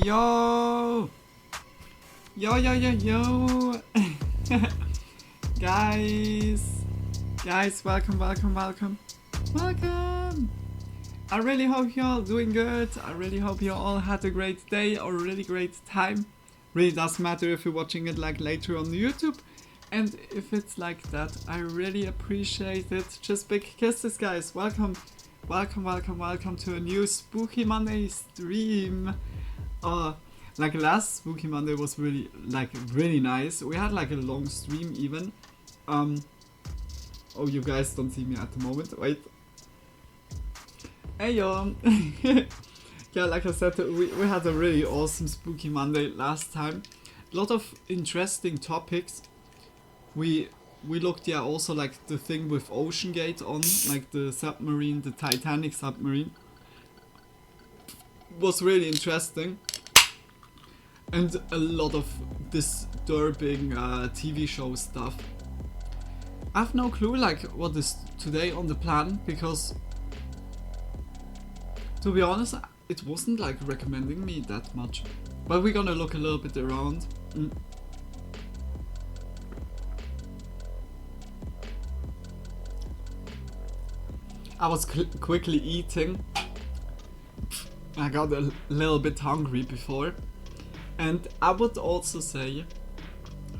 Yo! Yo, yo, yo, yo! Guys! Guys, welcome, welcome, welcome. Welcome! I really hope you're all doing good. I really hope you all had a great day or a really great time. Really doesn't matter if you're watching it like later on YouTube. And if it's like that, I really appreciate it. Just big kisses, guys. Welcome. Welcome, welcome, welcome to a new Spooky Monday stream. Like last Spooky Monday was really nice. We had like a long stream even. Oh, you guys don't see me at the moment. Wait. Hey yo. Yeah, like I said, we had a really awesome Spooky Monday last time. A lot of interesting topics. We looked, yeah, also like the thing with Ocean Gate on, like the submarine, the Titanic submarine. Was really interesting. And a lot of disturbing TV show stuff. I have no clue like what is today on the plan, because to be honest, it wasn't like recommending me that much. But we're gonna look a little bit around. I was quickly eating. I got a little bit hungry before. And I would also say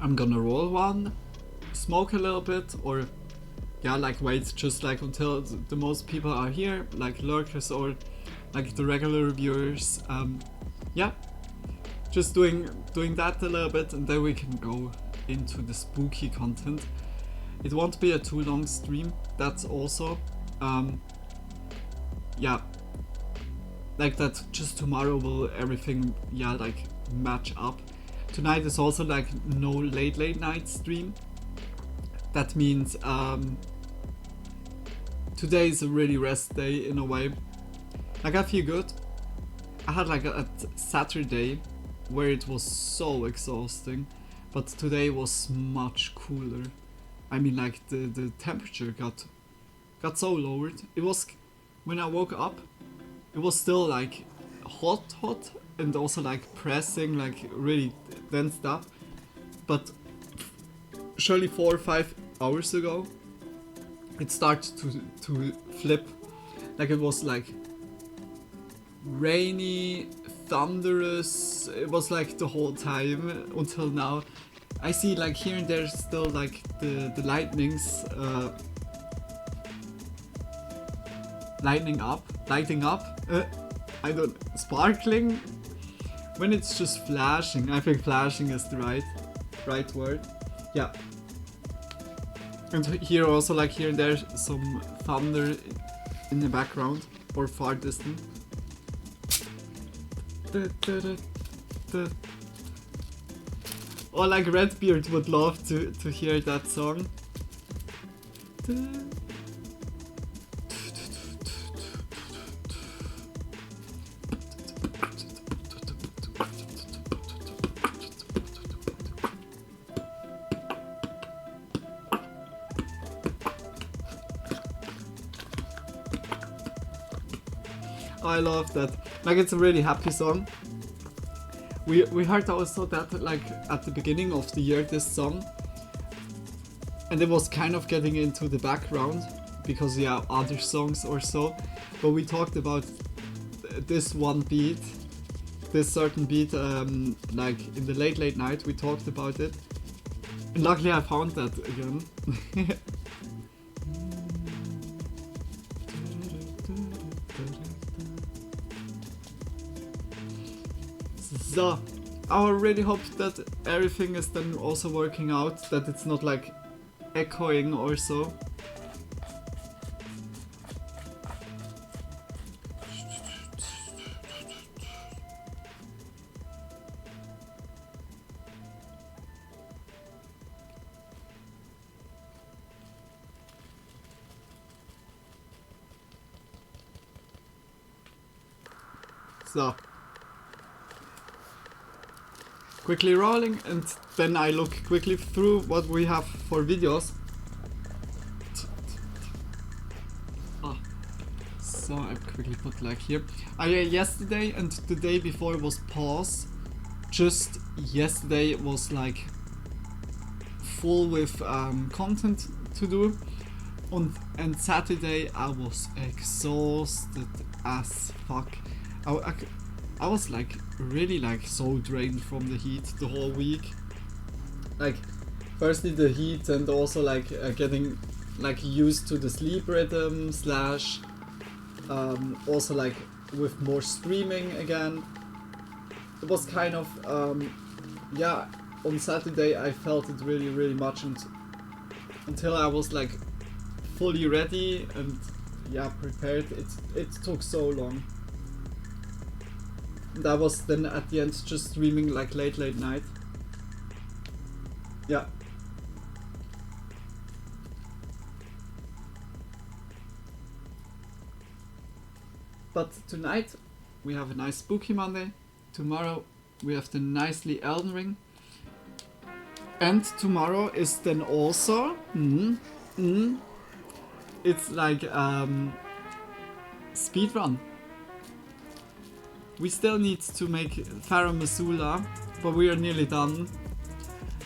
I'm gonna roll one, smoke a little bit, or yeah, like wait just like until the most people are here, like lurkers or like the regular viewers. Yeah, just doing that a little bit, and then we can go into the spooky content. It won't be a too long stream, that's also yeah, like that just tomorrow will everything, yeah, like match up. Tonight is also like no late night stream. That means today is a really rest day in a way. Like I feel good. I had like a Saturday where it was so exhausting, but today was much cooler. I mean, like the temperature got so lowered. It was, when I woke up, it was still like hot, and also like pressing, like really dense stuff. But surely 4 or 5 hours ago, it started to flip. Like it was like rainy, thunderous. It was like the whole time until now. I see like here and there still like the lightnings lighting up. I don't, sparkling. When it's just flashing, I think flashing is the right word. Yeah. And here also, like here and there, some thunder in the background or far distant. Or like Redbeard would love to hear that song. I love that. Like, it's a really happy song. We heard also that like at the beginning of the year, this song, and it was kind of getting into the background because yeah, other songs or so. But we talked about this one beat, this certain beat, like in the late night. We talked about it, and luckily I found that again. So, I really hope that everything is then also working out, that it's not like echoing or so. So. Quickly rolling, and then I look quickly through what we have for videos. Oh. So I quickly put like here. Yesterday and the day before was pause. Just yesterday was like full with content to do. And Saturday I was exhausted as fuck. I was like really like so drained from the heat the whole week. Like firstly the heat, and also like getting like used to the sleep rhythm slash also like with more streaming again. It was kind of yeah, on Saturday I felt it really much, and until I was like fully ready and yeah prepared, it took so long. That was then at the end just streaming like late night. Yeah. But tonight we have a nice spooky Monday. Tomorrow we have the nicely Elden Ring. And tomorrow is then also it's like speedrun. We still need to make LeporemLuna, but we are nearly done.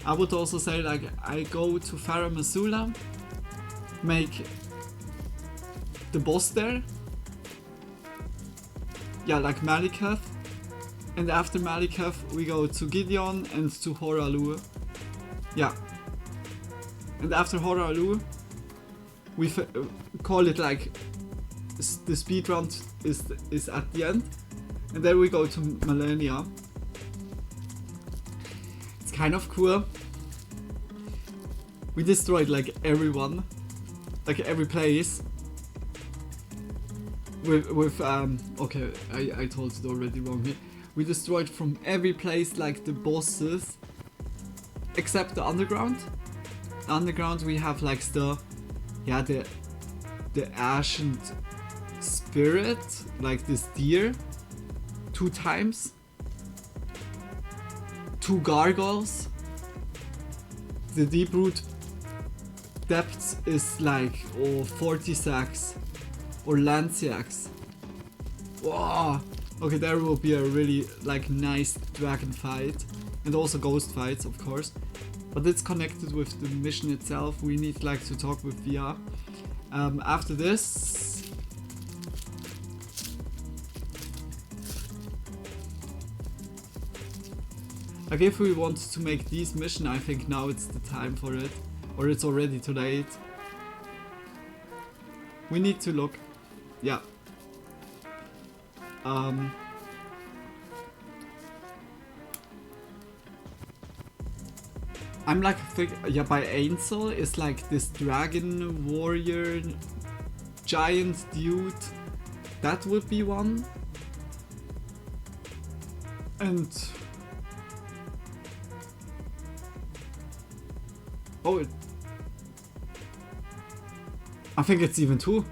I would also say like I go to LeporemLuna, make the boss there. Yeah, like Malikath. And after Malikath we go to Gideon and to Horalu. Yeah. And after Horalu we call it like the speedrun is at the end. And then we go to Millennia. It's kind of cool. We destroyed like everyone, like every place. With okay, I told it already wrong here. We destroyed from every place like the bosses, except the underground. Underground we have like the ancient spirit, like this deer. 2 times, 2 gargoyles. The deep root depth is like 40 sacks or Lanciacs. Wow. Okay, there will be a really like nice dragon fight, and also ghost fights of course. But it's connected with the mission itself. We need like to talk with VR. After this. Like if we want to make these missions, I think now it's the time for it. Or it's already too late. We need to look. Yeah. I'm like, yeah, by Ansel is like this dragon warrior giant dude. That would be one. And oh, I think it's even 2.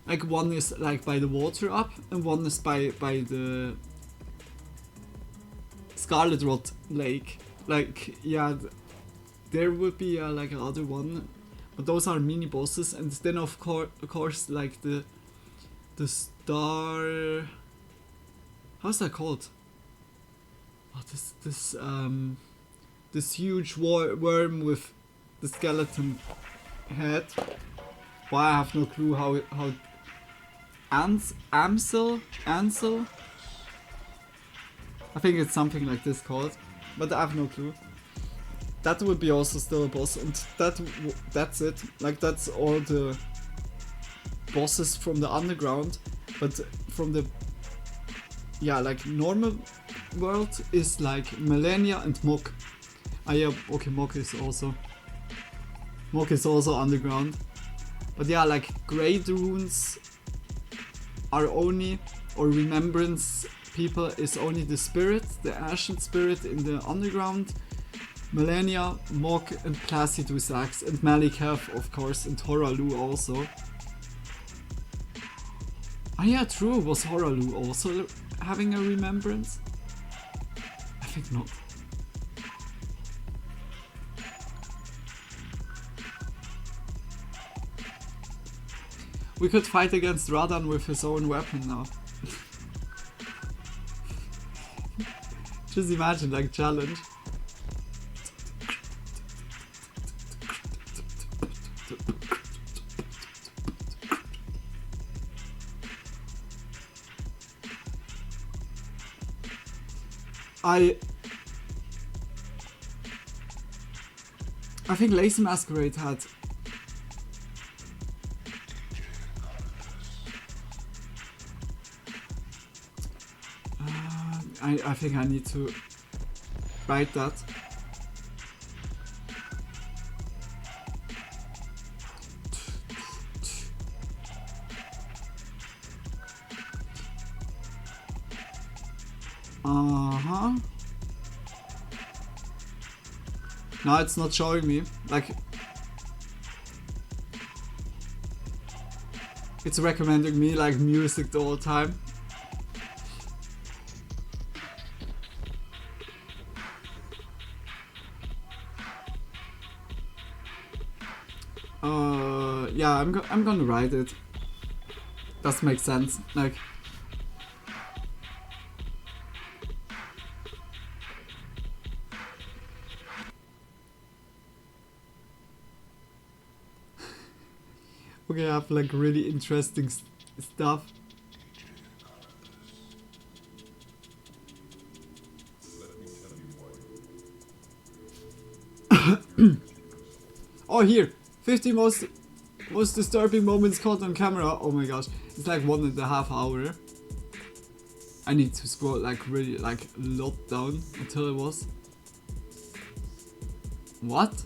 Like one is like by the water up, and one is by the Scarlet Rot Lake. Like yeah, there would be like another one, but those are mini bosses. And then of course like the the star. How's that called? Oh, this huge worm with the skeleton head. Well, I have no clue how Ansel? I think it's something like this called, but I have no clue. That would be also still a boss, and that's it. Like, that's all the bosses from the underground, but from the like normal world is like Millennia and Mok. Ah yeah, okay, Mok is also underground. But yeah, like Great Runes are only, or Remembrance people is only the spirit, the ancient spirit in the underground. Millennia, Mok and Placidusax and Malikath of course, and Horalu also. Ah yeah, true, was Horalu also having a remembrance? I think not. We could fight against Radan with his own weapon now. Just imagine, like, challenge. I think Lazy Masquerade had I think I need to write that. No, it's not showing me. Like, it's recommending me like music the whole time. Yeah, I'm gonna write it. Does make sense. Like, okay, I have like really interesting stuff. Oh, here, 50 most disturbing moments caught on camera. Oh my gosh, it's like 1.5 hours. I need to scroll like really like a lot down until it was. What?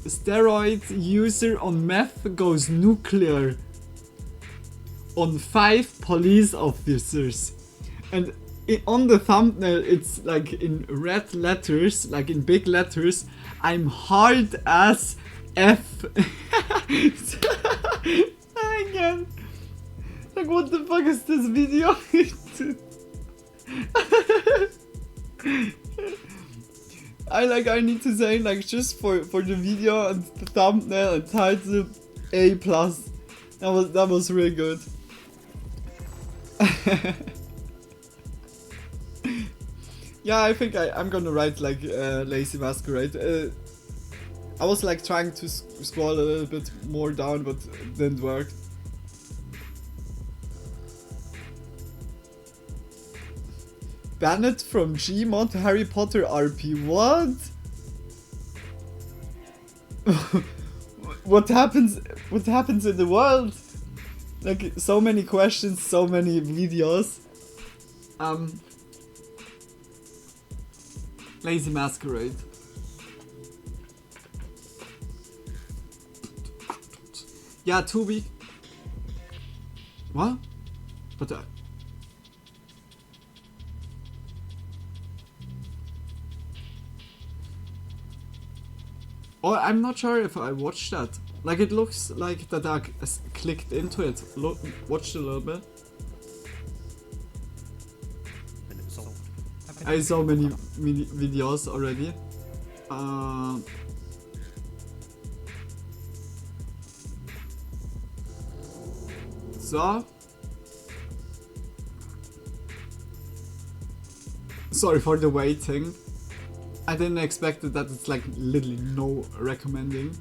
Steroid user on meth goes nuclear on 5 police officers, and on the thumbnail it's like in red letters, like in big letters, I'm hard as F. Again, like, what the fuck is this video? I need to say, like, just for the video and the thumbnail and title, A+. That was really good. Yeah, I think I'm gonna write like Lazy Masquerade. I was like trying to scroll a little bit more down, but it didn't work. Banned from Gmod Harry Potter RP. What? What happens in the world? Like, so many questions, so many videos. Lazy Masquerade. Yeah, 2 weeks. What? But Oh, I'm not sure if I watched that. Like, it looks like that I clicked into it. Look, watched a little bit. I saw many videos already. So. Sorry for the waiting. I didn't expect that it's like literally no recommending.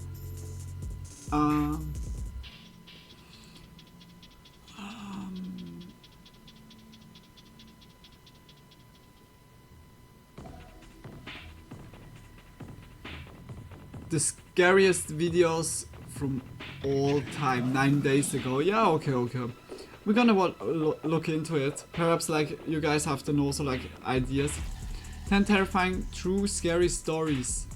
The scariest videos from all time, 9 days ago. Yeah, okay. We're gonna look into it. Perhaps like you guys have then also like ideas. 10 terrifying true scary stories.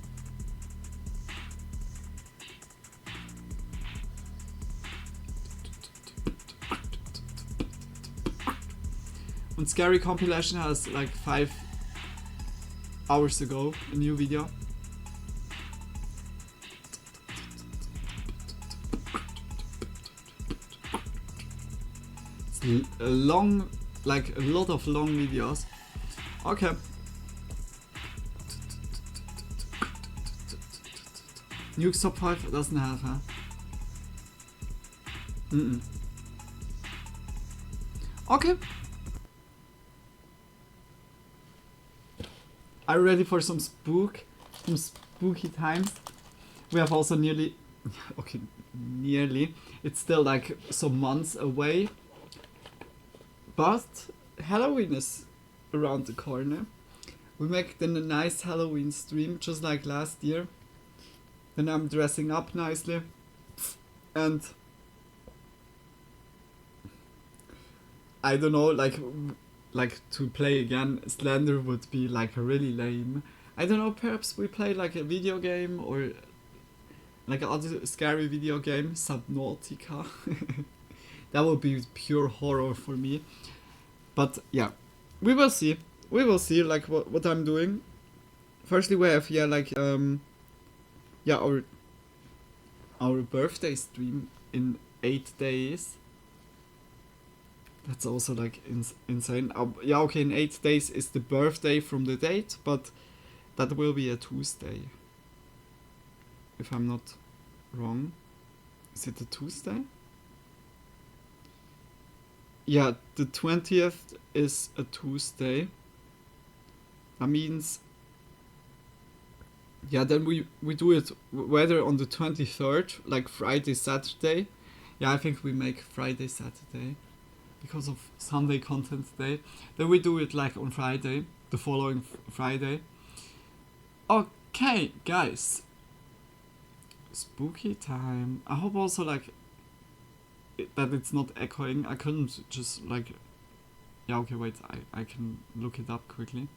And Scary compilation has like 5 hours ago a new video. It's a long, like a lot of long videos. Okay. Nuke Top 5 doesn't have, huh? Okay. Are you ready for some spooky times? We have also nearly, okay, nearly. It's still like some months away. But Halloween is around the corner. We make then a nice Halloween stream, just like last year. Then I'm dressing up nicely. And I don't know, like to play again, Slender would be like really lame. I don't know, perhaps we play like a video game or like another scary video game, Subnautica. That would be pure horror for me. But yeah, we will see. We will see like what I'm doing. Firstly, we have our birthday stream in 8 days. That's also like insane. Yeah, okay, in 8 days is the birthday from the date, but that will be a Tuesday. If I'm not wrong. Is it a Tuesday? Yeah, the 20th is a Tuesday. That means... Yeah, then we do it whether on the 23rd, like Friday, Saturday. Yeah, I think we make Friday, Saturday. Because of Sunday content day. Then we do it like on Friday, the following Friday. Okay, guys. Spooky time. I hope also like that it's not echoing. I couldn't just like... Yeah, okay, wait. I can look it up quickly.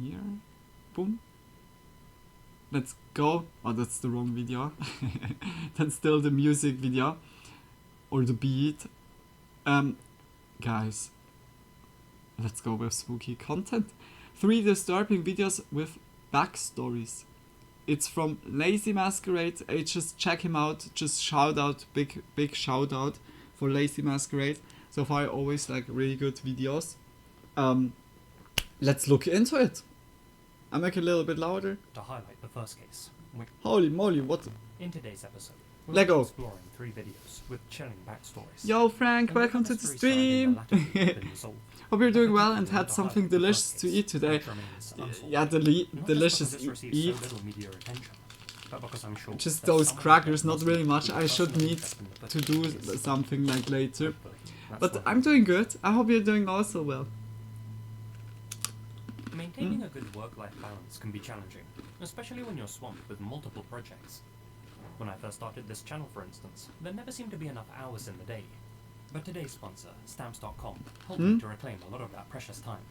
Here. Boom. Let's go. Oh, that's the wrong video. That's still the music video. Or the beat. Guys. Let's go with spooky content. 3 disturbing videos with backstories. It's from Lazy Masquerade. Just check him out. Just shout out, big shout out for Lazy Masquerade. So far, always like really good videos. Let's look into it. I'll make it a little bit louder. To highlight the first case. Holy moly, what? In today's episode, Lego. Exploring 3 videos with chilling backstories. Yo, Frank, welcome to the stream. Hope you're doing well and had something delicious to eat today. Yeah, delicious eat. Just those crackers, not really much. I should need to do something like later. But I'm doing good. I hope you're doing also well. Maintaining a good work-life balance can be challenging, especially when you're swamped with multiple projects. When I first started this channel, for instance, there never seemed to be enough hours in the day. But today's sponsor, Stamps.com, helped me to reclaim a lot of that precious time.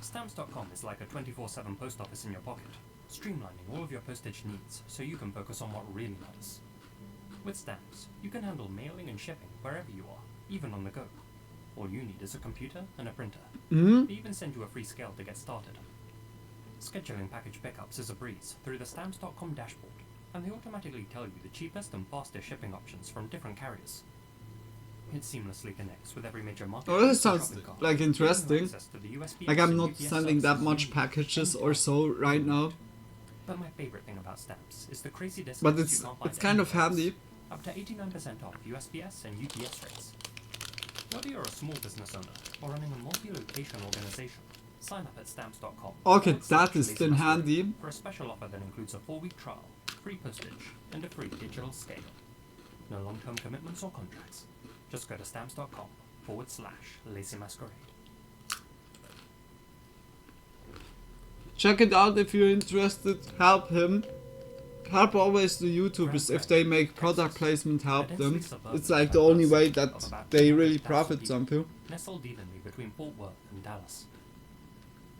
Stamps.com is like a 24/7 post office in your pocket, streamlining all of your postage needs so you can focus on what really matters. With Stamps, you can handle mailing and shipping wherever you are, even on the go. All you need is a computer and a printer. They even send you a free scale to get started. Scheduling package pickups is a breeze through the stamps.com dashboard, and they automatically tell you the cheapest and fastest shipping options from different carriers. It seamlessly connects with every major market. Oh, that sounds like interesting. Like I'm not sending that much packages or so right now. But my favorite thing about stamps is the crazy discounts But you can't find it's kind of anywhere else. handy. Up to 89% off USPS and UPS rates. Whether you're a small business owner or running a multi-location organization, sign up at stamps.com. Okay, that is then handy. For a special offer that includes a 4-week trial, free postage, and a free digital scale. No long-term commitments or contracts. Just go to stamps.com/lazy masquerade. Check it out if you're interested. Help him. Help always the YouTubers if they make product placement, help them. It's like the only way that they really profit somehow. Nestled evenly between Fort Worth and Dallas.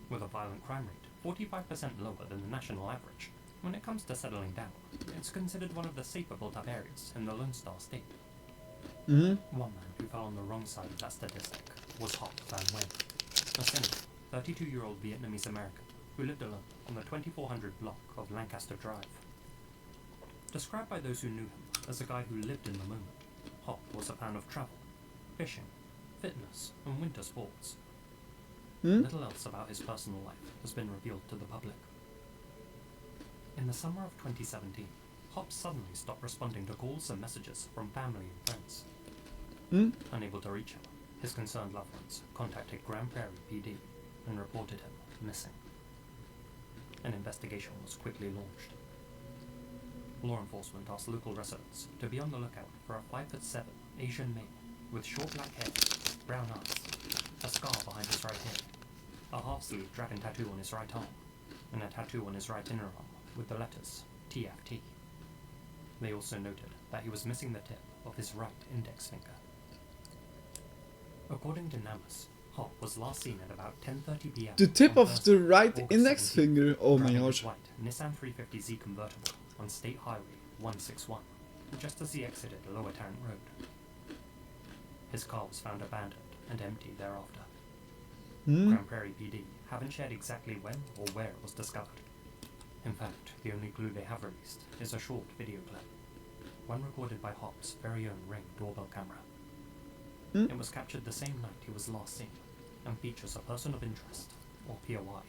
With a violent crime rate 45% lower than the national average, when it comes to settling down, it's considered one of the safer built-up areas in the Lone Star State. One man who fell on the wrong side of that statistic was Hop Van Nguyen, a cynical 32-year-old Vietnamese American who lived alone on the 2400 block of Lancaster Drive. Described by those who knew him as a guy who lived in the moment, Hop was a fan of travel, fishing, fitness, and winter sports. Little else about his personal life has been revealed to the public. In the summer of 2017, Hop suddenly stopped responding to calls and messages from family and friends. Unable to reach him, his concerned loved ones contacted Grand Prairie PD and reported him missing. An investigation was quickly launched. Law enforcement asked local residents to be on the lookout for a 5'7" Asian male with short black hair, brown eyes, a scar behind his right ear, a half-sleeve dragon tattoo on his right arm, and a tattoo on his right inner arm with the letters TFT. They also noted that he was missing the tip of his right index finger. According to NamUs, Hop was last seen at about 10:30 p.m. The tip on of Thursday, the right August index 17th, finger. Oh my driving his gosh. white Nissan 350Z convertible on State Highway 161, just as he exited Lower Tarrant Road. His car was found abandoned and empty thereafter. Grand Prairie PD haven't shared exactly when or where it was discovered. In fact, the only clue they have released is a short video clip, one recorded by Hop's very own Ring doorbell camera. It was captured the same night he was last seen, and features a person of interest, or POI,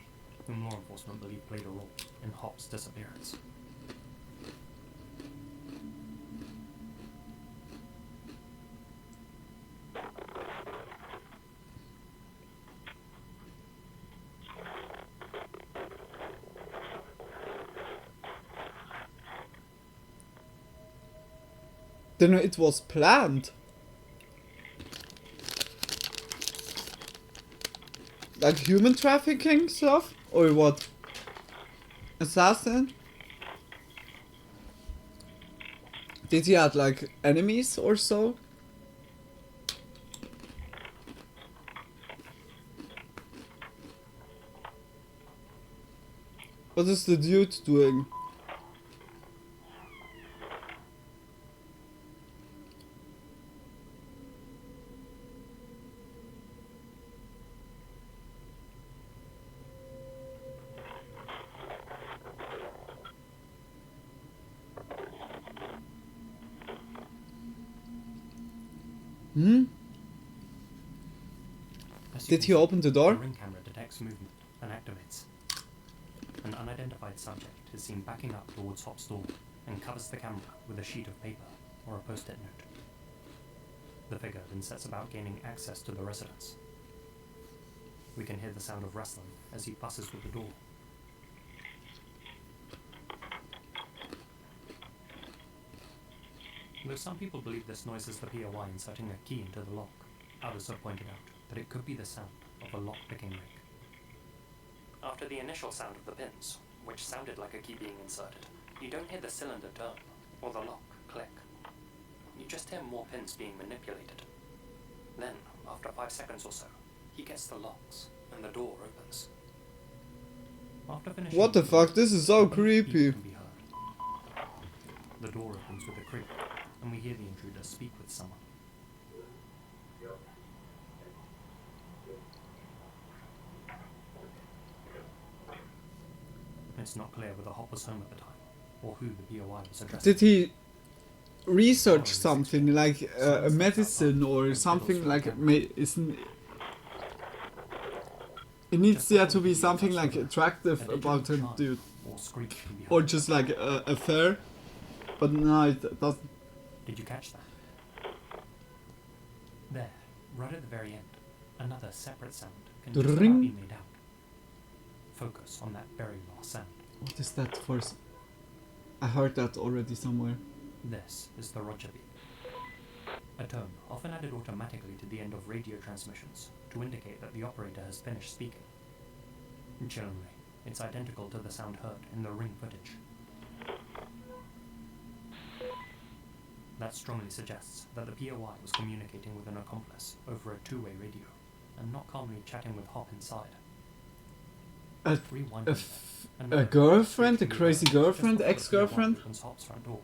whom law enforcement believe played a role in Hop's disappearance. Then it was planned. Like human trafficking stuff? Or what? Assassin? Did he have like enemies or so? What is the dude doing? Did he open the door? The Ring camera detects movement and activates. An unidentified subject is seen backing up towards Hop's door and covers the camera with a sheet of paper or a post-it note. The figure then sets about gaining access to the residence. We can hear the sound of wrestling as he fusses with the door. Though some people believe this noise is the POI inserting a key into the lock, others have pointed out that it could be the sound of a lock-picking rig. After the initial sound of the pins, which sounded like a key being inserted, you don't hear the cylinder turn or the lock click. You just hear more pins being manipulated. Then, after 5 seconds or so, he gets the locks and the door opens. After finishing What the fuck? This is so creepy. can be heard. The door opens with a creak, and we hear the intruder speak with someone. It's not clear whether Hop was home at the time, or who the POI was addressing. Did he research something like a medicine or something like isn't it needs there to be something like attractive about him, dude, or just like a affair, but no, it doesn't. Did you catch that? There, right at the very end, another separate sound can just about be made out. Focus on that very last sound. What is that for? I heard that already somewhere. This is the Roger beep. A tone often added automatically to the end of radio transmissions to indicate that the operator has finished speaking. Chillingly, it's identical to the sound heard in the ring footage. That strongly suggests that the POI was communicating with an accomplice over a two-way radio, and not calmly chatting with Hop inside. A girlfriend? A crazy girlfriend? Ex-girlfriend? Hop's front door.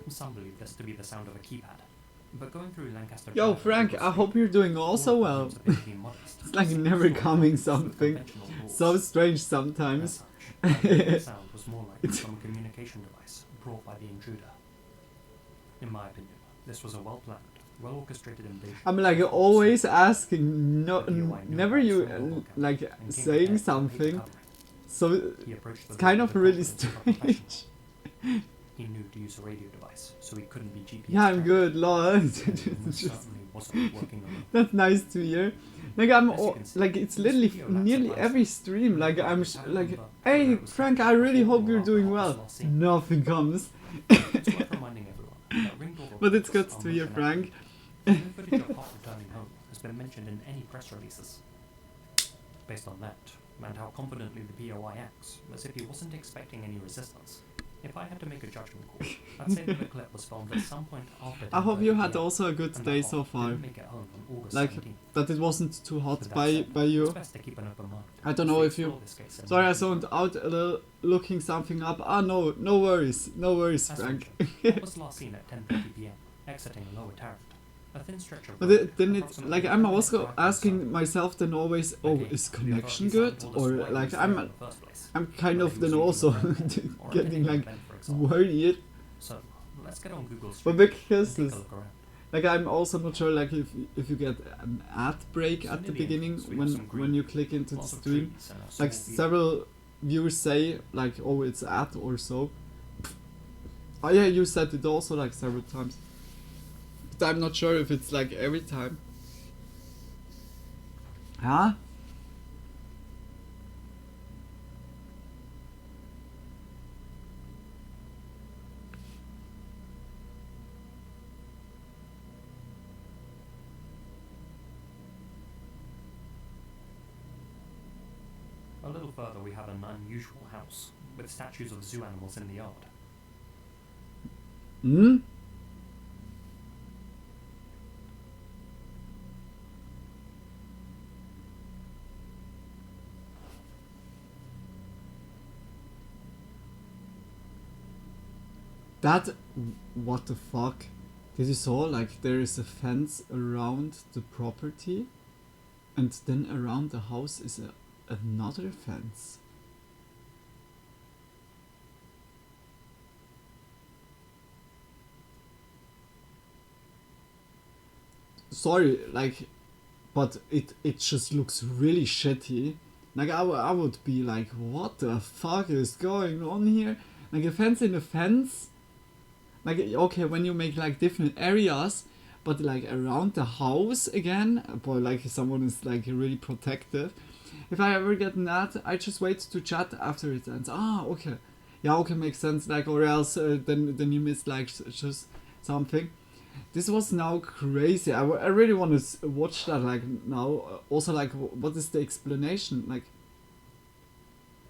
Some believe this to be the sound of a keypad, but going through Lancaster... Yo, Frank, I hope you're doing also well. It's like never coming something. So strange sometimes. The sound was more like some communication device brought by the intruder. In my opinion, this was a well-planned, well-orchestrated invasion. I'm like always asking, never you like saying something, so it's kind of really strange. He knew to use a radio device, so he couldn't be GPS. Yeah, I'm good, lol. That's nice to hear. Like like it's literally nearly every stream. Like I'm like, hey Frank, I really hope you're doing well. Nothing comes. But it's good to hear, Frank. Footage of Hop returning home has been mentioned in any press releases. Based on that, and how confidently the POI acts, as if he wasn't expecting any resistance. If I had to make a judgment call, I'd say that the clip was filmed at some point after. I hope you had also a good day so far. Like that it wasn't too hot by you. I don't know if you. Sorry, I zoned out a little looking something up. Ah, no worries, Frank. Was last seen at 10:30 p.m. exiting Lower Tarrant. A thin stretch of but then it's like I'm also asking myself then always, oh, is connection good? Or like I'm kind of then also getting like worried. So let's get on Google Street. But because this, like I'm also not sure like if you get an ad break at the beginning when you click into the stream. Like several viewers say like, oh, it's ad or so. Oh yeah, you said it also like several times. But I'm not sure if it's like every time. Huh? A little further we have an unusual house, with statues of zoo animals in the yard. Hmm? That, what the fuck? Did you saw like there is a fence around the property, and then around the house is another fence. Sorry, like, but it just looks really shitty. Like I would be like, what the fuck is going on here? Like a fence in a fence. Like, okay, when you make like different areas, but like around the house again, boy, like someone is like really protective. If I ever get that, I just wait to chat after it ends. Ah, okay. Yeah, okay, makes sense. Like, or else then you miss like just something. This was now crazy. I really want to watch that like now. Also, like, what is the explanation? Like.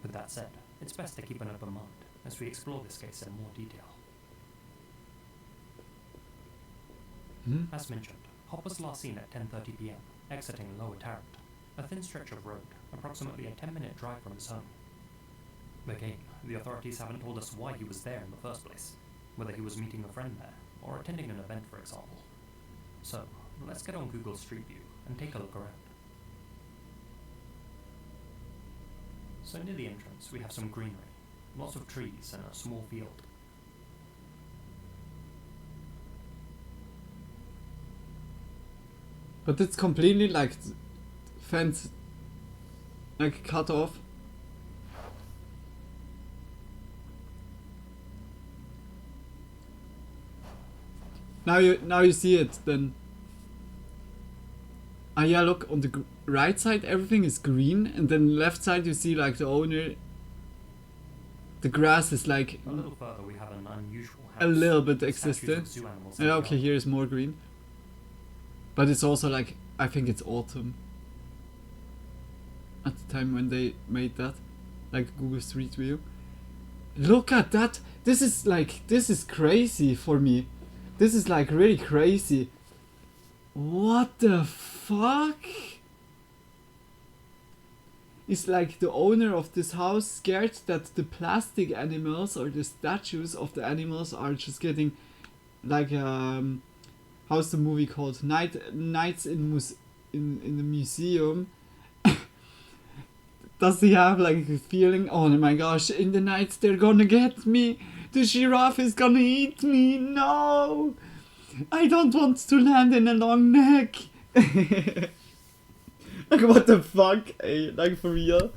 With that said, it's best to keep an open mind as we explore this case in more detail. As mentioned, Hop was last seen at 10:30 p.m. exiting Lower Tarrant, a thin stretch of road, approximately a 10-minute drive from his home. Again, the authorities haven't told us why he was there in the first place, whether he was meeting a friend there, or attending an event for example. So, let's get on Google Street View and take a look around. So near the entrance we have some greenery, lots of trees and a small field. But it's completely like fence, like cut off. Now you see it then. Ah yeah, look on the right side everything is green, and then left side you see like the owner. The grass is like A little further we have an unusual house. a little bit with statues existed. of zoo animals in Yeah, the okay, yard. here is more green. But it's also like, I think it's autumn. At the time when they made that. Like Google Street View. Look at that! This is crazy for me. This is like really crazy. What the fuck? It's like the owner of this house scared that the plastic animals or the statues of the animals are just getting like how's the movie called? Nights in the museum. Does he have like a feeling, oh my gosh, in the night they're gonna get me, the giraffe is gonna eat me, no, I don't want to land in a long neck. Like what the fuck, eh? Like for real.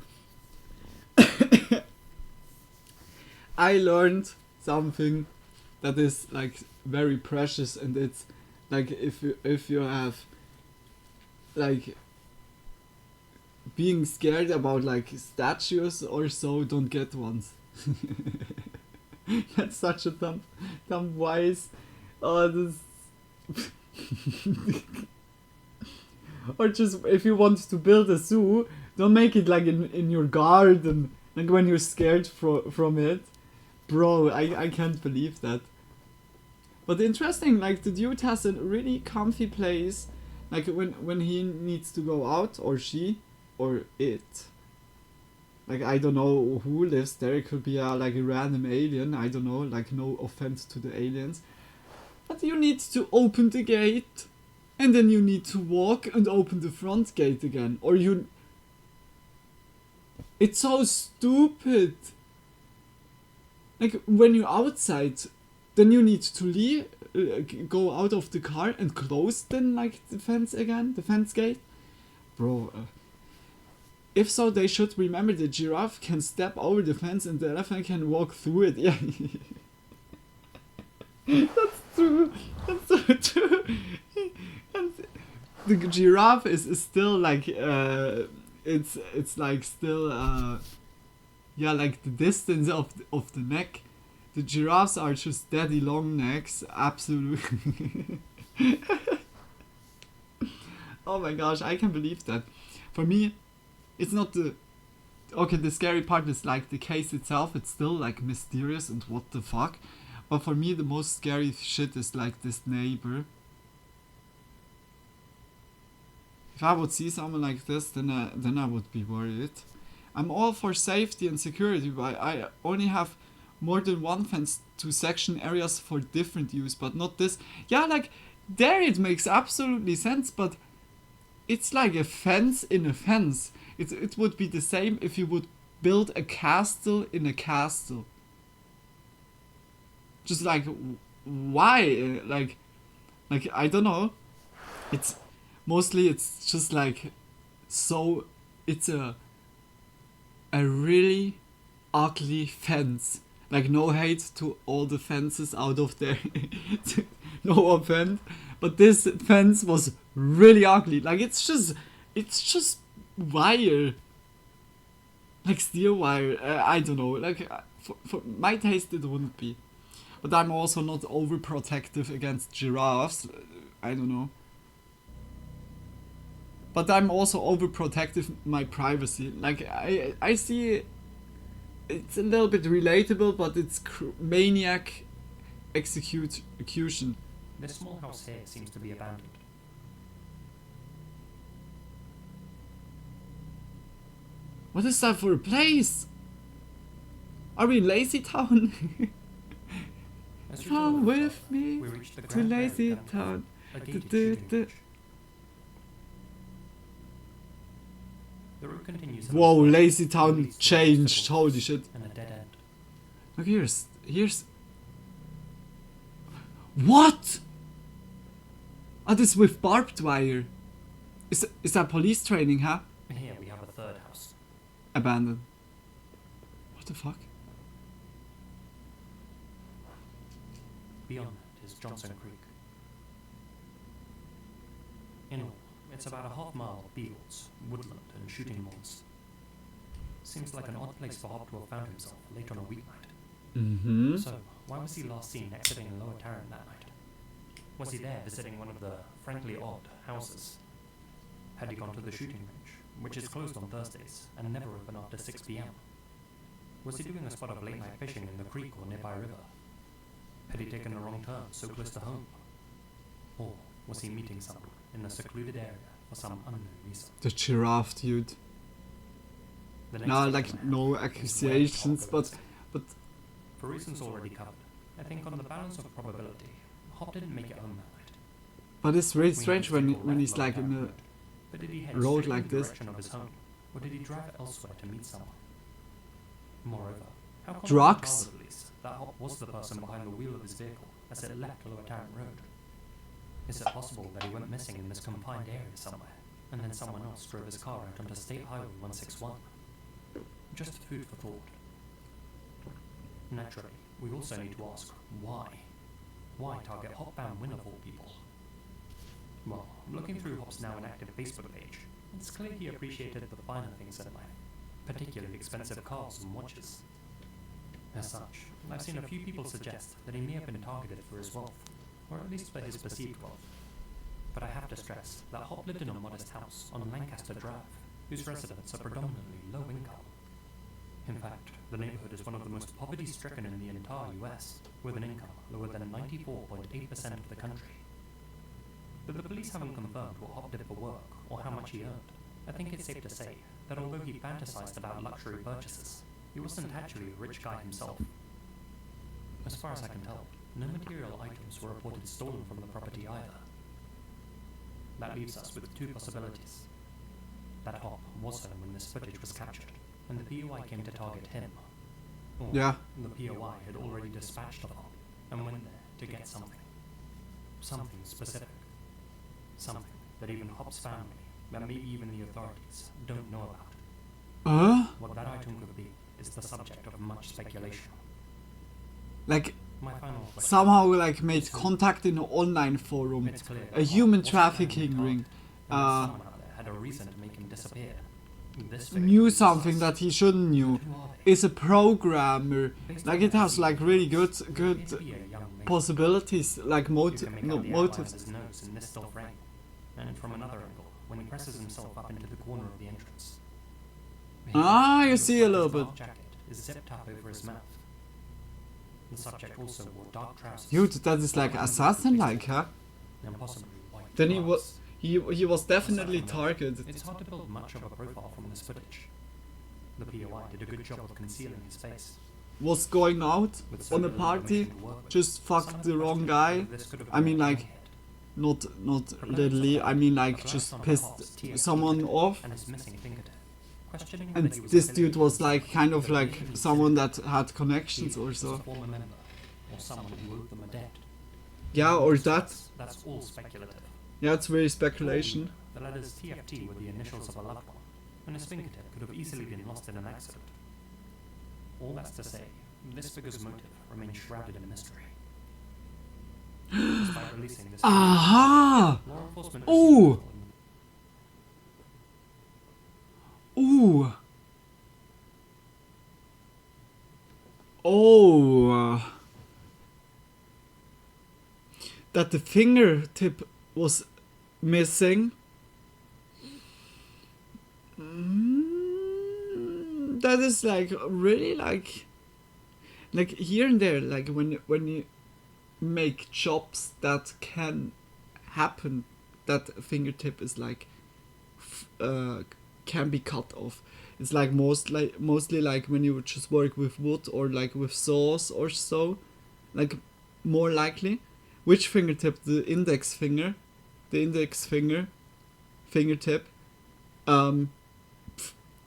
I learned something that is like very precious, and it's like if you have like being scared about like statues or so, don't get ones. That's such a dumb wise. Oh, this. Or just if you want to build a zoo, don't make it like in your garden, like when you're scared from it. Bro, I can't believe that. But interesting, like the dude has a really comfy place, like when he needs to go out, or she, or it. Like I don't know who lives there, it could be like a random alien, I don't know, like no offense to the aliens. But you need to open the gate, and then you need to walk and open the front gate again, or you... It's so stupid! Like, when you're outside, then you need to leave, go out of the car and close then, like, the fence again, the fence gate. Bro, if so, they should remember the giraffe can step over the fence and the elephant can walk through it. Yeah. That's true. That's so true. And the giraffe is still like it's like still yeah, like the distance of the neck. The giraffes are just daddy long necks, absolutely. Oh my gosh, I can't believe that. For me, it's not the... Okay, the scary part is like the case itself, it's still like mysterious and what the fuck. But for me, the most scary shit is like this neighbor. If I would see someone like this, then I would be worried. I'm all for safety and security, but I only have more than one fence to section areas for different use, but not this. Yeah, like, there it makes absolutely sense, but it's like a fence in a fence. It would be the same if you would build a castle in a castle. Just like, why? Like I don't know. It's mostly it's just like so. It's a really ugly fence. Like no hate to all the fences out of there. No offense, but this fence was really ugly. Like it's just wire. Like steel wire. I don't know. Like for my taste, it wouldn't be. But I'm also not overprotective against giraffes. I don't know. But I'm also overprotective my privacy. Like I see it's a little bit relatable, but it's maniac execution. This small house here seems to be abandoned. What is that for a place? Are we in Lazy Town? As we Come travel with further, me we reach the to Grand Lazy Barrier Dam, Town. a gated Du- shooting du- range. The route continues. Whoa, Lazy Town changed. Holy shit. And a dead end. Look, here's. What? Oh, this with barbed wire. Is that police training, huh? Here we have a third house. Abandoned. What the fuck? Beyond it is Johnson Creek. In all, it's about a half-mile of fields, woodland, and shooting lawns. Seems like an odd place for Hop to have found himself late on a weeknight. Mm-hmm. So, why was he last seen exiting Lower Tarrant that night? Was he there visiting one of the frankly odd houses? Had he gone to the shooting range, which is closed on Thursdays and never open after 6 p.m? Was he doing a spot of late-night fishing in the creek or nearby river? Had he taken a wrong turn so close to home? Or was he meeting someone in a secluded area for some unknown reason? The giraffe dude. No, like no accusations, but for reasons already covered, I think on the balance of probability, Hop didn't make it home that night. but it's really strange when he's like in Road. But did he head road straight like in the this. direction of his home, or did he drive elsewhere to meet someone? Moreover, how confident Drugs? are the police that Hop was the person behind the wheel of his vehicle as it left Lower Tarrant Road? Is it possible that he went missing in this confined area somewhere, and then someone else drove his car out onto State Highway 161? Just food for thought. Naturally, we also need to ask why. Why target Hop-bound Win of all people? Well, looking through Hop's now inactive Facebook page, it's clear he appreciated the finer things in life, particularly expensive cars and watches. As such, I've seen a few people suggest that he may have been targeted for his wealth, or at least for his perceived wealth. But I have to stress that Hop lived in a modest house on Lancaster Drive, whose residents are predominantly low income. In fact, the neighborhood is one of the most poverty-stricken in the entire US, with an income lower than 94.8% of the country. Though the police haven't confirmed what Hop did for work or how much he earned, I think it's safe to say that although he fantasized about luxury purchases, he wasn't actually a rich guy himself. As far as I can tell, no material items were reported stolen from the property either. That leaves us with two possibilities. That Hop was home when this footage was captured, and the POI came to target him. Or yeah. the POI had already dispatched the Hop and went there to get something. Something specific. Something that even Hop's family, and maybe even the authorities, don't know about. What that item could be is the subject of much speculation. Like My final question. somehow like made contact in an online forum, It's clear a that human Hop was trafficking apparently ring. caught, and that someone out there had a reason to make him disappear. This figure Knew is something us. that he shouldn't knew. Who are they? Is a programmer. Based Like on it that has scene, like really good it appeared to be a young lady. possibilities, like You can make out the outline of motives. his nose in this still frame, and from another angle, when he presses himself up into the corner of the entrance. Ah, you Looks see a like little his bit. dark jacket is zipped up over his mouth. The subject also wore dark trousers. Dude, that is like assassin-like, huh? And possibly white Then he gloves. was he was definitely targeted. It's hard to build much of a profile from this footage. The POI did a good job of concealing his face. Was going out With so on a little party, information to work with, just some fucked have the wrong questioned guy. whether this could have I mean, been a like, hit. not literally. I mean, like, just pissed someone off. And his missing fingertip. Questioning And whether he was this dude was affiliated like kind of with the like Legion someone City. that had connections He or was a so. former member, or someone who owed them a debt. Yeah, or that. That's all speculative. Yeah, it's very speculation. The letters TFT were the initials of a loved one, and his fingertip could have easily been lost in an accident. All that's to say, this figure's motive remains shrouded in mystery. Despite releasing this Aha! law enforcement Ooh! Ooh! Oh! That the fingertip was missing. That is like really like here and there, like when you make jobs that can happen, that fingertip is like can be cut off. It's like mostly like when you just work with wood or like with saws or so, like more likely. Which fingertip? The index finger, fingertip.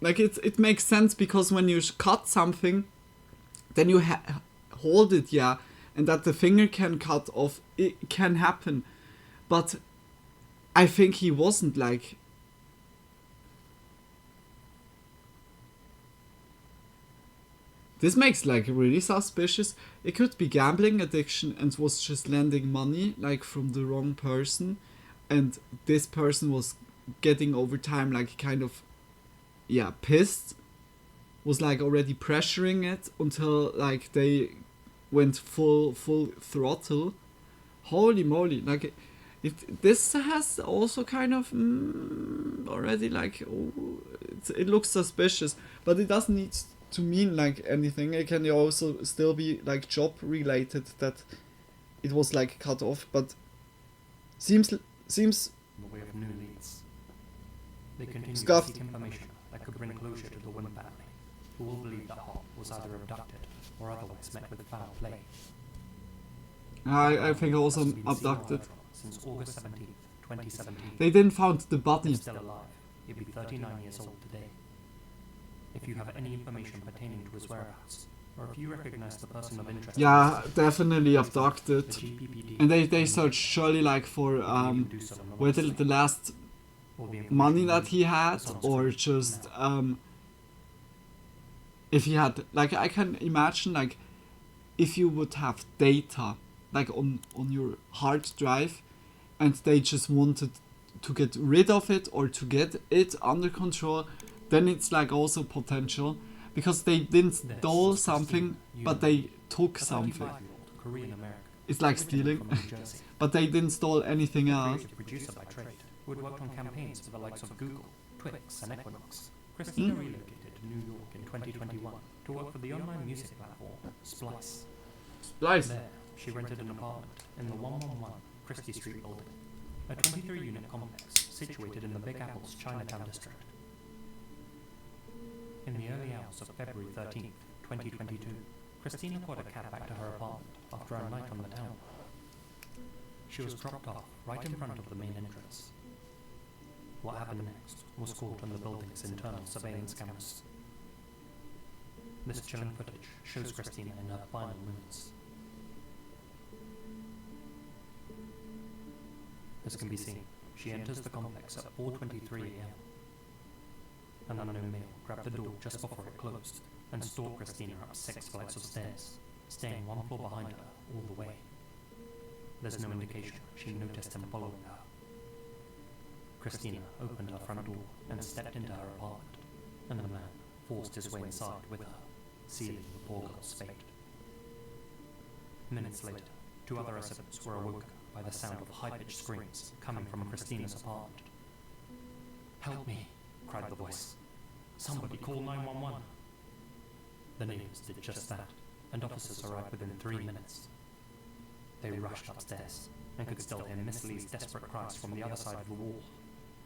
like it makes sense, because when you cut something, then you hold it, yeah, and that the finger can cut off, it can happen. But I think he wasn't like... This makes like really suspicious. It could be gambling addiction and was just lending money like from the wrong person, and this person was getting over time like kind of, yeah, pissed, was like already pressuring it until like they went full throttle. Holy moly, like this has also kind of already like, it looks suspicious, but it doesn't need to mean like anything. It can also still be like job related, that it was like cut off, but seems In the way of new leads. They continue to scuffed. seek information that could bring closure to the Wim family, who all believe that Hop was either abducted or otherwise met with foul play. I think also Hasn't been seen or abducted. heard from since August 17th, 2017. They didn't found the body. If still alive, he'd be 39 years old today. If you have any information pertaining to his whereabouts, or if you recognize the person of interest, Yeah, definitely the abducted. GPPD And they searched surely like for do so whether anonymously. the last All the information money you that need he had, is on or screen just now. if he had, like, I can imagine like if you would have data like on your hard drive, and they just wanted to get rid of it or to get it under control, then it's like also potential, because they didn't This stole was something, Christine but they took a something. 35-year-old Korean American. It's like originally stealing, from New Jersey. but they didn't stole anything A else. creative producer by trade, who had worked on campaigns for the likes of Google, Twix, and Equinox. Christina relocated to New York in 2021 to work for the online music platform Splice. Splice. There, she rented an apartment in the 111 Christie Street building, a 23-unit complex situated in the Big Apple's Chinatown district. In the early hours of February 13th, 2022, Christina brought a cab back to her apartment after a night on the town. She was dropped off right in front of the main entrance. What happened next was caught on the building's internal surveillance cameras. This chilling footage shows Christina in her final moments. As can be seen, she enters the complex at 4:23 a.m. An unknown male grabbed the door just before it closed and stalked Christina up 6 flights of stairs, staying 1 floor behind her all the way. There's no indication she noticed him following her. Christina opened her front door and stepped into her apartment, and the man forced his way inside with her, sealing the poor girl's fate. Minutes later, 2 other residents were awoken by the sound of high-pitched screams coming from Christina's apartment. "Help me!" cried the voice. "Somebody call 911. The neighbors did just that, and officers arrived within 3 minutes. They rushed upstairs and could still hear Miss Lee's desperate cries from the other side of the wall,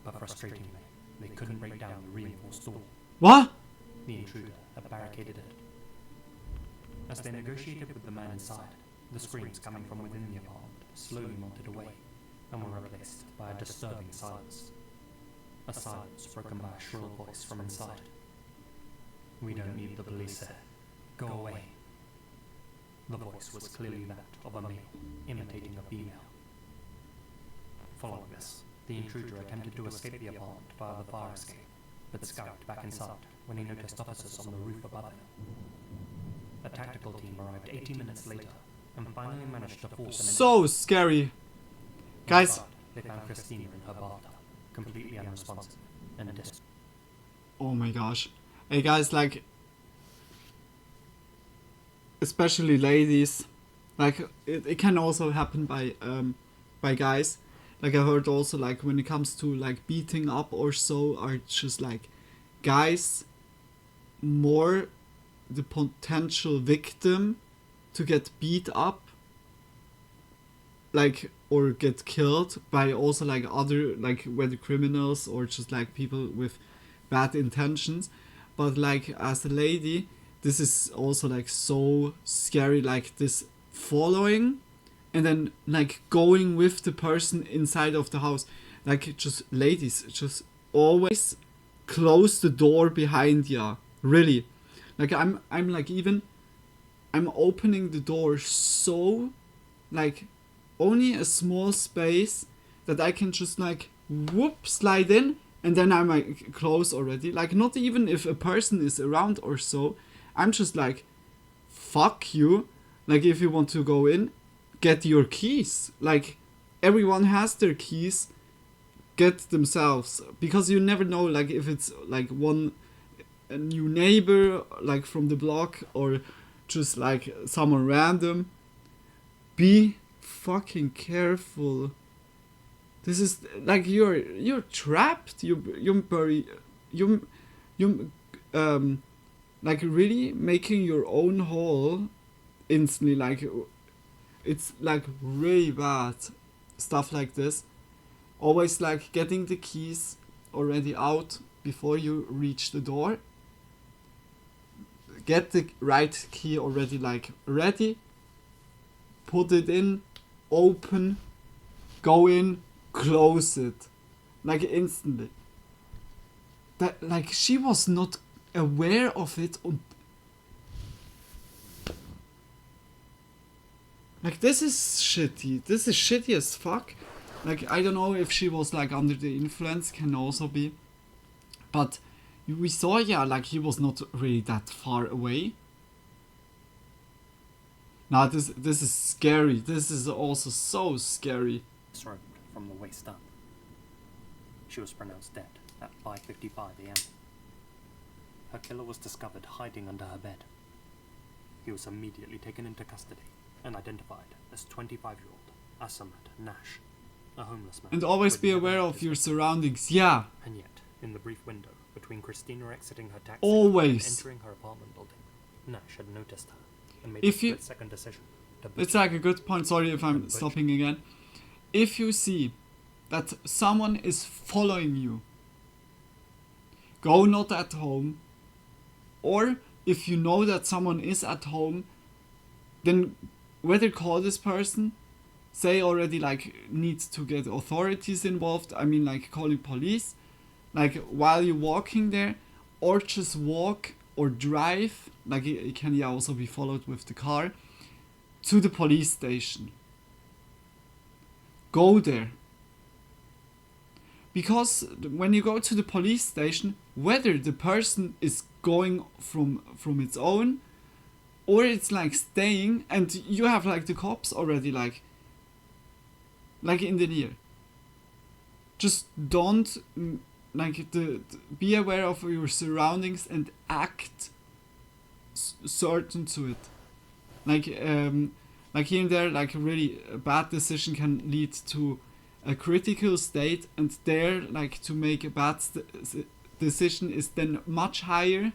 but frustratingly, they couldn't break down the reinforced door. What? The intruder had barricaded it. As they negotiated with the man inside, the screams coming from within the apartment slowly melted away and were replaced by a disturbing silence. A silence broken by a shrill voice from inside. "We don't need the police here. Go away." The voice was clearly that of a male, imitating a female. Following this, the intruder attempted to escape the apartment via the fire escape, but scurried back inside when he noticed officers on the roof above him. A tactical team arrived 80 minutes later and finally managed to force an So scary. Guys. Inside, they found Christina in her bathtub, completely unresponsive and distant. Oh my gosh. Hey guys, like, especially ladies, like it can also happen by guys. Like I heard also, like when it comes to like beating up or so, are just like guys more the potential victim to get beat up, like, or get killed by also like other, like whether criminals or just like people with bad intentions. But like as a lady, this is also like so scary, like this following and then like going with the person inside of the house. Like just ladies, just always close the door behind ya. Really. Like I'm like even I'm opening the door so like only a small space that I can just like whoop slide in and then I'm like close already. Like not even if a person is around or so. I'm just like fuck you. Like if you want to go in, get your keys. Like everyone has their keys. Get themselves, because you never know like if it's like a new neighbor like from the block or just like someone random. Be fucking careful. This is like you're trapped. You like really making your own hole instantly. Like it's like really bad stuff like this. Always like getting the keys already out before you reach the door. Get the right key already like ready. Put it in, open, go in, close it. Like instantly. That like she was not aware of it. Like this is shitty. This is shitty as fuck. Like I don't know if she was like under the influence, can also be. But we saw like he was not really that far away. Now this is scary. This is also so scary. Throat from the waist up. She was pronounced dead at 5:55 a.m. Her killer was discovered hiding under her bed. He was immediately taken into custody and identified as 25-year-old Asamat Nash, a homeless man. And always be aware of your surroundings. Yeah. And yet, in the brief window between Christina exiting her taxi always and entering her apartment building, Nash had noticed her and made if a you split-second decision to it's like a good point. Sorry if I'm stopping again. If you see that someone is following you, go not at home. Or if you know that someone is at home, then whether call this person, say already like needs to get authorities involved. I mean like calling police, like while you're walking there, or just walk or drive. Like it can also be followed with the car to the police station. Go there. Because when you go to the police station, whether the person is going from its own or it's like staying and you have like the cops already like in the near. Just don't like be aware of your surroundings and act certain to it. Like here and there, like a really bad decision can lead to a critical state, and there, like to make a bad decision is then much higher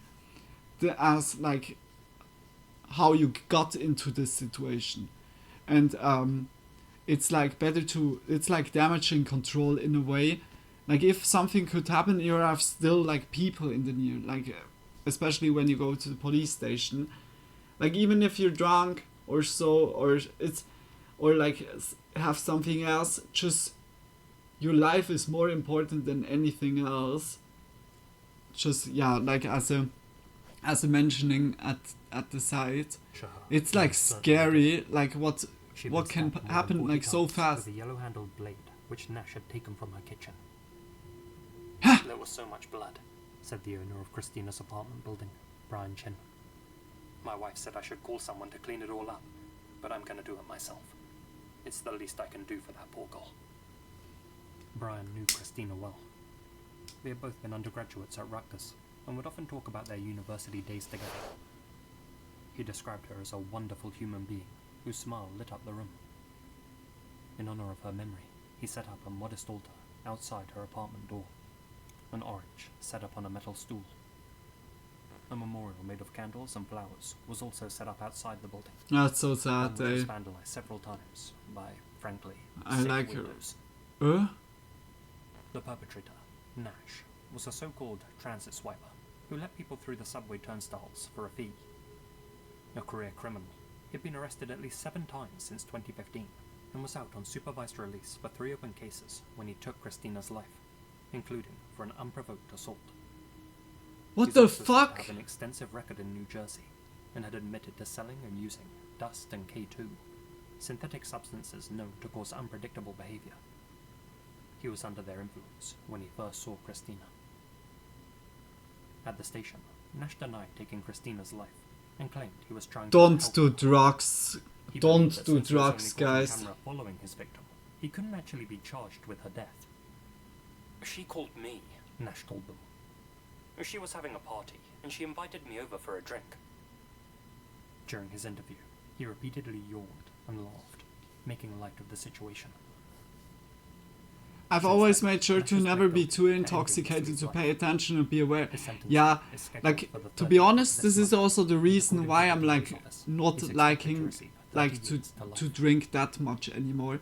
as like how you got into this situation, and it's like better to it's like damaging control in a way. Like if something could happen, you have still like people in the near, like especially when you go to the police station. Like even if you're drunk or so, or like have something else, just your life is more important than anything else. Just like as a mentioning at the site, it's like scary, like what can happen like so fast. With a yellow-handled blade, which Nash had taken from her kitchen. There was so much blood, said the owner of Christina's apartment building, Brian Chen. My wife said I should call someone to clean it all up, but I'm gonna do it myself. It's the least I can do for that poor girl. Brian knew Christina well. They had both been undergraduates at Rutgers and would often talk about their university days together. He described her as a wonderful human being whose smile lit up the room. In honor of her memory, he set up a modest altar outside her apartment door, an orange set up on a metal stool. A memorial made of candles and flowers was also set up outside the building. That's so sad, and was vandalized several times by, frankly, I like windows. Her. The perpetrator, Nash, was a so-called transit swiper who let people through the subway turnstiles for a fee. A career criminal, he had been arrested at least 7 times since 2015 and was out on supervised release for 3 open cases when he took Christina's life, including for an unprovoked assault. What He's the also said to fuck? have an extensive record in New Jersey, and had admitted to selling and using dust and K2, synthetic substances known to cause unpredictable behavior. He was under their influence when he first saw Christina. At the station, Nash denied taking Christina's life and claimed he was trying to Don't help do her. drugs. He Don't believed that do since he was drugs, only caught on guys. camera following his victim, he couldn't actually be charged with her death. She called me, Nash told them. She was having a party, and she invited me over for a drink. During his interview, he repeatedly yawned and laughed, making light of the situation. I've Since always then, made sure Nash to has never pled be guilty too to intoxicated ending to his pay life. attention and be aware. His sentence Yeah, is scheduled like, for the to be 30th of honest, this is month. also the reason According why to I'm the like DA's office, not he's expected to liking receive 30 like years to life. drink that much anymore,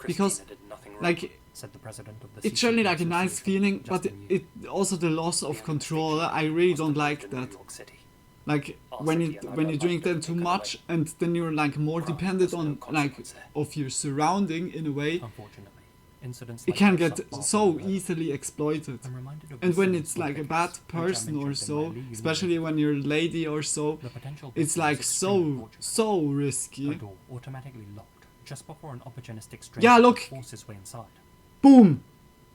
because Christina did nothing wrong, like said the president of the it's surely like a CCP nice Association, feeling, but Justin Yu. it also the loss The of only control. mistake I she really made was don't to like move to New that. York City. Like Our when city you and when other you drink life them too taken much, away. and then you're like more Crime dependent has no on like consequence there. of your surrounding in a way. Unfortunately, incidents It like can this get are far so from over. easily exploited. I'm reminded of And the when Simmons it's like a case, bad which I person or mentioned in my so, Lee Uni especially when you're a lady or so, The potential it's victim like was extremely fortunate. so A risky. door automatically locked just before an opportunistic stranger Yeah, look. could force his way inside. Boom!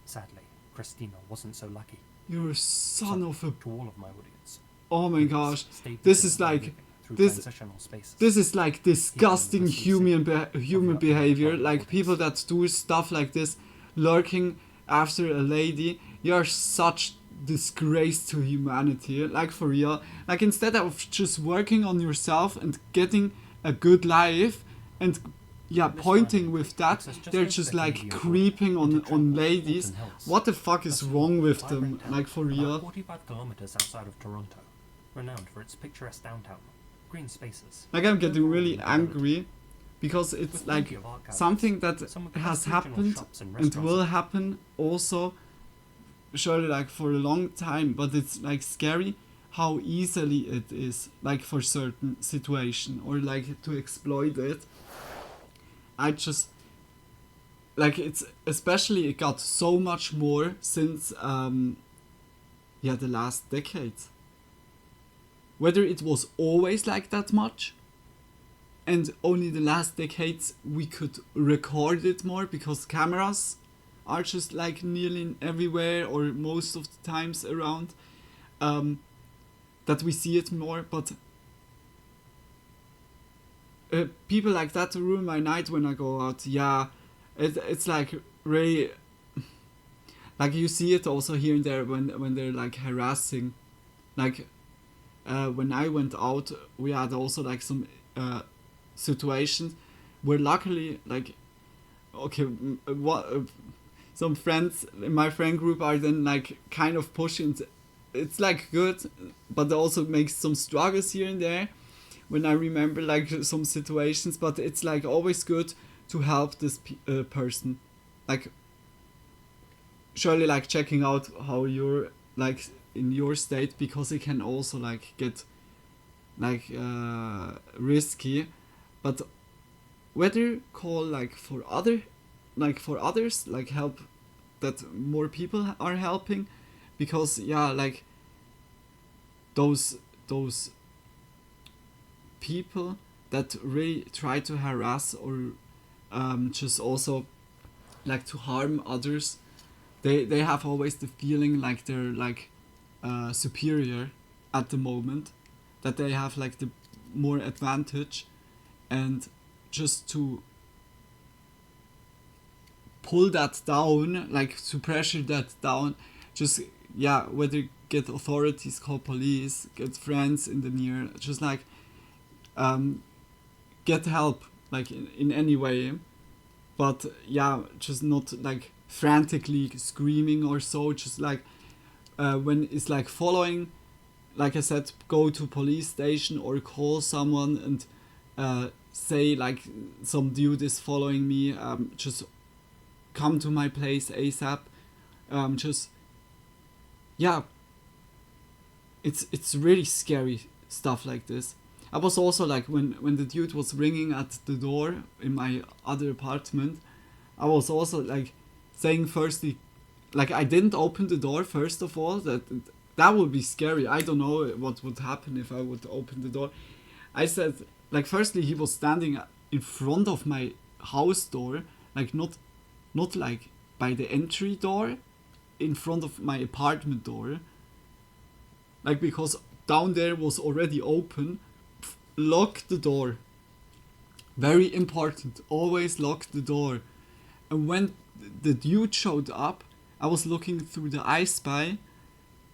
Sadly, Christina wasn't so lucky. You're a son of a... To all of my audience, Oh my please gosh. stay This vigilant is while like... living through this- transitional spaces. This is like disgusting Keeping the human secret human of your behavior. own Like people that do stuff like this, lurking after a lady. You're such disgrace to humanity. Like for real. Like instead of just working on yourself and getting a good life and yeah, This pointing random with that, access just they're goes just the like Canadian creeping border on into tranquil ladies. Fulton Hills. What the fuck is A wrong with vibrant them? town Like for about real. 45 kilometers outside of Toronto, renowned for its picturesque downtown, green spaces. Like I'm getting overall really development, angry because it's with like plenty of art galleries, something that some of the has best regional happened shops and and restaurants will in- happen also surely like for a long time, but it's like scary how easily it is like for certain situation or like to exploit it. I just like it's especially it got so much more since yeah, the last decades. Whether it was always like that much and only the last decades we could record it more because cameras are just like nearly everywhere or most of the times around, that we see it more, but people like that ruin my night when I go out. Yeah, it's like really like you see it also here and there when they're like harassing, like when I went out we had also like some situations where luckily like okay some friends in my friend group are then like kind of pushing. It's like good, but it also makes some struggles here and there when I remember like some situations, but it's like always good to help this person, like surely like checking out how you're like in your state, because it can also like get like risky. But whether call like for others like help that more people are helping, because yeah, like those people that really try to harass or just also like to harm others, they have always the feeling like they're like superior at the moment, that they have like the more advantage, and just to pull that down, like to pressure that down, just yeah, whether get authorities, call police, get friends in the near, just like get help like in any way, but yeah, just not like frantically screaming or so, just like when it's like following, like I said, go to police station or call someone and say like some dude is following me, just come to my place ASAP, just yeah, it's really scary stuff like this. I was also like when the dude was ringing at the door in my other apartment, I was also like saying firstly, like I didn't open the door first of all, that that would be scary. I don't know what would happen if I would open the door. I said, like, firstly, he was standing in front of my house door, like, not like by the entry door, in front of my apartment door. Like, because down there was already open. Lock the door. Very important. Always lock the door. And when the dude showed up, I was looking through the I Spy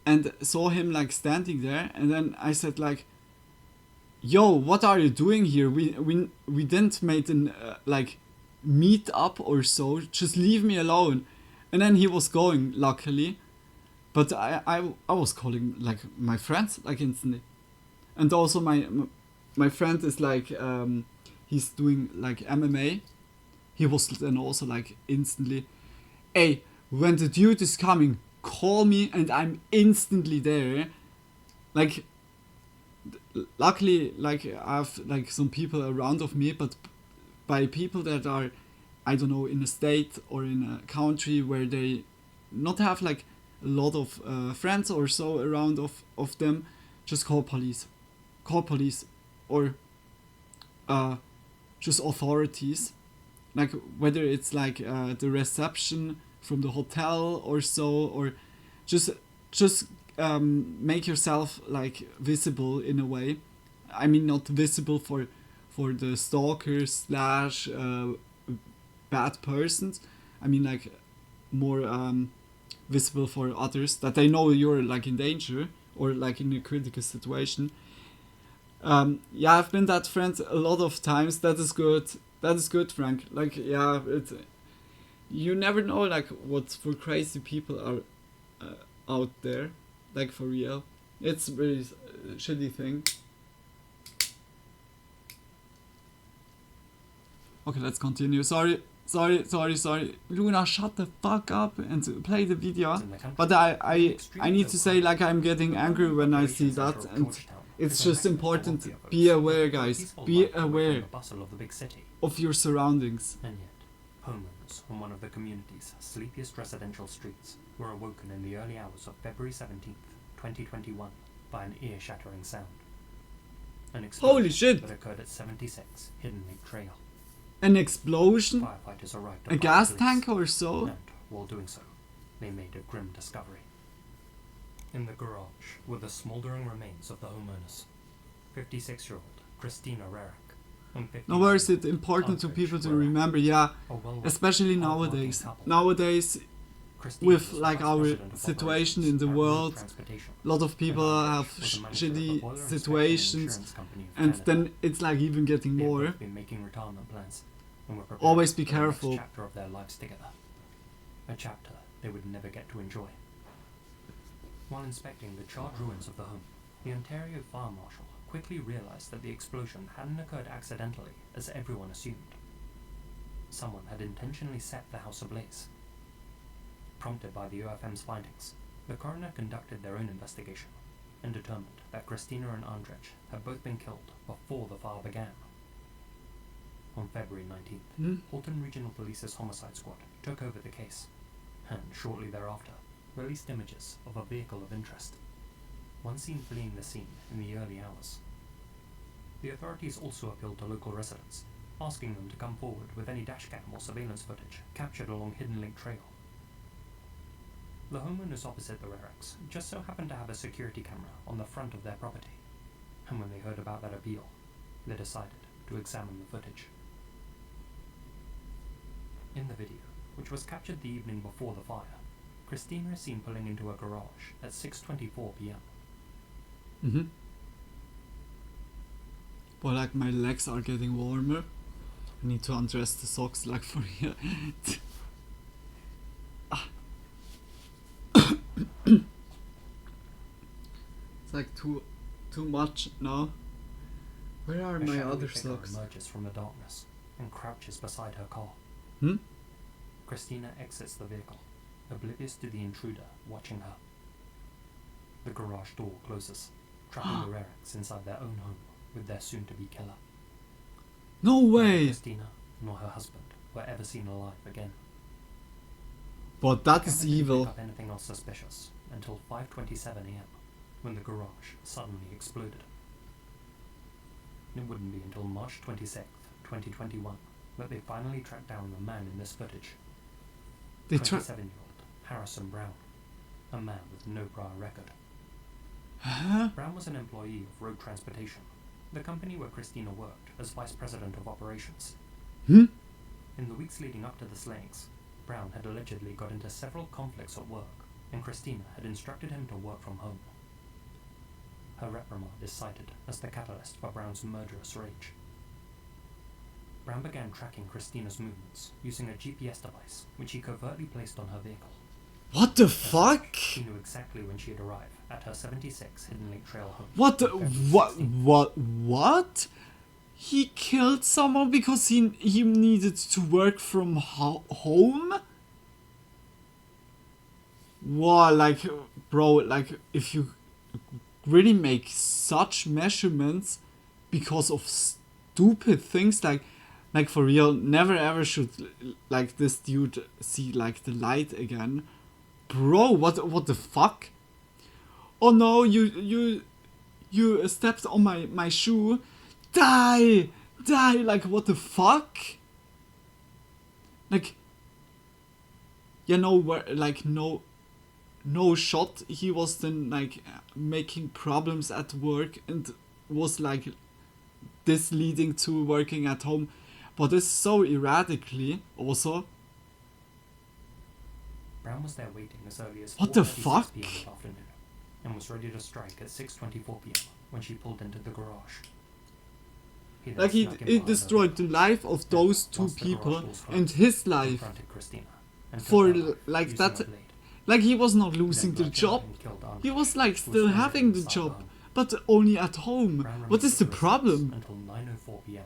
and saw him, like, standing there. And then I said, like, yo, what are you doing here? We didn't make an like meet up or so. Just leave me alone. And then he was going, luckily. But I was calling, like, my friends, like, instantly. And also my friend is like he's doing, like, MMA. He was then also, like, instantly, hey, when the dude is coming, call me and I'm instantly there. Like, luckily, like, I have, like, some people around of me, but by people that are, I don't know, in a state or in a country where they not have, like, a lot of friends or so around of them, just call police or just authorities, like, whether it's like the reception from the hotel or so, or just make yourself, like, visible in a way. I mean, not visible for the stalkers slash bad persons. I mean, like, more visible for others, that they know you're, like, in danger or, like, in a critical situation. Yeah, I've been that friend a lot of times. That is good, Frank. Like, yeah, you never know, like, what for crazy people are out there, like, for real. It's a really shitty thing. Okay, let's continue. Sorry. Luna, shut the fuck up and play the video. But I need to say, like, I'm getting angry when I see that, and it's just important. Be aware, guys. Be aware of your surroundings. And yet, homeowners on one of the community's sleepiest residential streets were awoken in the early hours of February 17th, 2021 by an ear-shattering sound. An explosion Holy shit! that occurred at 76 Hidden Lake Trail. An explosion? Firefighters arrived A gas tank or so? And, while doing so, they made a grim discovery. In the garage were the smouldering remains of the homeowners. 56-year-old Christina Rarick. Now, where is it important to people to remember? Yeah, especially nowadays. Nowadays, with, like, our situation in the world, a lot of people have shitty situations, and then it's, like, even getting more. Always be careful. Chapter of their lives together. A chapter they would never get to enjoy. While inspecting the charred ruins of the home, the Ontario Fire Marshal quickly realized that the explosion hadn't occurred accidentally, as everyone assumed. Someone had intentionally set the house ablaze. Prompted by the OFM's findings, the coroner conducted their own investigation and determined that Christina and Andrzej had both been killed before the fire began. On February 19th, Halton Regional Police's homicide squad took over the case, and shortly thereafter released images of a vehicle of interest, one seen fleeing the scene in the early hours. The authorities also appealed to local residents, asking them to come forward with any dashcam or surveillance footage captured along Hidden Lake Trail. The homeowners opposite the Raricks just so happened to have a security camera on the front of their property, and when they heard about that appeal, they decided to examine the footage. In the video, which was captured the evening before the fire, Christina is seen pulling into a garage at 6:24 p.m. But, like, my legs are getting warmer. I need to undress the socks, like, for here. It's, like, too much now. Where are my other socks? Emerges from the darkness and crouches beside her car. Christina exits the vehicle, oblivious to the intruder watching her. The garage door closes, trapping the Raricks inside their own home with their soon-to-be killer. No way! Neither Christina nor her husband were ever seen alive again. But that The is camera didn't evil. pick up anything else suspicious until 5:27 a.m. when the garage suddenly exploded. It wouldn't be until March 26th, 2021 that they finally tracked down the man in this footage. They 27-year-old Harrison Brown, a man with no prior record. Huh? Brown was an employee of Road Transportation, the company where Christina worked as vice president of operations. Hmm? In the weeks leading up to the slayings, Brown had allegedly got into several conflicts at work, and Christina had instructed him to work from home. Her reprimand is cited as the catalyst for Brown's murderous rage. Brown began tracking Christina's movements using a GPS device, which he covertly placed on her vehicle. What the As such, fuck? he knew exactly when she'd arrive at her 76 Hidden Lake Trail home. What the, on February what 16th. what? He killed someone because he needed to work from home? Wow, like, bro, like, if you really make such measurements because of stupid things, like for real, never ever should like this dude see like the light again. Bro, what the fuck? Oh no, you stepped on my shoe. Die! Like, what the fuck? Like, you know, where, like, no shot. He was then, like, making problems at work and was, like, this leading to working at home. But it's so erratically, also. Brown was there waiting as early as What the 4:36 fuck? p.m. that afternoon, and was ready to strike at 6:24 p.m. when she pulled into the garage. He then Like, snuck in it behind her destroyed the vehicle, life of those two once the garage people doors and closed, his life. confronted Christina and took For, her life like, using that. a blade. Like, he was not He losing then the dragged her job. and killed Andre, He was, like, who still found having dead the inside job, home. but only at home. Brown What is remained the at residence problem? until 9:04 p.m.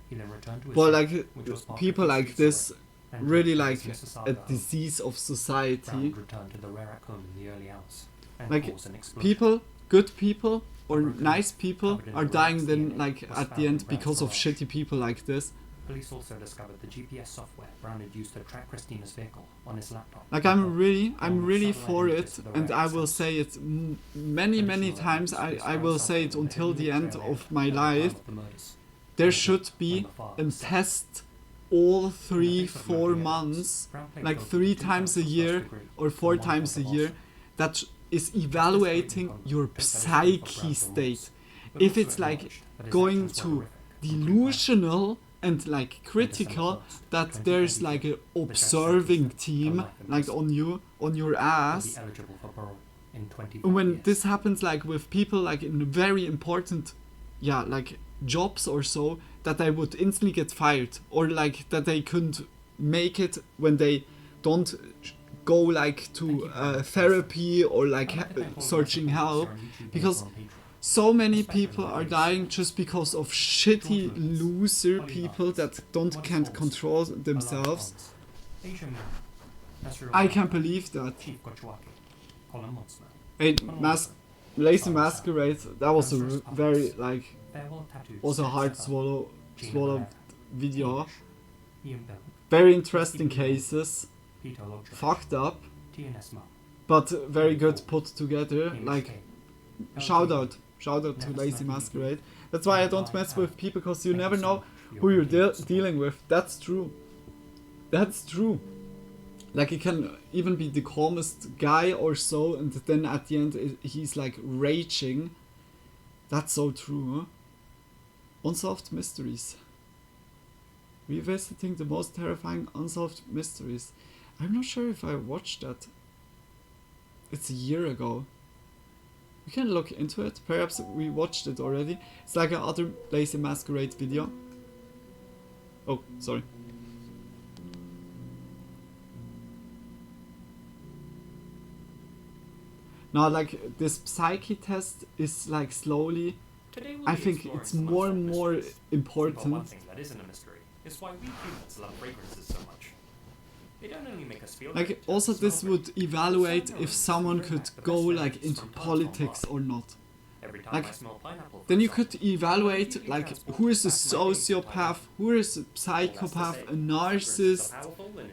He then returned to his Well, home, like, which was parked people 50 like streets this away, and really drove to like his Mississauga a home. disease of Brown society. returned to the Rerak home in the early hours and Like, caused an explosion. People, good people, or broken nice glass people covered in are Rerak's dying then, DNA like, was at found the in end Brown's because of garage. shitty people like this. Police also discovered the GPS software Brown had used to track Christina's vehicle on his laptop. Like, and I'm phone, really along with satellite for images it, of the and I Rerak's will house. say it many Additional times. evidence I was will found say it somewhere in until Hidden the Lake end Trail of area my at the time life. of the murders. There And should on be the far and side. test all In the 3-4 face of no evidence, months, Brown pled like guilty 3 to 2 times counts a of year first degree or and 4 1 count times a of year. arson. That is Justice evaluating Clayton your Conlon said that it was for psyche Brown's remorse, state. but If also it's like acknowledged that his going actions were to horrific and pre-planned. delusional and like On December critical 1st, that there's 2022, like a the judge observing sentenced him to team life in like prison. on you, on your He'll be ass. eligible for parole in 25 And when years. this happens like with people like in very important like jobs or so, that they would instantly get fired, or like that they couldn't make it when they don't go like to therapy or like searching help, because so many people are dying just because of shitty loser people that can't control themselves. I can't believe that. Hey, Lazy Masquerade, that was a very like also hard swallow video. Very interesting cases, fucked up, but very good put together. Like, shout out to Lazy Masquerade. That's why I don't mess with people, because you never know who you're dealing with. That's true. Like, it can even be the calmest guy or so, and then at the end he's like raging. That's so true, huh? Unsolved Mysteries. Revisiting the most terrifying unsolved mysteries. I'm not sure if I watched that. It's a year ago. We can look into it. Perhaps we watched it already. It's like another Lazy Masquerade video. Oh, sorry. Now, like, this psyche test is like slowly. I think it's more and more important. But one thing that isn't a mystery is why we humans love fragrances so much. They don't only make us feel Like, good, also smell this great. would evaluate Some if villains someone bring could back the go best like memories into from times gone politics by. or not. every time Like, I smell pineapple. For then you example. could evaluate like who is a sociopath, who is a psychopath, a narcissist,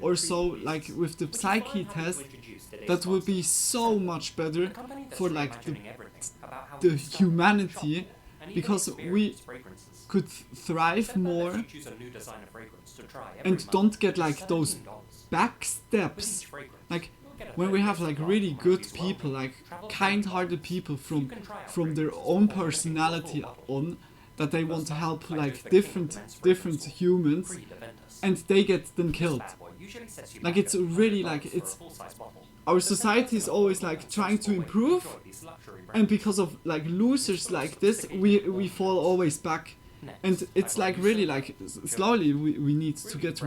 or so. Like with the psyche test, that would be so much better for like the humanity, because we could thrive more and don't get like those backsteps. Like when we have like really good people, like kind-hearted people from their own personality on, that they want to help like different humans, and they get them killed. Like it's really like it's our society is always like trying to improve, and because of like losers like this, we fall always back. And it's like really like slowly we need to get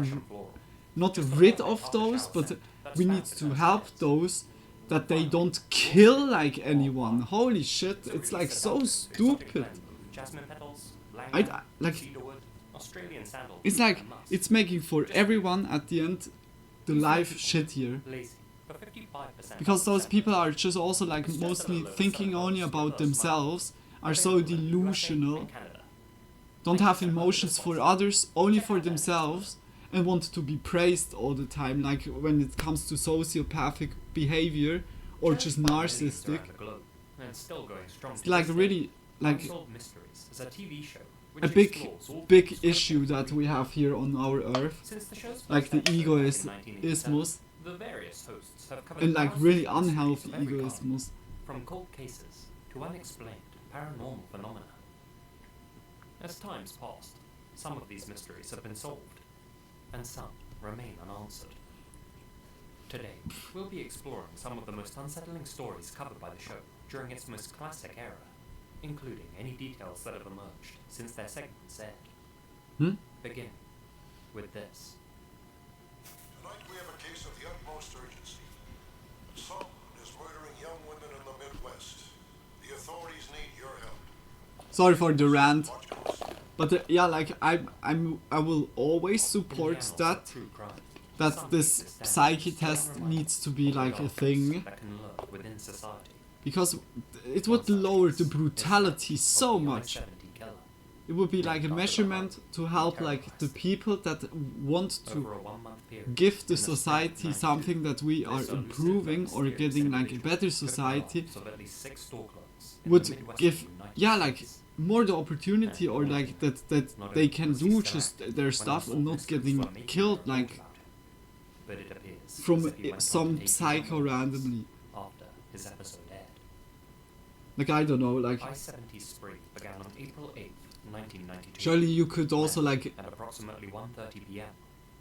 not rid of those, but we need to help those that they don't kill like anyone. Holy shit, it's like so stupid. I like it's like it's making for everyone at the end the life shittier. Because those people are just also like mostly thinking only about themselves, are so delusional, don't have emotions for others, only for themselves, and want to be praised all the time, like when it comes to sociopathic behavior or just narcissistic. It's like really like a big issue that we have here on our earth, like the egoismus, and like really unhealthy egoismus. From cold cases to unexplained paranormal phenomena. As time's passed, some of these mysteries have been solved, and some remain unanswered. Today, we'll be exploring some of the most unsettling stories covered by the show during its most classic era, including any details that have emerged since their segments aired. Begin with this. Tonight we have a case of the utmost urgency. Someone is murdering young women in the Midwest. The authorities need your help. Sorry for the rant, but yeah, like I will always support that this psyche test needs to be like a thing, because it would lower the brutality so much. It would be like a measurement to help like the people that want to give the society something that we are improving or getting like a better society, would give like more the opportunity, or like that they can do just their stuff and not getting killed like from some psycho randomly. Like I don't know, like I-70 spree began on April 8th, 1992. surely you could also like At approximately 1:30 p.m.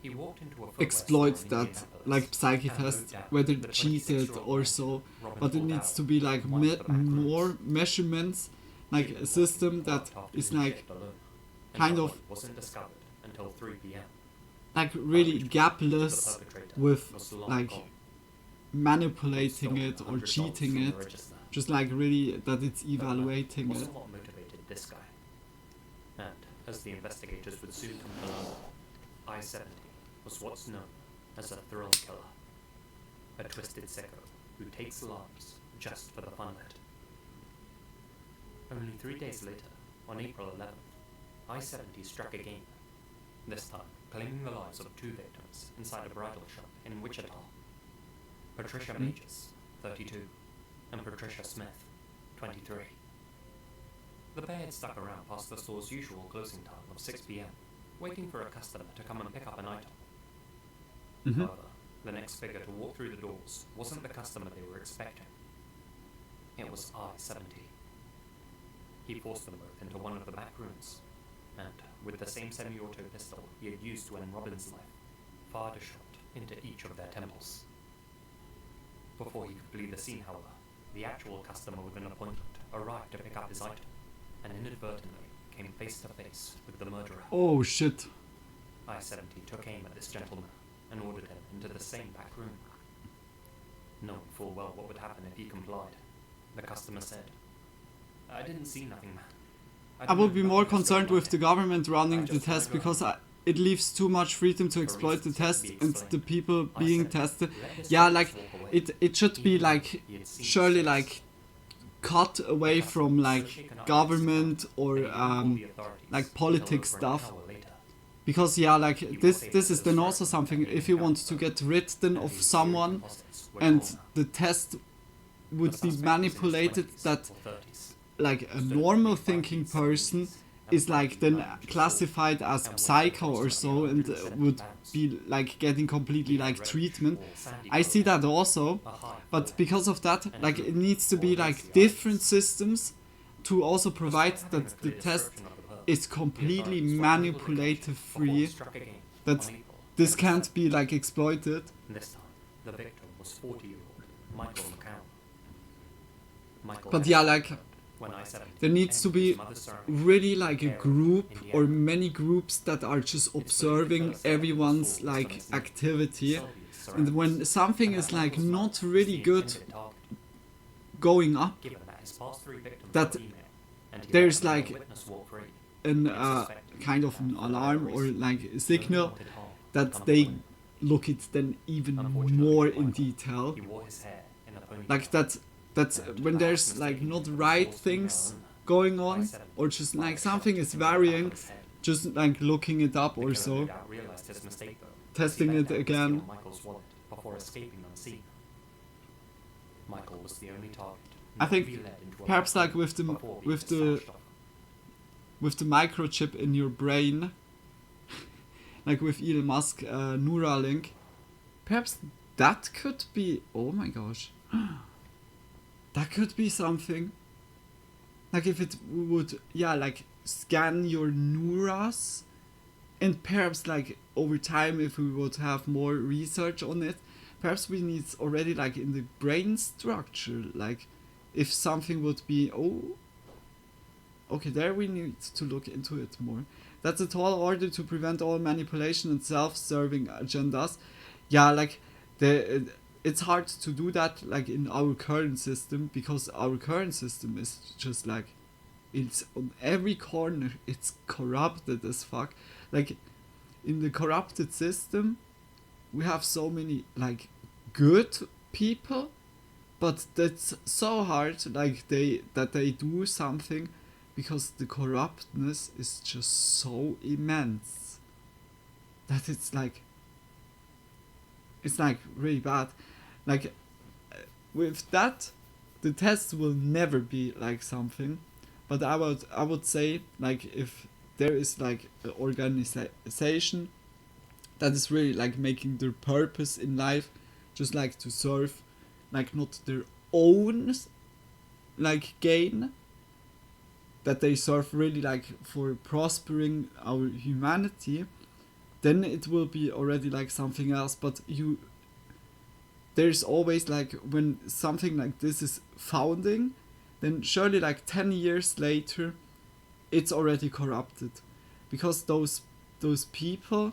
He walked into a exploit that like psyche test, whether cheated or so, but it needs to be like more measurements, like a system that is like kind of wasn't discovered until 3 p.m. like really gapless with like manipulating it or cheating it, just like really that it's evaluating it. What motivated this guy? And as the investigators would soon come to learn, I-70 was what's known as a thrill killer, a twisted sicko who takes lives just for the fun of it. Only 3 days later, on April 11th, I-70 struck again, this time claiming the lives of 2 victims inside a bridal shop in Wichita. Patricia Majors, 32, and Patricia Smith, 23. The pair had stuck around past the store's usual closing time of 6 p.m, waiting for a customer to come and pick up an item. However, the next figure to walk through the doors wasn't the customer they were expecting. It was I-70. He forced them both into one of the back rooms, and, with the same semi-auto pistol he had used to end Robin's life, fired a shot into each of their temples. Before he could flee the scene, however, the actual customer with an appointment arrived to pick up his item, and inadvertently came face to face with the murderer. Oh shit. I-70 took aim at this gentleman and ordered him into the same back room. Knowing full well what would happen if he complied, the customer said, "I didn't see nothing, man." I would be more concerned with the government running the test, because it leaves too much freedom to exploit the test and the people being tested. Yeah, like it should be like surely like cut away from like government or like politics stuff. Because yeah, like this is then also something, if you want to get rid then of someone and the test would be manipulated, that like a normal thinking person is like then classified as psycho or so, and would be like getting completely like treatment. I see that also, but because of that, like it needs to be like different systems to also provide that the test is completely manipulative free, that this can't be like exploited. This time, the victim was 40-year-old Michael McCown. But yeah, like there needs to be really like a group or many groups that are just observing everyone's like activity, and when something is like not really good going up, that there's like an kind of an alarm or like a signal that they look it then even more in detail. Like that's when there's like not right things going on, or just like something is varying, just like looking it up or so, testing it again. I think perhaps like with the microchip in your brain, like with Elon Musk, Neuralink, perhaps that could be, oh my gosh, that could be something. Like if it would, yeah, like scan your neurons, and perhaps like over time, if we would have more research on it, perhaps we need already like in the brain structure, like if something would be, oh, okay, there we need to look into it more. That's a tall order to prevent all manipulation and self-serving agendas. Yeah, like it's hard to do that like in our current system, because our current system is just like, it's on every corner, it's corrupted as fuck. Like in the corrupted system we have so many like good people, but that's so hard like they do something, because the corruptness is just so immense that it's like really bad. Like with that, the test will never be like something, but I would say like if there is like an organization that is really like making their purpose in life just like to serve like not their own like gain, that they serve really like for prospering our humanity, then it will be already like something else. But there's always like, when something like this is founding, then surely like 10 years later it's already corrupted, because those people,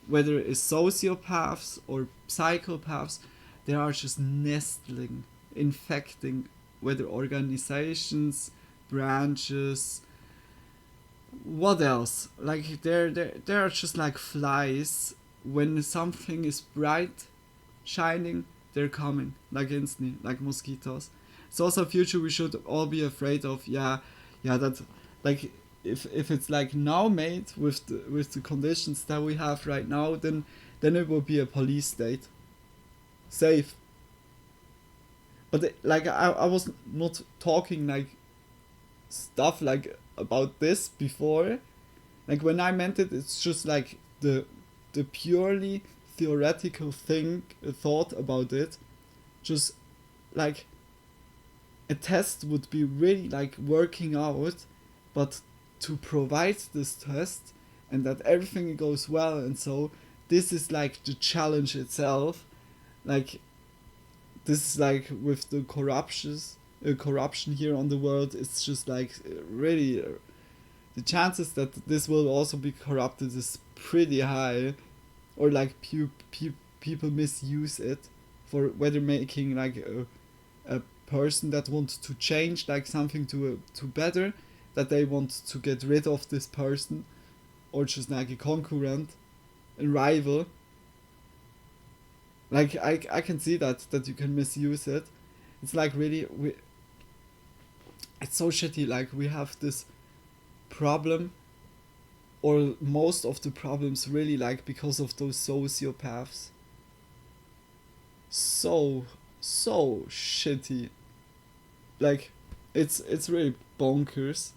whether it's sociopaths or psychopaths, they are just nestling, infecting, whether organizations, branches, what else, like they're just like flies. When something is bright, shining, they're coming like instantly, like mosquitoes. It's also a future we should all be afraid of. Yeah, that like if it's like now made with the conditions that we have right now, then it will be a police state, safe. But like I was not talking like stuff like about this before. Like when I meant it, it's just like the purely theoretical thought about it. Just like a test would be really like working out, but to provide this test and that everything goes well, and so this is like the challenge itself. Like this is like with the corruption here on the world, it's just like really the chances that this will also be corrupted is pretty high, or like people misuse it for whether making like a person that wants to change like something to better, that they want to get rid of this person, or just like a concurrent, a rival. Like I can see that you can misuse it. It's like really it's so shitty. Like, we have this problem, or most of the problems really, like, because of those sociopaths. So shitty. Like, it's really bonkers.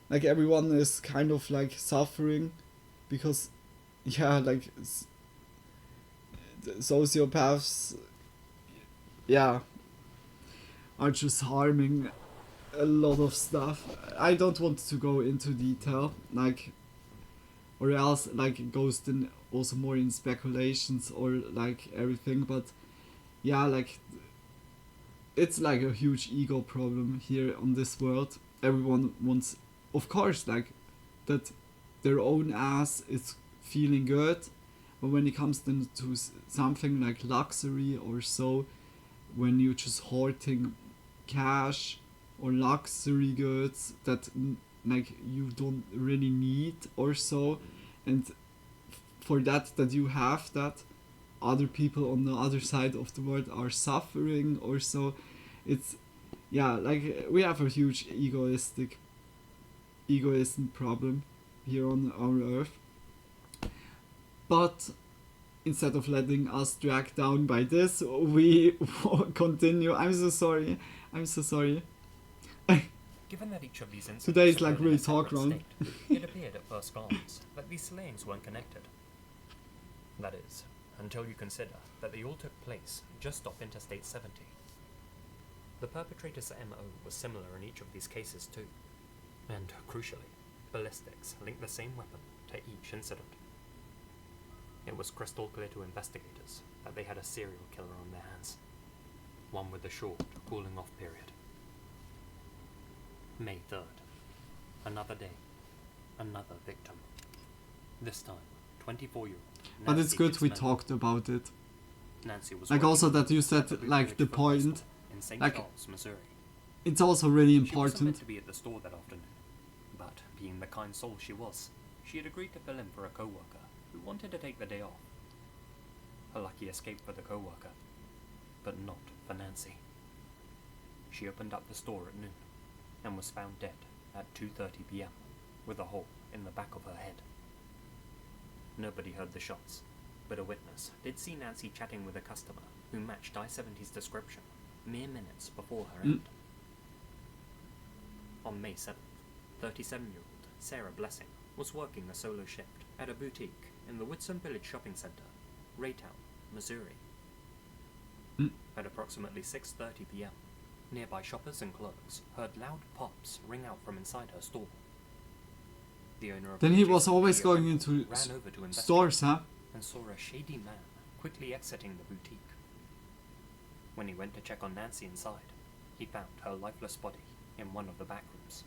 Like, everyone is kind of like suffering because, yeah, like, sociopaths, yeah, are just harming a lot of stuff. I don't want to go into detail, like, or else like it goes then also more in speculations or like everything, but yeah, like, it's like a huge ego problem here on this world. Everyone wants, of course, like, that their own ass is feeling good, but when it comes then to something like luxury or so, when you're just hoarding cash or luxury goods that like you don't really need or so, and for that you have that, other people on the other side of the world are suffering or so, it's, yeah, like, we have a huge egoism problem here on our earth. But instead of letting us drag down by this, we continue. I'm so sorry. Given that each of these incidents Today is like occurred in really a separate talk round. state, it appeared at first glance that these slayings weren't connected. That is, until you consider that they all took place just off Interstate 70. The perpetrator's MO was similar in each of these cases too, and crucially, ballistics linked the same weapon to each incident. It was crystal clear to investigators that they had a serial killer on their hands, one with a short cooling off period. May 3rd. Another day. Another victim. This time, 24-year-old Nancy. But it's good we Fitzmaurice. talked about it. Nancy was Like, also working that you at said, the Blue like, Ridge the Foot point, Festival in St. like, Charles, Missouri. it's also really She wasn't meant important. to be at the store that afternoon, but being the kind soul she was, she had agreed to fill in for a co-worker who wanted to take the day off. A lucky escape for the co-worker, but not for Nancy. She opened up the store at noon and was found dead at 2:30 p.m. with a hole in the back of her head. Nobody heard the shots, but a witness did see Nancy chatting with a customer who matched I-70's description mere minutes before her end. On May 7th, 37-year-old Sarah Blessing was working a solo shift at a boutique in the Whitson Village Shopping Center, Raytown, Missouri. At approximately 6:30 p.m., nearby shoppers and clerks heard loud pops ring out from inside her store. The owner of Then the he was adjacent always video going rental into ran over to investigate stores, huh? and saw a shady man quickly exiting the boutique. When he went to check on Nancy inside, he found her lifeless body in one of the back rooms.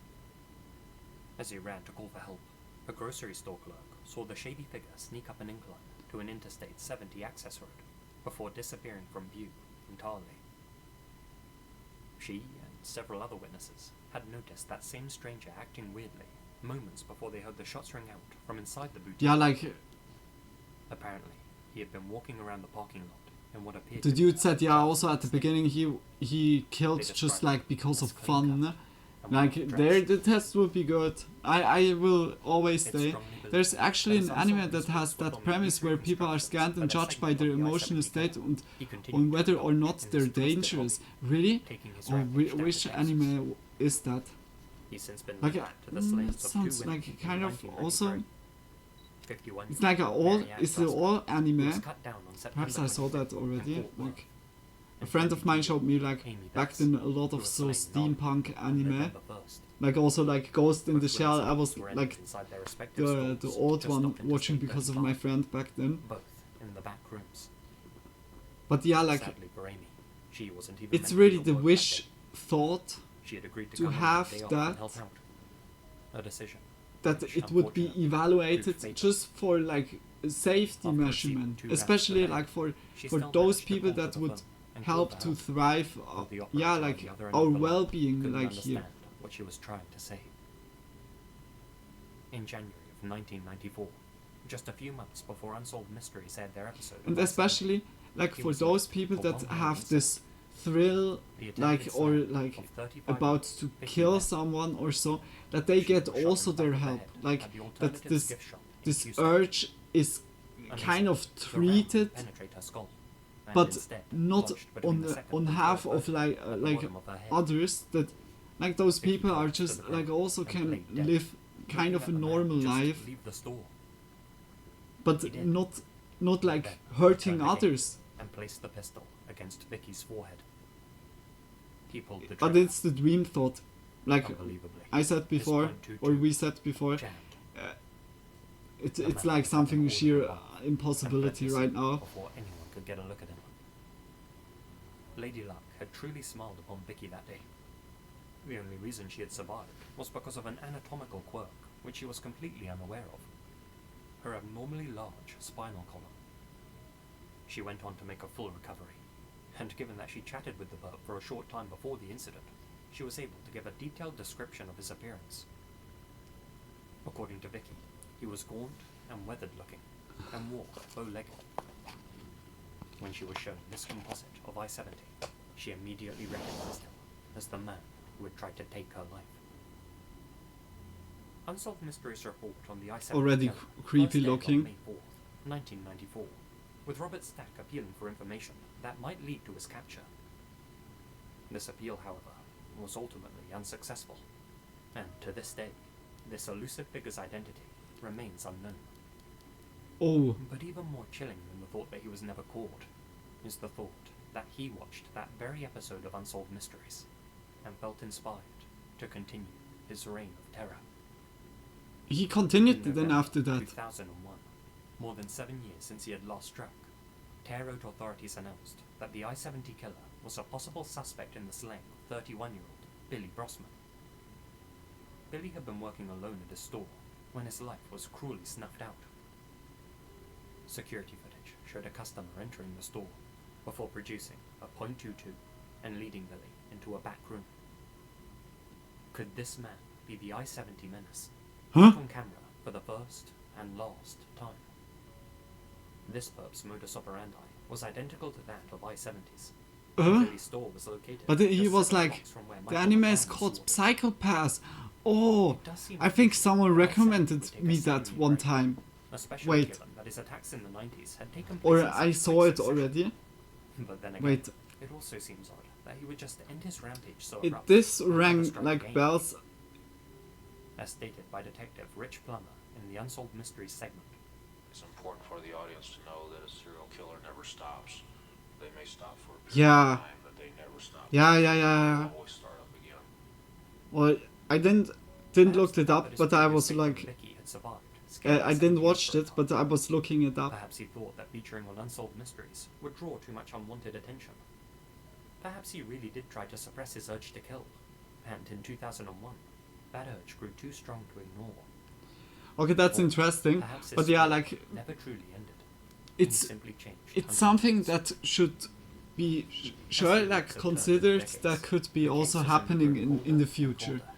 As he ran to call for help, a grocery store clerk saw the shady figure sneak up an incline to an Interstate 70 access road before disappearing from view entirely. She and several other witnesses had noticed that same stranger acting weirdly moments before they heard the shots ring out from inside the boutique. Yeah, like, Apparently, he had been walking around the parking lot in what appeared the to be dude a said, yeah, dark also at the state. beginning he killed They just described like it because as of clean fun. cut and Like, well there dressed. the test would be good. I will always It's say strongly believed there's actually that an a anime Samson that response has was that on the premise where YouTube people are instructions scanned by and the judged by segment their of the emotional I-70 state killer. and He continued on to whether or indulge not in they're this twisted dangerous. hobby, Really? taking his Or rampage down which to Texas. anime is that? He's since been Like, linked to the slayings it of sounds 2 women like in kind of 1993. also. 51 It's like a all. Is it all anime? was cut down on September Perhaps I saw that 25th already. in Fort Worth. Like, a friend of mine showed me like Amy back Betts, then a lot who of was so slain steampunk on anime. November 1st. Like also like Ghost in the Both Shell. I women's was were like inside their respective the stores old just one off watching Interstate because of my 35, friend back then. both in the back rooms. But yeah, like, Sadly for Amy, she wasn't even it's meant to really be the at work that wish day. thought She had agreed to to come in have the day off that- and help out. A decision that which it would be unfortunately evaluated proved fatal. just for like safety After receiving measurement, 2 rounds especially per day, like for she for still those managed to people call that for the would phone and call help for to help. thrive. Though the Yeah, operator on like the other end our of the line well-being, couldn't like understand here. what she was trying to say. In January of 1994, just a few months before Unsolved Mysteries aired their episode, And of especially like He for was those linked people for that one more have reason this thrill, The like, attempted or slam like of 35 about to Vicky kill Bell. someone or so, that they She get was shot also in the their back of the help, head like at the that alternative this gift shop in this Houston. urge is Amazing. kind of The round treated, penetrate her skull, and but instead not lodged between the second on and half third of vertebrae like at the like bottom of her head. others, that like those Vicky people are collapsed to just the like ground also and can played dead, live kind looking of at a the man normal just life, leave the store. but He did. not like Then hurting turned again others. and placed the pistol against Vicky's forehead. He pulled the But trigger. it's the dream thought, like Unbelievably, I said his before, .22 or we said before, jammed. it's The it's man like was something having all sheer of the luck impossibility and fled right the now. scene before anyone could get a look at him. Lady Luck had truly smiled upon Vicky that day. The only reason she had survived was because of an anatomical quirk which she was completely unaware of: her abnormally large spinal column. She went on to make a full recovery, and given that she chatted with the Burp for a short time before the incident, she was able to give a detailed description of his appearance. According to Vicky, he was gaunt and weathered-looking, and walked bow-legged. When she was shown this composite of I-70, she immediately recognized him as the man who had tried to take her life. Unsolved Mysteries report on the I-70 Already killer creepy first aired on looking. May 4th, 1994, with Robert Stack appealing for information that might lead to his capture. This appeal, however, was ultimately unsuccessful, and to this day, this elusive figure's identity remains unknown. Oh, But even more chilling than the thought that he was never caught is the thought that he watched that very episode of Unsolved Mysteries and felt inspired to continue his reign of terror. he continued In then November after that. 2001, more than 7 years since he had last struck, Terre Haute authorities announced that the I-70 killer was a possible suspect in the slaying of 31-year-old Billy Brossman. Billy had been working alone at his store when his life was cruelly snuffed out. Security footage showed a customer entering the store before producing a .22 and leading Billy into a back room. Could this man be the I-70 menace? Huh? On camera for the first and last time. This Burp's modus operandi was identical to that of I-70's. Billy's store was located But he just was 7 like, blocks from where the Michael anime is McCown was called slaughtered. Psychopaths. Oh, It does seem I think likely someone that I-70 recommended would take me a that similar one route, time. especially Wait. given that his attacks in the 90s had taken place Or in I such saw quick it succession. already. But then again, Wait, it also seems odd that he would just end his rampage so it abruptly this and never rang strike like again. bells. As stated by Detective Rich Plummer in the Unsolved Mysteries segment. It's important for the audience to know that a serial killer never stops. They may stop for a period Yeah. of time, but they never stop. Yeah. They'll always start up again. Well, I didn't Perhaps look the it fact up, that his but I previous was victim, like, Vicky, had survived scared I the didn't 70s watch for a it, but time. I was looking it up. Perhaps he thought that featuring on Unsolved Mysteries would draw too much unwanted attention. Perhaps he really did try to suppress his urge to kill, and in 2001, that urge grew too strong to ignore. Okay, that's Or interesting. perhaps his But yeah, story like never truly ended. He it's simply changed it's hundreds something of times. that should be As sure the like weeks have turned considered decades, that could be the also cases only happening grew in colder the and future. colder.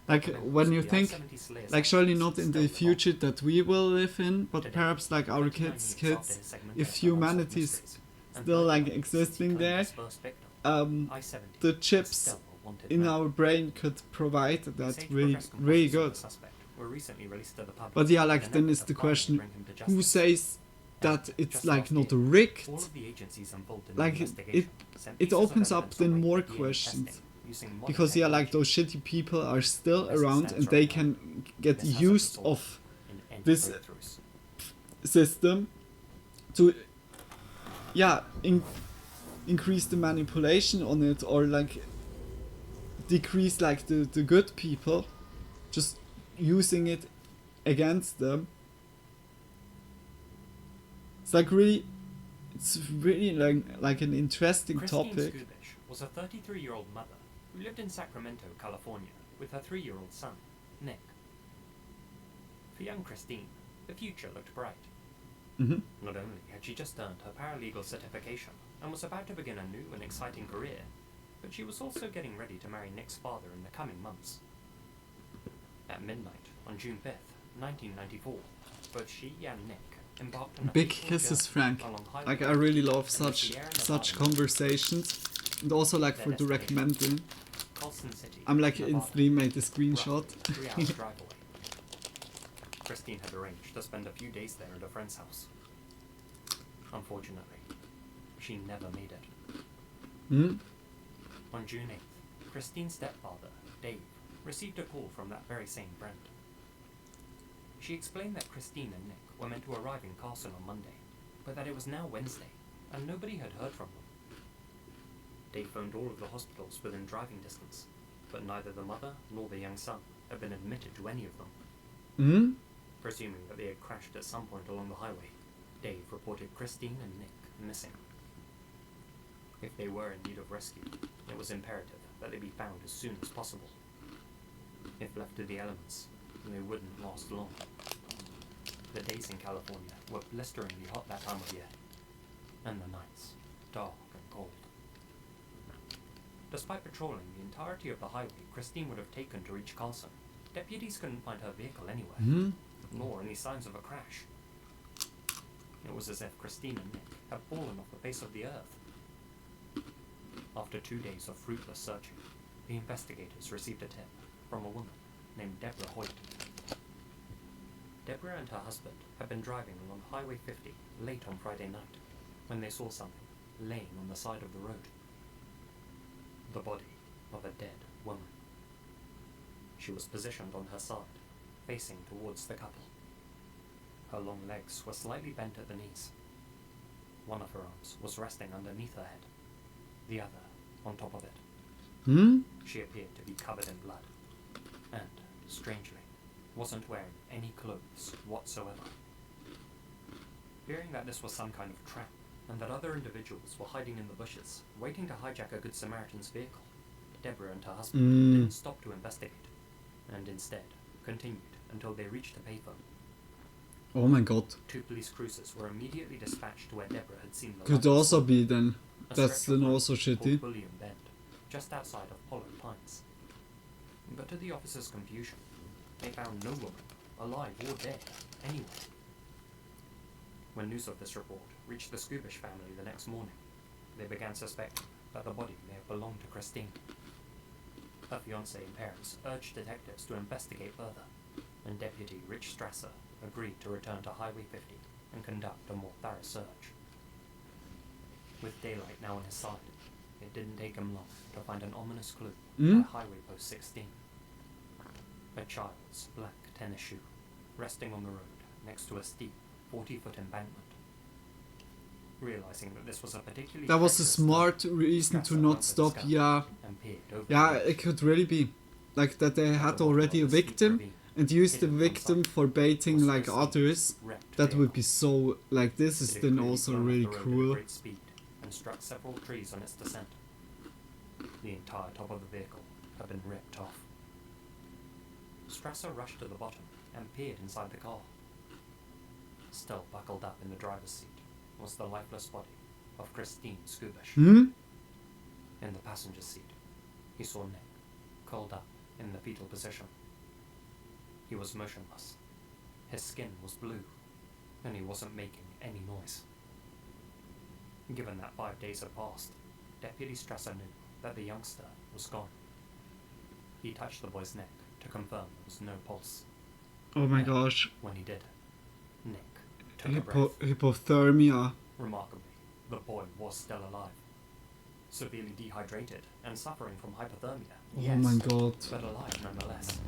Like Members when of you the think, I-70 Slayers like surely not activists in the still live on. future that we will live in, but Today, perhaps like our 29 kids' years after kids, his segment if of Unsolved humanity is Mysteries, and still 30 like years since he existing claimed there, his first victim, I-70 the is chips still a wanted in man. our brain could provide The that sage really progressed really composites of good. the suspect were recently released to the public But yeah, in like an then effort is to the finally question, bring him to who justice. says that And it's just like last not year, rigged? all of the agencies involved in Like the it investigation sent it pieces of opens up evidence then away more for DNA questions. testing using modern Because yeah, like technology. those shitty people are still As it around stands and right they now, can get this hasn't used resulted of in any this breakthroughs. system to increase the manipulation on it, or like decrease like the good people, just using it against them. It's really like an interesting Christine topic. Skubish was a 33-year-old mother who lived in Sacramento, California, with her 3-year-old son, Nick. For young Christine, the future looked bright. Hmm. Not only had she just earned her paralegal certification and was about to begin a new and exciting career, but she was also getting ready to marry Nick's father in the coming months. At midnight on June 5th, 1994, both she and Nick embarked on a Big fateful kisses, journey Frank. along Highway Like I 8 really love in the such Sierra Nevada such mountains. conversations. And also like Their for the destination, recommending, Carlson City, I'm like Nevada, instantly made the screenshot. roughly 3 hours drive away. Christine had arranged to spend a few days there at a friend's house. Unfortunately, she never made it. Hmm? On June 8th, Christine's stepfather, Dave, received a call from that very same friend. She explained that Christine and Nick were meant to arrive in Carson on Monday, but that it was now Wednesday, and nobody had heard from them. Dave phoned all of the hospitals within driving distance, but neither the mother nor the young son had been admitted to any of them. Hmm? Presuming that they had crashed at some point along the highway, Dave reported Christine and Nick missing. If they were in need of rescue, it was imperative that they be found as soon as possible. If left to the elements, they wouldn't last long. The days in California were blisteringly hot that time of year, and the nights dark and cold. Despite patrolling the entirety of the highway Christine would have taken to reach Carson, deputies couldn't find her vehicle anywhere, Hmm? nor any signs of a crash. It was as if Christine and Nick had fallen off the face of the earth. After 2 days of fruitless searching, the investigators received a tip from a woman named Deborah Hoyt. Deborah and her husband had been driving along Highway 50 late on Friday night when they saw something laying on the side of the road. The body of a dead woman. She was positioned on her side, facing towards the couple. Her long legs were slightly bent at the knees. One of her arms was resting underneath her head, the other on top of it. Hmm? She appeared to be covered in blood, and, strangely, wasn't wearing any clothes whatsoever. Fearing that this was some kind of trap, and that other individuals were hiding in the bushes, waiting to hijack a Good Samaritan's vehicle, Deborah and her husband didn't stop to investigate, and instead continued until they reached a payphone. Oh my god. 2 police cruisers were immediately dispatched to where Deborah had seen the Could lights. also be then. A That's stretch of then road also called shitty. William Bend, just outside of Pollard Pines. But to the officers' confusion, they found no woman, alive or dead, anywhere. When news of this report reached the Skubish family the next morning, they began suspecting that the body may have belonged to Christine. Her fiancé and parents urged detectives to investigate further, and Deputy Rich Strasser agreed to return to Highway 50 and conduct a more thorough search. With daylight now on his side, it didn't take him long to find an ominous clue at Highway Post 16. A child's black tennis shoe, resting on the road next to a steep 40-foot embankment. Realizing that this was a particularly That was a treacherous smart stunt, reason to Strasser not mounted stop, his gun yeah. and peered over Yeah, the edge. it could really be. Like that they At had the bottom already a of the steep victim ravine, and used the hidden from victim sight, for baiting was like Christine's others. wrecked That would vehicle. be so, like this It is had then clearly also blown off really the road at a cruel. great speed and struck several trees on its descent. The entire top of the vehicle had been ripped off. Strasser rushed to the bottom and peered inside the car. Still buckled up in the driver's seat was the lifeless body of Christine Skubish. Hmm? In the passenger seat, he saw Nick, curled up in the fetal position. He was motionless. His skin was blue, and he wasn't making any noise. Given that 5 days had passed, Deputy Strasser knew that the youngster was gone. He touched the boy's neck to confirm there was no pulse. Oh my And gosh. when he did, Nick took a breath. Hypothermia. Remarkably, the boy was still alive. Severely dehydrated and suffering from hypothermia, Oh yes, my god. but alive nonetheless.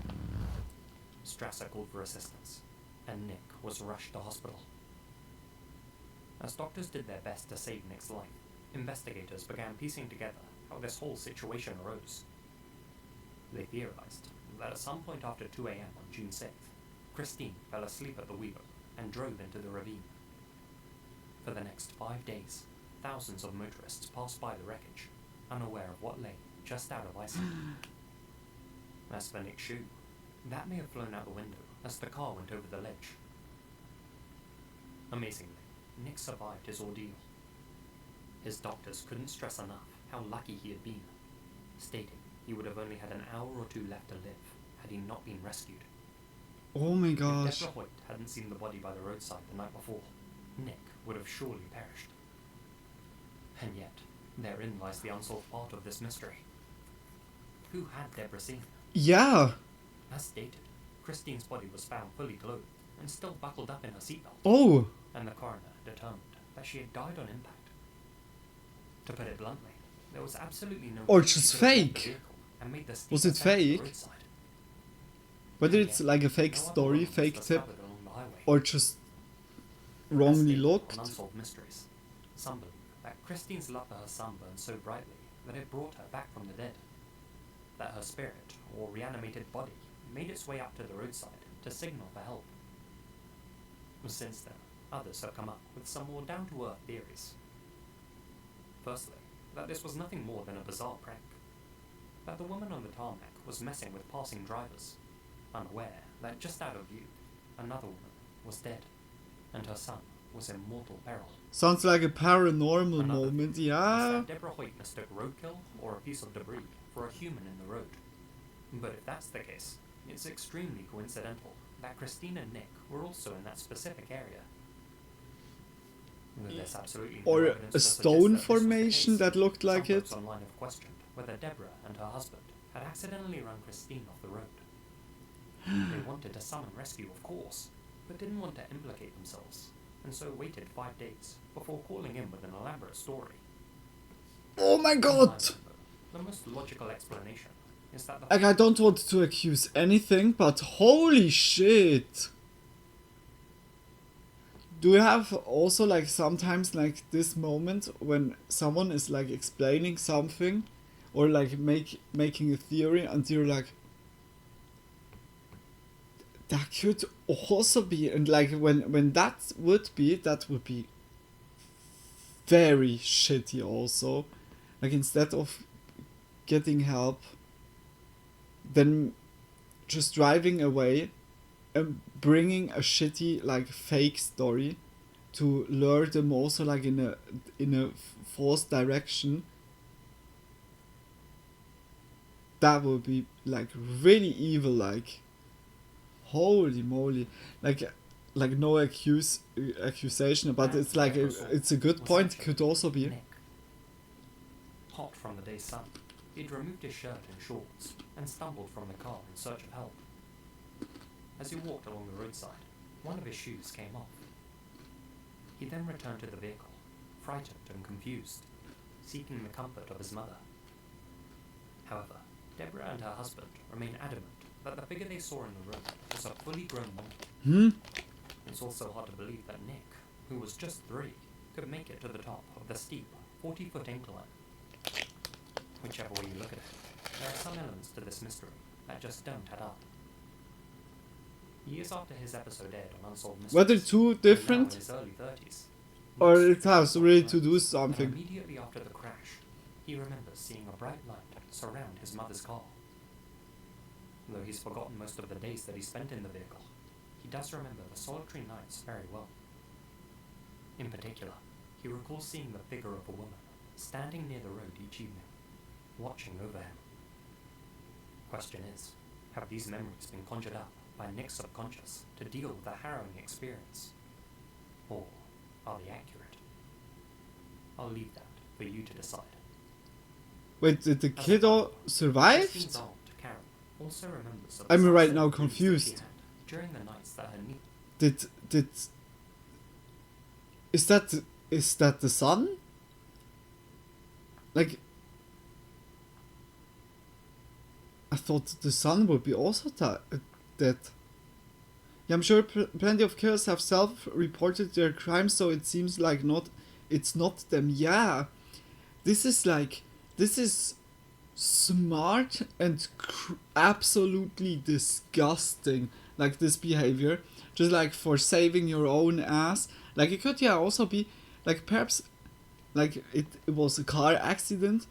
Strasser called for assistance, and Nick was rushed to hospital. As doctors did their best to save Nick's life, investigators began piecing together how this whole situation arose. They theorized that at some point after 2 a.m. on June 6th, Christine fell asleep at the wheel and drove into the ravine. For the next 5 days, thousands of motorists passed by the wreckage, unaware of what lay just out of eyesight. As for Nick's shoe, that may have flown out the window as the car went over the ledge. Amazingly, Nick survived his ordeal. His doctors couldn't stress enough how lucky he had been, stating he would have only had an hour or 2 left to live had he not been rescued. Oh my If gosh. Deborah Hoyt hadn't seen the body by the roadside the night before, Nick would have surely perished. And yet, Therein lies the unsolved part of this mystery. Who had Deborah seen? Yeah. As stated, Christine's body was found fully clothed and still buckled up in her seatbelt, Oh. and the coroner determined that she had died on impact. To put it bluntly, there was absolutely no Or way she just could have left the fake. vehicle and made the steep Was it ascent to the fake? roadside. Whether And it's yet, like a fake no other story, evidence fake was tip, discovered along the highway. or just As wrongly stated looked. on Unsolved Mysteries, some believe that Christine's love for her son burned so brightly that it brought her back from the dead. That her spirit, or reanimated body, made its way up to the roadside to signal for help. Since then, others have come up with some more down-to-earth theories. Firstly, that this was nothing more than a bizarre prank. That the woman on the tarmac was messing with passing drivers, unaware that just out of view, another woman was dead, and her son was in mortal peril. Sounds like a paranormal Another moment, is yeah. that Deborah Hoyt mistook roadkill or a piece of debris for a human in the road. But if that's the case, it's extremely coincidental that Christine and Nick were also in that specific area. There's absolutely no Or evidence a to suggest stone that this was the formation case. that looked like Some it. folks online have questioned whether Deborah and her husband had accidentally run Christine off the road. They wanted to summon rescue, of course, but didn't want to implicate themselves, and so waited 5 days before calling in with an elaborate story. Oh my In my god! mind, though, the most logical explanation is that the Like, I don't want to accuse anything, but holy shit! Do you have also, like, sometimes, like, this moment when someone is, like, explaining something, or, like, making a theory, and you're like, that could also be, and, like, when that would be very shitty also. Like, instead of getting help, then just driving away and bringing a shitty, like, fake story to lure them also, like, in a false direction. That would be, like, really evil, like, holy moly, like no accusation, but man it's like Deborah saw it's a good was point. actually Could also be. Nick. Hot from the day's sun, he'd removed his shirt and shorts and stumbled from the car in search of help. As he walked along the roadside, one of his shoes came off. He then returned to the vehicle, frightened and confused, seeking the comfort of his mother. However, Deborah and her husband remain adamant that the figure they saw in the road was a fully grown woman. It's also hard to believe that Nick, who was just 3, could make it to the top of the steep 40-foot incline. Whichever way you look at it, there are some elements to this mystery that just don't add up. Years after his episode aired on Unsolved Mysteries, Whether two and now different, in his early 30s, or Nick's it has friends really told to do friends that something. immediately after the crash, he remembers seeing a bright light surround his mother's car. Though he's forgotten most of the days that he spent in the vehicle, he does remember the solitary nights very well. In particular, he recalls seeing the figure of a woman standing near the road each evening, watching over him. Question is, have these memories been conjured up by Nick's subconscious to deal with the harrowing experience? Or are they accurate? I'll leave that for you to decide. Wait, did the As a kiddo Christine's survive? aunt, Karen, also remembers of I'm the right sunset now dreams that she confused. had during the nights that her niece Did is that the son? Like, I thought the son would be also dead. Yeah, I'm sure plenty of killers have self-reported their crimes, so it seems like it's not them. Yeah, this is smart and absolutely disgusting. Like, this behavior, just like for saving your own ass. Like, it could also be like perhaps like it was a car accident,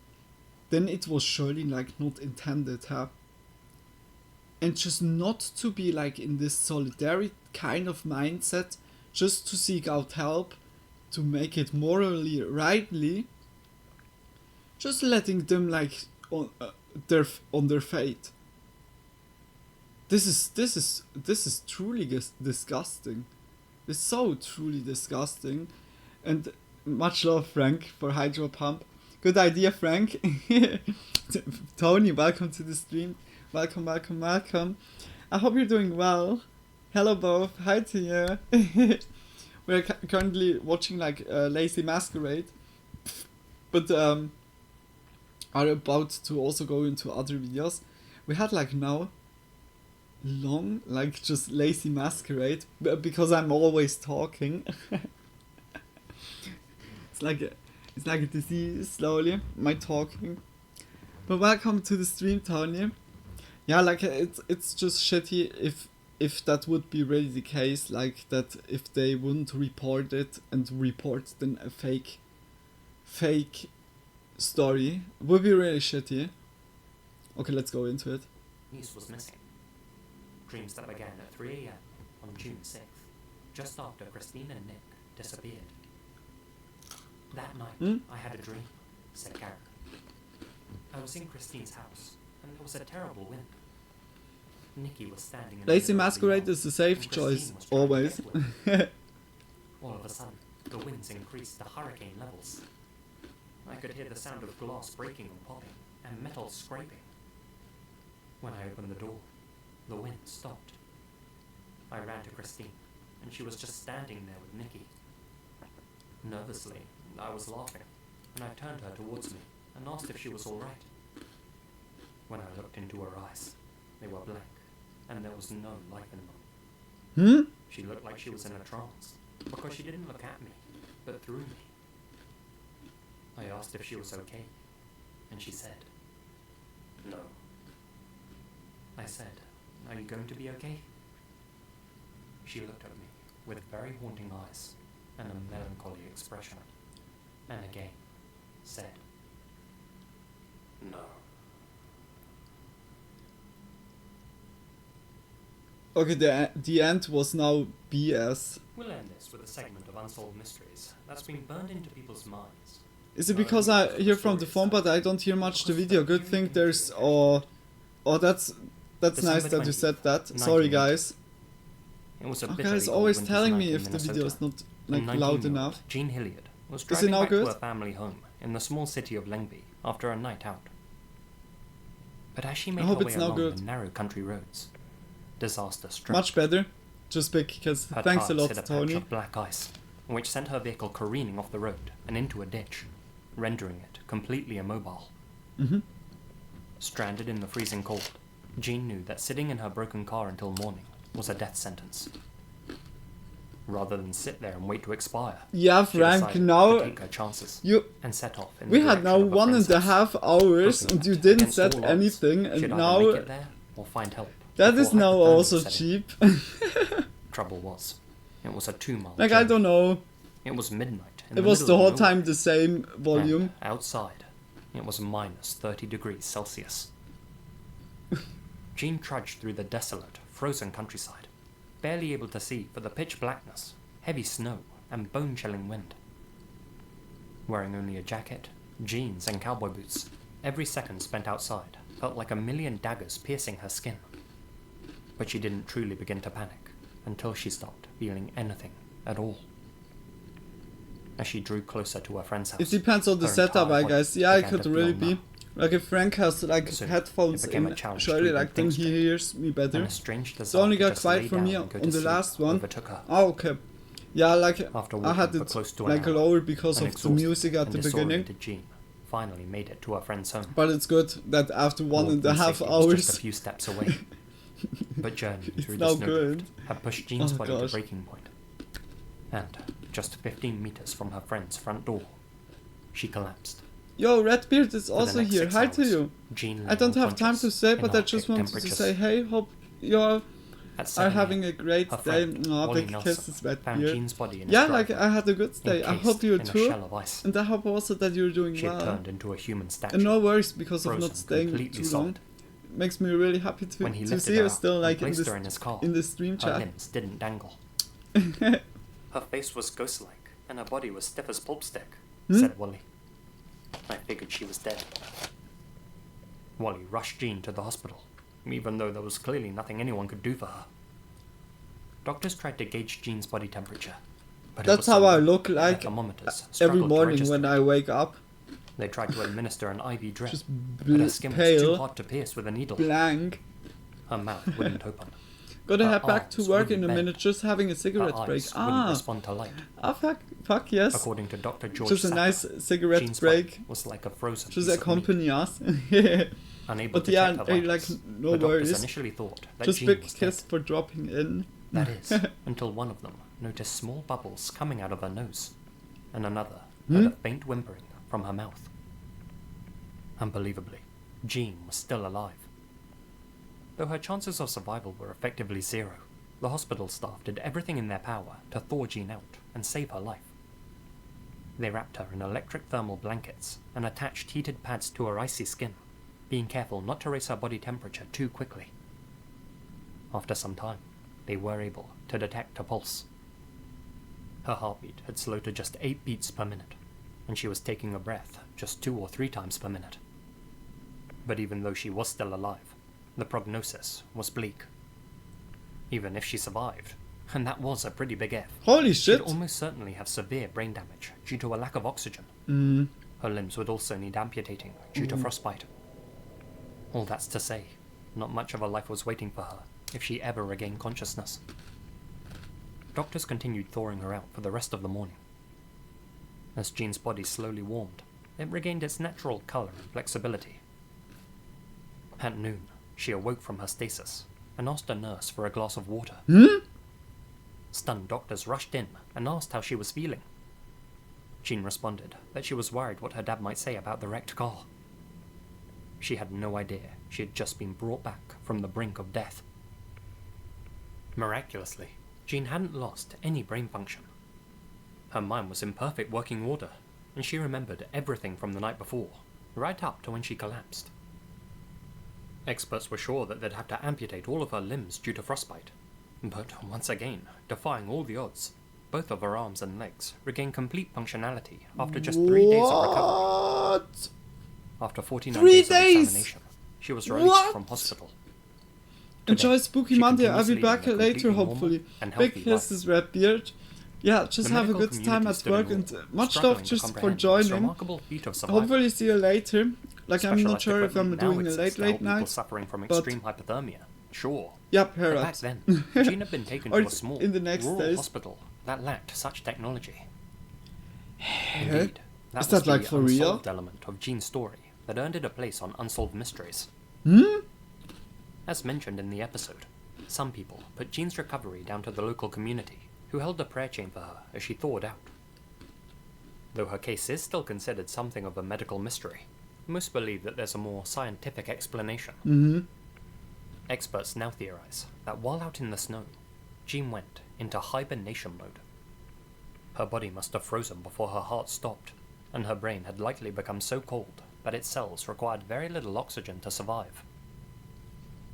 then it was surely like not intended, huh? And just not to be like in this solidarity kind of mindset, just to seek out help, to make it morally rightly, just letting them like on their fate. This is truly disgusting. It's so truly disgusting. And much love, Frank, for Hydro Pump. Good idea, Frank. Tony, welcome to the stream. Welcome, welcome, welcome. I hope you're doing well. Hello both. Hi to you. We're currently watching like Lazy Masquerade, but are about to also go into other videos. We had like now long like just Lazy Masquerade because I'm always talking. It's like a disease slowly, my talking. But welcome to the stream, Tony. Yeah, like it's just shitty if that would be really the case, like that if they wouldn't report it and report then a fake story, would be really shitty. Okay, let's go into it. Niece was missing. Dreams that began at 3 a.m. on June 6th, just after Christine and Nick disappeared. That night, I had a dream, said Karen. I was in Christine's house, and there was a terrible wind. Nikki was standing in Lazy the middle of the Masquerade yard, is a safe and choice, Christine was trying to always. get away. All of a sudden, the winds increased to hurricane levels. I could hear the sound of glass breaking and popping, and metal scraping. When I opened the door, the wind stopped. I ran to Christine, and she was just standing there with Nikki. Nervously, I was laughing, and I turned her towards me and asked if she was all right. When I looked into her eyes, they were blank, and there was no life in them. She looked like she was in a trance, because she didn't look at me, but through me. I asked if she was okay, and she said, no. I said, are you going to be okay? She looked at me with very haunting eyes and a melancholy expression, and again said, no. Okay, the end was now BS. We'll end this with a segment of unsolved mysteries that's been burned into people's minds. Is it because I hear from the phone but I don't hear much the video? Good thing there's oh that's nice that you said that. Sorry guys. It was a Okay, bitterly it's cold always winter's telling night me in if the Minnesota. video is not The like loud 19-year-old enough. Jean Hilliard was Is it driving now back good? to her family home in the small city of Lengby after a night out. But as she made her hope way it's now along good. the narrow country roads, disaster struck. Much better. Just because Her thanks a tires lot, hit a patch Tony. of black ice, which sent her vehicle careening off the road and into a ditch, rendering it completely immobile. Stranded in the freezing cold, Jean knew that sitting in her broken car until morning was a death sentence. Rather than sit there and wait to expire, Yeah, she Frank, decided now to take her chances you and set off in we the had now direction of a friend's 1.5 house, hours hoping and you that, didn't against set all odds, anything and she'd either now make it there or find help that before is now hypothermia also set in. cheap. Trouble was, it was a 2-mile Like journey. I don't know. It was midnight. In It the was middle the of whole nowhere, time the same volume. and outside, it was minus 30 degrees Celsius. Jean trudged through the desolate, frozen countryside, barely able to see for the pitch blackness, heavy snow, and bone-chilling wind. Wearing only a jacket, jeans, and cowboy boots, every second spent outside felt like a million daggers piercing her skin. But she didn't truly begin to panic until she stopped feeling anything at all. As she drew closer to her friend's house, It depends on the her setup, entire I body guess. Yeah, it began could to feel really be. numb, Like if Frank has like Soon, headphones it became a in, challenge surely to like even then think he straight. hears me better. and a strange It desire only to got just quiet lay for down me and go on to the sleep last one. overtook her. Oh, okay. Yeah, like After I had walking for it close to an like hour, lower because an of the exhausted music at and the beginning. disoriented Jean finally made it to her friend's home. But it's good that after Warmth and 1.5 safety was just a hours, few steps away. But journeying It's through now the snowdrift good. had pushed Jean's Oh, body to gosh. breaking point. And just 15 meters from her friend's front door, she collapsed. yo, Redbeard is For the also next here. 6 Hi to hours, you. Jean I lay don't have time to unconscious say, in but I just Arctic wanted to temperatures. say, hey, hope you're At are 7 having a.m., a great her day. friend, Oh, Wally big Nelson, kisses, found Redbeard. Jean's body in his Yeah, like driveway, I had a good day. I encased hope you in a too. shell of ice. And I hope also that you're doing She had well. turned into a human statue. And no worries because of frozen, not staying completely too solid. long. Makes me really happy When he to lifted see her you up still and like placed her in his car, in the stream her chat. limbs didn't dangle. Her face was ghost-like, and her body was stiff as pulp stick, said Wally. I figured she was dead. Wally rushed Jean to the hospital, even though there was clearly nothing anyone could do for her. Doctors tried to gauge Jean's body temperature, but it That's was how so I low look that like thermometers every struggled to morning register when it. I wake up. They tried to administer an IV drip, Just but her skin was too pale, hot to pierce with a needle. blank. Her mouth wouldn't open. Gotta Her head back to arms work in wouldn't a bend. minute, just having a Her cigarette break. eyes wouldn't Ah, respond to light. fuck yes. According to Dr. George Just a Sacker, nice cigarette Jean's break. body was like a frozen Just piece of meat. accompany us. Unable But to yeah, check her hey, vitals, like, no the doctors worries. initially thought that Just Jean big was kiss dead. for dropping in. That is, until one of them noticed small bubbles coming out of her nose, and another heard a faint whimpering from her mouth. Unbelievably, Jean was still alive. Though her chances of survival were effectively zero, the hospital staff did everything in their power to thaw Jean out and save her life. They wrapped her in electric thermal blankets and attached heated pads to her icy skin, being careful not to raise her body temperature too quickly. After some time, they were able to detect a pulse. Her heartbeat had slowed to just 8 beats per minute, and she was taking a breath just 2 or 3 times per minute. But even though she was still alive, the prognosis was bleak. Even if she survived, and that was a pretty big if, Holy she'd shit. almost certainly have severe brain damage due to a lack of oxygen. Her limbs would also need amputating due to frostbite. All that's to say, not much of a life was waiting for her if she ever regained consciousness. Doctors continued thawing her out for the rest of the morning. As Jean's body slowly warmed, it regained its natural colour and flexibility. At noon, she awoke from her stasis and asked a nurse for a glass of water. Stunned doctors rushed in and asked how she was feeling. Jean responded that she was worried what her dad might say about the wrecked car. She had no idea she had just been brought back from the brink of death. Miraculously, Jean hadn't lost any brain function. Her mind was in perfect working order, and she remembered everything from the night before, right up to when she collapsed. Experts were sure that they'd have to amputate all of her limbs due to frostbite, but once again, defying all the odds, both of her arms and legs regained complete functionality after just 3 days of recovery. What? After 49 3 days of days? examination, she was released What? from hospital. Enjoy Today, Spooky she Monday. I'll continues be leading back a later, completely normal hopefully. and Big healthy kisses, Red Beard. Yeah, just The have a medical good time community at stood work in and awe, much struggling love to just for comprehend this joining. remarkable feat of survival. Hopefully see you later. Like I'm not Specialized sure if I'm equipment now doing a exists late to help people night. suffering from but- extreme hypothermia. Sure. Yep, But back Herat. then, Jean had been taken Or to a small, in the next rural days. hospital that lacked such technology. Is Indeed, that was like the for real? unsolved element of Jean's story that earned it a place on Unsolved Mysteries. As mentioned in the episode, some people put Jean's recovery down to the local community, who held a prayer chain for her as she thawed out. Though her case is still considered something of a medical mystery, most believe that there's a more scientific explanation. Experts now theorize that while out in the snow, Jean went into hibernation mode. Her body must have frozen before her heart stopped, and her brain had likely become so cold that its cells required very little oxygen to survive.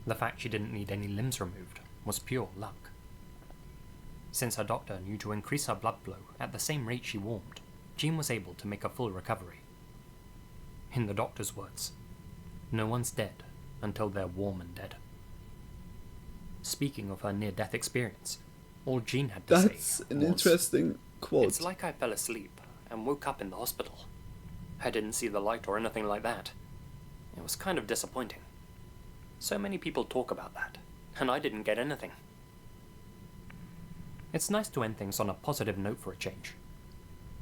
The fact she didn't need any limbs removed was pure luck. Since her doctor knew to increase her blood flow at the same rate she warmed, Jean was able to make a full recovery. In the doctor's words, no one's dead until they're warm and dead. Speaking of her near-death experience, all Jean had to That's say an was, interesting quote. "It's like I fell asleep and woke up in the hospital. I didn't see the light or anything like that. It was kind of disappointing. So many people talk about that, and I didn't get anything." It's nice to end things on a positive note for a change.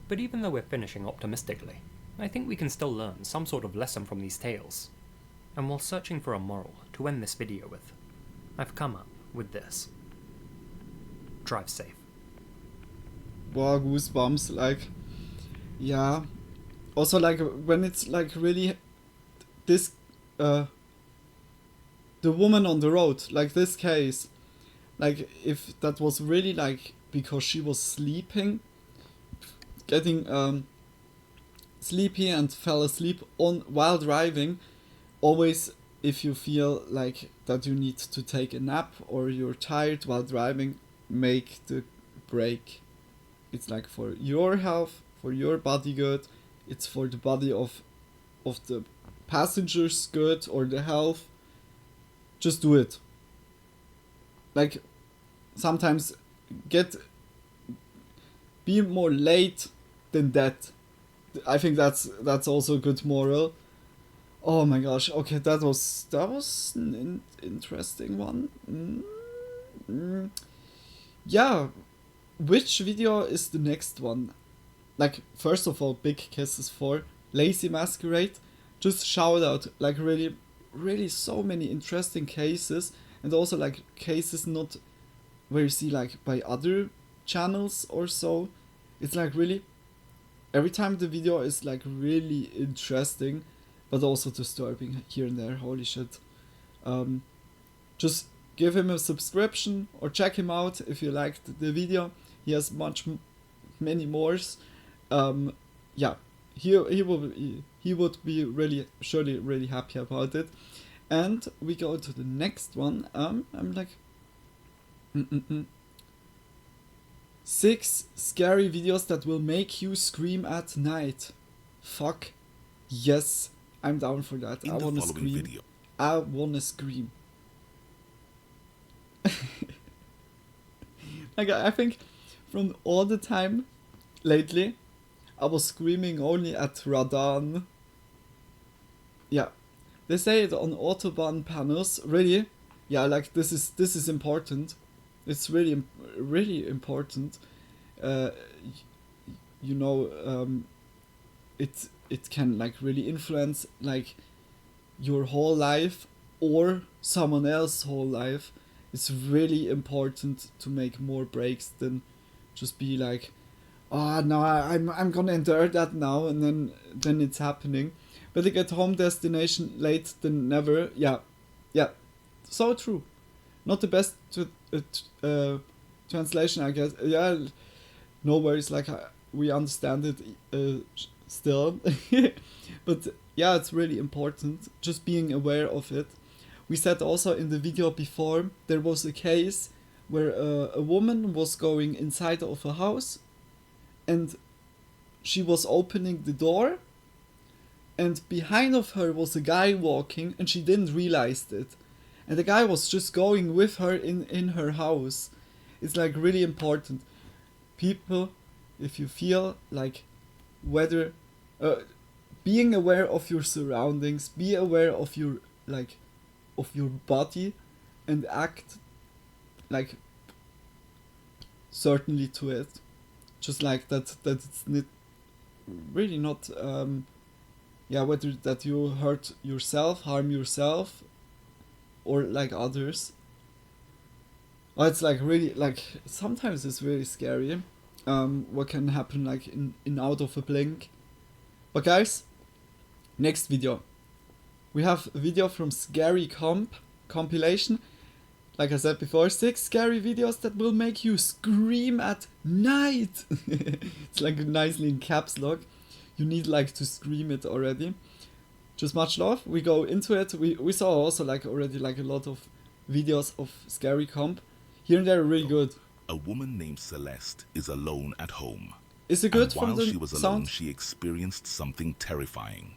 But even though we're finishing optimistically, I think we can still learn some sort of lesson from these tales. And while searching for a moral to end this video with, I've come up with this. Drive safe. Wow, goosebumps. Like, yeah. Also, like, when it's like really this, the woman on the road, like this case, like, if that was really like because she was sleeping, getting sleepy and fell asleep on while driving, always if you feel like that you need to take a nap or you're tired while driving, make the break. It's like for your health, for your body good, it's for the body of the passengers good or the health. Just do it. Like, sometimes be more late than that. I think that's also a good moral. Oh my gosh. Okay, that was an interesting one. Yeah. Which video is the next one? Like, first of all, big kisses for Lazy Masquerade. Just shout out, like, really, really so many interesting cases, and also like cases not where you see like by other channels or so. It's like really every time the video is like really interesting, but also disturbing here and there. Holy shit. Just give him a subscription or check him out if you liked the video. He has many more. Yeah, he would be really surely really happy about it. And we go to the next one. I'm like 6 scary videos that will make you scream at night. Fuck yes, I'm down for that. I wanna scream. Video. I wanna scream. Like, I think from all the time lately, I was screaming only at Radan. Yeah, they say it on Autobahn panels. Really, yeah, like this is important. It's really really important. You know, it can like really influence like your whole life or someone else's whole life. It's really important to make more breaks than just be like, oh no, I'm gonna endure that now, and then it's happening. Better get home destination late than never. Yeah, so true. Not the best translation, I guess. Yeah, no worries. Like we understand it still, but yeah, it's really important. Just being aware of it. We said also in the video before there was a case where a woman was going inside of a house, and she was opening the door, and behind of her was a guy walking, and she didn't realize it. And the guy was just going with her in her house. It's like really important. People, if you feel like whether being aware of your surroundings, be aware of your like of your body, and act like certainly to it. Just like that it's really not whether that you hurt yourself, harm yourself, or like others. It's like really like sometimes it's really scary what can happen like in out of a blink. But guys, next video we have a video from Scary compilation. Like I said before, 6 scary videos that will make you scream at night. It's like nicely in caps lock. You need like to scream it already. Just much love. We go into it. We saw also like already like a lot of videos of Scary comp. Here and there are really good. A woman named Celeste is alone at home. Is it good and while from the she was alone, sound? she experienced something terrifying.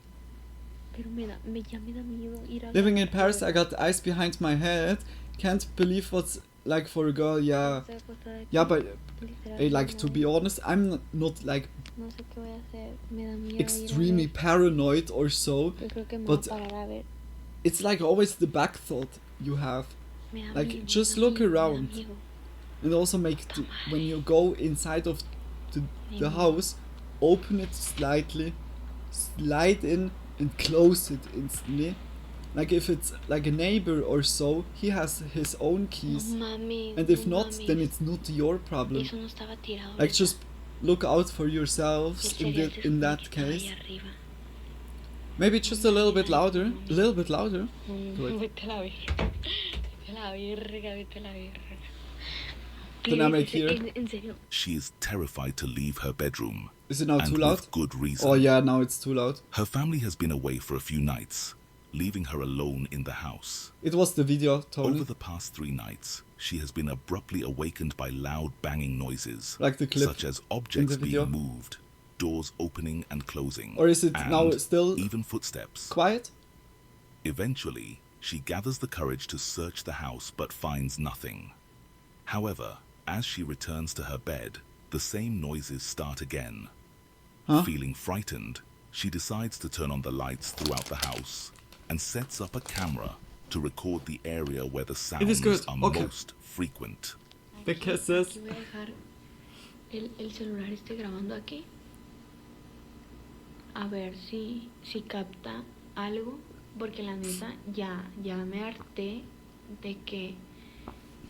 Living in Paris, I got ice behind my head. Can't believe what's like for a girl. Yeah, but like to be honest, I'm not like extremely paranoid or so, but it's like always the back thought you have. Like just look around, and also when you go inside of the house, open it slightly, slide in and close it instantly. Like if it's like a neighbor or so, he has his own keys, and if not, then it's not your problem. Like just look out for yourselves in that case. Maybe just a little bit louder. A little bit louder. Dynamic here. She is terrified to leave her bedroom. Is it now too and loud? with good reason. Oh yeah, now it's too loud. Her family has been away for a few nights, leaving her alone in the house. It was the video, Tony. Over the past 3 nights, she has been abruptly awakened by loud banging noises, like the clip such as objects in the video. being moved, doors opening and closing, or is it and now still even footsteps. Quiet? Eventually, she gathers the courage to search the house but finds nothing. However, as she returns to her bed, the same noises start again. Huh? Feeling frightened, she decides to turn on the lights throughout the house and sets up a camera to record the area where the sounds good. are Okay. most frequent. The kisses. Aquí voy a dejar el celular grabando aquí. A ver si capta algo. Porque la neta ya me harté de que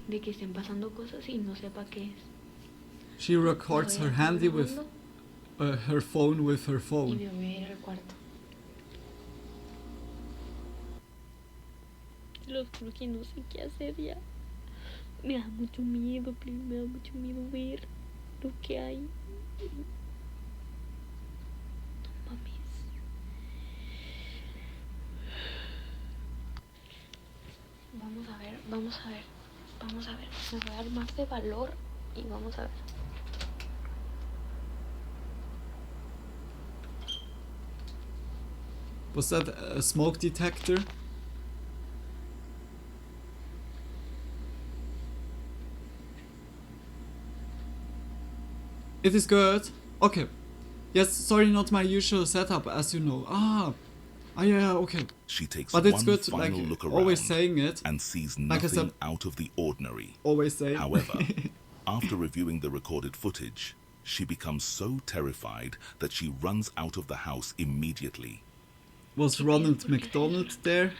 estén pasando cosas y no sepa qué es. She records Voy a her dejar handy with grabando her phone with her y phone. me voy a ir al cuarto. Los juro que no sé qué hacer ya. Me da mucho miedo, please, me da mucho miedo ver lo que hay. No mames. Vamos a ver. Me voy a armar de valor y vamos a ver. Was that a smoke detector? It is good. Okay. Yes, sorry, not my usual setup, as you know. Yeah, okay. She takes But it's one good, final like, look around always saying it. and sees Like I nothing said, out of the ordinary. always saying. However, after reviewing the recorded footage, she becomes so terrified that she runs out of the house immediately. Was Ronald McDonald there?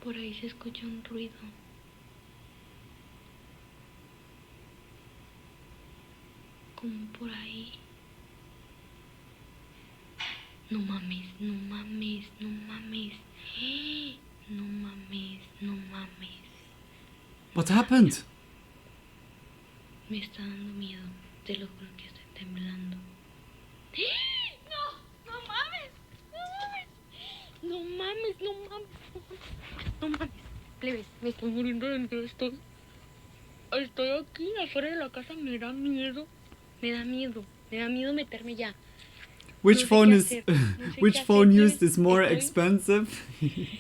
Por ahí se escucha un ruido. Como por ahí. No mames. No mames. What happened? Me está dando miedo. Te lo juro que estoy temblando. No mames. Plebes, me estoy muriendo dentro. Estoy aquí afuera de la casa. Me da miedo meterme ya. Which No sé phone qué is hacer, no sé which qué phone hacer, used is more estoy- expensive?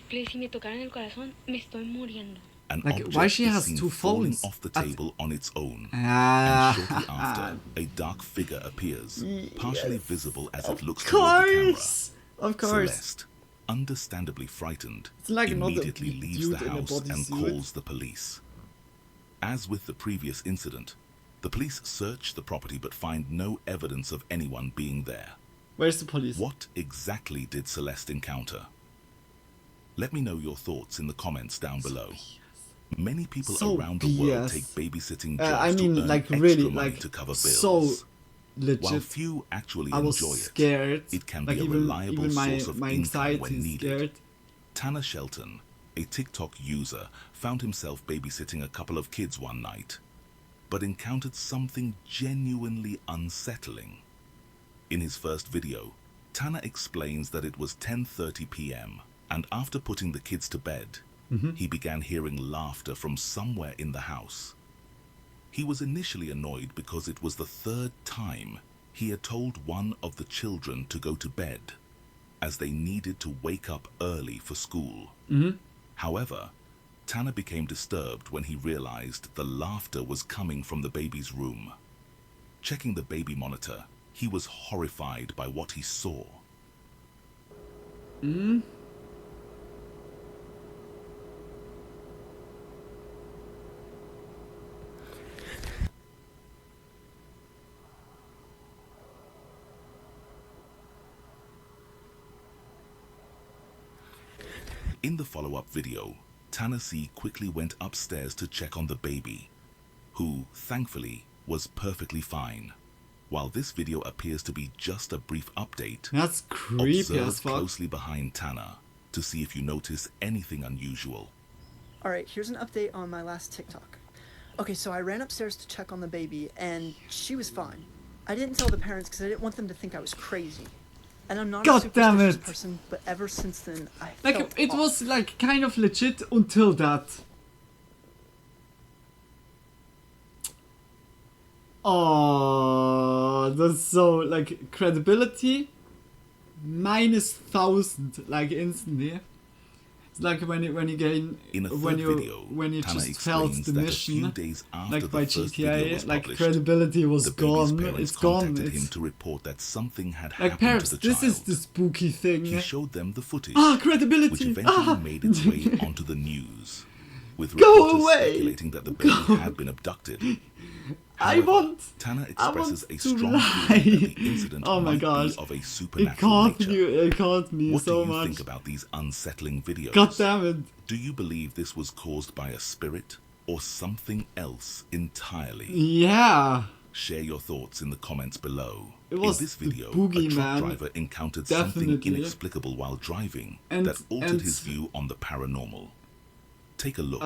Plebes, si me tocaran el corazón, me estoy muriendo. An Like, object why she is has seen two falling phones off the at- table on its own, and Ah, shortly after, a dark figure appears, partially Yes. visible as it of looks toward the camera. course, of course. Celeste, understandably frightened, It's like another immediately leaves the dude in a house and bodysuit. calls the police. As with the previous incident, the police search the property but find no evidence of anyone being there. Where's the police? What exactly did Celeste encounter? Let me know your thoughts in the comments down below. Many people So around the world BS. take babysitting jobs I mean, to earn like, extra really, money like, to cover so bills. legit. While few actually I was enjoy scared. it can like be a even, reliable even source of my income anxiety when is needed. scared. Tanner Shelton, a TikTok user, found himself babysitting a couple of kids one night, but encountered something genuinely unsettling. In his first video, Tanner explains that it was 10:30 p.m. and after putting the kids to bed, he began hearing laughter from somewhere in the house. He was initially annoyed because it was the third time he had told one of the children to go to bed, as they needed to wake up early for school. However, Tanner became disturbed when he realized the laughter was coming from the baby's room. Checking the baby monitor, he was horrified by what he saw. In the follow-up video, Tanner C quickly went upstairs to check on the baby, who, thankfully, was perfectly fine. While this video appears to be just a brief update, That's creepy observe as fuck. closely behind Tanner to see if you notice anything unusual. Alright, here's an update on my last TikTok. Okay, so I ran upstairs to check on the baby, and she was fine. I didn't tell the parents because I didn't want them to think I was crazy. And I'm not God a damn superstitious it. person, but ever since then, I Like, felt it off. was like kind of legit until that. Oh, that's so, like, credibility -1000, like, instantly. It's like when you gain In a third when video, you Tanner just failed explains the that a few mission, days after like the by first video GTA, was like published, credibility was the baby's gone. parents It's gone. contacted him It's to report that something had like happened parents. to the This child. is the spooky thing. He showed them the footage, Credibility. which eventually made its way onto the news, with Go reporters away! speculating that the baby had been abducted. However, Tanner expresses a strong feeling that the incident Oh my might gosh. be of a It supernatural caught nature. you. It caught me What so do you much. think about these unsettling videos? God damn it. Do you believe this was caused by a spirit or something else entirely? Yeah. Share your thoughts in the comments below. It was in this the video, a boogeyman, truck driver encountered something definitely. inexplicable while driving And- that altered and- his view on the paranormal. Take a look.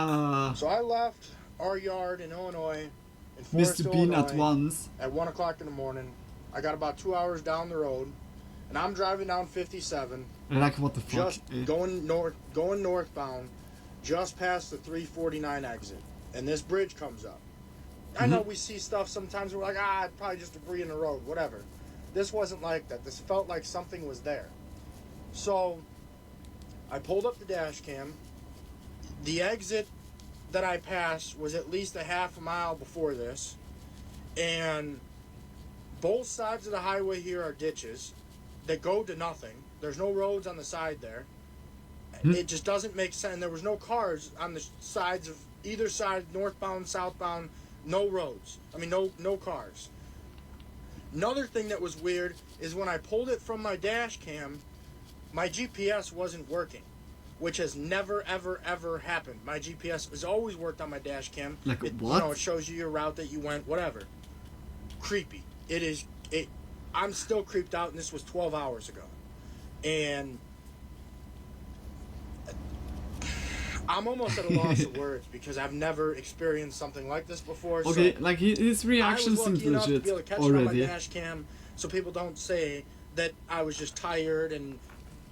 So I left our yard in Illinois, in Forest, Mr. Bean Illinois, at once. at 1 o'clock in the morning. I got about 2 hours down the road, and I'm driving down 57, Like, what the fuck? just going northbound, just past the 349 exit, and this bridge comes up. I know we see stuff sometimes, we're like, probably just debris in the road, whatever. This wasn't like that. This felt like something was there. So I pulled up the dash cam. The exit that I passed was at least a half a mile before this, and both sides of the highway here are ditches that go to nothing. There's no roads on the side there. It just doesn't make sense. There was no cars on the sides of either side, northbound, southbound, no roads. I mean, no cars. Another thing that was weird is when I pulled it from my dash cam, my GPS wasn't working, which has never, ever, ever happened. My GPS has always worked on my dash cam. Like, it, what? You know, it shows you your route that you went, whatever. Creepy. I'm still creeped out, and this was 12 hours ago. And I'm almost at a loss of words because I've never experienced something like this before. Okay, so like his reaction I was seems lucky enough to legit be able to catch it on my already. dash cam, so people don't say that I was just tired and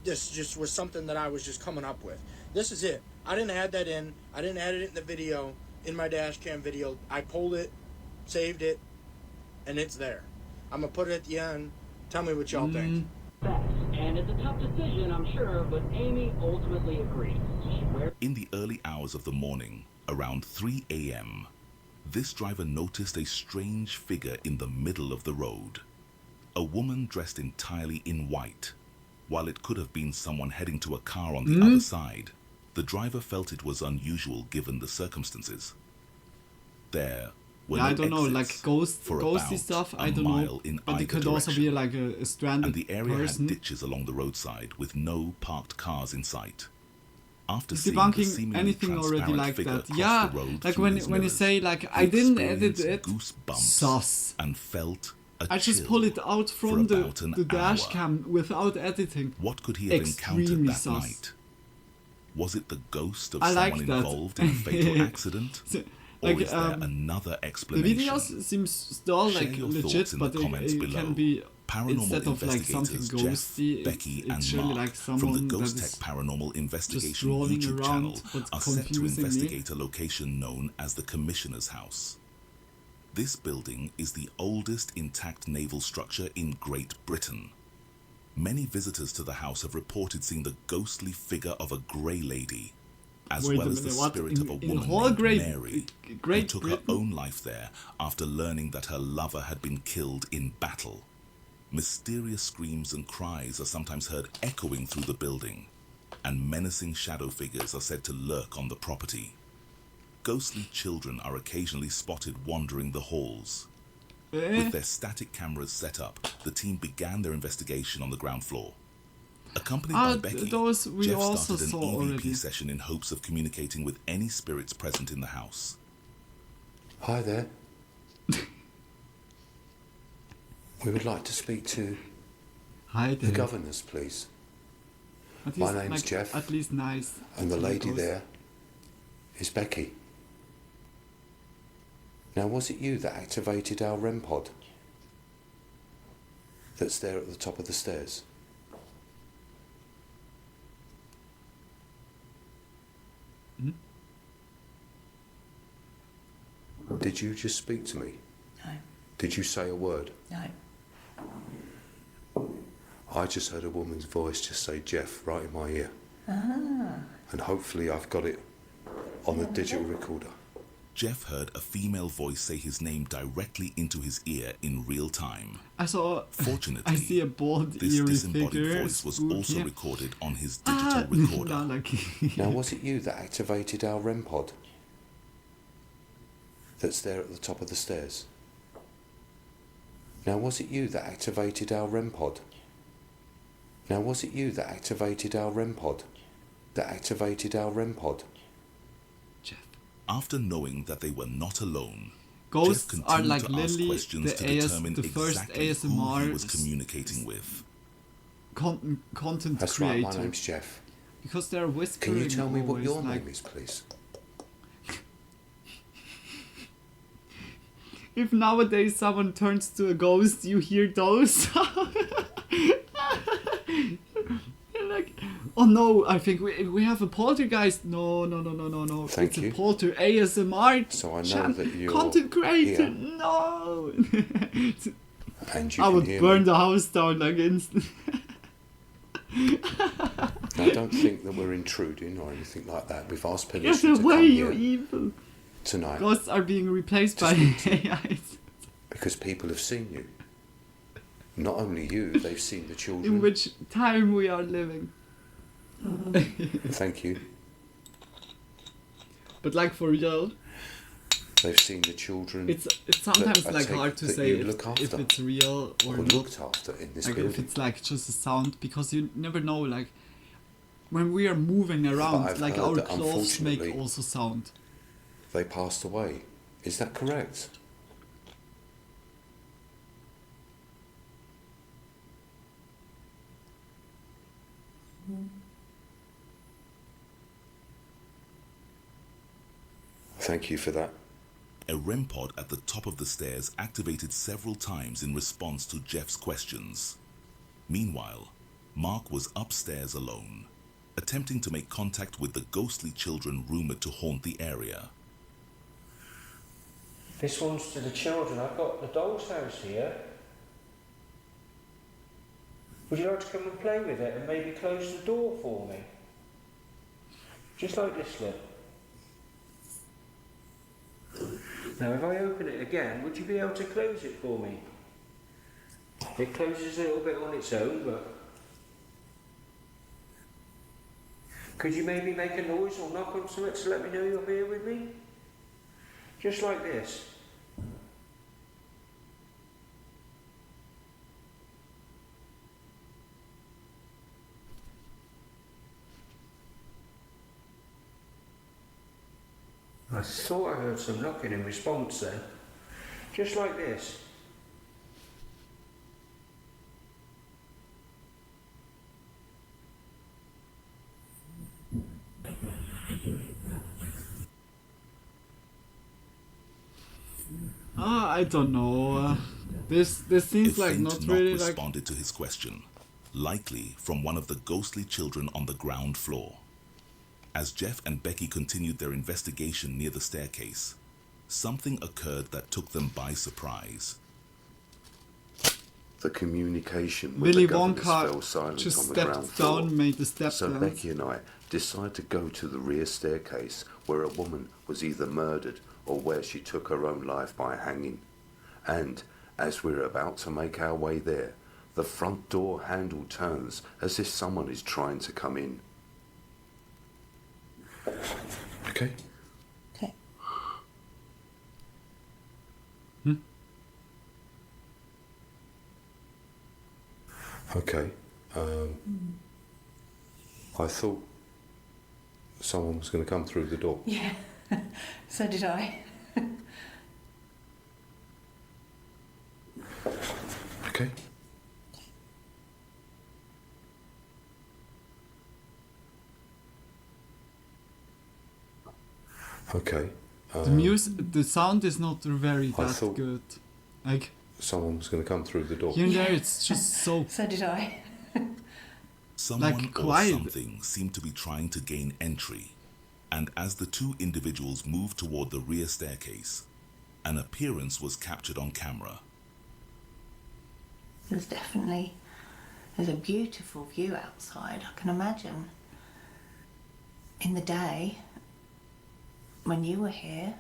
this just was something that I was just coming up with. This is it. I didn't add that in. I didn't add it in the video, in my dash cam video. I pulled it, saved it, and it's there. I'm gonna put it at the end. Tell me what y'all think. And it's a tough decision, I'm sure, but Amy ultimately agrees. She wears In the early hours of the morning, around 3 a.m., this driver noticed a strange figure in the middle of the road. A woman dressed entirely in white. While it could have been someone heading to a car on the other side, the driver felt it was unusual given the circumstances. There were Yeah, no I don't know, like exits ghosty about stuff, a I don't mile know. in But it either could also direction. be like a stranded And the area person. had ditches along the roadside with no parked cars in sight. After He's seeing the debunking seemingly anything already transparent like figure that. cross Yeah, the road like through when his you mirrors, say like he I didn't edit experienced it, goosebumps sus. and felt a I just chill pull it out for from about an the dash hour. cam without editing. What could he have encountered Extremely that sus. night? Was it the ghost of I someone like that. involved in a fatal accident? Or Like, is there another The explanation? videos seems still Share like your legit, thoughts in the but comments it below. can be Paranormal instead of like something investigators ghosty, Jeff, Becky, it's and really Mark like from the someone Ghost that Tech is Paranormal Investigation rolling YouTube around, channel but are set to confusing me. investigate a location known as the Commissioner's House. This building is the oldest intact naval structure in Great Britain. Many visitors to the house have reported seeing the ghostly figure of a grey lady, as Wait well a as the minute, what? spirit of a In woman whole named Great- Mary, Great who took Britain? her own life there after learning that her lover had been killed in battle. Mysterious screams and cries are sometimes heard echoing through the building, and menacing shadow figures are said to lurk on the property. Ghostly children are occasionally spotted wandering the halls. With their static cameras set up, the team began their investigation on the ground floor. Accompanied by Becky, those we Jeff also started an saw EVP already. session in hopes of communicating with any spirits present in the house. Hi there. We would like to speak to Hi the there. governors, please. At My least, name's like, Jeff, At least nice. And the lady Ghost. there is Becky. Now, was it you that activated our REM pod? That's there at the top of the stairs? Did you just speak to me? No, Did you say a word? no. I just heard a woman's voice just say Jeff right in my ear. And hopefully I've got it on the digital recorder. Jeff heard a female voice say his name directly into his ear in real time. Fortunately, I Fortunately, see a bald, this eerie disembodied figure. voice was Spooky. also recorded on his digital recorder. Not like Now, was it you that activated our REM pod? That's there at the top of the stairs. Now, was it you that activated our REM pod? Now, was it you that activated our REM pod? That activated our REM pod? Jeff. After knowing that they were not alone, Ghosts Jeff are continued like to ask literally questions to determine the first exactly who ASMR he was communicating with. content That's creator. right, my name's Jeff. Because they're whispering. Can you tell me what always, your like, name is, please? If nowadays someone turns to a ghost, you hear those. You're like, oh no, I think we have a poltergeist. No. Thank it's you. a polter ASMR. So I know that you're content creator. here. No. And you I can would hear burn me. the house down like instant. Now, don't think that we're intruding or anything like that. We've asked Get permission to away, come you here evil. tonight Ghosts are being replaced To by speak to you. AIs. because people have seen you. Not only you, they've seen the children. In which time we are living. Thank you. But like for real, They've seen the children. it's sometimes that I like take hard to that say you if, look after it's real or or not. looked after in this Like if building. it's like just a sound, because you never know, like when we are moving around, I've like heard our that clothes make unfortunately- also sound. They passed away. Is that correct? Thank you for that. A REM pod at the top of the stairs activated several times in response to Jeff's questions. Meanwhile, Mark was upstairs alone, attempting to make contact with the ghostly children rumored to haunt the area. This one's to the children. I've got the doll's house here. Would you like to come and play with it and maybe close the door for me? Just like this, look. Now, if I open it again, would you be able to close it for me? It closes a little bit on its own, but... Could you maybe make a noise or knock on something to let me know you're here with me? Just like this. I thought I heard some knocking in response then. Just like this. I don't know. This seems A like faint not knock really like. responded to his question, likely from one of the ghostly children on the ground floor. As Jeff and Becky continued their investigation near the staircase, something occurred that took them by surprise. The communication with Willy the governors fell Wonka silent just on the ground stepped floor. down, made the step So dance. Becky and I decided to go to the rear staircase where a woman was either murdered or where she took her own life by hanging. And as we're about to make our way there, the front door handle turns as if someone is trying to come in. Okay. Okay. Okay. I thought someone was going to come through the door. Yeah, so did I. Okay. Okay. The sound is not very I that thought- good. Like Someone was going to come through the door. here and there, it's just so So did I. Someone Like, or quiet. something seemed to be trying to gain entry, and as the two individuals moved toward the rear staircase, an appearance was captured on camera. There's a beautiful view outside, I can imagine. in the day, when you were here,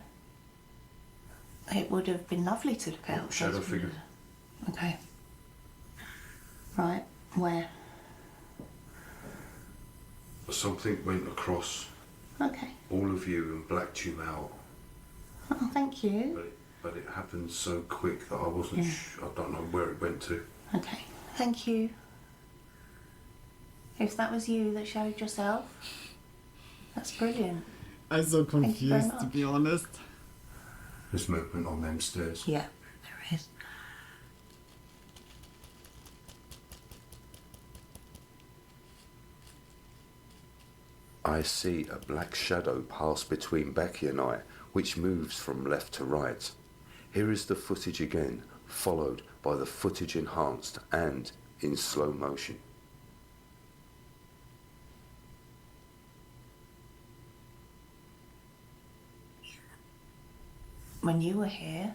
it would have been lovely to look out. Shadow figure. Okay. Right, where? Something went across Okay. all of you and blacked you out. Oh, thank you. But it happened so quick that I wasn't I don't know where it went to. Okay, thank you. If that was you that showed yourself, that's brilliant. I'm so Thank you very confused, to much. be honest. There's movement on them stairs. Yeah, there is. I see a black shadow pass between Becky and I, which moves from left to right. Here is the footage again, followed by the footage enhanced and in slow motion. When you were here,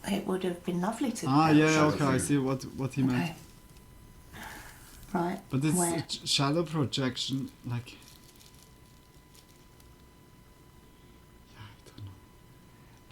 it would have been lovely to look Ah, out. yeah, okay, I see what he meant. Okay. Right, But this where? shadow projection, like... Yeah, I don't know.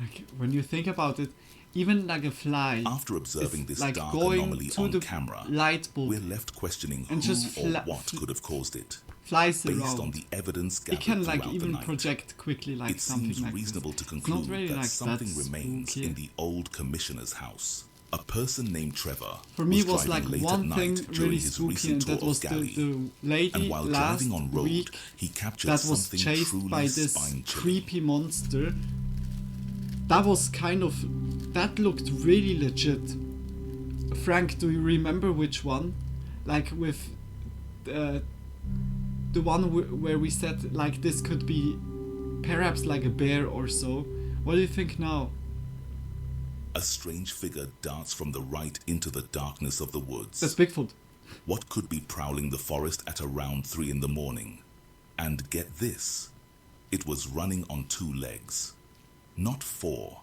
Like, when you think about it, even like a fly... After observing is this like dark going anomaly to on the camera, light bulb we're left questioning and who just or what could have caused it. flies Based around. on the evidence gathered It can like throughout even the night, project quickly like it something seems like reasonable this. to It's not conclude really that like something that remains spooky. in the old commissioner's house. A person named Trevor For me, was driving like late one at night thing during really his spooky, recent and tour that of was Galley. the lady And while last driving on road, week he captured that was something chased truly by this spine-chilling. creepy monster. That was kind of... That looked really legit. Frank, do you remember which one? Like with... the one where we said like this could be perhaps like a bear or so. What do you think now? A strange figure darts from the right into the darkness of the woods. That's Bigfoot. What could be prowling the forest at around 3 in the morning? And get this, it was running on 2 legs, not 4,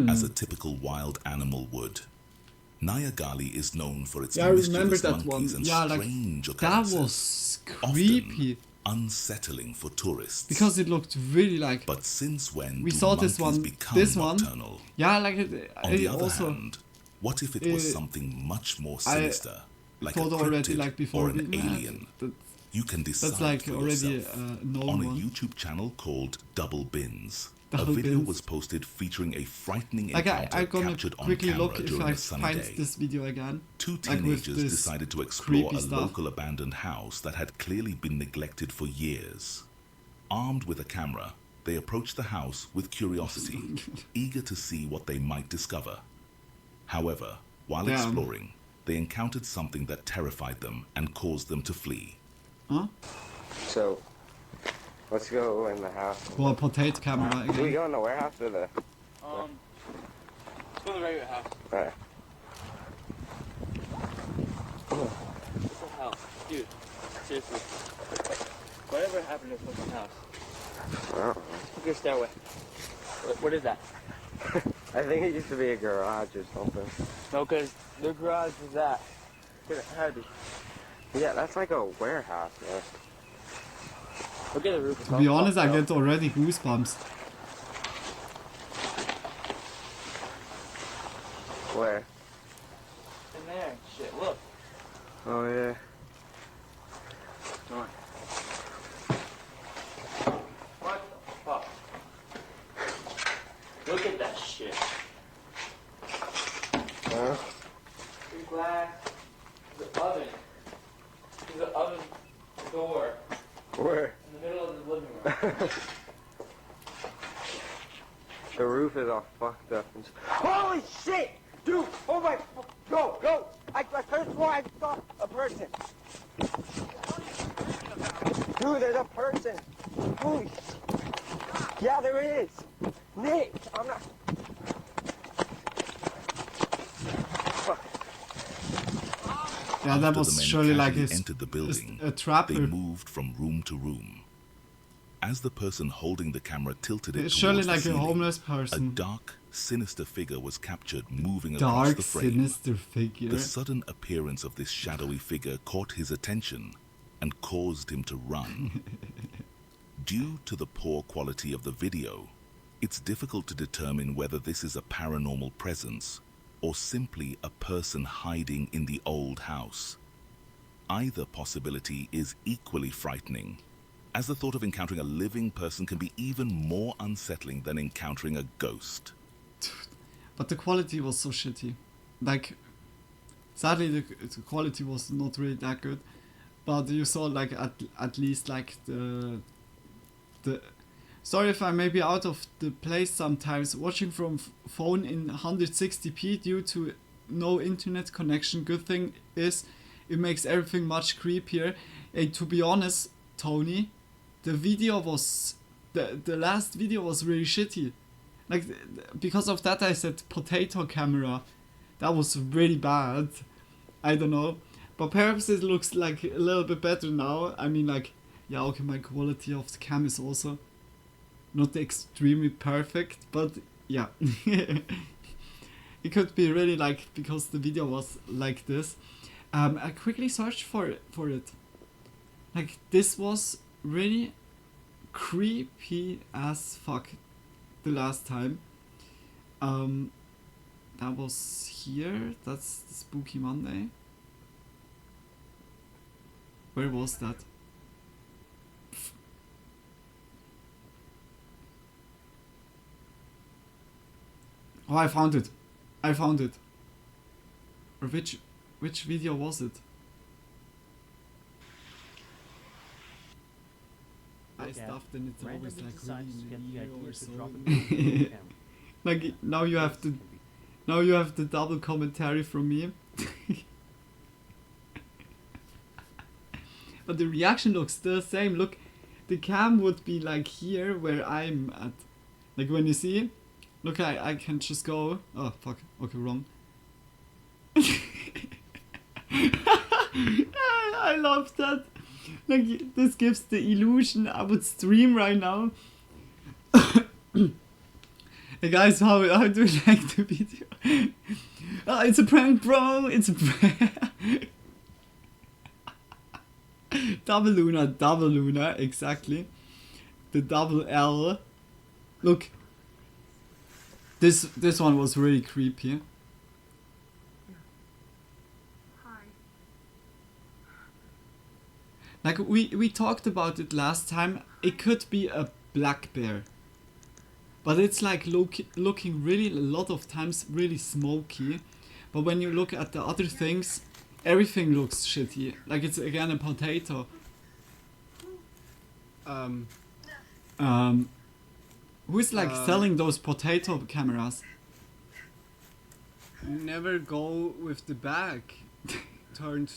as a typical wild animal would. Nayagali is known for its Yeah, I remember mischievous that one. monkeys and Yeah, like strange that occurrences, was often creepy unsettling for tourists. because it looked really like... But since when We do saw this monkeys one, become this one. nocturnal? Yeah, like it, On I the other also hand, what if it was uh, something much more I sinister, like a thought already cryptid like before or an we met alien? that You can decide that's like for already yourself. a known On a one. YouTube channel called Double Bins, Double a video Bins. was posted featuring a frightening Like encounter I'm gonna captured on quickly camera look if during I a sunny find day. this video again. 2 like with teenagers this decided to explore creepy a stuff. local abandoned house that had clearly been neglected for years. Armed with a camera, they approached the house with curiosity, eager to see what they might discover. However, while Damn. exploring, they encountered something that terrified them and caused them to flee. Huh? So, let's go in the house. Well, potato camera Do we again. go in the warehouse or the... Let's go to the regular house. Alright. What the hell? Dude, seriously. Whatever happened to this fucking house? I don't know. Look at your stairway. What is that? I think it used to be a garage or something. No, because the garage is that. Look at it, heavy. Yeah, that's like a warehouse, man. Look at the roof. It's To all be honest, I fucked up. get already goosebumps. Where? In there. Shit, look. Oh, yeah. Come on. What the fuck? Look at that shit. Huh? The glass. The oven. The oven door. Where? In the middle of the living room. The roof is all fucked up. And holy shit! Dude! Oh my... Go! Go! I could swear I saw a person. Dude, there's a person. Holy shit. Yeah, there is. Nick, I'm not... Fuck. Yeah, that After the was men surely like casually his, entered the building, a trapper. they moved from room to room. As the person holding the camera tilted it It's surely towards the like a ceiling, homeless a person. dark, sinister figure was captured moving across Dark, the frame. sinister figure. The sudden appearance of this shadowy figure caught his attention and caused him to run. Due to the poor quality of the video, it's difficult to determine whether this is a paranormal presence or simply a person hiding in the old house. Either possibility is equally frightening, as the thought of encountering a living person can be even more unsettling than encountering a ghost. But the quality was so shitty. Like, sadly the quality was not really that good, but you saw like at least like the sorry if I may be out of the place sometimes, watching from phone in 160p due to no internet connection. Good thing is it makes everything much creepier. And to be honest, Tony, the video was the last video was really shitty. Like, because of that I said potato camera. That was really bad. I don't know. But perhaps it looks like a little bit better now. I mean, like, yeah, okay, my quality of the cam is also not extremely perfect, but yeah. It could be really like, because the video was like this. I quickly searched for it. Like, this was really creepy as fuck the last time. That was here. That's the Spooky Monday. Where was that? Oh, I found it. I found it. Or which video was it? I stuffed and it's always like really in a year or so. Like, now you have the double commentary from me. But the reaction looks the same. Look, the cam would be like here where I'm at. Like, when you see, look, I can just go. Oh fuck, okay, wrong. I love that. Like, this gives the illusion I would stream right now. Hey guys, how do you like the video? Oh, it's a prank, bro! It's a prank! Double Luna, exactly. The double L. Look. This one was really creepy. Like, we talked about it last time. It could be a black bear. But it's like looking really, a lot of times, really smoky. But when you look at the other things, everything looks shitty. Like, it's again a potato. Who's like selling those potato cameras? Never go with the back turned.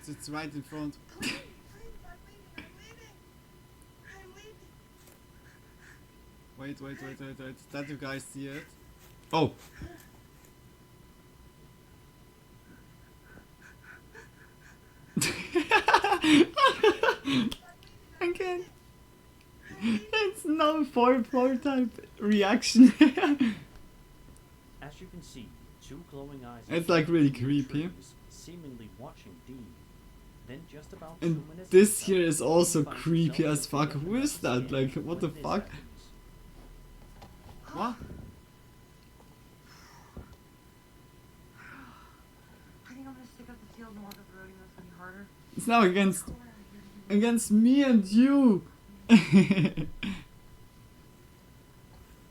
It's right in front. Wait. Did you guys see it? Oh! Again. It's no 4 type reaction. As you can see, two glowing eyes. It's like really creepy. Seemingly watching Dean. Then just about And this here is also creepy as fuck. Who is that? Like, what the fuck? What? I think I'm gonna stick up the field and walk up the road, even though it's gonna be harder. It's now against me and you.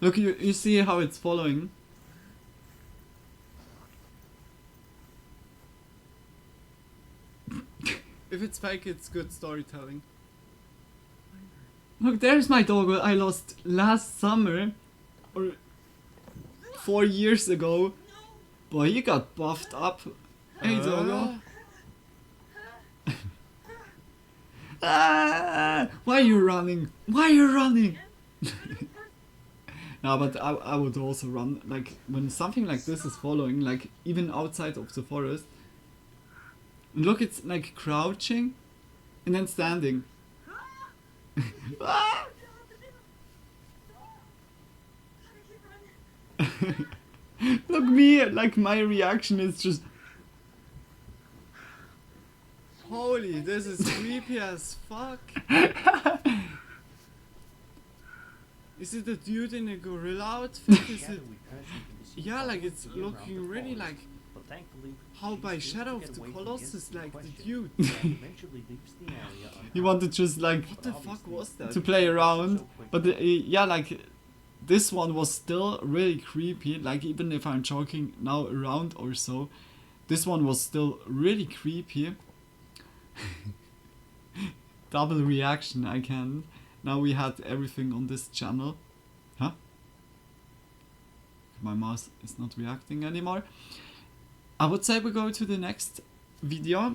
Look, you see how it's following. If it's fake, it's good storytelling. Look, there's my dog I lost last summer, or 4 years ago. Boy, he got buffed up. Hey, doggo. Ah, why are you running? Why are you running? No, but I would also run. Like, when something like this is following, like even outside of the forest. Look, it's like crouching and then standing. Look, me, like my reaction is just. Holy, this is creepy as fuck. Is it a dude in a gorilla outfit? Is it? Yeah, like it's looking really like how by Shadow of the Colossus, like the dude. You wanted just like what the fuck was that? To play around, but yeah, like this one was still really creepy. Like even if I'm joking now around or so, this one was still really creepy. Double reaction, I can. Now we had everything on this channel. Huh? My mouse is not reacting anymore. I would say we go to the next video.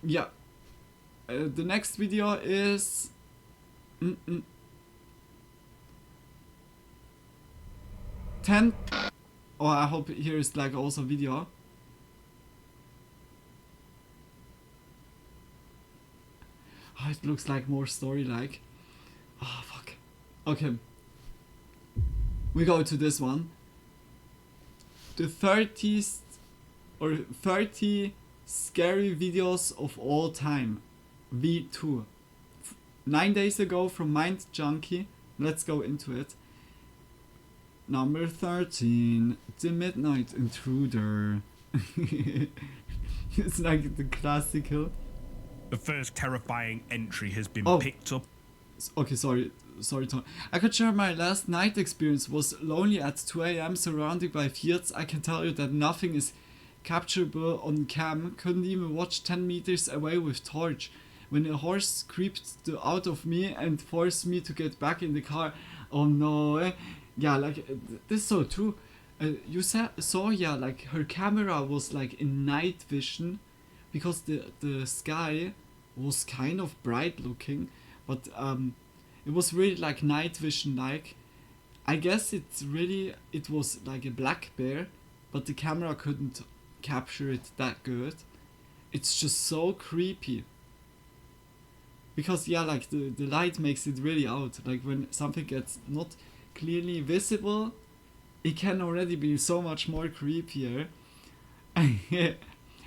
Yeah. The next video is... 10... Oh, I hope here is like also video. Oh, it looks like more story-like. Oh, fuck. Okay. We go to this one. The 30th or 30 scary videos of all time. V2. 9 days ago from Mind Junkie. Let's go into it. Number 13. The Midnight Intruder. It's like the classical. The first terrifying entry has been picked up. Okay, sorry, Tom. I could share my last night experience. Was lonely at 2 AM surrounded by fears. I can tell you that nothing is capturable on cam. Couldn't even watch 10 meters away with torch. When a horse creeped out of me and forced me to get back in the car. Oh no. Yeah, like, this is so true. You saw, yeah, like her camera was like in night vision. Because the sky was kind of bright looking, but it was really like night vision like. I guess it was like a black bear, but the camera couldn't capture it that good. It's just so creepy. Because yeah, like the light makes it really out. Like when something gets not clearly visible, it can already be so much more creepier.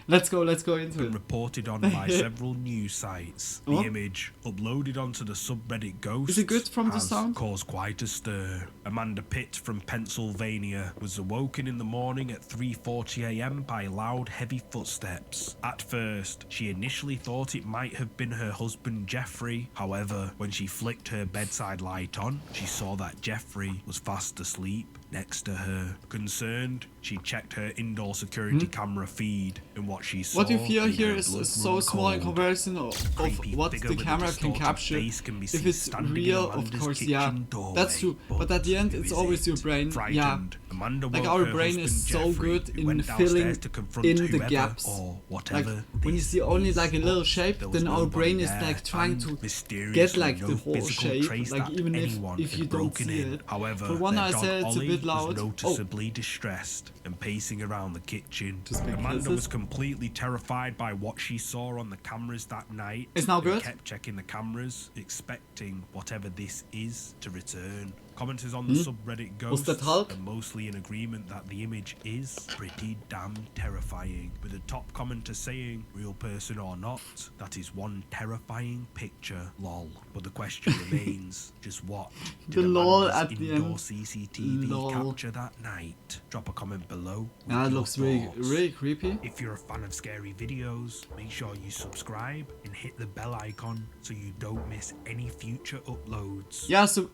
Let's go into it. Reported on by several news sites. The image, uploaded onto the subreddit Ghosts, is it good from the has sound? caused quite a stir. Amanda Pitt from Pennsylvania was awoken in the morning at 3:40 AM by loud, heavy footsteps. At first, she initially thought it might have been her husband Jeffrey. However, when she flicked her bedside light on, she saw that Jeffrey was fast asleep next to her. Concerned, she checked her indoor security camera feed, and what she saw... What you feel here is so small in comparison of what the camera can capture. If it's real, of course, yeah, that's true. But at the end, it's always your brain. Yeah, like our brain is so good in filling in the gaps. Like when you see only like a little shape, then our brain is like trying to get like the whole shape. Like even if you don't see it. For one, I said it's a bit loud. Noticeably distressed and pacing around the kitchen. Amanda was completely terrified by what she saw on the cameras that night. It's now good. Kept checking the cameras, expecting whatever this is to return. Commenters on the subreddit Ghosts are mostly in agreement that the image is pretty damn terrifying, with the top commenter saying, real person or not, that is one terrifying picture, lol. But the question remains, just what did the lol Amanda's at the indoor end. CCTV Lol. capture that night? Drop a comment below. Yeah, it looks really creepy. If you're a fan of scary videos, make sure you subscribe and hit the bell icon so you don't miss any future uploads. Yeah, so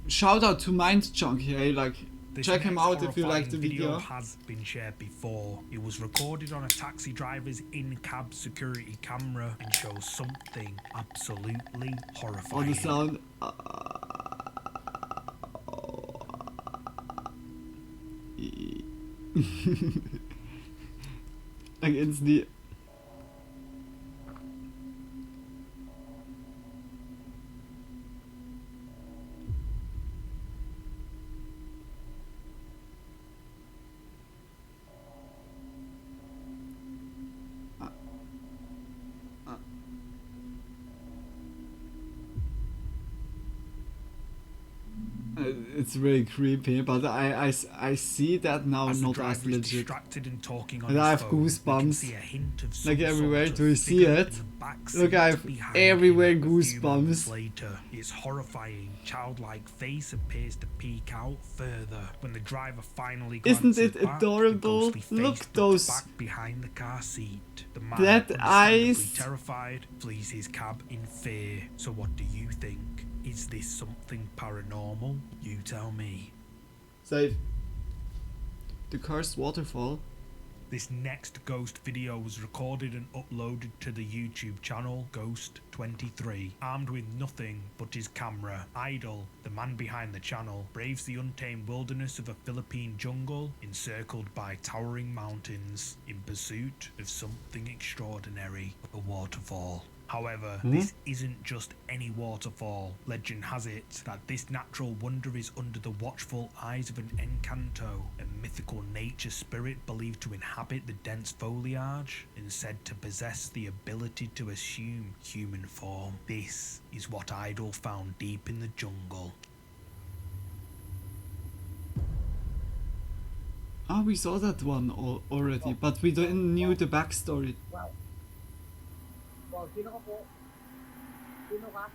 shout out to Mind Junkie, hey, like This check him next out if you like the horrifying video. Has been shared before. It was recorded on a taxi driver's in-cab security camera and shows something absolutely horrifying. Oh, the sound. Like it's the. it's really creepy, but I see that now As the not driver as is legit. distracted and talking on And I his have phone, we can goosebumps. see a hint of Like some everywhere. sort Do of you see figure it? in the back Look, seat I have behind everywhere him. A few moments goosebumps. later, its horrifying, childlike face appears to peek out further. When the driver finally Isn't glances it back, adorable? the ghostly face Look looks those back behind the car seat. The man, dead understandably eyes. terrified, flees his cab in fear. So what do you think? Is this something paranormal? You tell me. Save. The cursed waterfall. This next ghost video was recorded and uploaded to the YouTube channel Ghost23. Armed with nothing but his camera, Idol, the man behind the channel, braves the untamed wilderness of a Philippine jungle encircled by towering mountains in pursuit of something extraordinary, a waterfall. However, this isn't just any waterfall. Legend has it that this natural wonder is under the watchful eyes of an Encanto, a mythical nature spirit believed to inhabit the dense foliage and said to possess the ability to assume human form. This is what Idol found deep in the jungle. Ah, we saw that one already, but we didn't knew the backstory. Wow. Wow, sino ka po? Sino ka?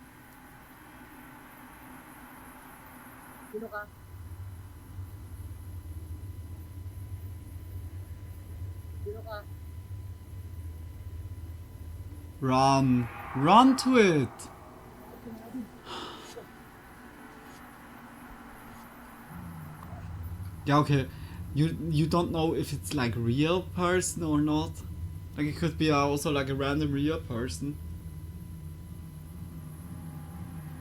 Sino ka? Sino ka? Run to it. Yeah, okay. You don't know if it's like real person or not. Like it could be also like a random real person.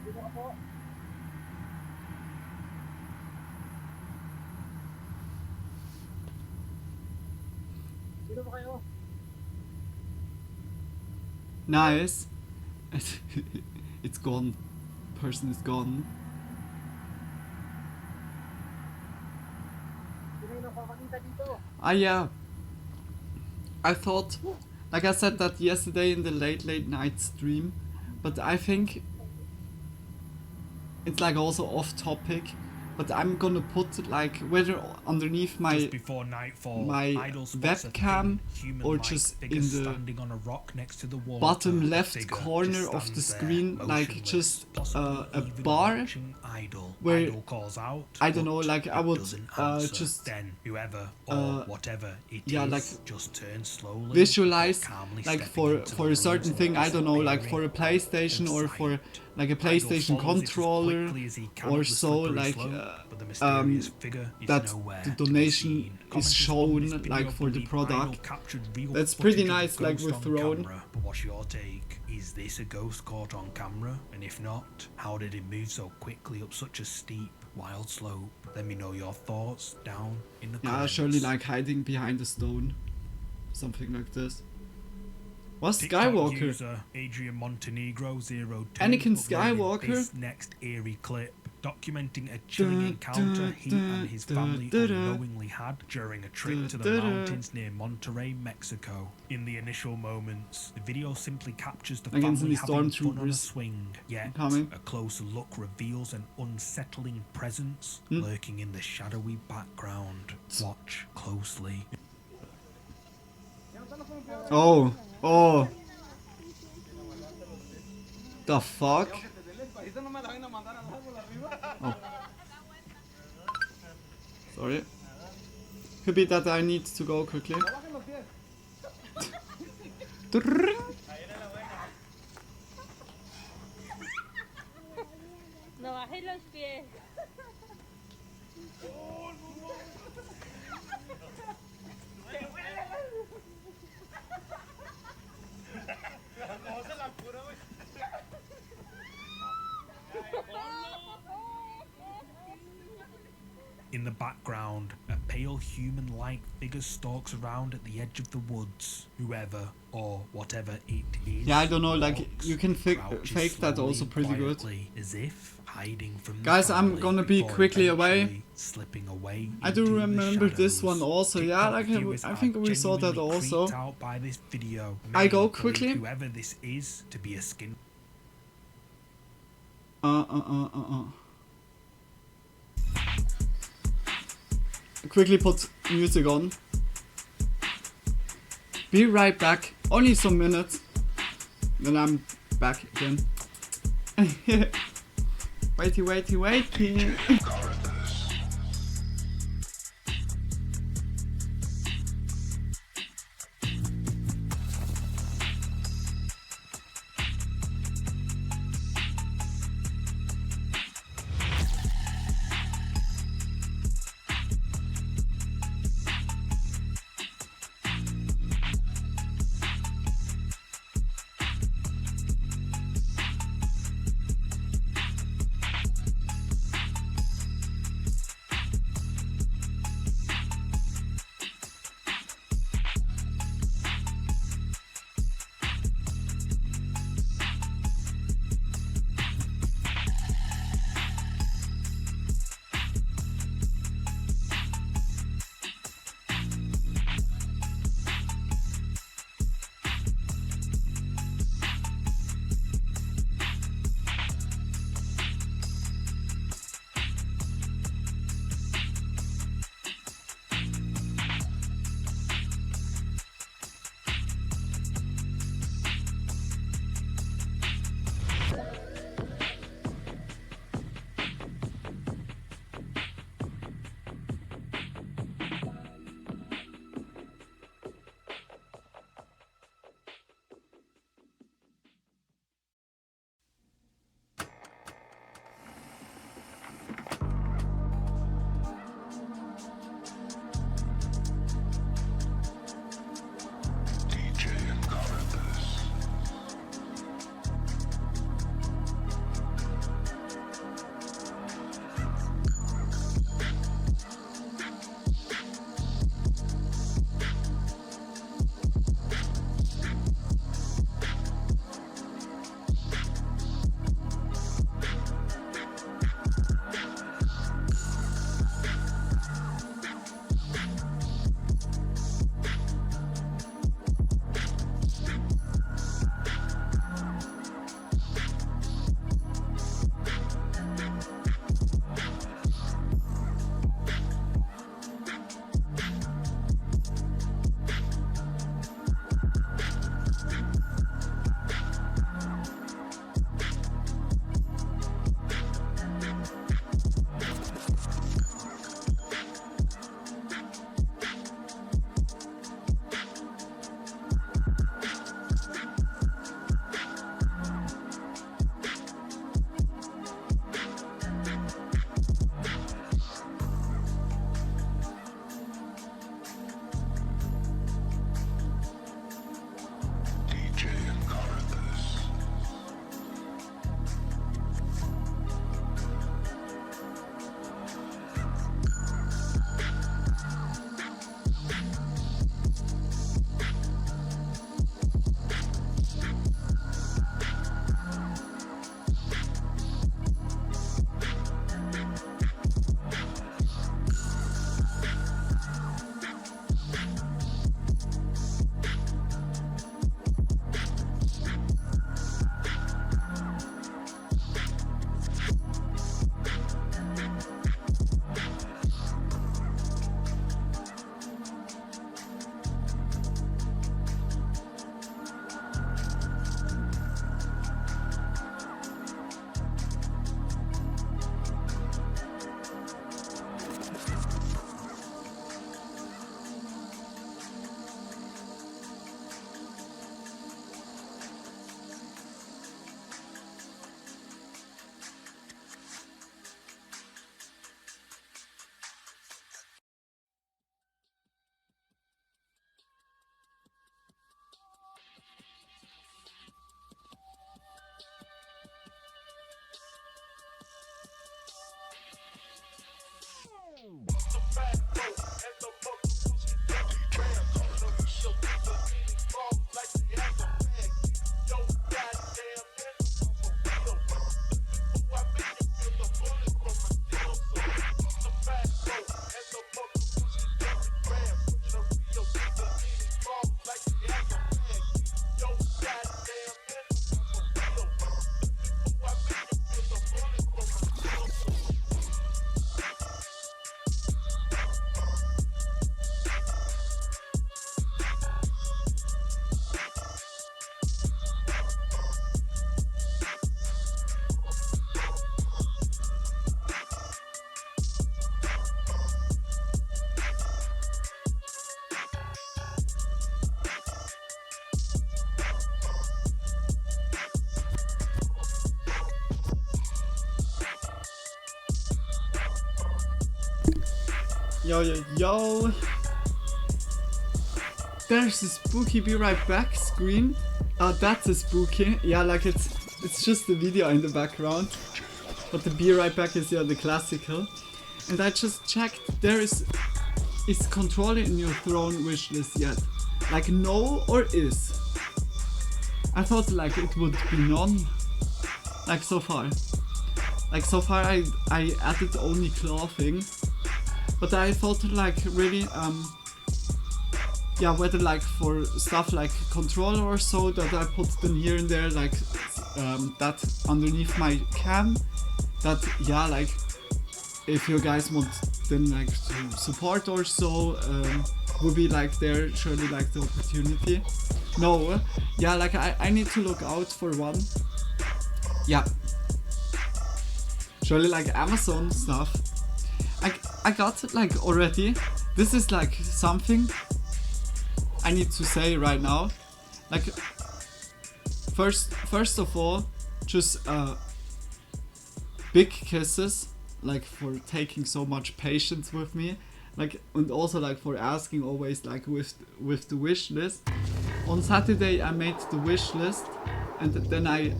Sino ka po? Sino ba kayo? Nice. It's gone. Person is gone. Sino yung nakakakita dito? Ah yeah. I thought, like I said that yesterday in the late night stream, but I think it's like also off topic, but I'm gonna put like whether underneath my Just before nightfall, my Idol spots a webcam thin, or human-like just figure in the standing on a rock next to the water. bottom left Figure corner just of the stands there, screen, like motionless, just possibly a even bar watching Idol. where Idol calls out, I don't know, but like I it would doesn't answer. just Then whoever or whatever it yeah, is like just turns slowly, visualize calmly like stepping for into a the certain room thing, I don't know, like for a disappearing PlayStation or for sight. like a Idol PlayStation follows it as controller quickly as he can or up the so, slippery like slope, but the mysterious figure is that nowhere the to be donation seen. is Commenters on this shown video like for the believe Idol product. captured real That's pretty footage of a nice, like ghost with on Throne. camera. But what's your take? Is this a ghost caught on camera? And if not, how did it move so quickly up such a steep, wild slope? Let me know your thoughts down in the Yeah, comments. surely like hiding behind a stone, something like this. What's TikTok Skywalker? user Adrian Montenegro 02 Anakin uploaded Skywalker? this next eerie clip documenting a chilling encounter he and his family unknowingly had during a trip to the mountains near Monterrey, Mexico. In the initial moments, the video simply captures the Against family the having fun on a stormtroopers swing, yet coming. a closer look reveals an unsettling presence lurking in the shadowy background. Watch closely. Oh. The fuck? Oh. Sorry. Could be that I need to go quickly. No bajes los pies. In the background, a pale human-like figure stalks around at the edge of the woods. Whoever or whatever it is. Yeah, I don't know, like walks, you can fake crouches that slowly also and pretty good. quietly, as if hiding from the Guys, I'm family gonna be before quickly away. eventually slipping away I do into the remember this one shadows. also. Yeah, TikTok like viewers I are think we saw that genuinely also. creeped out by this video. I Many go believe quickly. Whoever this is to be a skin. quickly put music on. Be right back. Only some minutes. Then I'm back again. Waity. Yo, yo, yo. There's a spooky be right back screen. That's a spooky. Yeah, like it's just a video in the background. But the be right back is, yeah, the classical. And I just checked, there is controller in your throne wishlist yet? Like no or is? I thought like it would be none. Like so far. Like so far I added only clothing. But I thought like really yeah, whether like for stuff like controller or so that I put them here and there, like that underneath my cam, that yeah, like if you guys want them like to support or so, would be like there surely like the opportunity. No, yeah, like I need to look out for one. Yeah, surely like Amazon stuff. I got it like already. This is like something I need to say right now. Like first of all, just big kisses, like for taking so much patience with me, like, and also like for asking always like with the wish list. On Saturday I made the wish list, and then I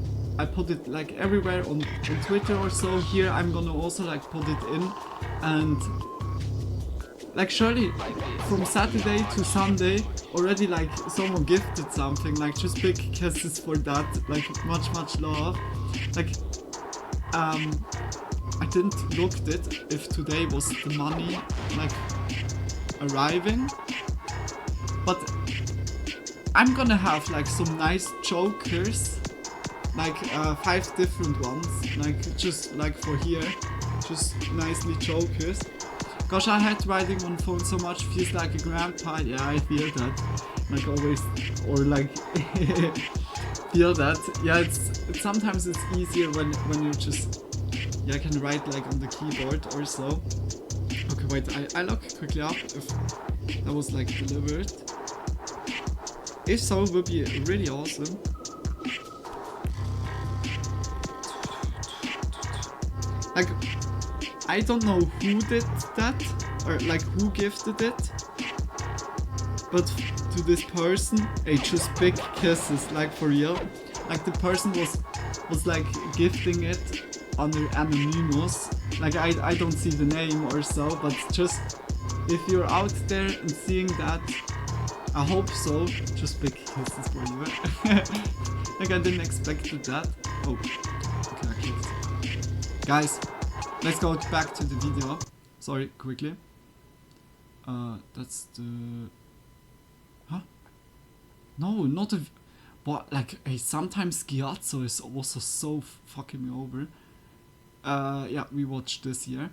put it like everywhere on Twitter or so. Here I'm gonna also like put it in, and like surely from Saturday to Sunday already like someone gifted something, like just big kisses for that, like much love. Like I didn't look it if today was the money like arriving, but I'm gonna have like some nice jokers, like 5 different ones, like just like for here, just nicely jokers. Gosh, I hate writing on phone so much, feels like a grandpa. Yeah, I feel that, like always, or like feel that. Yeah, it's sometimes it's easier when you just, yeah, can write like on the keyboard or so. Okay, wait, I look quickly up if that was like delivered. If so, it would be really awesome. Like, I don't know who did that, or like who gifted it, but to this person, hey, just big kisses, like for real. Like the person was like gifting it under anonymous. Like I don't see the name or so, but just if you're out there and seeing that, I hope so. Just big kisses for you. Like I didn't expect that. Oh, okay, I kissed. Guys, let's go back to the video. Sorry, quickly. That's the... Huh? No, not a... What? Like, hey, sometimes Giazzo is also so fucking me over. Yeah, we watched this here.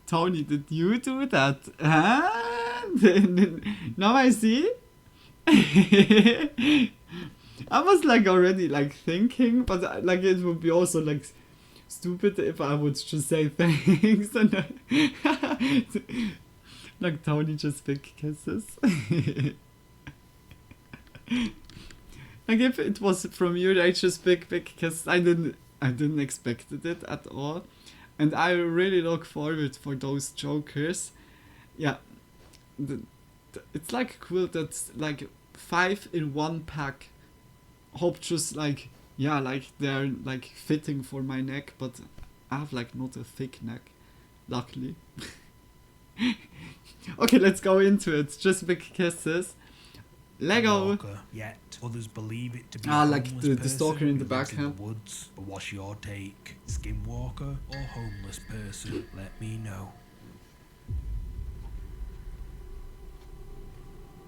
Tony, did you do that? Huh? Now I see? I was like already like thinking, but like it would be also like stupid if I would just say thanks and like Tony just big kisses. Like if it was from you, I just big kisses. I didn't expect it at all, and I really look forward for those jokers. Yeah, it's like cool that's like 5 in 1 pack. Hope just like, yeah, like they're like fitting for my neck, but I have like not a thick neck, luckily. Okay, let's go into it. Just big kisses. Lego. Yet others believe it to be like the stalker in the back, in the woods. But what's your take? Skinwalker or homeless person? Let me know.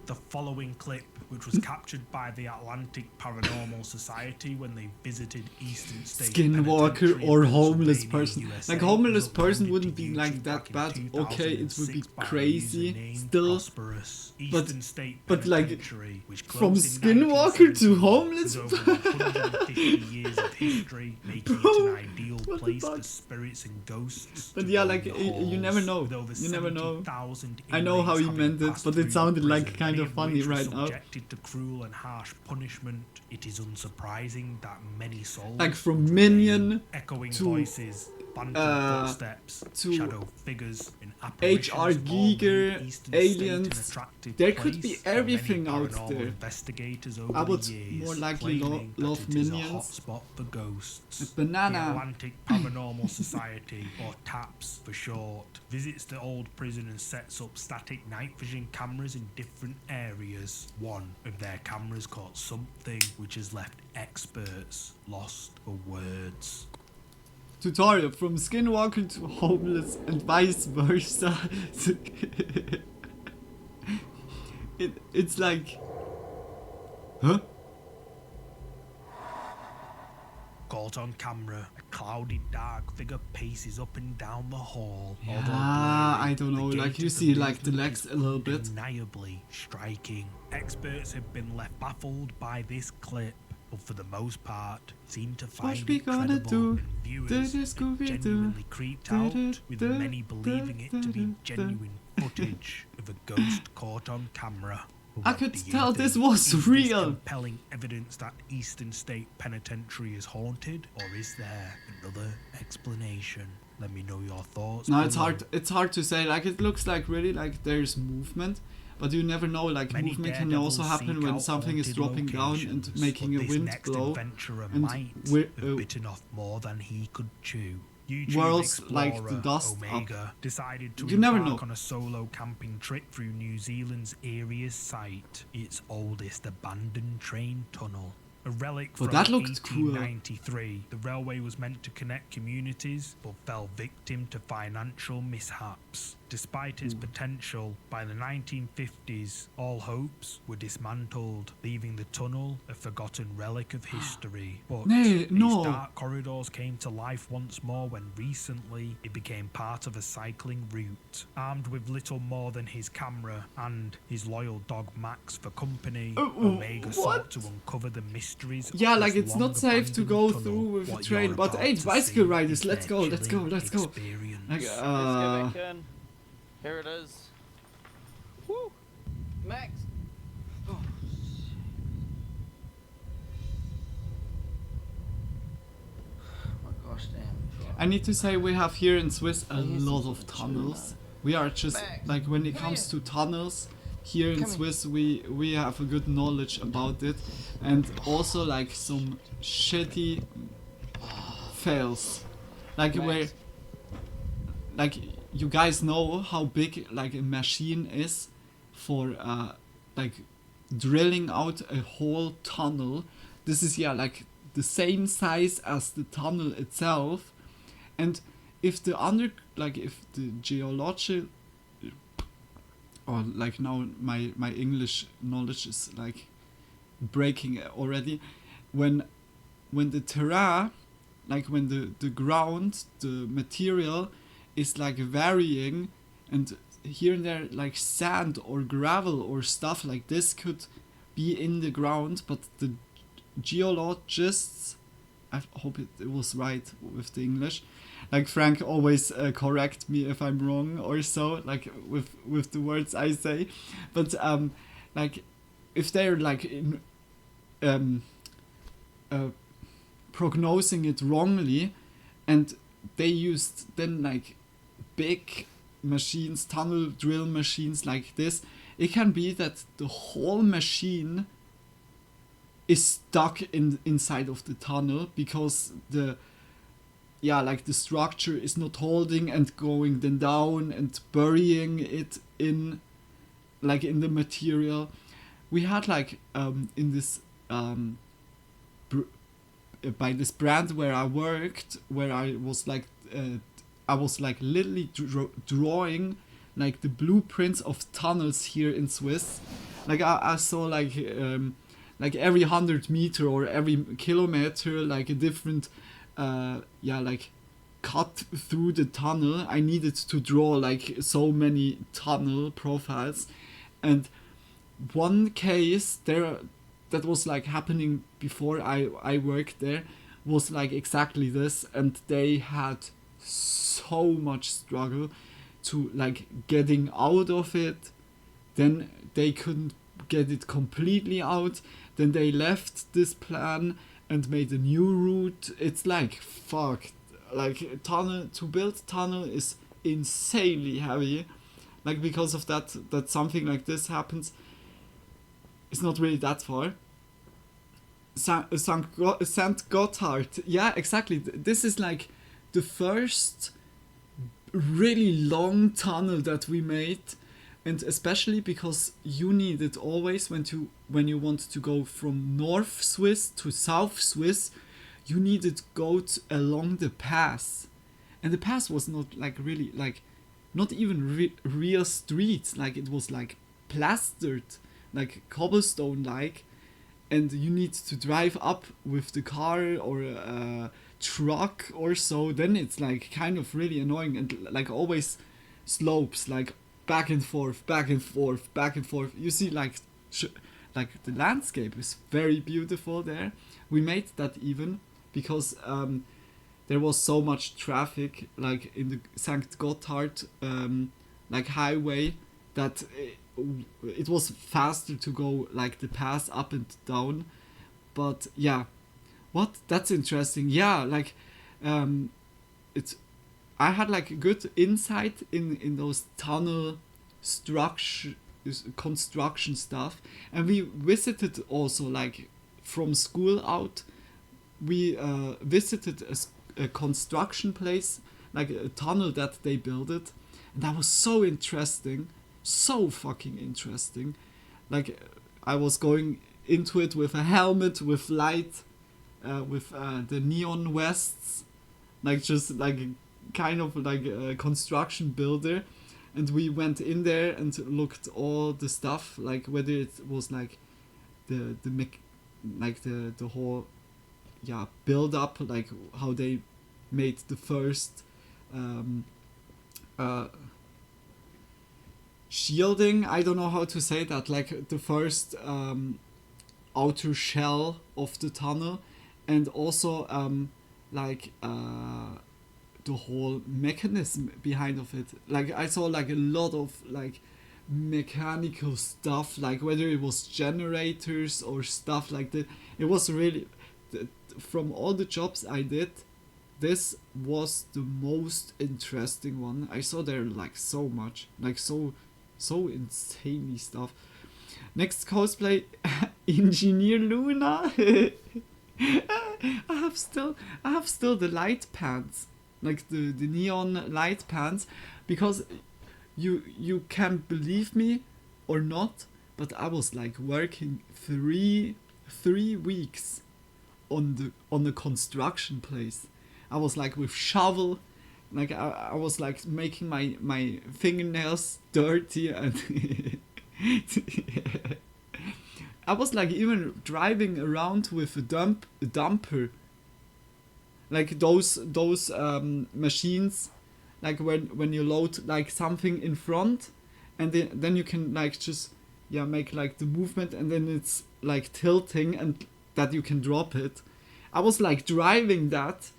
The following clip, which was captured by the Atlantic Paranormal Society when they visited Eastern State Skinwalker or homeless person. USA, like homeless person wouldn't be like that bad. Okay, it would be crazy still, but like from Skinwalker to homeless. Years of history, making it an ideal place for spirits and ghosts. But yeah, like you never know. You never know. I know how he meant it, but it sounded like kind of funny right now. Subjected to cruel and harsh punishment, it is unsurprising that many souls, like from Minion echoing to voices Phantom footsteps, to shadow figures, and H.R. apparitions of all Giger, new Eastern aliens. State an attractive There could be place for many everything out paranormal there. investigators over I would the years, more likely claiming that love it is a Minions. hotspot for ghosts. A banana. The Atlantic Paranormal Society, or TAPS for short, visits the old prison and sets up static night vision cameras in different areas. One of their cameras caught something which has left experts lost for words. Tutorial from skinwalker to homeless and vice versa. It's like, huh? Caught on camera, a cloudy dark figure paces up and down the hall. Yeah, Although blurry, I don't know, the like gait you of see the like the movement legs is a little bit. undeniably striking. Experts have been left baffled by this clip, but for the most part seem to find we it gonna credible, do? and viewers are genuinely creeped out, with many believing it to be genuine footage of a ghost caught on camera. I What could do you tell think? this was Is real. This compelling evidence that Eastern State Penitentiary is haunted, or is there another explanation? Let me know your thoughts. No, it's below. hard. It's hard to say. Like it looks like really like there's movement, but you never know. Like Many movement can daredevils also happen seek when out something is haunted dropping down locations, and making but a this wind next blow. adventurer And might have bitten off more than he could chew. YouTube whirls explorer like the dust Omega up. decided to You never embark know. on a solo camping trip through New Zealand's eeriest site, its oldest abandoned train tunnel. A relic Well, from that looked cool. 1893, the railway was meant to connect communities, but fell victim to financial mishaps. Despite its potential, by the 1950s, all hopes were dismantled, leaving the tunnel a forgotten relic of history. But No. these dark corridors came to life once more when recently it became part of a cycling route. Armed with little more than his camera and his loyal dog Max for company, Omega sought to uncover the mysteries of Yeah, like this it's not safe to long-abandoned go tunnel. through with a What train. you're But about hey, to bicycle see riders, is let's their go, let's go, chilling let's go. experience. Like, Let's get back in. Here it is. Woo! Max! Oh, my gosh, damn. I need to say we have here in Swiss a lot of tunnels. We are just like when it comes to tunnels here in Swiss, we have a good knowledge about it, and also like some shitty fails, like where like you guys know how big like a machine is for like drilling out a whole tunnel. This is like the same size as the tunnel itself, and if the if the geological, or like now my English knowledge is like breaking already, when the terrain, like when the ground, the material is like varying, and here and there like sand or gravel or stuff like this could be in the ground, but the geologists, I hope it was right with the English, like Frank always correct me if I'm wrong or so, like with the words I say, but like if they're like in prognosing it wrongly, and they used then like big machines, tunnel drill machines like this, it can be that the whole machine is stuck inside of the tunnel because the structure is not holding and going then down and burying it in the material. We had like in this by this brand where I worked, where I was like literally drawing like the blueprints of tunnels here in Swiss. Like I saw like every 100 meter or every kilometer like a different like cut through the tunnel. I needed to draw like so many tunnel profiles, and one case there that was like happening before I worked there was like exactly this, and they had so much struggle to like getting out of it. Then they couldn't get it completely out. Then they left this plan and made a new route. It's like fuck. like tunnel, to build tunnel is insanely heavy, like because of that something like this happens. It's not really that far. St. Gotthard, yeah, exactly. This is like the first really long tunnel that we made, and especially because you need it always when you want to go from North Swiss to South Swiss, you need it go along the pass, and the pass was not like really like not even real streets, like it was like plastered, like cobblestone like, and you need to drive up with the car or a truck or so. Then it's like kind of really annoying, and like always slopes, like back and forth, back and forth, back and forth. You see like the landscape is very beautiful there. We made that even because there was so much traffic like in the St. Gotthard like highway that it was faster to go like the pass up and down. But yeah, that's interesting. Yeah, like it's I had like a good insight in those tunnel construction stuff, and we visited also like from school out. We visited a construction place, like a tunnel that they built it, and that was so interesting, so fucking interesting. Like I was going into it with a helmet, with light, with the neon vests, like just like kind of like a construction builder, and we went in there and looked all the stuff, like whether it was like the whole build up, like how they made the first shielding, I don't know how to say that, like the first outer shell of the tunnel, and also the whole mechanism behind of it. Like I saw like a lot of like mechanical stuff, like whether it was generators or stuff like that. It was really, from all the jobs I did, this was the most interesting one. I saw there like so much, like so insanely stuff. Next cosplay, Engineer Luna. I have still the light pants, like the neon light pants, because you can believe me or not, but I was like working three weeks on the construction place. I was like with shovel, like I was like making my fingernails dirty, and I was like even driving around with a dumper, like those machines, like when you load like something in front, and then you can like just make like the movement, and then it's like tilting, and that you can drop it. I was like driving that,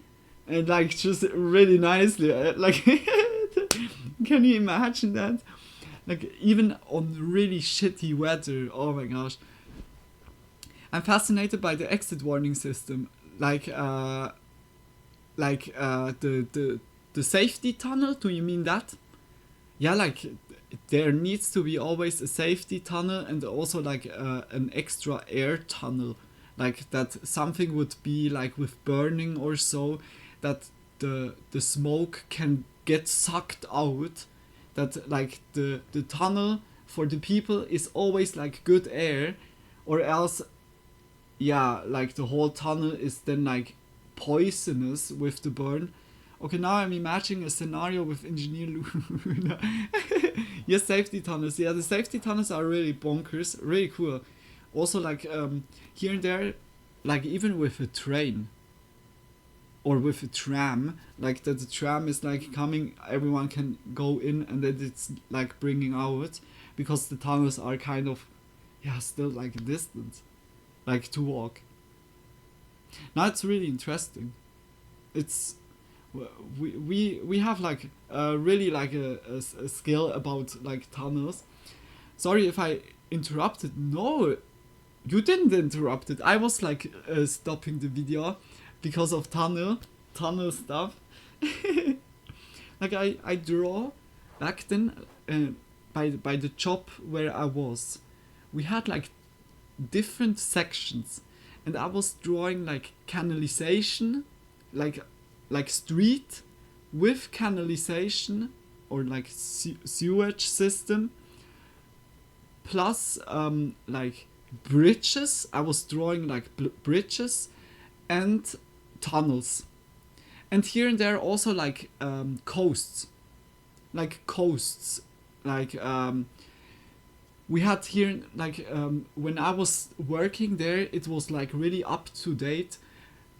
and like just really nicely, like can you imagine that? Like even on really shitty weather. Oh my gosh, I'm fascinated by the exit warning system, like the safety tunnel. Do you mean that? Yeah, like there needs to be always a safety tunnel, and also like an extra air tunnel, like that something would be like with burning or so, that the smoke can get sucked out, that like the tunnel for the people is always like good air, or else like the whole tunnel is then like poisonous with the burn. Okay, now I'm imagining a scenario with Engineer Luna. Yes, safety tunnels. Yeah, the safety tunnels are really bonkers, really cool. Also, like here and there, like even with a train or with a tram, like that the tram is like coming, everyone can go in, and then it's like bringing out, because the tunnels are kind of still like a distance, like to walk. Now it's really interesting. It's we have like really like a skill about like tunnels. Sorry if I interrupted. No, you didn't interrupt it. I was like stopping the video because of tunnel stuff. Like I draw back then by the job where I was. We had like different sections, and I was drawing like canalization, like street with canalization or like sewage system, plus like bridges. I was drawing like bridges and tunnels, and here and there also like coasts, like we had here like when I was working there, it was like really up to date.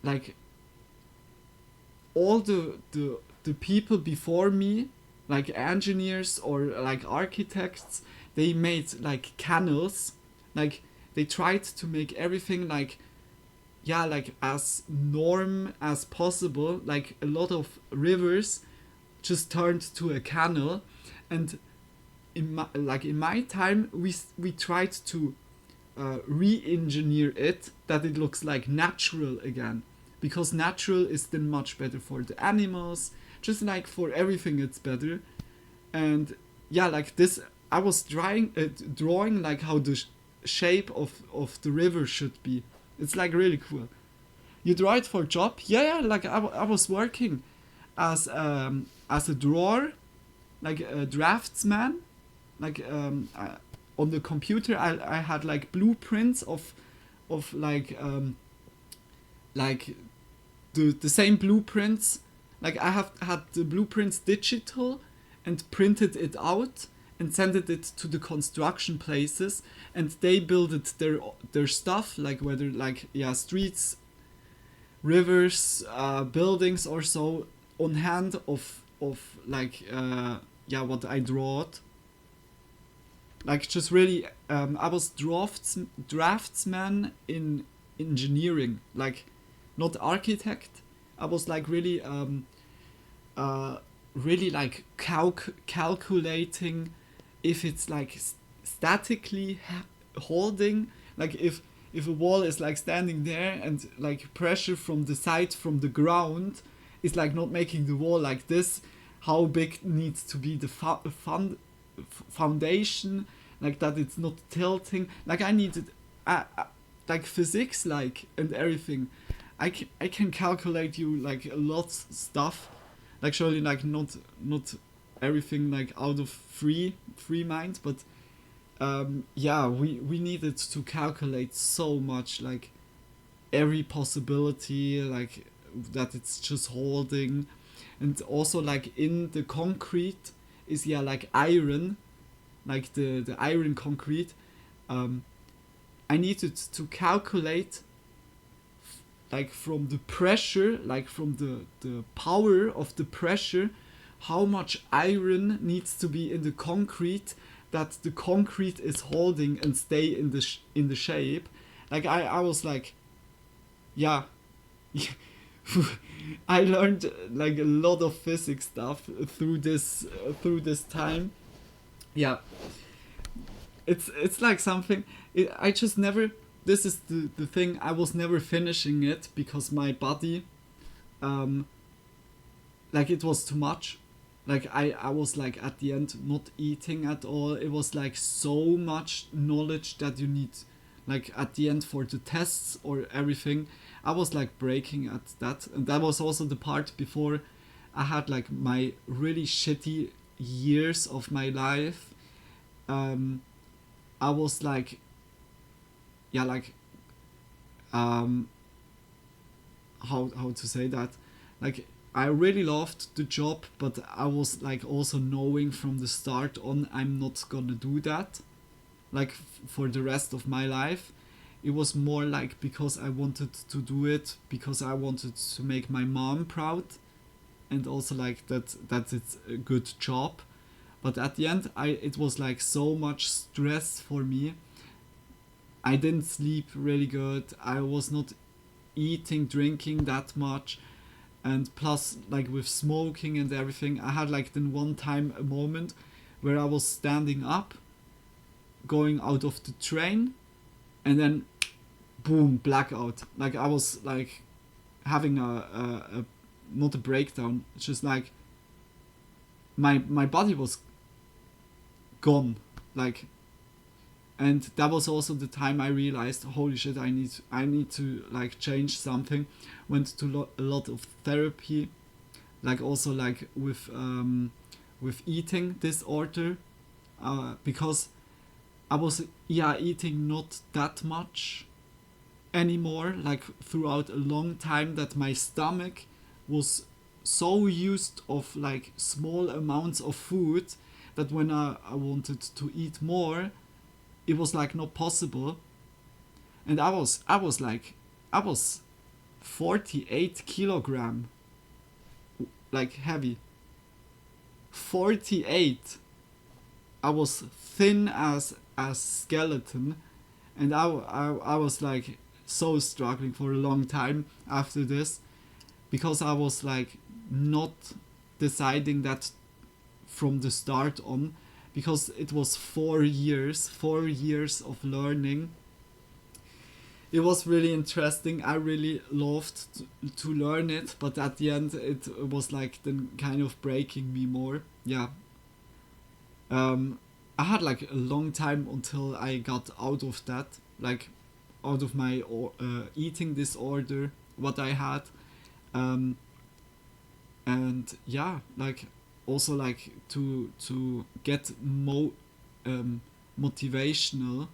Like all the people before me, like engineers or like architects, they made like canals. Like they tried to make everything like, yeah, like as norm as possible. Like a lot of rivers just turned to a canal, and in my time we tried to re-engineer it that it looks like natural again, because natural is then much better for the animals, just like for everything it's better. And yeah, like this I was drawing like how the shape of the river should be. It's like really cool. You draw it for a job? Yeah, like I was working as a drawer, like a draftsman. Like on the computer I had like blueprints of like the same blueprints. Like I have had the blueprints digital and printed it out and sent it to the construction places, and they built their stuff, like whether like streets, rivers, buildings or so, on hand of like what I drawed. Like just really I was draftsman in engineering, like not architect. I was like really really like calculating if it's like statically holding, like if a wall is like standing there and like pressure from the side, from the ground, is like not making the wall like this, how big needs to be the foundation, like that it's not tilting. Like I needed like physics, like, and everything. I can calculate you like a lot stuff, like surely like not everything like out of free mind, but we needed to calculate so much, like every possibility, like that it's just holding. And also like in the concrete is like iron, like the iron concrete. I needed to calculate like from the pressure, like from the power of the pressure, how much iron needs to be in the concrete that the concrete is holding and stay in the shape. Like I was like, yeah. I learned like a lot of physics stuff through this time. Yeah, it's like something. I just never. This is the thing. I was never finishing it because my body, like it was too much. Like I was like at the end not eating at all. It was like so much knowledge that you need, like at the end for the tests or everything. I was like breaking at that, and that was also the part before I had like my really shitty years of my life. I was like, how to say that, like I really loved the job, but I was like also knowing from the start on I'm not gonna do that, like for the rest of my life. It was more like because I wanted to do it, because I wanted to make my mom proud, and also like that it's a good job. But at the end, it was like so much stress for me. I didn't sleep really good. I was not eating, drinking that much, and plus like with smoking and everything, I had like then one time a moment where I was standing up, going out of the train, and then boom, blackout. Like I was like having a not a breakdown. It's just like my body was gone, like, and that was also the time I realized, holy shit, I need to like change something. Went to a lot of therapy, like also like with eating disorder, because I was eating not that much anymore, like throughout a long time, that my stomach was so used of like small amounts of food that when I wanted to eat more, it was like not possible. And I was 48 kilogram, like heavy. 48. I was thin as a skeleton, and I was like so struggling for a long time after this, because I was like not deciding that from the start on, because it was 4 years of learning. It was really interesting. I really loved to learn it, but at the end it was like then kind of breaking me more. Yeah. I had like a long time until I got out of that, like out of my eating disorder what I had, and yeah, like also like to get motivational,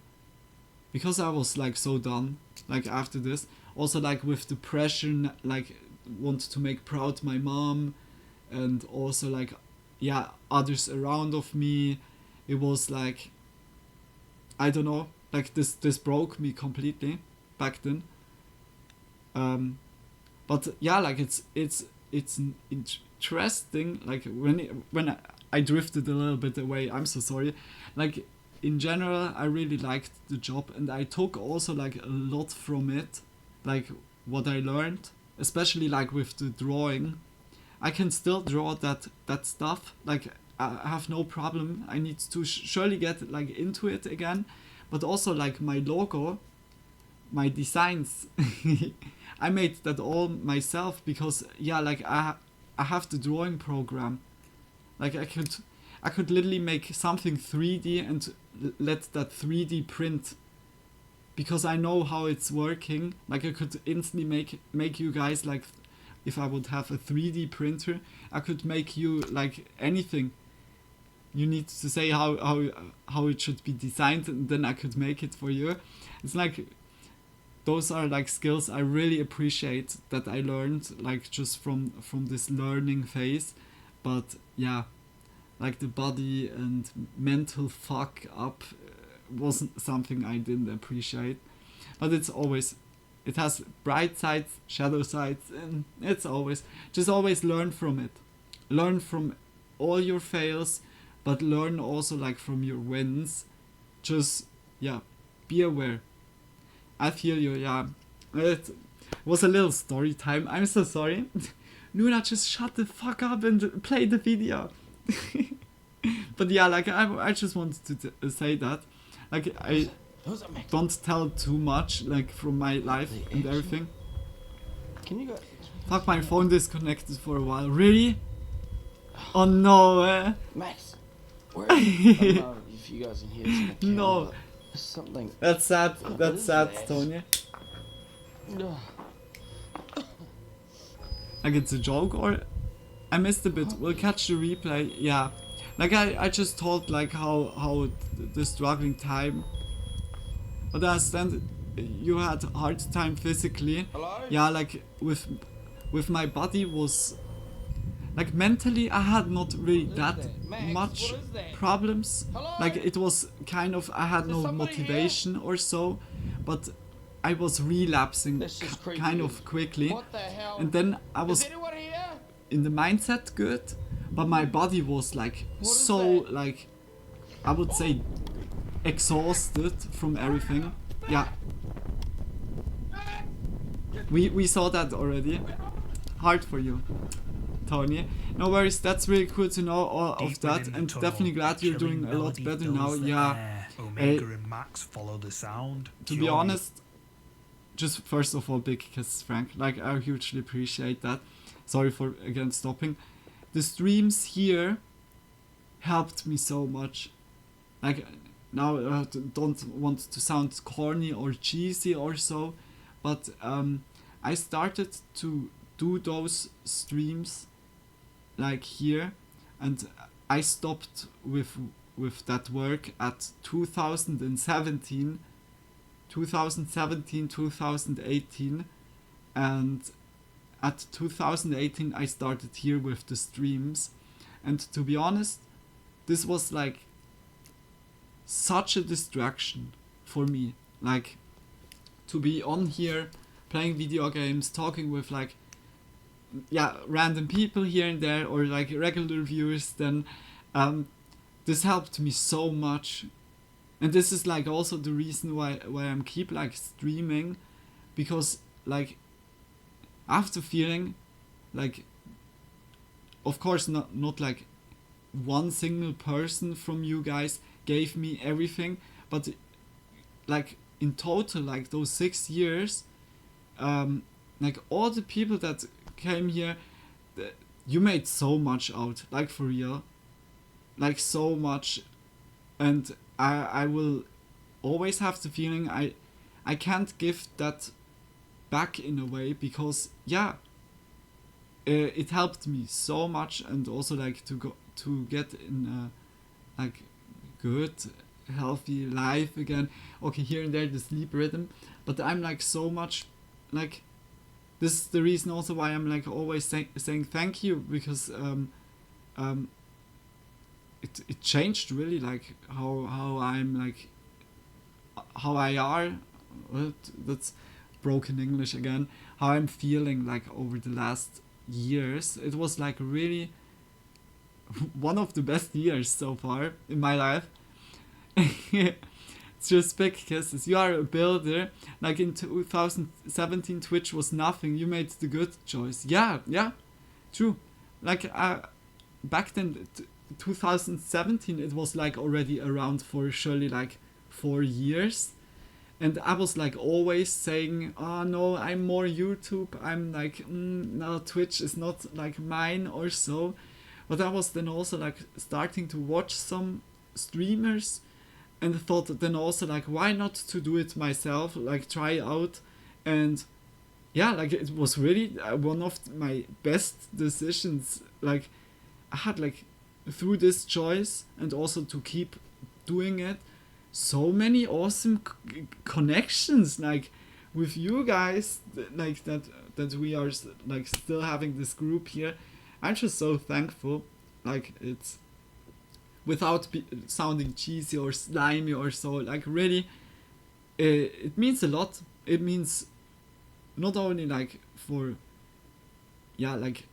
because I was like so done like after this, also like with the pressure, like want to make proud my mom, and also like others around of me. It was like, I don't know, like this broke me completely back then. But yeah, like it's interesting, like when I drifted a little bit away, I'm so sorry. Like in general, I really liked the job, and I took also like a lot from it, like what I learned, especially like with the drawing. I can still draw that stuff, like I have no problem. I need to surely get like into it again, but also like my logo, my designs, I made that all myself, because like I have the drawing program. Like I could literally make something 3D and let that 3D print, because I know how it's working. Like I could instantly make you guys, like if I would have a 3D printer, I could make you like anything. You need to say how it should be designed, and then I could make it for you. It's like, those are like skills I really appreciate that I learned, like just from this learning phase. But yeah, like the body and mental fuck up wasn't something I didn't appreciate. But it has bright sides, shadow sides, and it's always learn from it. Learn from all your fails, but learn also like from your wins. Just be aware. I feel you, yeah. It was a little story time. I'm so sorry. Luna, just shut the fuck up and play the video. But yeah, like I just wanted to say that. Like I don't tell too much, like from my life and everything. Can you go? Fuck, my phone disconnected for a while. Really? Oh no, Max, where are you? I don't know if you guys can hear this in the camera. No. Something. That's sad. That's sad, Tony. Like it's a joke, or I missed a bit. We'll catch the replay. Yeah, like I just told like how the struggling time. But I understand you had a hard time physically. Hello? Yeah, like with my body was like mentally I had not really that much problems. Like it was kind of, I had no motivation or so, but I was relapsing kind of quickly. And then I was in the mindset good, but my body was like so like, I would say, exhausted from everything. Yeah. We saw that already. Hard for you, Tony. No worries, that's really cool to know all of that, and definitely glad you're doing a lot better now. Yeah. Omega and Max follow the sound. To be honest, just first of all, big kiss, Frank. Like I hugely appreciate that. sorry for again stopping. The streams here helped me so much. Like, now I don't want to sound corny or cheesy or so, but I started to do those streams like here, and I stopped with that work at 2017, 2018, and at 2018 I started here with the streams. And to be honest, this was like such a distraction for me, like to be on here playing video games, talking with like random people here and there, or like regular viewers. Then this helped me so much, and this is like also the reason why I'm keep like streaming, because like I have the feeling like, of course not like one single person from you guys gave me everything, but like in total, like those 6 years, like all the people that came here, you made so much out, like for real, like so much. And I will always have the feeling I can't give that back in a way, because it helped me so much, and also like to get in a like good healthy life again. Okay, here and there the sleep rhythm, but I'm like so much like, this is the reason also why I'm like always saying thank you, because it changed really like how I'm like, how I are, that's broken English again, how I'm feeling like over the last years. It was like really one of the best years so far in my life. It's just big kisses. You are a builder. Like in 2017 Twitch was nothing, you made the good choice. Yeah, true. Like back then 2017 it was like already around for surely like 4 years, and I was like always saying, oh no, I'm more YouTube, I'm like no, Twitch is not like mine or so. But I was then also like starting to watch some streamers, and thought then also like, why not to do it myself, like try out. And like it was really one of my best decisions. Like I had like, through this choice and also to keep doing it, so many awesome connections, like with you guys, like that we are like still having this group here. I'm just so thankful. Like, it's without sounding cheesy or slimy or so, like really it means a lot. It means not only like for like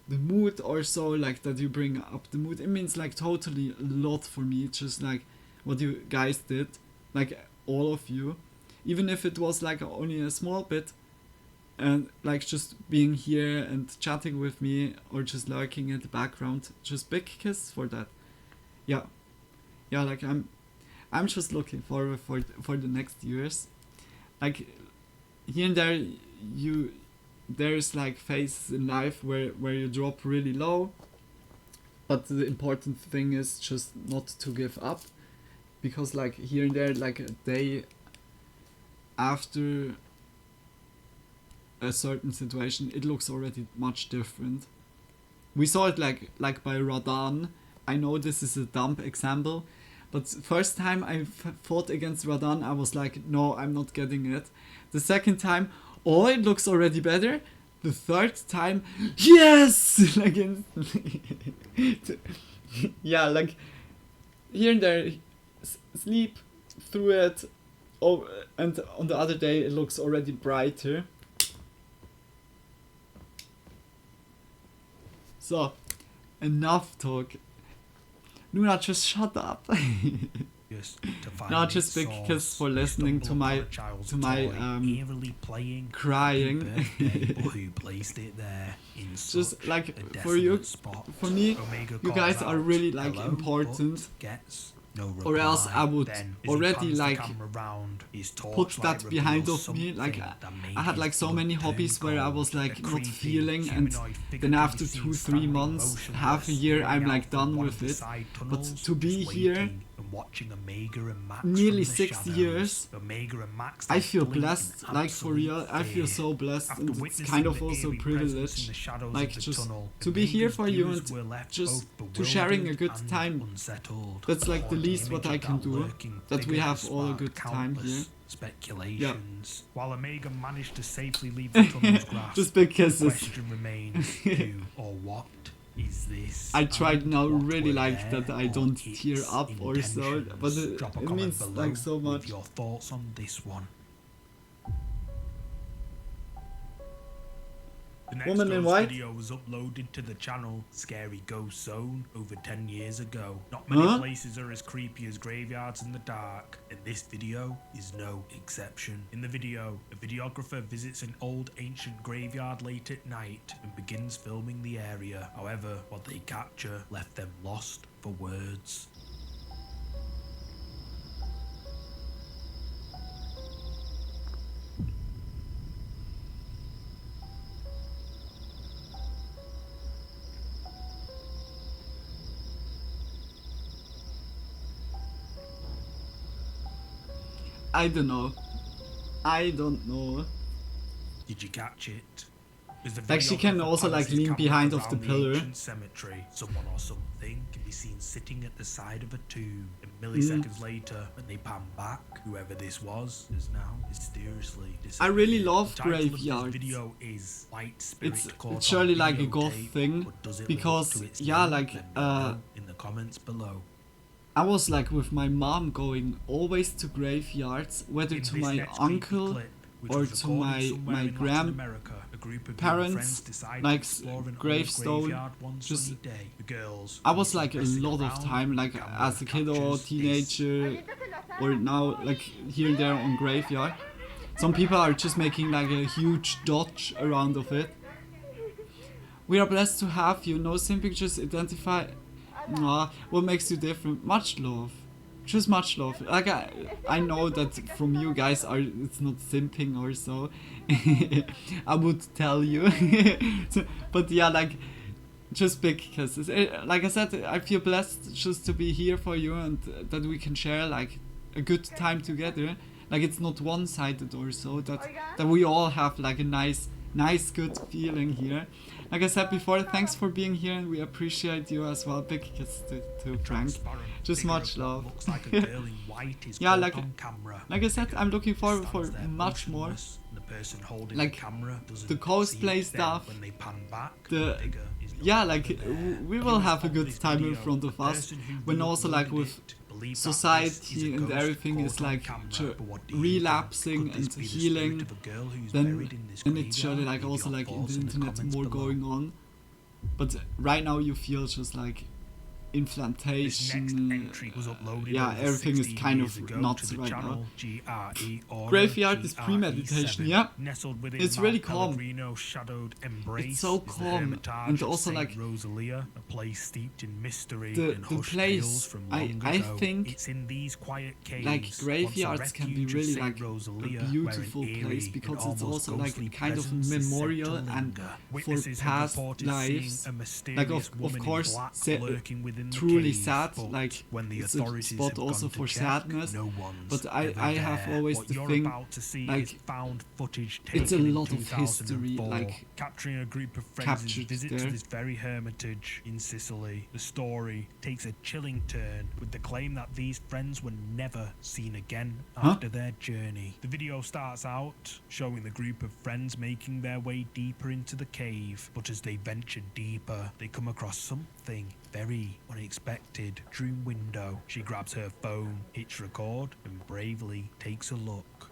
the mood or so, like that you bring up the mood, it means like totally a lot for me. It's just like what you guys did, like all of you, even if it was like only a small bit, and like just being here and chatting with me or just lurking in the background, just big kiss for that. Like I'm just looking forward for the next years. Like here and there there's like phases in life where you drop really low, but the important thing is just not to give up, because like here and there, like a day after a certain situation, it looks already much different. We saw it like by Radan. I know this is a dumb example, but first time I fought against Radan, I was like, no, I'm not getting it. The second time, oh, it looks already better. The third time, yes! Like instantly. Like here and there, sleep through it. Oh, and on the other day, it looks already brighter. So, enough talk. Luna, just shut up. No, just big kiss for listening to my crying. Who placed it there in just like for you, for me, you guys are really like important. No reply. Or else I would Then, as he already pans the like camera round, his put torchlight that behind reveals of me. Like something that made I had his like so blood many turn hobbies where I cold. was like A not creepy, feeling, and humanoid figure then can be after seen 2-3 standing months, half a motionless, year, peering I'm out like from done one with of the it. side But tunnels, to be just here waiting and watching Omega and Max nearly from the 6 shadows. years, Omega and Max, I they feel blink in blessed, like for real. I feel fear. so blessed, After and it's witnessing kind of the also eerie presence in privilege, the shadows like of the just tunnel, to be here Omega's for you viewers and were left just both to sharing a bewildered good and time. unsettled. That's like the Haunting least what image I of can that do, lurking that we figure have has all a sparked good time countless here. speculations. While Omega managed to safely leave the tunnel's grasp, Just big the kisses. question remains: who or what is this? I tried And now what really were like their that I or don't its tear up or so, intentions? but it Drop a comment means below like so with much. your thoughts on this one. The next Woman in ghost white? video was uploaded to the channel Scary Ghost Zone over 10 years ago. Not many Huh? places are as creepy as graveyards in the dark, and this video is no exception. In the video, a videographer visits an old ancient graveyard late at night and begins filming the area. However, what they capture left them lost for words. I don't know. I don't know. Did you catch it? As the Like she can videographer also pans like his lean camera behind of the around pillar. ancient cemetery, someone or something can be seen sitting at the side of a tomb. And milliseconds later, when they pan back, whoever this was has now mysteriously I disappeared. really love The title of this graveyards. video is White Spirit Caught It's on surely like a Videotape, goth thing, but does it live up because to its yeah, name? like Let me know in the comments below. I was like with my mom going always to graveyards, whether In to this my next creepy uncle clip, which or was to recorded my somewhere in Latin America, a group of young friends grandparents, decided like to explore an old gravestone. graveyard one Just sunny day. The girls I who was were like a messing lot of around time, with like the camera as a kid or captures teenager, or now like here and there on graveyard. Some people are just making like a huge dodge around of it. We are blessed to have you. No sim pictures identify. Nah, what makes you different? Much love. Just much love. Like I know that from you guys it's not simping or so. I would tell you. But yeah, like just big kisses. Like I said, I feel blessed just to be here for you and that we can share like a good time together. Like it's not one-sided or so. That we all have like a nice good feeling here. Like I said before, thanks for being here and we appreciate you as well. Big kiss to Frank. Just much love. Looks like a girl in white is Yeah, caught like on camera. I said, I'm looking forward for Stands there much more. motionless, and the person holding Like the camera doesn't the see cosplay it. Then stuff. when they pan back, The figure is no yeah, longer like there. we will have a On good this time in video, front of the us. person who When also like reuploaded with it believed that this is society a and ghost everything is caught on like camera, but what do you relapsing think? Could this and be the spirit healing, of a girl who's then buried in this and it's surely graveyard? like Leave also your like in thoughts the in internet comments more below. going on. But right now you feel just like This next implantation. entry was uploaded Yeah, over everything is 16 kind years of ago nuts to the right channel now. GRE Graveyard is premeditation, yeah. Nestled within It's Mount really calm. Pellegrino shadowed embrace It's so is the calm, Hermitage and of also Saint like Rosalia, a place steeped in mystery the and hushed place, tales from I long ago. think It's in these quiet caves, like once a graveyards can be refuge of really Saint like Rosalia, a beautiful where an place eerie because and it's almost also like ghostly kind of presence is said to memorial and linger. for Witnesses have past reported lives. seeing a Like mysterious of woman in course black truly within the truly cave, sad, but like when the it's a authorities spot have also gone for to check, sadness. no one's But ever I have there. always What the you're thing about to see like is found footage it's a taken in lot of history 2004, like capturing a group of friends' captured visit there. to this very hermitage in Sicily. The story takes a chilling turn with the claim that these friends were never seen again after their journey. The video starts out showing the group of friends making their way deeper into the cave, but as they venture deeper, they come across something very unexpected. Dream window. She grabs her phone, hits record, and bravely takes a look.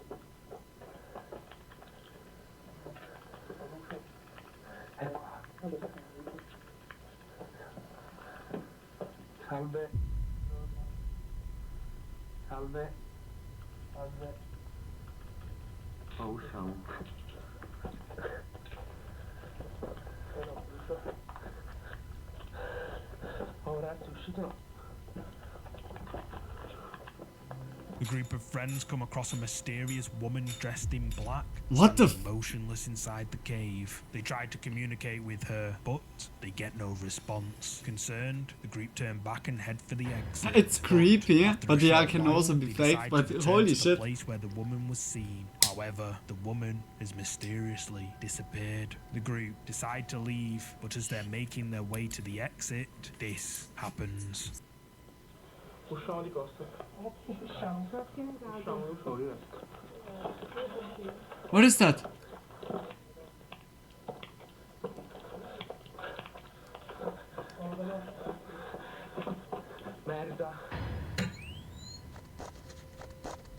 Salve. Salve. Salve. Oh, ciao. Oh, ragazzi, è uscito. A group of friends come across a mysterious woman dressed in black, What the standing motionless inside the cave. They try to communicate with her, but they get no response. Concerned, the group turn back and head for the exit. It's creepy, After but a yeah, short can while, also be they fake, decide but to return holy to the shit. place where the woman was seen. However, the woman has mysteriously disappeared. The group decide to leave, but as they're making their way to the exit, this happens. What is that?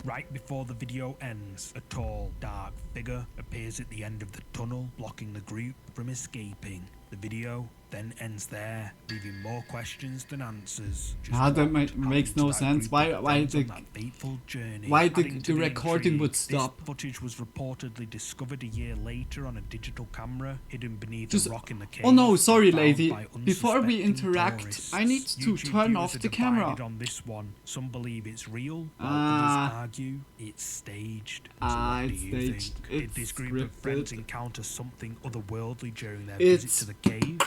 Right before the video ends, a tall, dark figure appears at the end of the tunnel, blocking the group from escaping. The video then ends there, leaving more questions than answers. Just Ah, that what makes happened no to that sense. group Why of friends on the that fateful journey? why Adding to the recording intrigue, would stop? This footage was reportedly discovered a year later on a digital camera, hidden beneath Just, a rock in the cave. oh no, sorry and found lady. by Before we unsuspecting interact, tourists. I need to YouTube turn viewers off are the camera. divided on this one. Some believe it's real, while Ah. others argue it's staged. So what do It's you staged. think? Did this group of friends scripted. encounter something otherworldly during their It's- visit to the cave?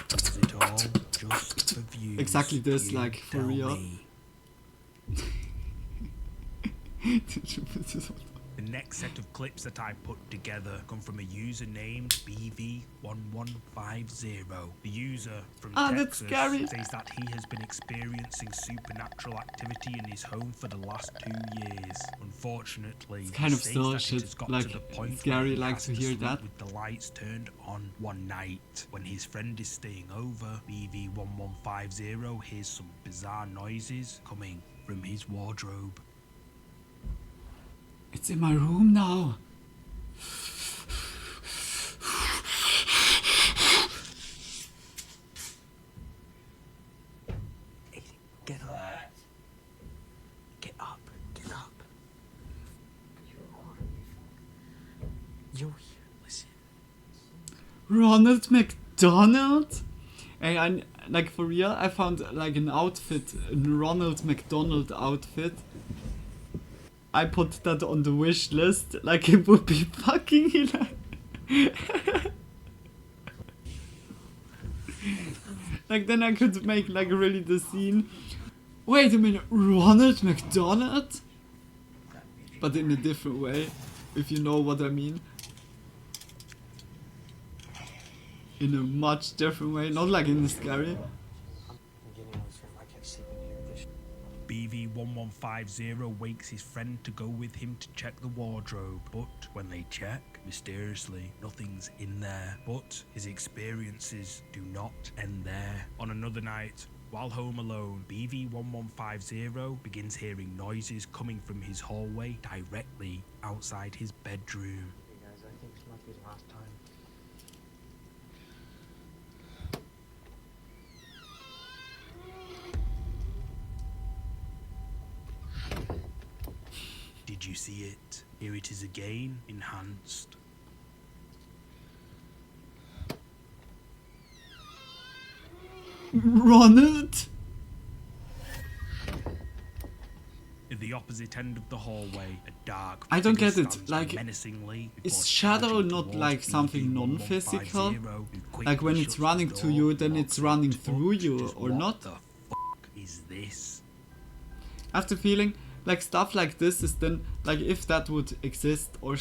Or was it all just for views? Exactly this, You like, for tell real. me. The next set of clips that I put together come from a user named BV1150. The user from that's Texas scary. says that he has been experiencing supernatural activity in his home for the last 2 years. Unfortunately, It's kind he of says still that shit, it has got like, to the point scary, where he like, has to hear sleep that. with the lights turned on one night. When his friend is staying over, BV1150 hears some bizarre noises coming from his wardrobe. It's in my room now. Get up. Get up. Get up. Yo, listen. Ronald McDonald? Hey, I like for real. I found like an outfit, a Ronald McDonald outfit. I put that on the wish list. Like it would be fucking hilarious. Like then I could make like really the scene. Wait a minute, Ronald McDonald? But in a different way, if you know what I mean. In a much different way, not like in the scary. BV1150 wakes his friend to go with him to check the wardrobe, but when they check, mysteriously, nothing's in there. But his experiences do not end there. On another night, while home alone, BV1150 begins hearing noises coming from his hallway directly outside his bedroom. Hey guys, I think this might be the last time. Did you see it? Here it is again, enhanced. Ronald? At the opposite end of the hallway, a dark I don't figure get it, stands like, menacingly is before shadow charging not towards like something non-physical? BV1150, who Like when quickly it's shuts running the to door, you, then it's locks it, running but through you, just or what not? the fuck is this? I have the feeling like stuff like this is then like if that would exist or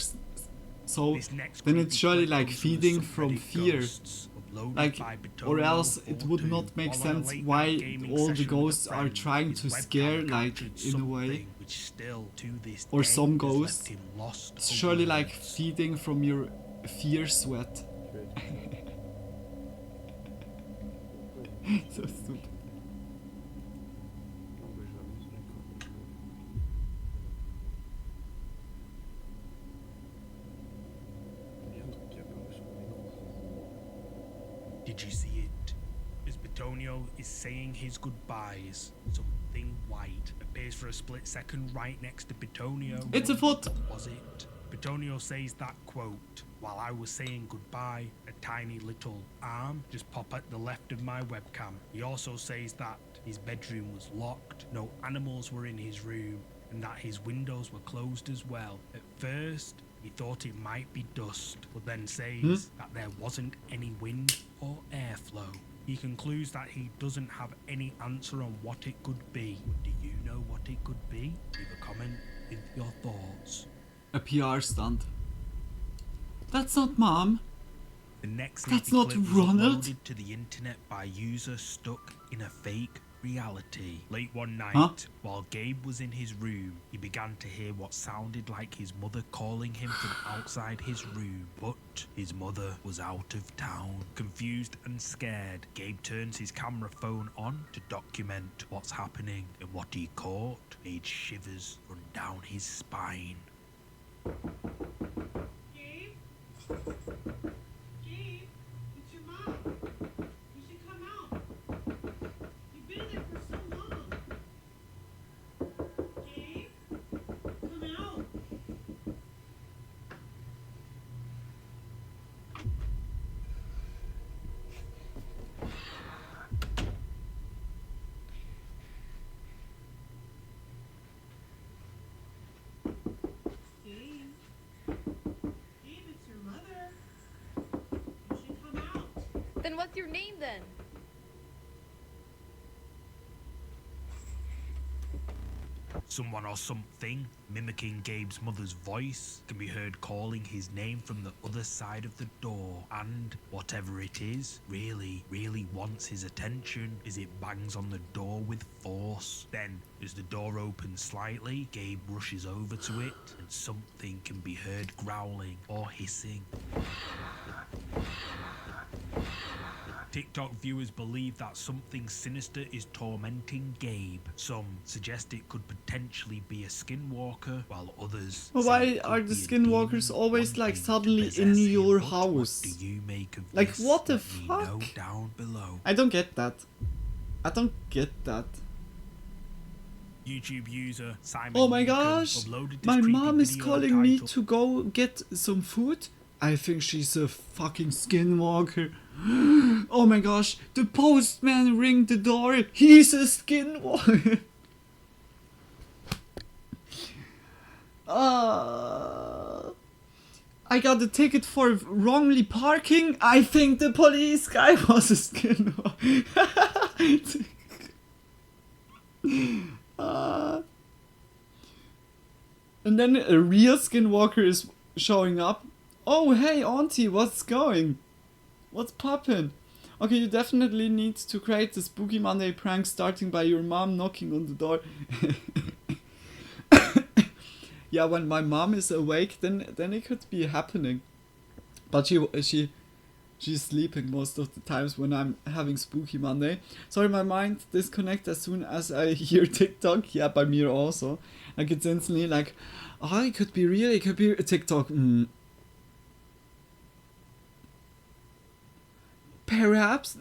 so, This next then creepy it's surely clip like comes from the feeding from subreddit fear. Ghosts, uploaded Like, by or Bitonio else it would 42. not make While on a sense late-night why gaming all the session with a ghosts are friend, trying his to webcam scare, like captured in a way. something which still to this Or day some has left ghosts. him lost It's for surely like words. feeding from your fear sweat. So stupid. Did you see it? As Bitonio is saying his goodbyes, something white appears for a split second right next to Bitonio. It's a foot! What was it? Bitonio says that quote, "While I was saying goodbye, a tiny little arm just popped at the left of my webcam." He also says that his bedroom was locked, no animals were in his room, and that his windows were closed as well. At first, he thought it might be dust, but then says that there wasn't any wind or airflow. He concludes that he doesn't have any answer on what it could be. Do you know what it could be? Leave a comment with your thoughts. A PR stunt. That's not Mom. The next That's sneaky not clip was Ronald. uploaded to the internet by user stuck in a fake reality. Late one night, while Gabe was in his room, he began to hear what sounded like his mother calling him from outside his room, but his mother was out of town. Confused and scared, Gabe turns his camera phone on to document what's happening, and what he caught made shivers run down his spine. Gabe? Gabe, it's your mom. You should come out. You've been there for so long. Gabe, come out. Gabe. Gabe, it's your mother. You should come out. Then what's your name then? Someone or something mimicking Gabe's mother's voice can be heard calling his name from the other side of the door, and whatever it is really wants his attention as it bangs on the door with force. Then, as the door opens slightly, Gabe rushes over to it, and something can be heard growling or hissing. TikTok viewers believe that something sinister is tormenting Gabe. Some suggest it could potentially be a skinwalker, while others Well, say why it are could the be a skinwalkers demon always like wanting to suddenly in possess him. your But house? What do you make of Like, this? what the Let me know fuck? down below. I don't get that. I don't get that. YouTube user Simon Oh my Newcomb gosh! uploaded this My creepy mom is video calling me titled to go get some food. I think she's a fucking skinwalker. Oh my gosh! The postman ring the door. He's a skinwalker. I got a ticket for wrongly parking. I think the police guy was a skinwalker. And then a real skinwalker is showing up. Oh, hey, auntie, what's going? What's poppin'? Okay, you definitely need to create the Spooky Monday prank starting by your mom knocking on the door. Yeah, when my mom is awake, then it could be happening. But she's sleeping most of the times when I'm having Spooky Monday. Sorry, my mind disconnects as soon as I hear TikTok. Yeah, by me also. Like, it's instantly like, oh, it could be real, it could be a TikTok. Perhaps.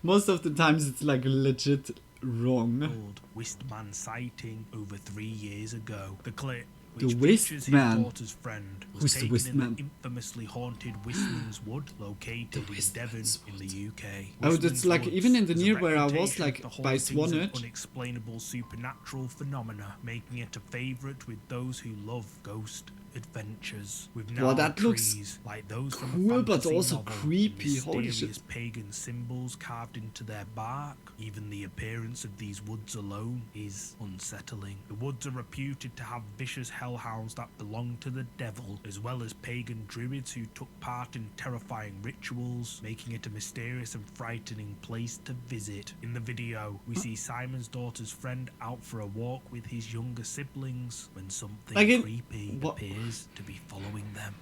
Most of the times it's like legit wrong. Old Wistman sighting over 3 years ago. The clip, The which features his Wistman. daughter's friend, was Who's the taken in Wistman? the infamously haunted Wistman's Wood, located in Devon in the UK. Oh, that's Wistman's like Woods even in the has a near where I was, reputation like for by hauntings and Swanage. unexplainable supernatural phenomena, making it a favourite with those who love ghost adventures. With Well, gnarled that looks trees like those from a cool, but fantasy also novel, creepy. Holy mysterious shit. pagan symbols carved into their bark. Even the appearance of these woods alone is unsettling. The woods are reputed to have vicious hellhounds that belong to the devil, as well as pagan druids who took part in terrifying rituals, making it a mysterious and frightening place to visit. In the video, we see Simon's daughter's friend out for a walk with his younger siblings when something Like creepy appears to be following them.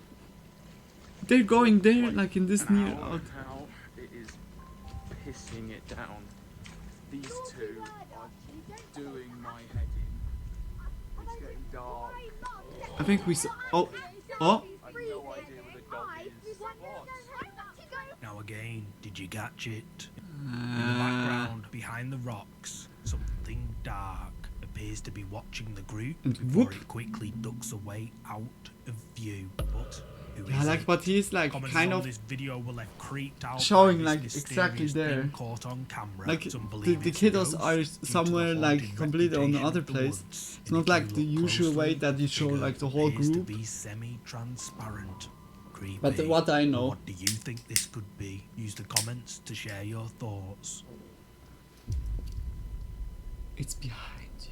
They're going there, like in this near. How it is pissing it down. These two are doing my head in. It's getting dark. I think we saw. Oh. I've no idea where the dog is. Now again, did you catch it? In the background, behind the rocks, something dark appears to be watching the group And before whoop. it quickly ducks away out of view. But Who Yeah, is like, it? but he's like Commenters kind on of this video will have creeped out showing by like this exactly mysterious there. thing caught on camera. Like Some the believe it's a kiddos ghost are due to the somewhere like haunted completely on the reputation other of the place. woods. It's And not if you like the look usual way closely, that you show figure like the whole appears group. to be semi-transparent. Creepy. But what I know. What do you think this could be? Use the comments to share your thoughts. It's behind you.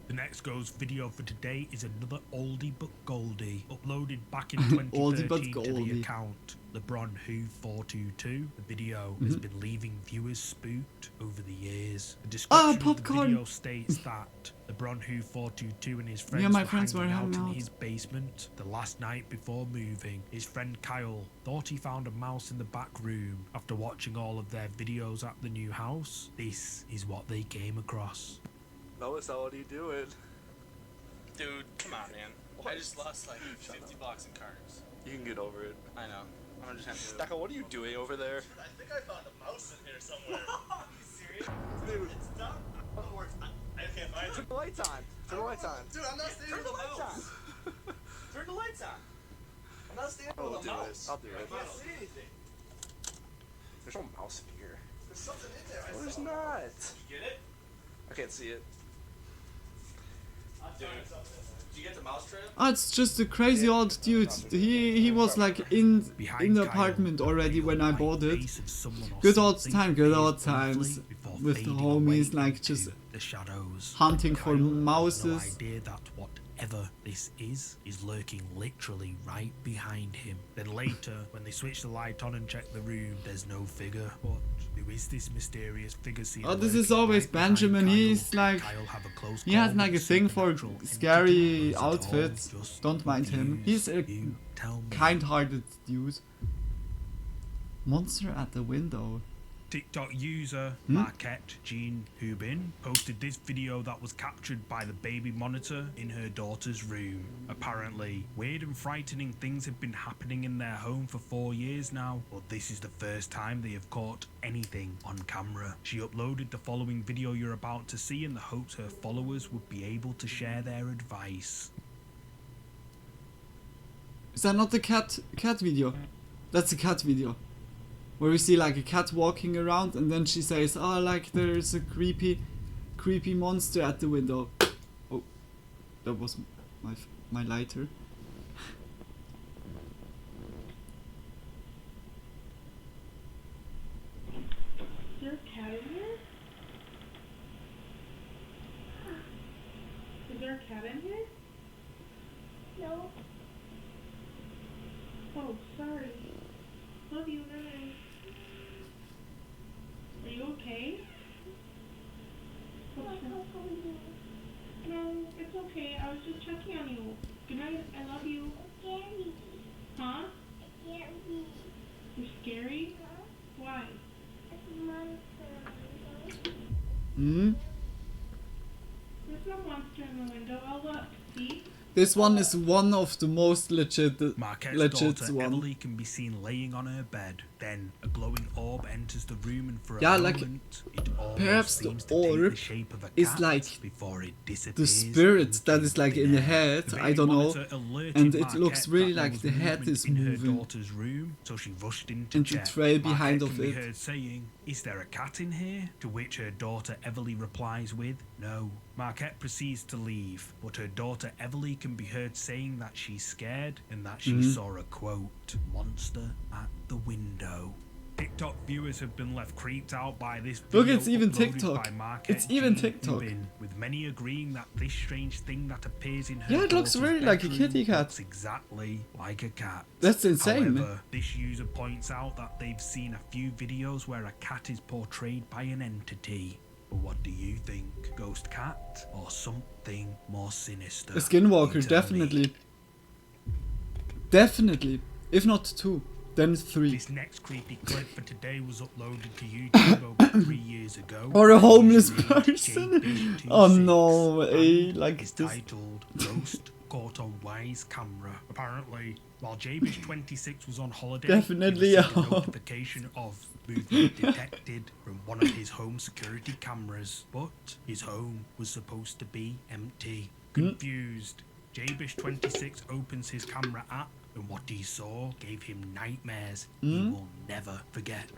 The next ghost video for today is another oldie but goldie, uploaded back in Oldie but 2013 to the goldie. account LeporemLuna. The video has been leaving viewers spooked over the years. The description of the popcorn. video states that LeporemLuna and his friends Yeah, my were friends were hanging hanging out out. in his basement the last night before moving. His friend Kyle thought he found a mouse in the back room after watching all of their videos at the new house. This is what they came across. Melissa, what are you doing? Dude, come on, man. I just lost like $50 in cards. You can get over it. I know. I'm just have to. Stacko, what are you doing over there? I think I found a mouse in here somewhere. Are you serious? Dude. It's not. Oh, I can't find it. Turn the lights on. Turn the lights on. Dude, I'm not standing Turn with the a lights mouse. Turn the lights on. I'm not standing I'll with a do mouse. it. I'll do I it. can't see anything. There's no mouse in here. There's something in there. No, there's not. Did you get it? I can't see it. Dude, did you get the mouse trap? Oh, it's just a crazy old dude. He was like in the apartment already when I bought it. Good old times with the homies, like just the shadows. hunting for No mouses. idea that whatever this is lurking literally right behind him. Then later, when they switch the light on and check the room, there's no figure. But who is this mysterious figure seen Oh, this is lurking always right behind Benjamin. Kyle? He's like, Kyle have a close he has call like a with thing for supernatural scary entity, or is it all outfits. just Don't mind him. He's a you tell me? kind-hearted dude. Monster at the window. TikTok user Marquette Jean Hubin posted this video that was captured by the baby monitor in her daughter's room. Apparently, weird and frightening things have been happening in their home for 4 years now, but this is the first time they have caught anything on camera. She uploaded the following video you're about to see in the hopes her followers would be able to share their advice. Is that not the cat video? That's the cat video. Where we see like a cat walking around and then she says, oh, like there's a creepy monster at the window. Oh, that was my lighter. Is there a cat in here? Is there a cat in here? No. Oh, sorry. Love you, bye. Are you okay? What's wrong? No, it's okay. I was just checking on you. Good night. I love you. Huh? You're scary? Why? Hmm? There's no monster in the window. I'll look. See? This one is one of the most legit Marquette's legit daughter one. Emily can be seen laying on her bed. Then a glowing orb enters the room, and for a Yeah, like, moment, it almost perhaps the seems to take orb the shape of a is cat like before it disappears. The spirit that is like in the head, The I don't know, baby monitor alerted and it Marquette looks really that there like was the head movement is in her moving. daughter's room, so she rushed in to And the check. tray behind Marquette of can be it. heard saying, "Is there a cat in here?" To which her daughter Everly replies with, "No." Marquette proceeds to leave, but her daughter Everly can be heard saying that she's scared and that she Mhm. saw a quote, "monster at the window." TikTok viewers have been left creeped out by this video. Look, it's even uploaded TikTok. by Marquette It's even Jean TikTok. Hubin, with many agreeing that this strange thing that appears in her Yeah, it looks daughter's really like a bedroom kitty cat. looks exactly like a cat. That's insane. However, this user points out that they've seen a few videos where a cat is portrayed by an entity. But what do you think? Ghost cat or something more sinister? A skinwalker, You tell me. definitely. Definitely. If not 2, then 3. This next creepy clip for today was uploaded to YouTube over 3 years ago. Or a homeless User person. JB26 Oh no, like is this. titled Ghost Caught on Wise Camera. Apparently, while JB26 was on holiday, Definitely, he received a yeah. notification of movement detected from one of his home security cameras, but his home was supposed to be empty. Confused, JBish26 opens his camera app and what he saw gave him nightmares he will never forget.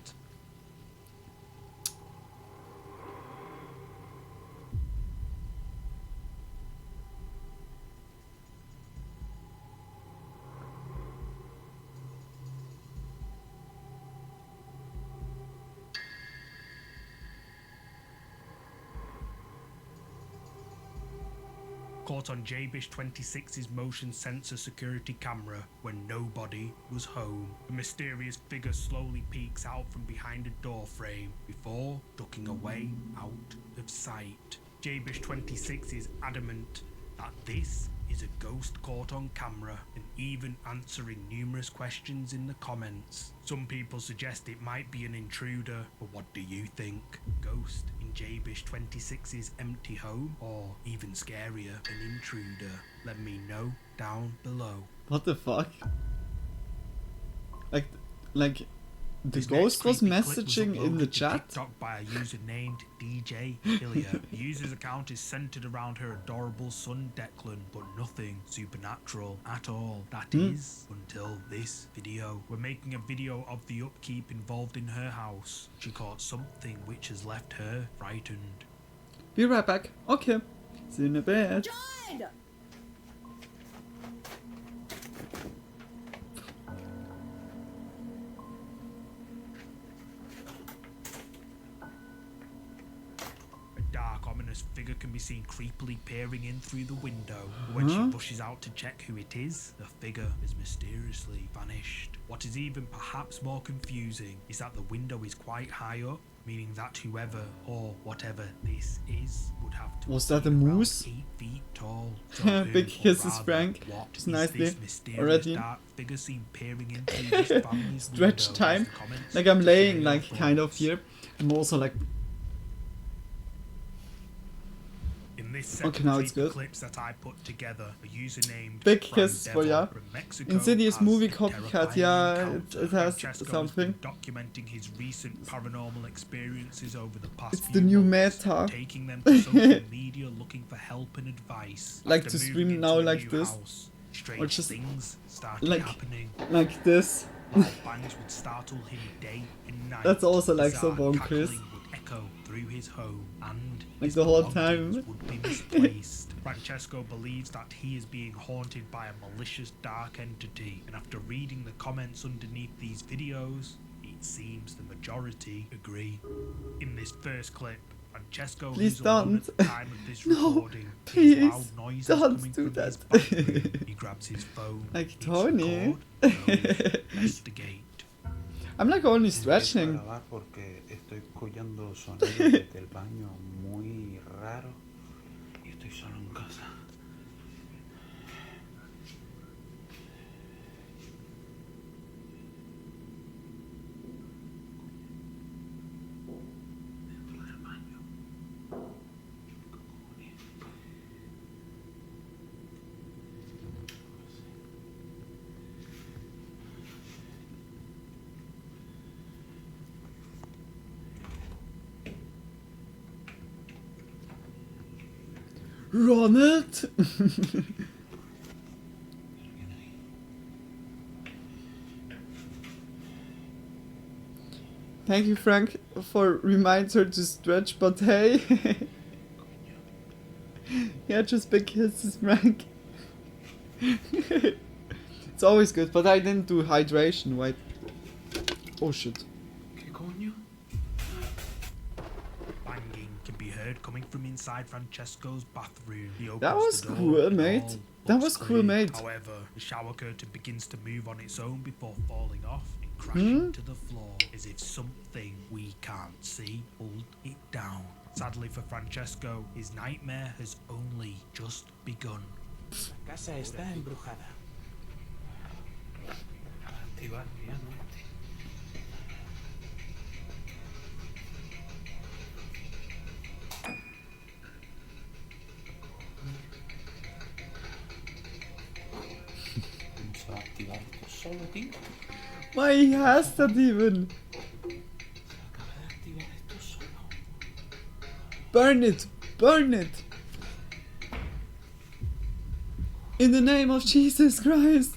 Caught on JBish 26's motion sensor security camera when nobody was home. A mysterious figure slowly peeks out from behind a door frame before ducking away out of sight. JBish 26 is adamant that this is a ghost caught on camera, and even answering numerous questions in the comments. Some people suggest it might be an intruder, but what do you think? Ghost in JBish 26's empty home, or even scarier, an intruder? Let me know down below. What the fuck? Like the This ghost was next creepy clip messaging in the uploaded to chat? TikTok by a user named DJ Ilya. The user's account is centered around her adorable son Declan, but nothing supernatural at all. That is until this video. We're making a video of the upkeep involved in her house. She caught something which has left her frightened. Be right back. Okay. See you in a bit. John! A dark, ominous figure can be seen creepily peering in through the window. But when she rushes out to check who it is, the figure has mysteriously vanished. What is even perhaps more confusing is that the window is quite high up, meaning that whoever or whatever this is would have to Was that a be around moose? 8 feet tall. So who, Big or kisses, rather, Frank. what Just is nicely this mysterious already. dark figure seen peering in through this family's Stretch window? time. Use the comments Like I'm to laying share like your kind of thoughts. here. I'm also like In this set okay, of now it's creepy good. clips that I put together, a user named Big Fran kiss for Devil ya. from Mexico Insidious has movie a copycat, terrifying yeah, encounter. it has Francesco something. has been documenting his recent paranormal experiences over the past It's few the new months, meta. taking them to social media looking for help and advice. Like After to moving stream into now a like new this. house, Or strange just things started like happening. this. Loud bangs would startle him day and night. That's also like so Bizarre bonkers. cackling would echo through his home, and Like his the whole belongings time. would be misplaced. Francesco believes that he is being haunted by a malicious dark entity, and after reading the comments underneath these videos, it seems the majority agree. In this first clip, Francesco, Please who's alone don't. at the time of this No, recording, please hears loud noises don't coming do from that. his bathroom. He grabs his phone, Like hits Tony. record, goes investigate. I'm like only stretching. Porque estoy escuchando sonidos desde el baño muy raro y estoy solo en casa. Ronald! Thank you, Frank, for reminding her to stretch, but hey. Yeah, just big kisses, Frank. It's always good, but I didn't do hydration, wait. Oh shit. Banging can be heard coming from inside Francesco's bathroom. He opens That was the door cool, and mate. all That looks was cool, clear. mate. However, the shower curtain begins to move on its own before falling off and Hmm? crashing to the floor, as if something we can't see pulled it down. Sadly for Francesco, his nightmare has only just begun. La casa está embrujada. Activar piano. Vamos a activar esto solo, tío. Why he has that even? Activar esto solo. Burn it! Burn it! In the name of Jesus Christ!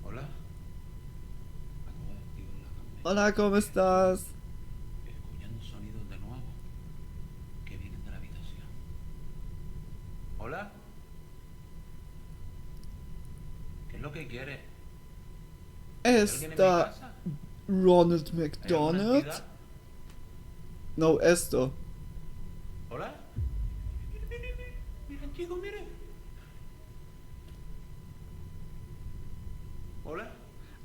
Hola. Acabo de activar la cámara. Hola, ¿cómo estás? Escuchando sonidos de nuevo que vienen de la habitación. Hola. ¿Qué es lo que quiere? ¿Hay alguien en mi Está casa? Ronald ¿Hay alguna McDonald? entidad? No, esto. Hola. Miren, chicos, miren. Hola.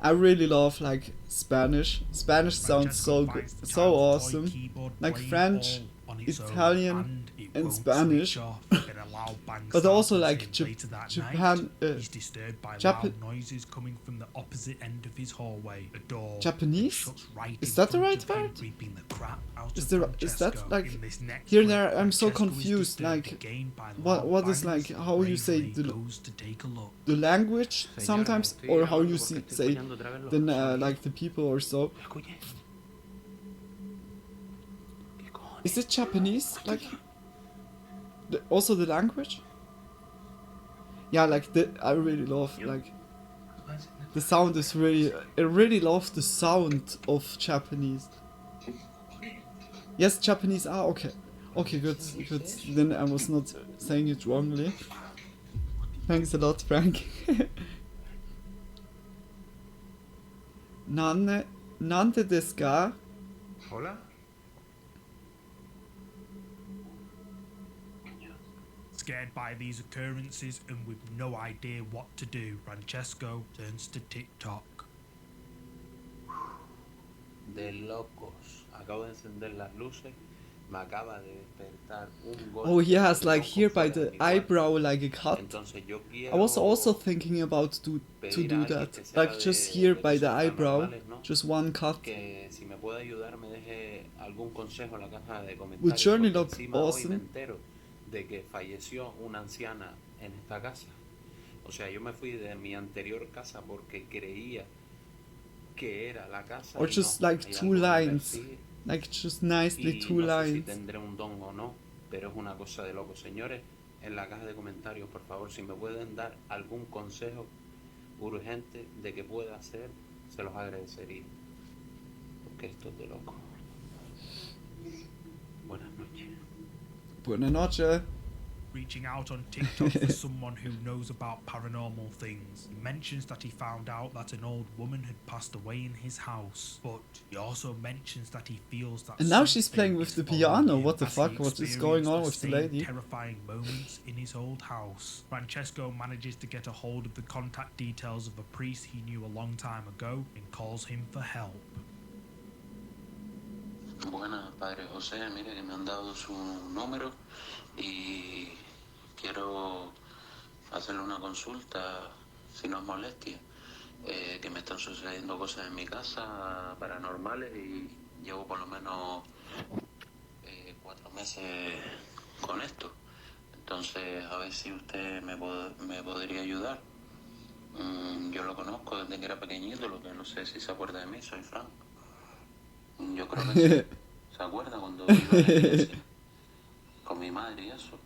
I really love like Spanish. Spanish sounds so good, Francesco finds the so child's toy awesome. keyboard Like playing French, all on its own, Italian, and it and won't Spanish. switch off. Then a loud bang But also startles like him. Later that Japan, night, he's disturbed by Japan, loud noises coming from the opposite end of his hallway. A door Japanese? shuts right Is in that the front right of him, word? reaping the crap out Is of there is Francesco. that like In this next here and clip, there? I'm so Francesco is confused. disturbed Like again by what loud is like bangs. how you say Bravely goes to take a look. the language Señora, sometimes, estoy or how grabando you porque estoy say escuchando otra vez los then sonidos. like the people or so. Escuche. ¿Qué cojones? Is it Japanese? Like also the language? Yeah, like I really love like the sound is really I really love the sound of Japanese. Yes, Japanese. Ah, okay. Okay, good. Then I was not saying it wrongly. Thanks a lot, Frank. Nante desu ka? Hola. Scared by these occurrences and with no idea what to do, Francesco turns to TikTok. De locos. Acabo de encender las luces. Me acaba de despertar un golpe. Oh, he has like loco here by fuera de the mi cuarto. eyebrow like a cut. Entonces yo I was also quiero thinking about to pedir do a alguien that. que sepa Like just de here by the cosas eyebrow, paranormales, ¿no? just one cut. Que si me puede ayudar me deje algún consejo en la caja de Would comentarios. journey Porque look encima hoy me awesome? entero de que falleció una anciana en esta casa. O sea, yo me fui de mi anterior casa porque creía que era la casa. Or y just no, like hay two algo que me lines. persigue. Like just nicely Y two no sé si lines. tendré un don o no, pero es una cosa de loco. Señores, en la caja de comentarios, por favor, si me pueden dar algún consejo urgente de que pueda hacer, se los agradecería. Porque esto es de loco. Buenas noches. Buenas noches. Reaching out on TikTok for someone who knows about paranormal things. He mentions that he found out that an old woman had passed away in his house, but he also mentions that he feels that And now she's something playing with is the following piano. him What the as he fuck? What is going on experienced with the same lady? terrifying moments in his old house. Francesco manages to get a hold of the contact details of a priest he knew a long time ago and calls him for help. Buenas, Padre José. Mire que me han dado su número y quiero hacerle una consulta, si no es molestia, que me están sucediendo cosas en mi casa paranormales y llevo por lo menos 4 meses con esto. Entonces, a ver si usted me podría ayudar. Yo lo conozco desde que era pequeñito, lo que no sé si se acuerda de mí, soy Frank. Yo creo que sí. ¿Se acuerda cuando iba a la iglesia con mi madre y eso?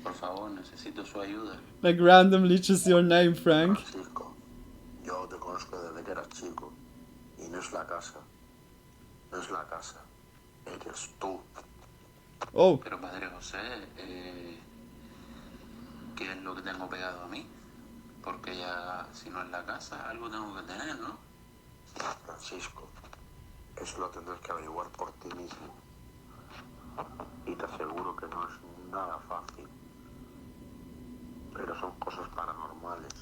Por favor, necesito su ayuda. Like randomly just your name, Frank. Francisco, yo te conozco desde que eras chico y no es la casa. No es la casa. Eres tú. Oh. Pero Padre José, ¿qué es lo que tengo pegado a mí? Porque ya, si no es la casa, algo tengo que tener, ¿no? Francisco, eso lo tendrás que averiguar por ti mismo. Y te aseguro que no es nada fácil. Pero son cosas paranormales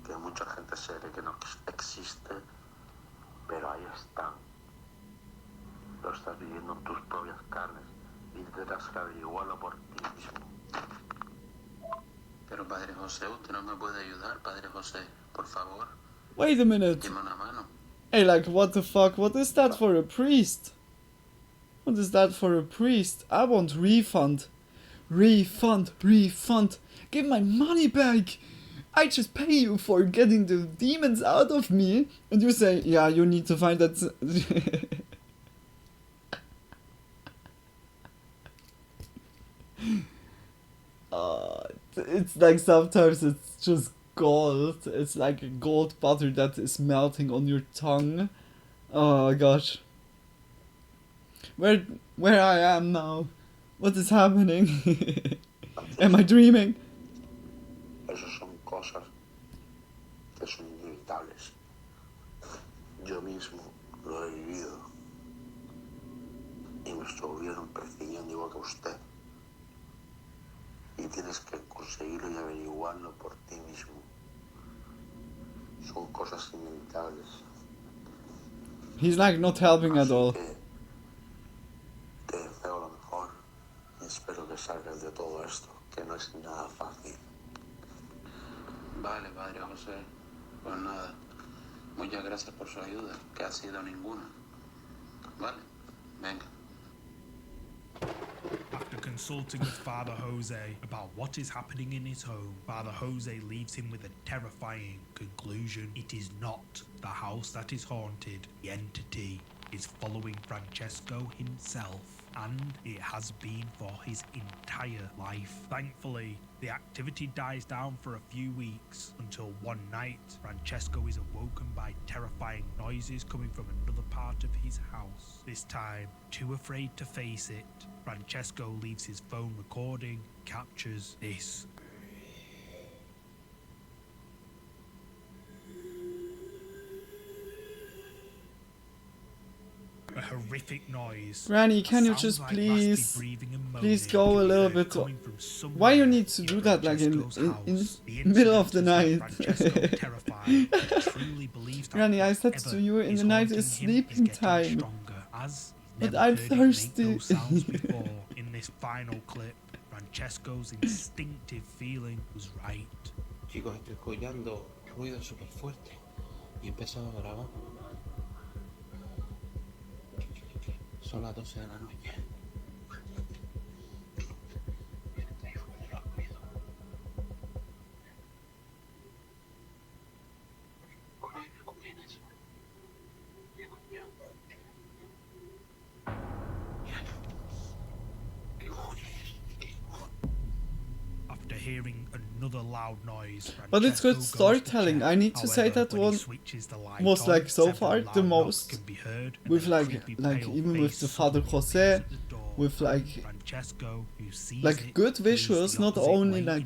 que mucha gente se cree que no existe, pero ahí están. Lo estás viviendo en tus propias carnes y tendrás que averiguarlo por ti mismo. Pero Padre José, usted no me puede ayudar, Padre José, por favor. Wait a minute. Dime una mano. Hey, like, what the fuck? What is that for a priest? What is that for a priest? I want refund. Refund. Refund. Give my money back. I just pay you for getting the demons out of me. And you say, yeah, you need to find that. Oh, it's like sometimes it's just gold. It's like a gold butter that is melting on your tongue. Oh gosh. Where I am now? What is happening? Am I dreaming? Esas son cosas que son inevitables. Yo mismo lo he vivido y me estuvieron persiguiendo igual que usted. Y tienes que conseguirlo y averiguarlo por ti mismo. Son cosas inevitables. He's like not helping at all. Te deseo lo mejor y espero que salgas de todo esto, que no es nada fácil. Vale, padre José. Pues nada. Muchas gracias por su ayuda, que ha sido ninguna. Vale, venga. After consulting with Father Jose about what is happening in his home, Father Jose leaves him with a terrifying conclusion. It is not the house that is haunted. The entity is following Francesco himself, and it has been for his entire life. Thankfully, the activity dies down for a few weeks until one night, Francesco is awoken by terrifying noises coming from another part of his house. This time, too afraid to face it, Francesco leaves his phone recording, captures this. A horrific noise. Granny, can you Sounds just like please, raspy breathing and moaning please go a little bit? coming from somewhere Why you need to do that like in middle of the night? Granny, I said to you in the night is sleeping time. But I'm thirsty. In this final clip, Francesco's instinctive feeling was right. Chicos, estoy escuchando ruido súper fuerte y he empezado a grabar. Son las 12 de la noche. After hearing another loud noise, But it's good storytelling. I need to say that one was like so far the most with like even with the Father Jose, with like good visuals, not only like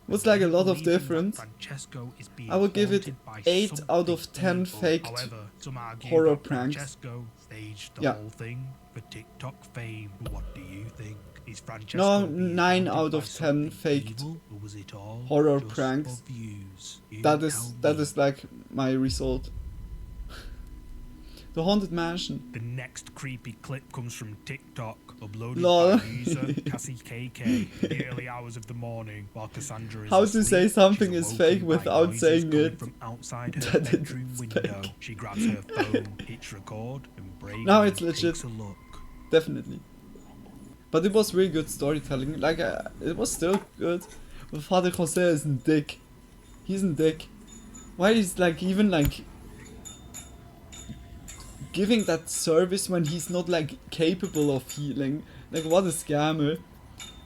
was like a lot of different. I would give it 8 out of 10 faked horror pranks. Yeah. For TikTok fame. What do you think? Is Francesco No, 9 out of 10 faked horror pranks. That is like my result. The Haunted Mansion. The next creepy clip comes from TikTok, uploaded Lol. by user Cassie KK in the early hours of the morning while Cassandra is How asleep. to say something She's is fake awoken by without noises saying coming it. from outside her bedroom window. She grabs her phone, hits record, and bravely Now it's legit. takes a look. Definitely. But it was really good storytelling. Like, it was still good. But Father Jose is a dick. He's a dick. Why is like even like giving that service when he's not like capable of healing? Like, what a scammer.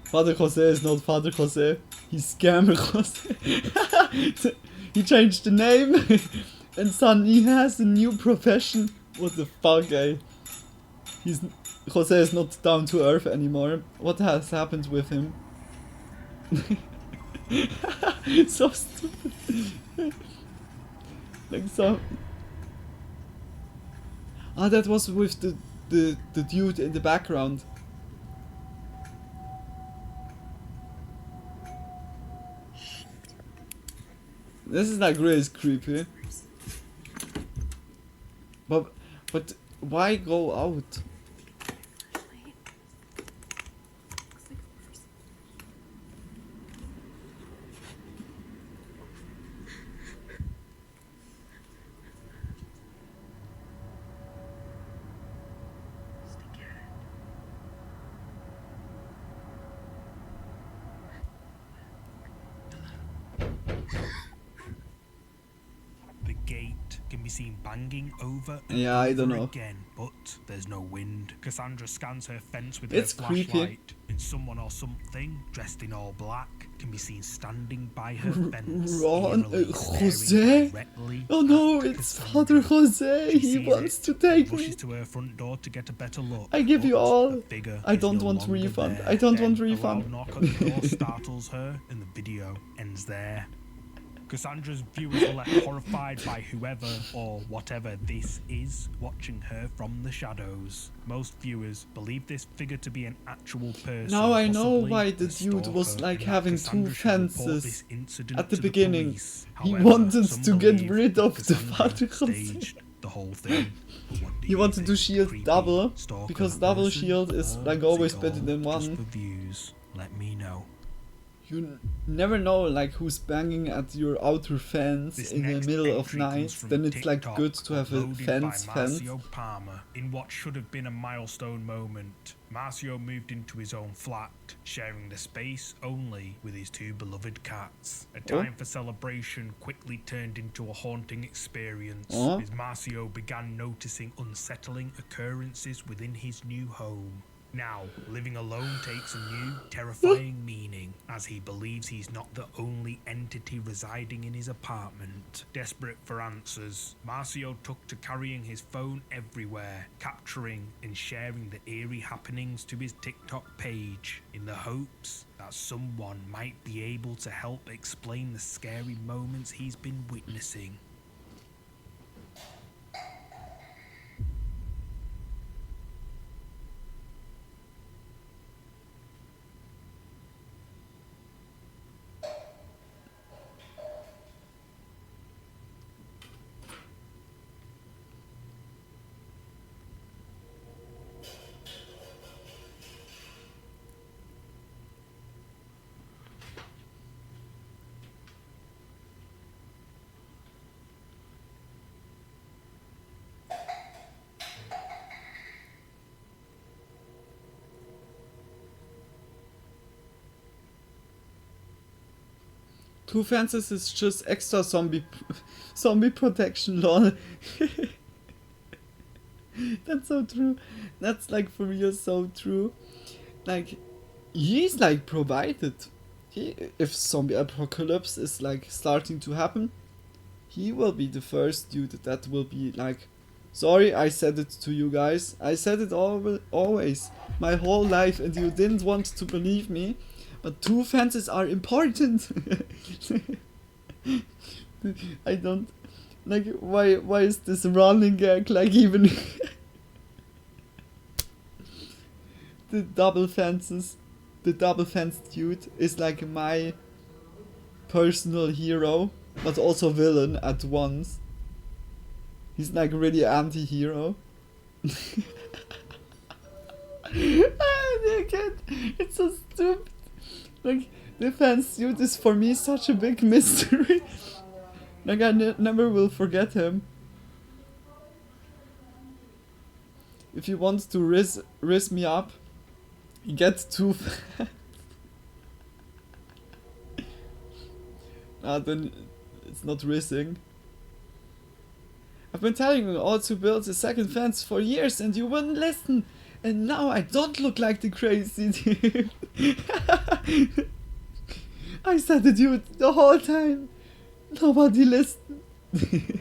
Father Jose is not Father Jose. He's Scammer Jose. He changed the name. And suddenly he has a new profession. What the fuck, eh? Jose is not down to earth anymore. What has happened with him? So stupid. Like so. Ah, that was with the dude in the background. This is like really creepy. But why go out? be seen banging over and Yeah, I don't over know. again, but there's no wind. Cassandra scans her fence with It's her creepy. flashlight, and someone or something dressed in all black can be seen standing by her fence, Ron, eerily Jose? staring directly Oh no, at it's Cassandra. Father Jose. She He sees wants it to and take rushes me. to her front door to get a better look. I give you but all. the figure I is don't no want longer refund. there. I don't Then want a refund. loud knock at the door startles her, and the video ends there. Cassandra's viewers were left horrified by whoever or whatever this is watching her from the shadows. Most viewers believe this figure to be an actual person. Now I know possibly why the a dude was stalker, like and that having Cassandra two should report fences this incident at the to beginning. police. He However, wanted some to get believe rid that of the Cassandra Father Jose. staged the whole thing. But what do He you wanted to think? shield Creepy, double, stalker, because double person, shield is or like is always it better all than just one. for views? Let me know. You never know like who's banging at your outer fence This in the next middle of entry night. comes from Then it's like TikTok, good to have a uploaded fence by fence. Marcio Palmer. In what should have been a milestone moment, Marcio moved into his own flat, sharing the space only with his two beloved cats. A time for celebration quickly turned into a haunting experience, Oh. as Marcio began noticing unsettling occurrences within his new home. Now, living alone takes a new, terrifying meaning, as he believes he's not the only entity residing in his apartment. Desperate for answers, Marcio took to carrying his phone everywhere, capturing and sharing the eerie happenings to his TikTok page, in the hopes that someone might be able to help explain the scary moments he's been witnessing. Two fences is just extra zombie protection, lol. That's so true. That's like for real so true. Like he's like provided. If zombie apocalypse is like starting to happen, he will be the first dude that will be like, sorry, I said it to you guys. I said it always my whole life, and you didn't want to believe me. But two fences are important. I don't like why is this running gag like even the double fence dude is like my personal hero, but also villain at once. He's like really anti-hero. I can't. It's so stupid. Like, the fence dude is for me such a big mystery. Like, I never will forget him. If you want to riz me up, you get two fans. Then it's not rizzing. I've been telling you all to build a second fence for years and you wouldn't listen. And now I don't look like the crazy dude. I said it you the whole time. Nobody listened. The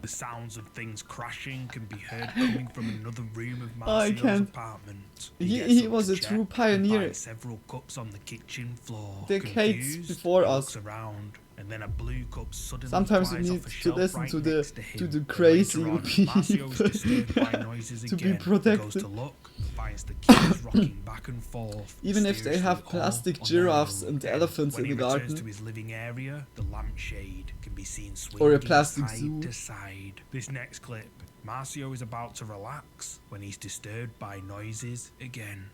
sounds of things crashing can be heard coming from another room of Oh, I Marcio's can't. apartment. He gets up was to a check true and pioneer. finds several cups on the kitchen floor. Decades Confused, before he us. looks around, and then a blue cup suddenly Sometimes you flies need off a to shelf listen right to next the him. crazy Later on, people Marcio's disturbed by noises to again. be protected. He goes to look, finds the keys rocking back and forth. Even if they have mysteriously all plastic on their giraffes own. and Then, elephants when in he the returns garden. to his living area, the lampshade can be seen swinging Or a plastic side zoo. to side. This next clip, Marcio is about to relax when he's disturbed by noises again.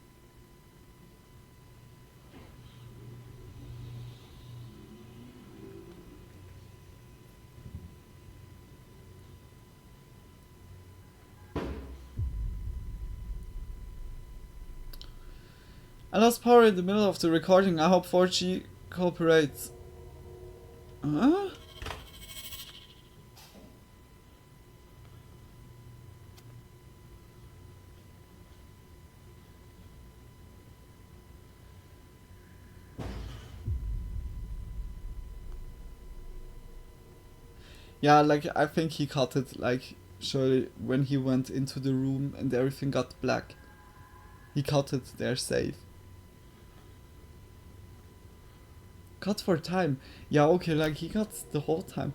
I lost power in the middle of the recording. I hope 4G cooperates. Huh? Yeah, like I think he cut it like surely when he went into the room and everything got black. He cut it there safe. Cut for time. Yeah, okay, like he got the whole time.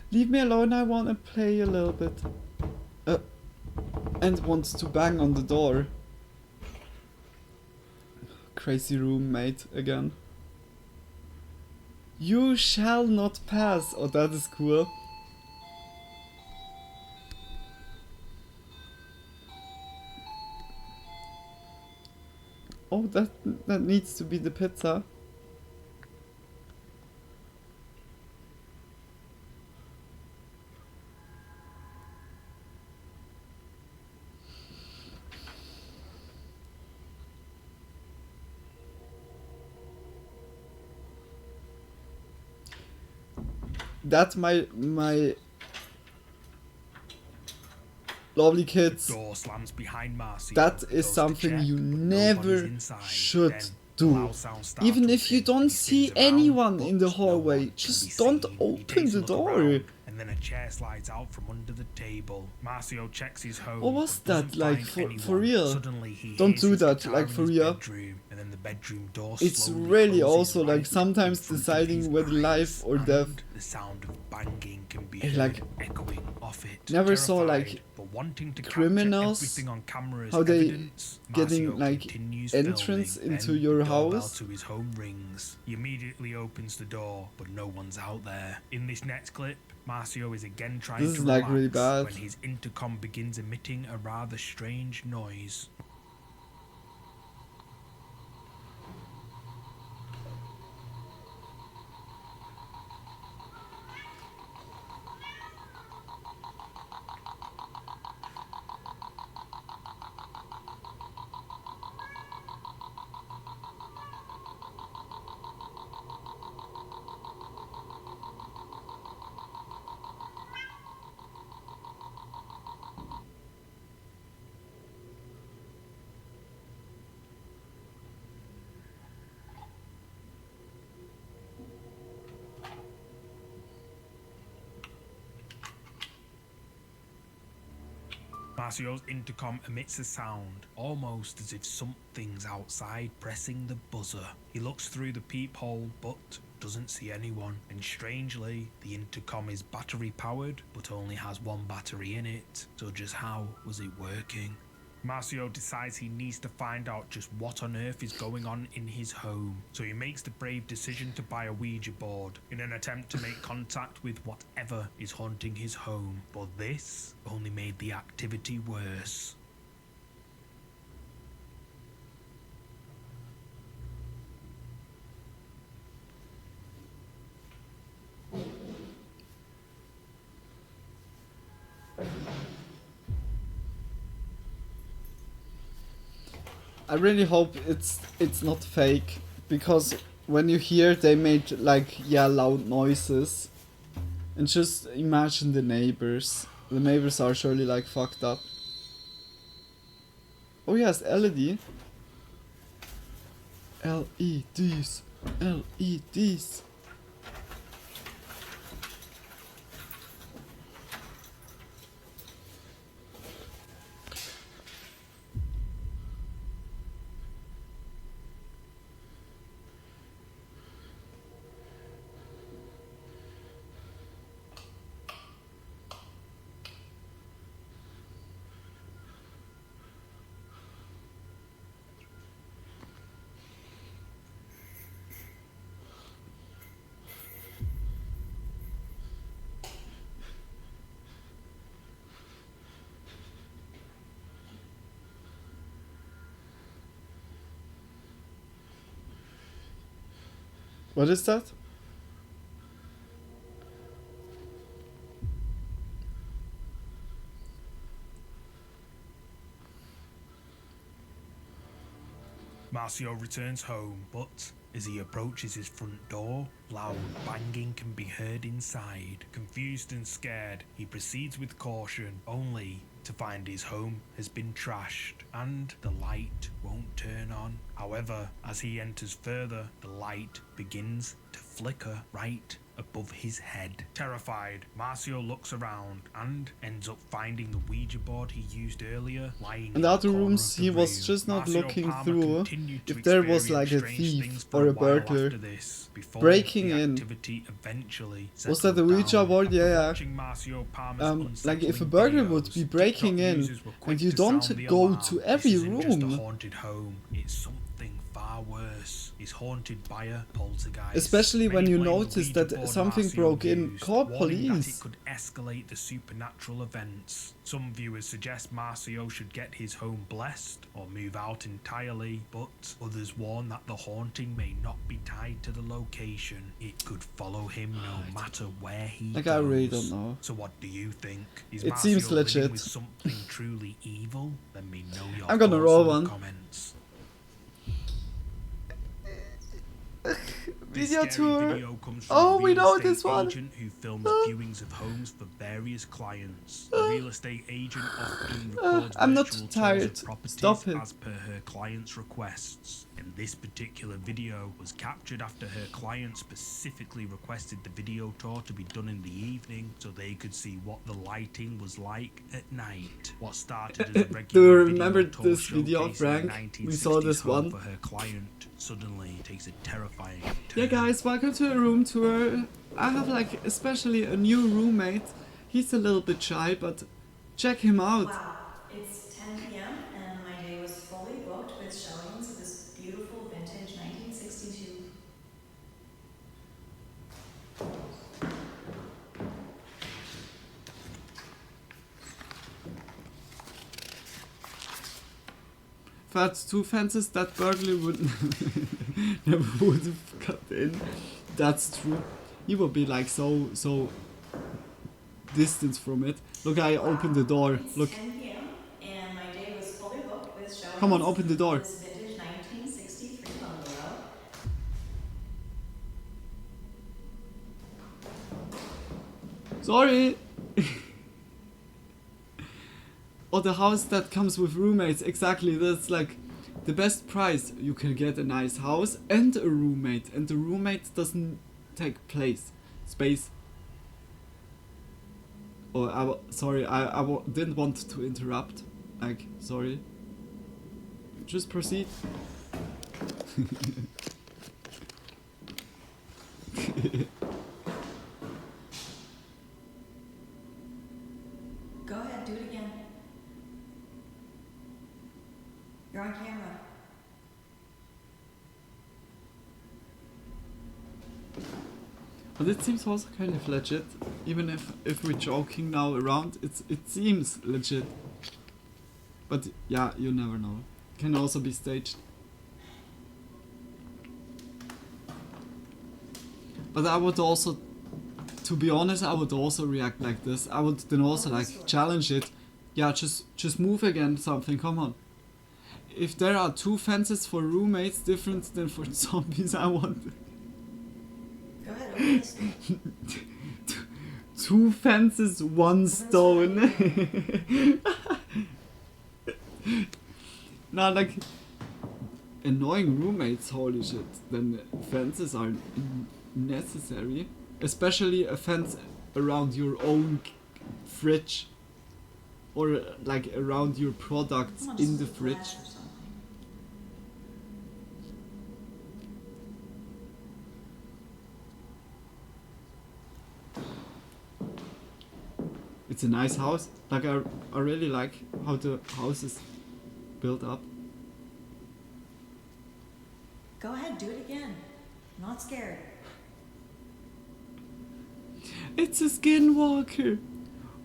Leave me alone, I wanna play a little bit. And wants to bang on the door. Crazy roommate again. You shall not pass. Oh, that is cool. Oh, that needs to be the pizza. That's my lovely kids. The door slams behind Marcy. That is something you never should do. Even if you don't see anyone in the hallway, just don't open the door. And then a chair slides out from under the table. Marcio checks his home. What was that? Like for real? Don't do that, like for real. And then the bedroom door it's really also like sometimes deciding whether life or death. The sound of banging can be like echoing off it. never saw like criminals on camera how they evidence, getting like entrance into your house. To his home rings. He immediately opens the door, but no one's out there. In this next clip, Marcio is again trying This to is like relax really bad. when his intercom begins emitting a rather strange noise. Marcio's intercom emits a sound, almost as if something's outside pressing the buzzer. He looks through the peephole, but doesn't see anyone. And strangely, the intercom is battery powered, but only has one battery in it. So just how was it working? Marcio decides he needs to find out just what on earth is going on in his home, so he makes the brave decision to buy a Ouija board in an attempt to make contact with whatever is haunting his home. But this only made the activity worse. I really hope it's not fake, because when you hear they made like loud noises, and just imagine the neighbors. The neighbors are surely like fucked up. Oh yes, LED. LEDs. LEDs. What is that? Marcio returns home, but as he approaches his front door, loud banging can be heard inside. Confused and scared, he proceeds with caution, only to find his home has been trashed and the light won't turn on. However, as he enters further, the light begins to flicker right above his head. Terrified, Marcio looks around and ends up finding the Ouija board he used earlier lying In the other rooms, he was just not looking through if there was like a thief or a burglar breaking in. Was that the Ouija board? Yeah. Like if a burglar would be breaking in and you don't go to every room. It's something far worse. Is haunted by a poltergeist. Especially when you notice that something broke in. Call police. It could escalate the supernatural events. Some viewers suggest Marcio should get his home blessed or move out entirely, but others warn that the haunting may not be tied to the location. It could follow him no matter where he goes. I really don't know. So what do you think? Is it Marcio seems legit. With something truly evil? Let me know your I'm gonna roll one. Comments. Video tour. Oh, we know this one. Who films viewings of homes for various clients. The real estate agent often records I'm not tired. Of properties Stop it. as per her client's requests. And this particular video was captured after her client specifically requested the video tour to be done in the evening so they could see what the lighting was like at night. What started as a regular do you remember video this video, Frank? We saw this one. For her client suddenly takes a terrifying turn. Yeah guys, welcome to a room tour. I have like especially a new roommate. He's a little bit shy, but check him out. Wow, it's 10 p.m. and my day was fully booked with showings of this beautiful vintage 1962. If I had two fences, that burglar would never would have got in. That's true. He would be like so distant from it. Look, I opened the door. Look. 10 p.m. and my day was fully booked with showings. Come on, open the door. This vintage 1963 bungalow. Sorry. Or the house that comes with roommates. Exactly. That's like the best price. You can get a nice house and a roommate, and the roommate doesn't take space. Oh, sorry, I didn't want to interrupt. Like, sorry. Just proceed. Go ahead, do it again. You're on camera. But it seems also kind of legit, even if we're joking now around, it seems legit. But yeah, you never know. Can also be staged. But I would also, to be honest, I would also react like this. I would then also like challenge it. Yeah, just move again something, come on. If there are two fences for roommates different than for zombies, I want... Go ahead, open this. Two fences, one stone. Not like annoying roommates, holy shit. Then fences are necessary. Especially a fence around your own fridge. Or like around your products in the fridge. It's a nice house. Like I really like how the house is built up. Go ahead, do it again. I'm not scared. It's a skinwalker.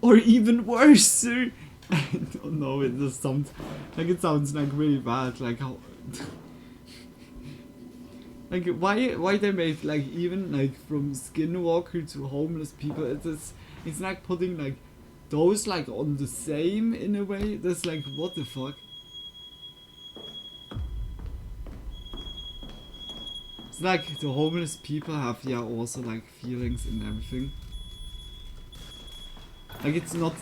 Or even worse. I don't know, it just sounds like really bad. Like how like why they made like even like from skinwalker to homeless people, it's like putting like those like on the same in a way. That's like what the fuck. like the homeless people have, yeah, also like feelings and everything. Like it's not,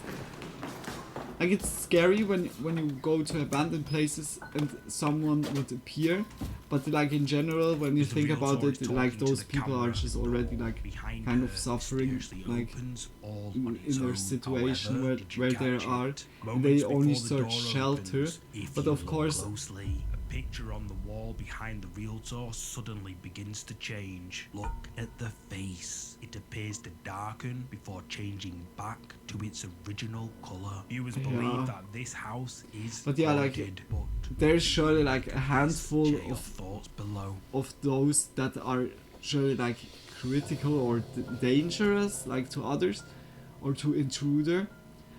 like it's scary when you go to abandoned places and someone would appear, but like in general, when you think about it, like those people are just already like kind of suffering, like in their situation where they are, and they only search shelter. But of course, a picture on the wall behind the realtor suddenly begins to change. Look at the face. It appears to darken before changing back to its original colour. Viewers believe that this house is but yeah, haunted, like there's surely like a handful your thoughts below. of those that are surely like critical or dangerous, like to others or to intruder,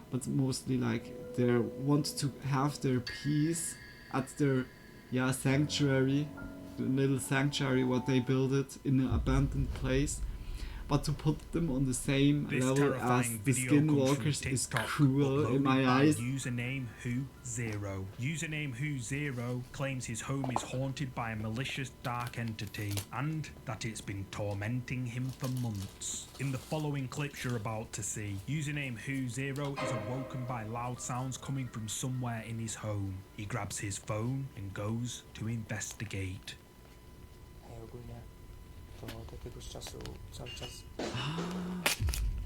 but mostly like they want to have their peace at their sanctuary, the little sanctuary what they built it in an abandoned place. But to put them on the same level as the skinwalkers is cruel in my eyes. Username Who0. Username Who0 claims his home is haunted by a malicious dark entity and that it's been tormenting him for months. In the following clips you're about to see, username Who0 is awoken by loud sounds coming from somewhere in his home. He grabs his phone and goes to investigate.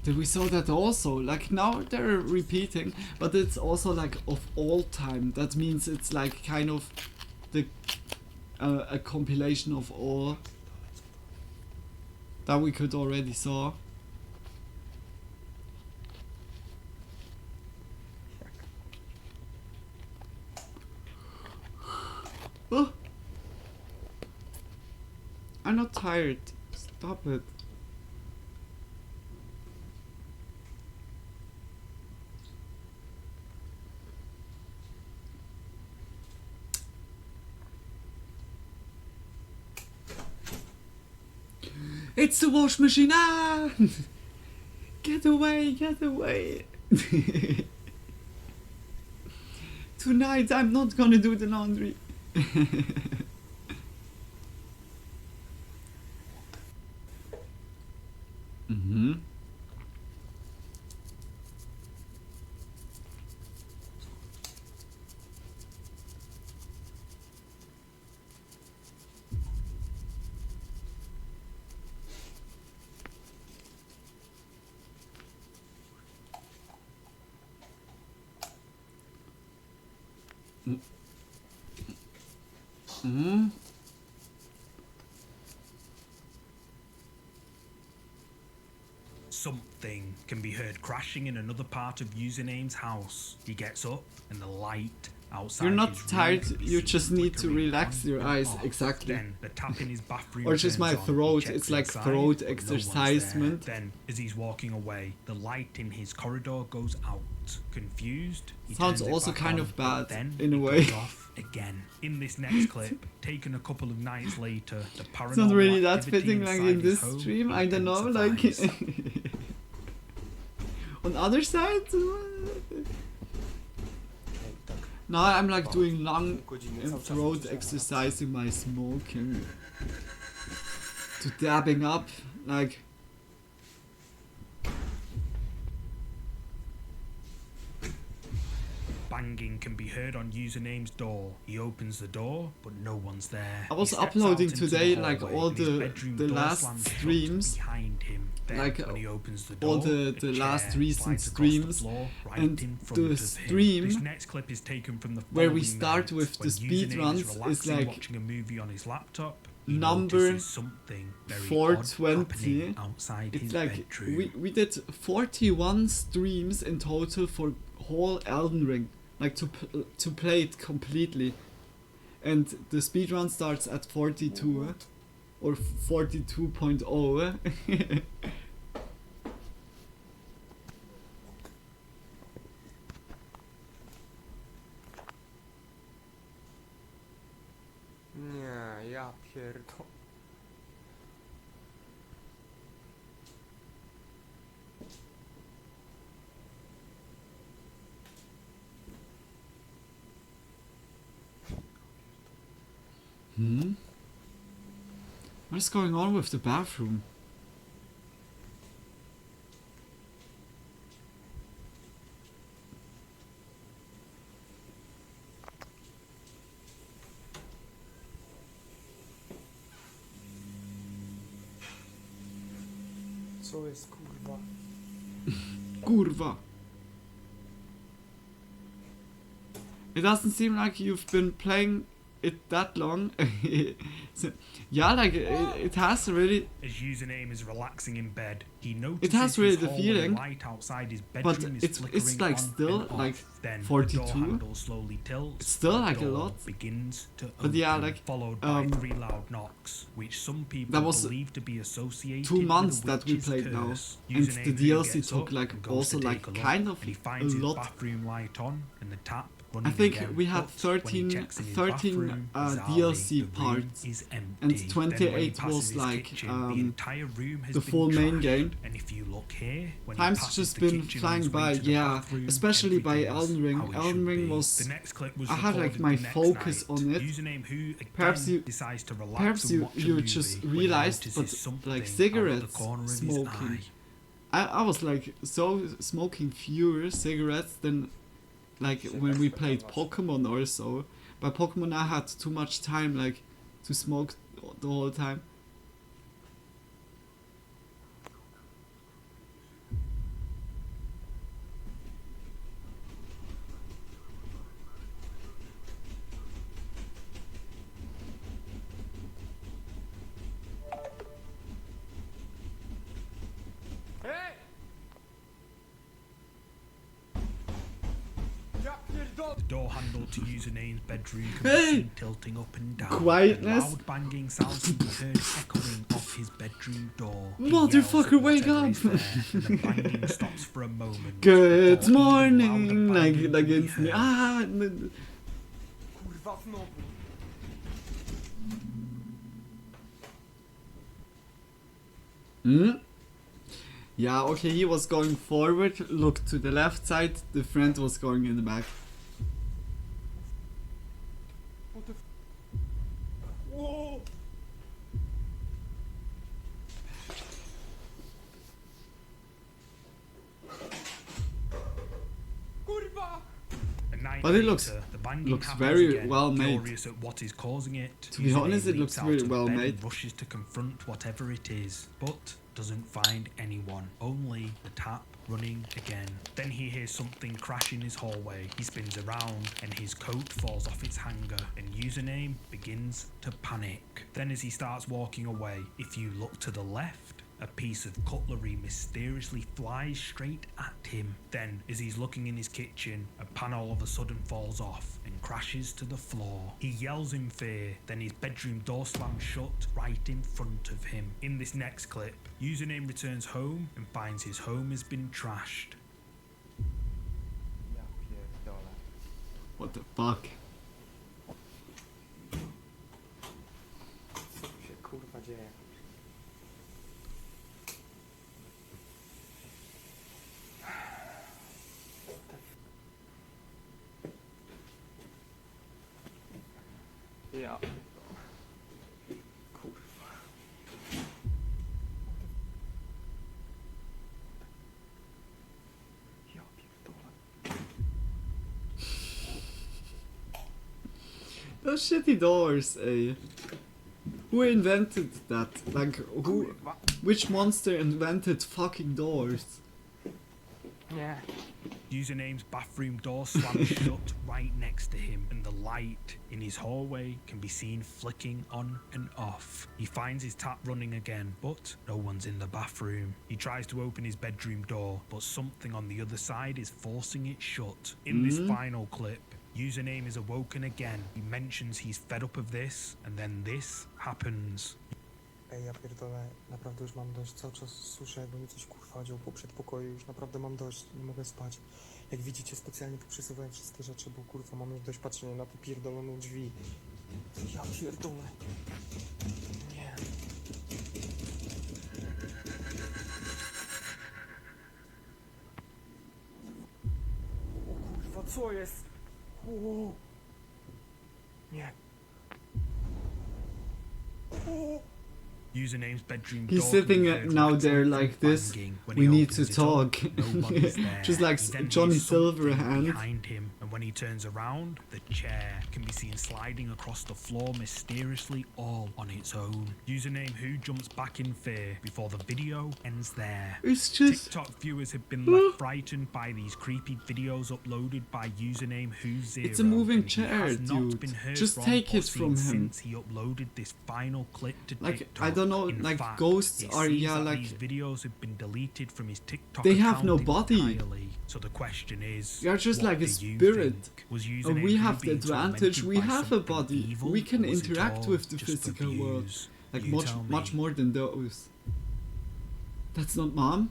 Did we saw that also? Like now they're repeating, but it's also like of all time. That means it's like kind of the a compilation of all that we could already saw. Oh. I'm not tired. Stop it. It's the wash machine! Ah! Get away, get away! Tonight I'm not gonna do the laundry. Mm-hmm. Mm-hmm. Something can be heard crashing in another part of Username's house. He gets up and the light outside You're not his room tired, can be you seen just need to flickering relax on your and eyes, off. exactly. Then the tap in his bathroom Or just my turns on. He throat, checks it's like inside, throat but no one's exercisement. there. Then, as he's walking away, the light in his corridor goes out. Confused, he Sounds turns it also back kind on, of bad, but then in a it way. goes off again. In this next clip, taken a couple of nights later, the paranormal It's not really that activity fitting like inside in his this home stream, I don't know, like intensifies. on other sides. Now I'm like doing lung and throat exercising by smoking to dabbing up, like. Banging can be heard on Username's door. He opens the door, but no one's there. I was He steps uploading out into today the like hallway all and his the bedroom door last slams shut streams, behind him. Then, like when he opens the all door, the a last chair recent slides across the streams, floor right and in front the of him. stream This next clip is taken from the where we following start night, with when the speed Username runs is is relaxing like watching a movie on his laptop. He number notices something very odd 420. happening outside It's his like bedroom. we did 41 streams in total for whole Elden Ring, like to play it completely, and the speedrun starts at 42 or 42.0. Nie, ja pierdolę. What is going on with the bathroom? Co jest kurwa? Kurwa. It doesn't seem like you've been playing it that long. So, yeah, like it has really. His username is relaxing in bed. He notices It has really his the hallway feeling, light outside his but bedroom is it's flickering like on still and off. like Then 42. The door handle slowly tilts. It's still the like a door lot. Begins to But yeah, open, like followed by 3 loud knocks, which some people that was believe to be associated 2 months with a that we witch's played now, curse. and Username the who DLC gets took up like and goes also to like take a look, kind of and he a finds his lot. bathroom light on and the tap I running think again. we had But when he 13 checks in his 13 bathroom, DLC bizarrely, the room parts, is empty. and Then when he 28 passes was his like kitchen, the entire room has the been full main trashed. game. And if you look here, when he Time's passes just the been kitchen on flying his way by, to the yeah, bathroom, especially by everything is Elden Ring. how it Elden should Ring be. was. The next clip was I had like recorded my the next focus night. on it. Username who again Perhaps you decides to relax perhaps and you watch a you movie just when he realized, notices but something like out of the cigarettes corner of his smoking. eye. I was like so smoking fewer cigarettes than like when we played Pokemon or so. By Pokemon I had too much time like to smoke the whole time. The door handle to username's bedroom can be Hey! seen tilting up and down. Quietness. And loud banging sounds can be heard echoing off his bedroom door. He Motherfucker, yells at wake whatever up! is there, and the banging stops for a moment. Good before even morning! louder Like banging like can be it's heard. Kurwa znowu. Hmm? Yeah, okay, he was going forward, look to the left side, the friend was going in the back. What the Whoa! Kurwa! A night But it looks- later, the banging looks happens very again. well made. Curious at what is causing it, To be honest, it Username looks leaps out really of well bed made. and rushes to confront whatever it is, but doesn't find anyone. Only the tap running again. Then he hears something crash in his hallway. He spins around and his coat falls off its hanger, and Username begins to panic. Then as he starts walking away, if you look to the left, a piece of cutlery mysteriously flies straight at him. Then, as he's looking in his kitchen, a pan all of a sudden falls off and crashes to the floor. He yells in fear, then his bedroom door slams shut right in front of him. In this next clip, Username returns home and finds his home has been trashed. Ja pierdolę. What the fuck? Co tu się kurwa dzieje? Ja pierdolę. Kurwa. Ja pierdolę. Those shitty doors, eh? Who invented that? Like, who? Which monster invented fucking doors? Nie. Username's bathroom door slams shut right next to him, and the light in his hallway can be seen flicking on and off. He finds his tap running again, but no one's in the bathroom. He tries to open his bedroom door, but something on the other side is forcing it shut. In this final clip, Username is awoken again. He mentions he's fed up of this, and then this happens. Ej, ja pierdolę, naprawdę już mam dość, cały czas słyszę jakby mi coś kurwa dział po przedpokoju, już naprawdę mam dość, nie mogę spać. Jak widzicie, specjalnie poprzesuwałem wszystkie rzeczy, bo kurwa mam już dość patrzenia na te pierdolone drzwi. Ja pierdolę. Nie. O kurwa, co jest? O. Nie. O. Username's bedroom He's door sitting can be heard now there rattling like and this. banging. When We he need opens to it up, talk. nobody's there. Just like He then Johnny hears something Silverhand. behind him, and when he turns around, the chair can be seen sliding across the floor mysteriously all on its own. Username Who jumps back in fear before the video ends there. It's just... TikTok viewers have been left frightened by these creepy videos uploaded by Username Who Zero. It's a moving and he chair, has not dude. been heard Just from take or it from seen him. since he uploaded this final clip to Like, TikTok. I don't know, In like, fact, ghosts it are, seems yeah, that like... these videos have been deleted from his TikTok They have no account body. entirely. So the question is, You're just what like a do you spirit. think? Was And Username we Who have the being advantage, tormented we by have a something body. evil, We can or was it interact all with the just for physical world. views? Like You tell me. much more than those. That's not Mom?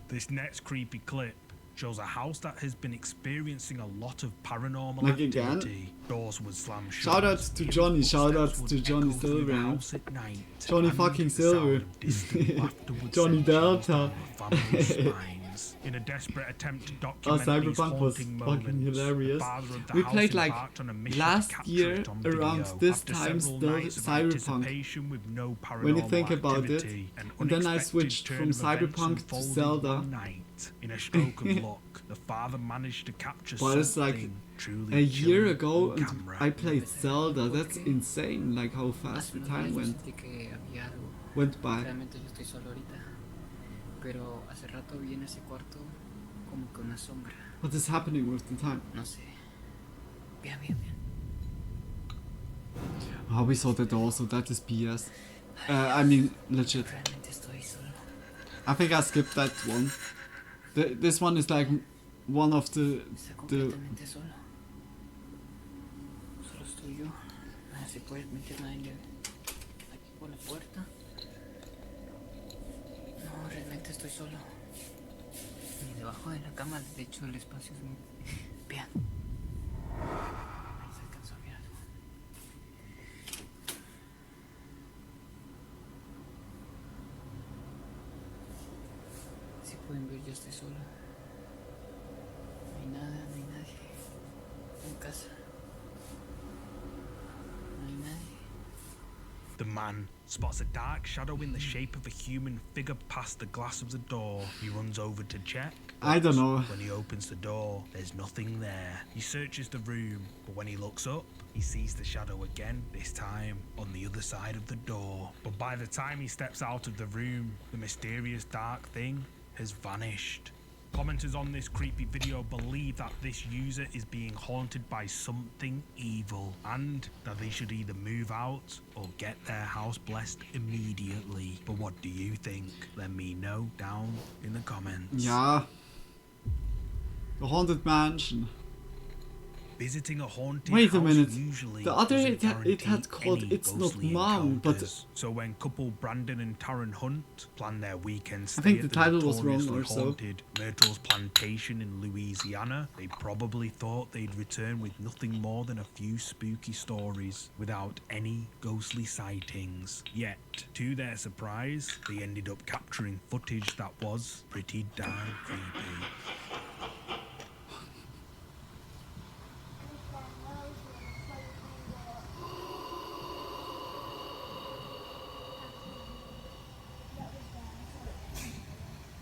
This next creepy clip shows a house that has been experiencing a lot of paranormal Like again? activity. Doors would slam shut. Shout out to Johnny, shout out to Johnny Silver. Johnny fucking Silver. Johnny Delta. In a desperate attempt to document these Cyberpunk was haunting fucking moments, hilarious. the father of the We house played like embarked on a mission to last capture year it on around video. this After time several still nights of Cyberpunk. anticipation with no When you paranormal think about it, activity, an and then I unexpected switched turn from of events Cyberpunk to unfolded Zelda. one night. In a stroke of luck, the father managed to capture But it's like something truly a year chilling ago on and camera. I played Zelda. That's insane, like how fast the time went by. Realmente yo estoy solo ahorita, pero hace rato vi en ese cuarto como que una sombra. What is happening with the time? No sé. Bien, bien, bien. Oh, we saw that also. That is BS. I mean, legit. Realmente estoy solo. I think I skipped that one. This one is like one of the Completamente solo. Solo estoy yo. No se puede meter nadie aquí por la puerta. No, realmente estoy solo. Ni debajo de la cama, de hecho el espacio es muy... Bien. Ahí se alcanzó a ver algo. Si pueden ver, yo estoy solo. No hay nada, no hay nadie. En casa. No hay nadie. The man spots a dark shadow in the shape of a human figure past the glass of the door. He runs over to check. I don't know. When he opens the door, there's nothing there. He searches the room, but when he looks up, he sees the shadow again, this time on the other side of the door. But by the time he steps out of the room, the mysterious dark thing has vanished. Commenters on this creepy video believe that this user is being haunted by something evil and that they should either move out or get their house blessed immediately. But what do you think? Let me know down in the comments. Yeah. The Haunted Mansion. Visiting a haunted Wait a house minute. usually The other doesn't it had guarantee called any It's Not ghostly Mom, but encounters. So when couple Brandon and Taryn Hunt plan their weekend stay I think at the the title was wrong notoriously or so. haunted Myrtle's plantation in Louisiana, they probably thought they'd return with nothing more than a few spooky stories without any ghostly sightings. Yet, to their surprise, they ended up capturing footage that was pretty darn creepy.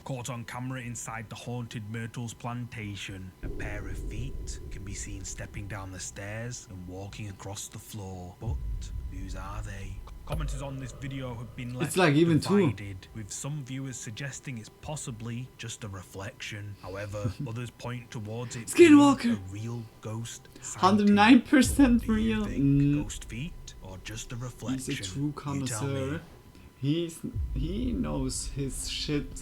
Caught on camera inside the haunted Myrtle's plantation, a pair of feet can be seen stepping down the stairs and walking across the floor. But whose are they? Commenters on this video have been left It's like even two. divided, with some viewers suggesting it's possibly just a reflection. However, others point towards it Skinwalker. being a real ghost sighting. 109% real. Ghost feet or just a He's reflection? a true You tell me. connoisseur. He knows his shit.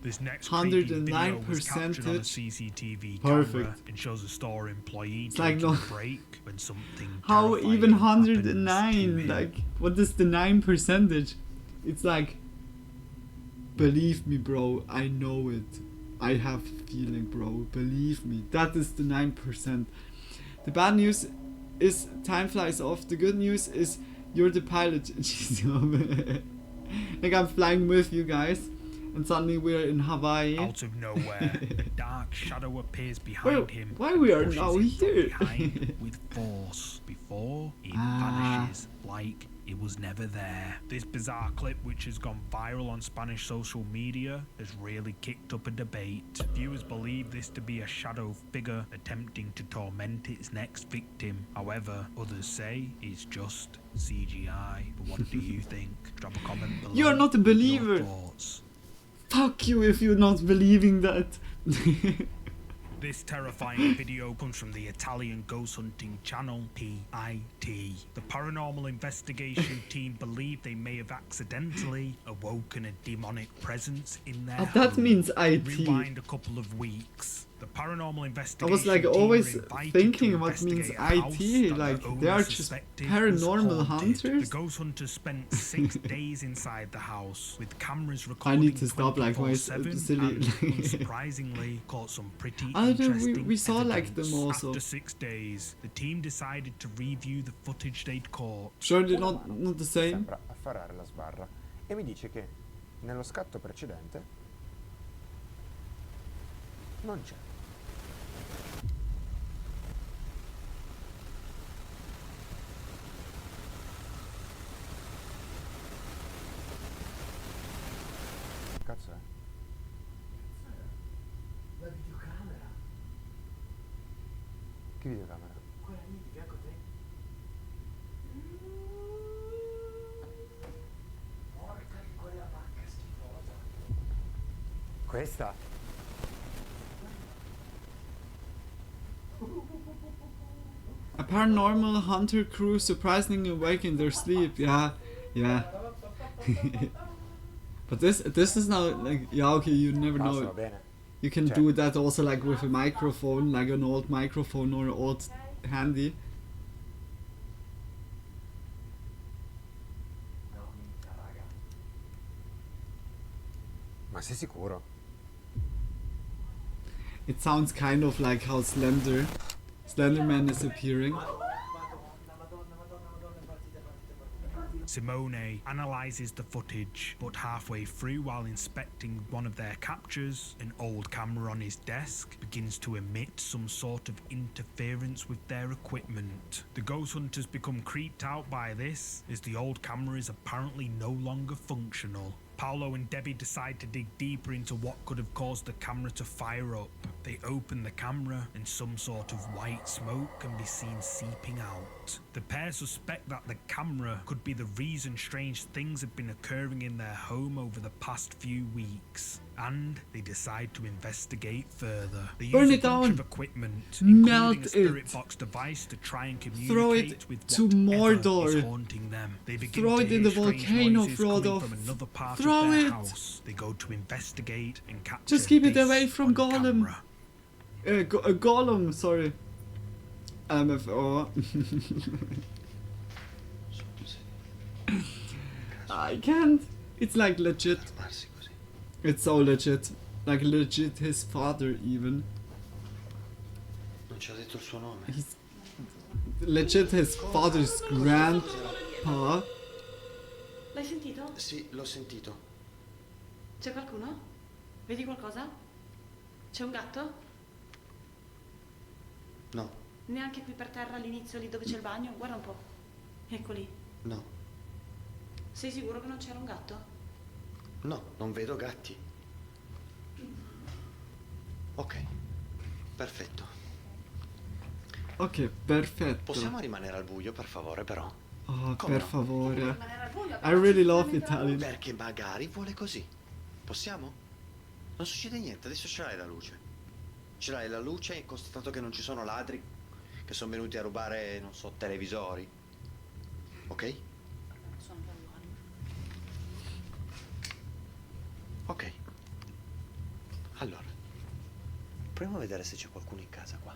This next creepy video was 109% captured on a CCTV camera perfect. and shows a store employee It's like taking no- a break when something How terrifying even happens to 109? him. Like, what is the 9%? It's like, believe me, bro, I know it. I have a feeling, bro. Believe me. That is the 9%. The bad news is time flies off. The good news is you're the pilot. Like, I'm flying with you guys. And suddenly we're in Hawaii. Out of nowhere, a dark shadow appears behind him. Why we are pushes now him from here? behind with force before it Ah. vanishes like it was never there. This bizarre clip, which has gone viral on Spanish social media, has really kicked up a debate. Viewers believe this to be a shadow figure attempting to torment its next victim. However, others say it's just CGI. But what do you think? Drop a comment below. You're not a believer. Your thoughts. Fuck you if you're not believing that. This terrifying video comes from the Italian ghost hunting channel PIT. The paranormal investigation team believe they may have accidentally awoken a demonic presence in their home. That means IT. Rewind a couple of weeks. The paranormal I investigation was like team always were invited thinking to what means investigate a house IT, that like the owner they are just suspected paranormal was haunted. hunters. The ghost hunters spent 6 days inside the house with cameras I recording need to stop like my 24/7 silly. and unsurprisingly caught some pretty I don't know, interesting we saw like evidence. them also. After 6 days, the team decided to review the footage they'd caught. Surely not the same. Sembra afferrare la sbarra e mi dice che nello scatto precedente non c'è. Cazzo è? La videocamera. Che videocamera? Quella lì di fianco a te. Porca di quella vacca schifosa. Questa? A paranormal hunter crew surprisingly awake in their sleep. Yeah, yeah. But this is now like, yeah, okay, you never Passo, know. va bene. You can Cioè. do that also like with a microphone, like an old microphone or an old handy. No, minchia, raga. Ma sei sicuro? It sounds kind of like how Slenderman is appearing. Simone analyzes the footage, but halfway through, while inspecting one of their captures, an old camera on his desk begins to emit some sort of interference with their equipment. The ghost hunters become creeped out by this, as the old camera is apparently no longer functional. Paolo and Debbie decide to dig deeper into what could have caused the camera to fire up. They open the camera and some sort of white smoke can be seen seeping out. The pair suspect that the camera could be the reason strange things have been occurring in their home over the past few weeks, and they decide to investigate further. They Burn use it a bunch down. of equipment, Melt including a spirit it. box device to try and Throw communicate it with to whatever Mordor. is haunting them. They begin Throw to it in hear the strange volcano, noises coming Frodo. from another part Throw of their it. house. They go to investigate and capture Just keep it this away from on Gollum. camera. Gollum, sorry. MFO. I can't. It's like legit. It's so legit. Like legit his father even. Non ci ha detto il suo nome. He's legit his father's grandpa. L'hai sentito? Sì, l'ho sentito. C'è qualcuno? Vedi qualcosa? C'è un gatto? No, Neanche qui per terra all'inizio lì dove c'è il bagno? Guarda un po'. Ecco lì. no, Sei sicuro che non c'era un gatto? no, non vedo gatti. Ok, perfetto. Ok, perfetto. Possiamo rimanere al buio, per favore, però? Oh, Come per no? favore. I really love Italian. Perché magari vuole così. Possiamo? Non succede niente, adesso ce l'hai la luce. Ce l'hai la luce, constatato che non ci sono ladri che sono venuti a rubare, non so, televisori. Ok? Ok. Allora, proviamo a vedere se c'è qualcuno in casa qua.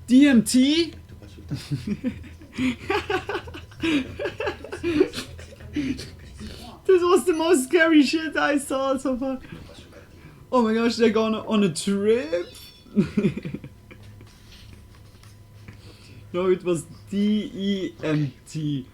DMT? This was the most scary shit I saw so far. Oh my gosh, they're going on a trip? No, it was DEMT.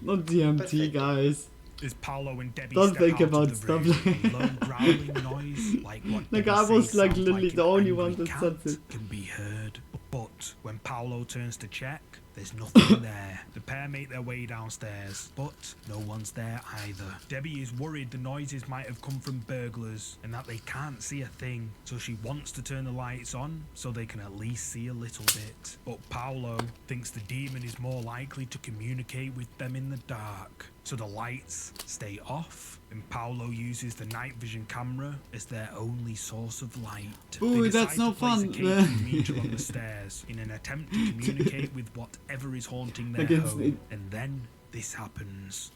Not DMT, guys. As Paolo and Debbie Don't step think out about of the stuff room, like low growling noise like what Like Debbie I was says like sounds literally like the an only angry one that cat said it. can be heard. But But when Paolo turns to check, there's nothing there. The pair make their way downstairs, but no one's there either. Debbie is worried the noises might have come from burglars and that they can't see a thing, so she wants to turn the lights on so they can at least see a little bit. But Paolo thinks the demon is more likely to communicate with them in the dark, so the lights stay off, and Paolo uses the night vision camera as their only source of light. Ooh, They decide that's no to place fun. a KP meter on the stairs in an attempt to communicate with whatever is haunting their Against home, it. and then this happens.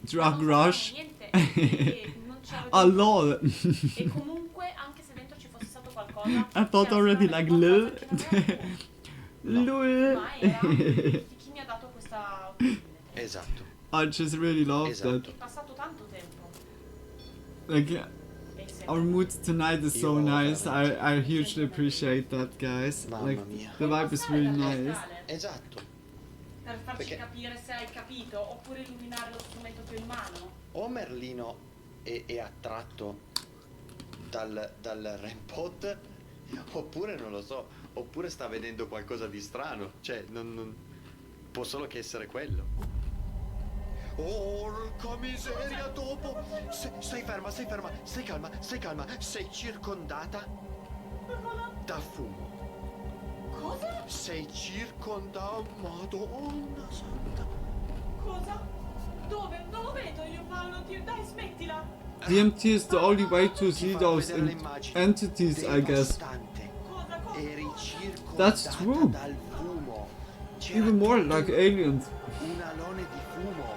Drug rush. Niente, non c'ero Oh lol. E comunque, anche se dentro ci fosse stato qualcosa, I thought already like lol. Lol. ma era di chi mi ha dato questa opinione. Esatto. I just really love Esatto. that. È passato tanto tempo. Like, our mood tonight is so nice. I hugely appreciate that, guys. Like, mia. the vibe is really nice. Esatto. Per farci Perché- capire se hai capito, oppure illuminare lo strumento che ho in mano. O Merlino è attratto dal REM-pod, oppure non lo so, oppure sta vedendo qualcosa di strano. Cioè, non può solo che essere quello. Porca miseria, dopo! Stai ferma, stai calma, sei circondata da fumo. Cosa? Sei circondata, Madonna santa. Cosa? Dove? Non lo vedo io, Paolo, dai, smettila. DMT is the only way to see those entities, I guess. Eri That's circondata true. dal fumo. Even more like aliens. Un alone di fumo.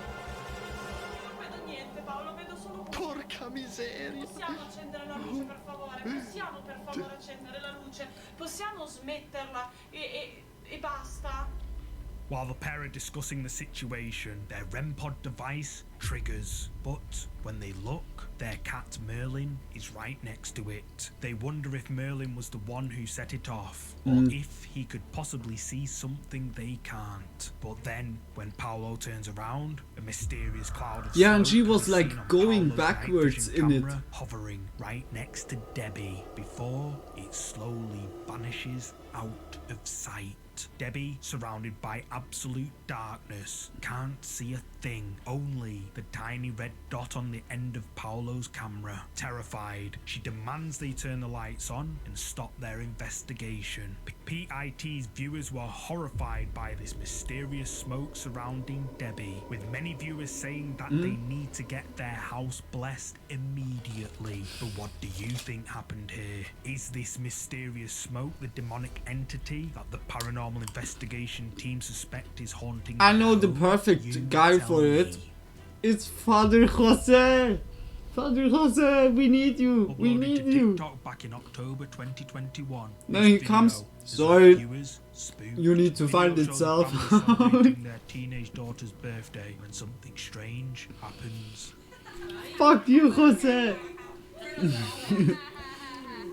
Non vedo niente, Paolo, vedo solo... Porca miseria. Possiamo accendere la luce, per favore? Possiamo, per favore, accendere la luce? Possiamo smetterla e basta? While the pair are discussing the situation, their REM pod device triggers. But when they look, their cat Merlin is right next to it. They wonder if Merlin was the one who set it off, or if he could possibly see something they can't. But then, when Paolo turns around, a mysterious cloud of Yeah, and smoke she is was like seen on going Paolo's backwards night vision in it. camera, hovering right next to Debbie before it slowly vanishes out of sight. Debbie, surrounded by absolute darkness, can't see a thing, only the tiny red dot on the end of Paolo's camera. Terrified, she demands they turn the lights on and stop their investigation. PIT's viewers were horrified by this mysterious smoke surrounding Debbie, with many viewers saying that they need to get their house blessed immediately. But what do you think happened here? Is this mysterious smoke the demonic entity that the paranormal investigation team suspect is haunting I their know the home? perfect You guy tell for me. it. It's Father Jose. Father Jose, we need you. We Uploaded need to you. TikTok back in October 2021. Then This he video comes. has left Sorry. viewers spooked. You need to The find video shows a itself. family celebrating their teenage daughter's birthday when something strange happens. Fuck you, Jose.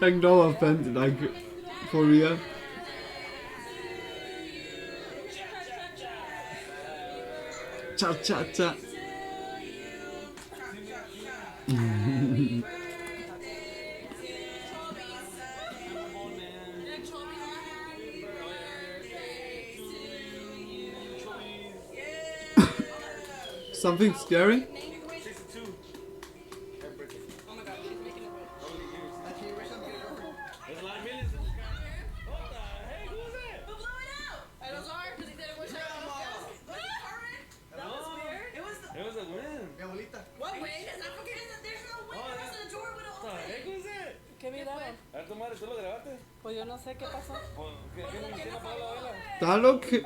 Like, no offense, like, for real. Cha cha cha. Something scary? It was a win. Mi abuelita. What win? There's no win. The door would have opened. ¿Qué miraron? A tu madre, ¿tú lo grabaste? Pues yo no sé qué pasó. ¿Quién apagó la vela? That look. ¿Quién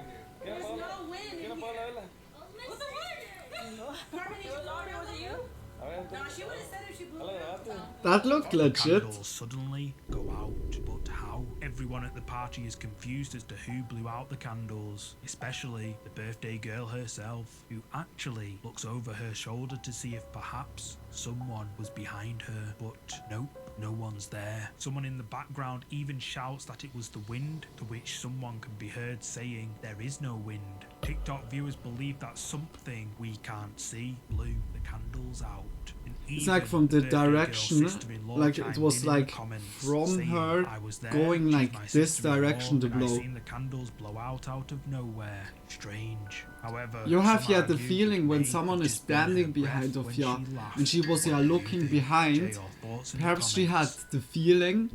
apagó la vela? What's the word? Carmen, was it you? A ver, No, she would have said if she blew it up. That looked legit. Candles suddenly go out, but how? Everyone at the party is confused as to who blew out the candles, especially the birthday girl herself, who actually looks over her shoulder to see if perhaps someone was behind her, but nope. No one's there. Someone in the background even shouts that it was the wind, to which someone can be heard saying there is no wind. TikTok viewers believe that something we can't see blew the candles out. And It's like from the direction, like it was like from her going like this direction to blow. Seen the candles blow out of nowhere. Strange. However, You have some the argue feeling it when may someone have is just been her standing breath behind of when ya, she laughed. and she was What do you looking think? behind. Share your thoughts in the Perhaps she had comments. the feeling,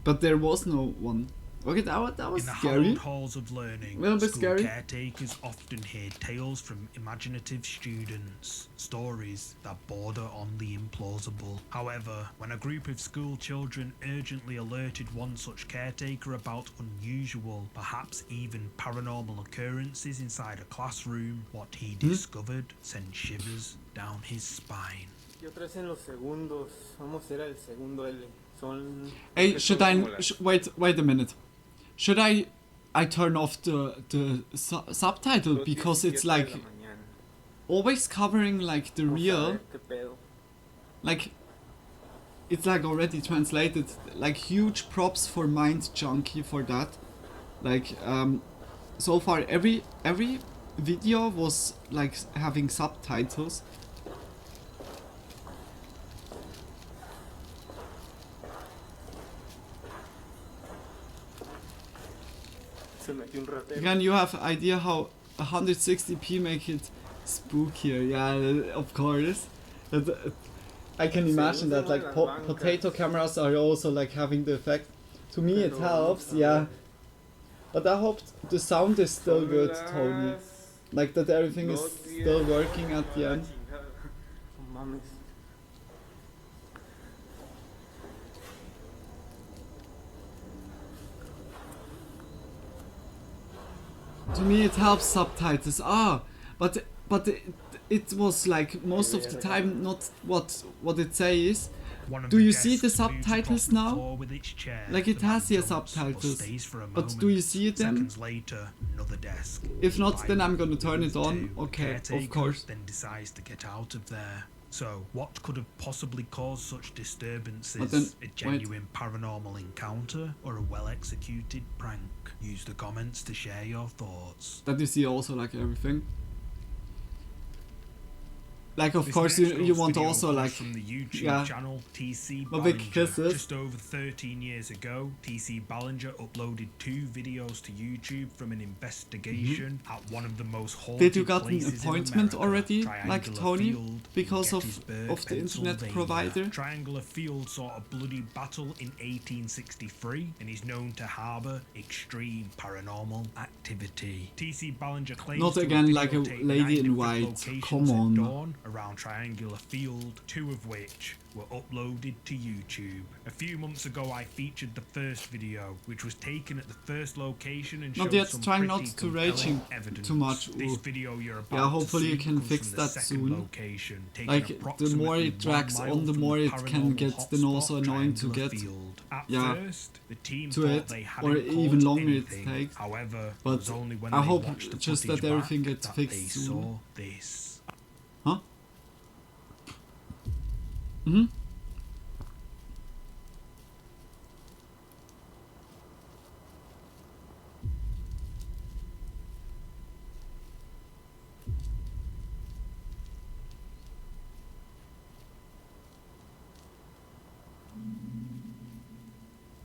but there was no one. Okay, that was In the scary. hallowed halls of learning, Little bit school scary. caretakers often hear tales from imaginative students, stories that border on the implausible. However, when a group of school children urgently alerted one such caretaker about unusual, perhaps even paranormal occurrences inside a classroom, what he discovered sent shivers down his spine. Y otra vez en los segundos. Vamos a ir al segundo L. Son. Hey, que should son I como las- wait a minute? Should I turn off the subtitle because it's like always covering like the real, like it's like already translated. Like huge props for Mind Junkie for that. Like so far every video was like having subtitles. Se metió un ratero. Again, you have idea how 160p make it spookier. Yeah, of course. I can imagine that like potato cameras are also like having the effect. To me it helps, yeah. But I hope the sound is still good, Tony. Like that everything is still working at the end. No mames. To me it helps subtitles. But it was like most of the time not what it says. Do you see the subtitles now? Like it has here subtitles. But do you see them? Later, another desk. If not, then I'm gonna turn it on. Okay, of course. Then decides to get out of there. So, what could have possibly caused such disturbances? But then, a genuine paranormal encounter or a well-executed prank? Use the comments to share your thoughts. That you see also like everything. Like of This course next you ghost want video also comes like from the YouTube channel TC my big Ballinger. kisses. Just over 13 years ago, TC Ballinger uploaded 2 videos to YouTube from an investigation at one of the most haunted Did you got an places in appointment America, already, Triangular like Tony, Field because in of Gettysburg, the internet Pennsylvania. provider? Triangular Field saw a bloody battle in 1863 and is known to harbour extreme paranormal activity. TC Ballinger claims Not to have again like a videotaped lady 9 in different white. locations Come at on. dawn around Triangular Field, 2 of which were uploaded to YouTube. A few months ago I featured the first video, which was taken at the first location and Not showed yet, some trying pretty not to compelling raging evidence. too much. This Ooh. video you're about Yeah, hopefully to you see can comes fix from the that second soon. location, taken Like the more approximately it drags 1 mile on, the from more it paranormal can get then hotspot also annoying to Triangular get. Field. At Yeah. first, the team to thought it, they or hadn't even caught longer anything. it takes. However, it But was only when I they hope watched the just footage that everything back gets that fixed they soon. saw this. Huh? Hmm?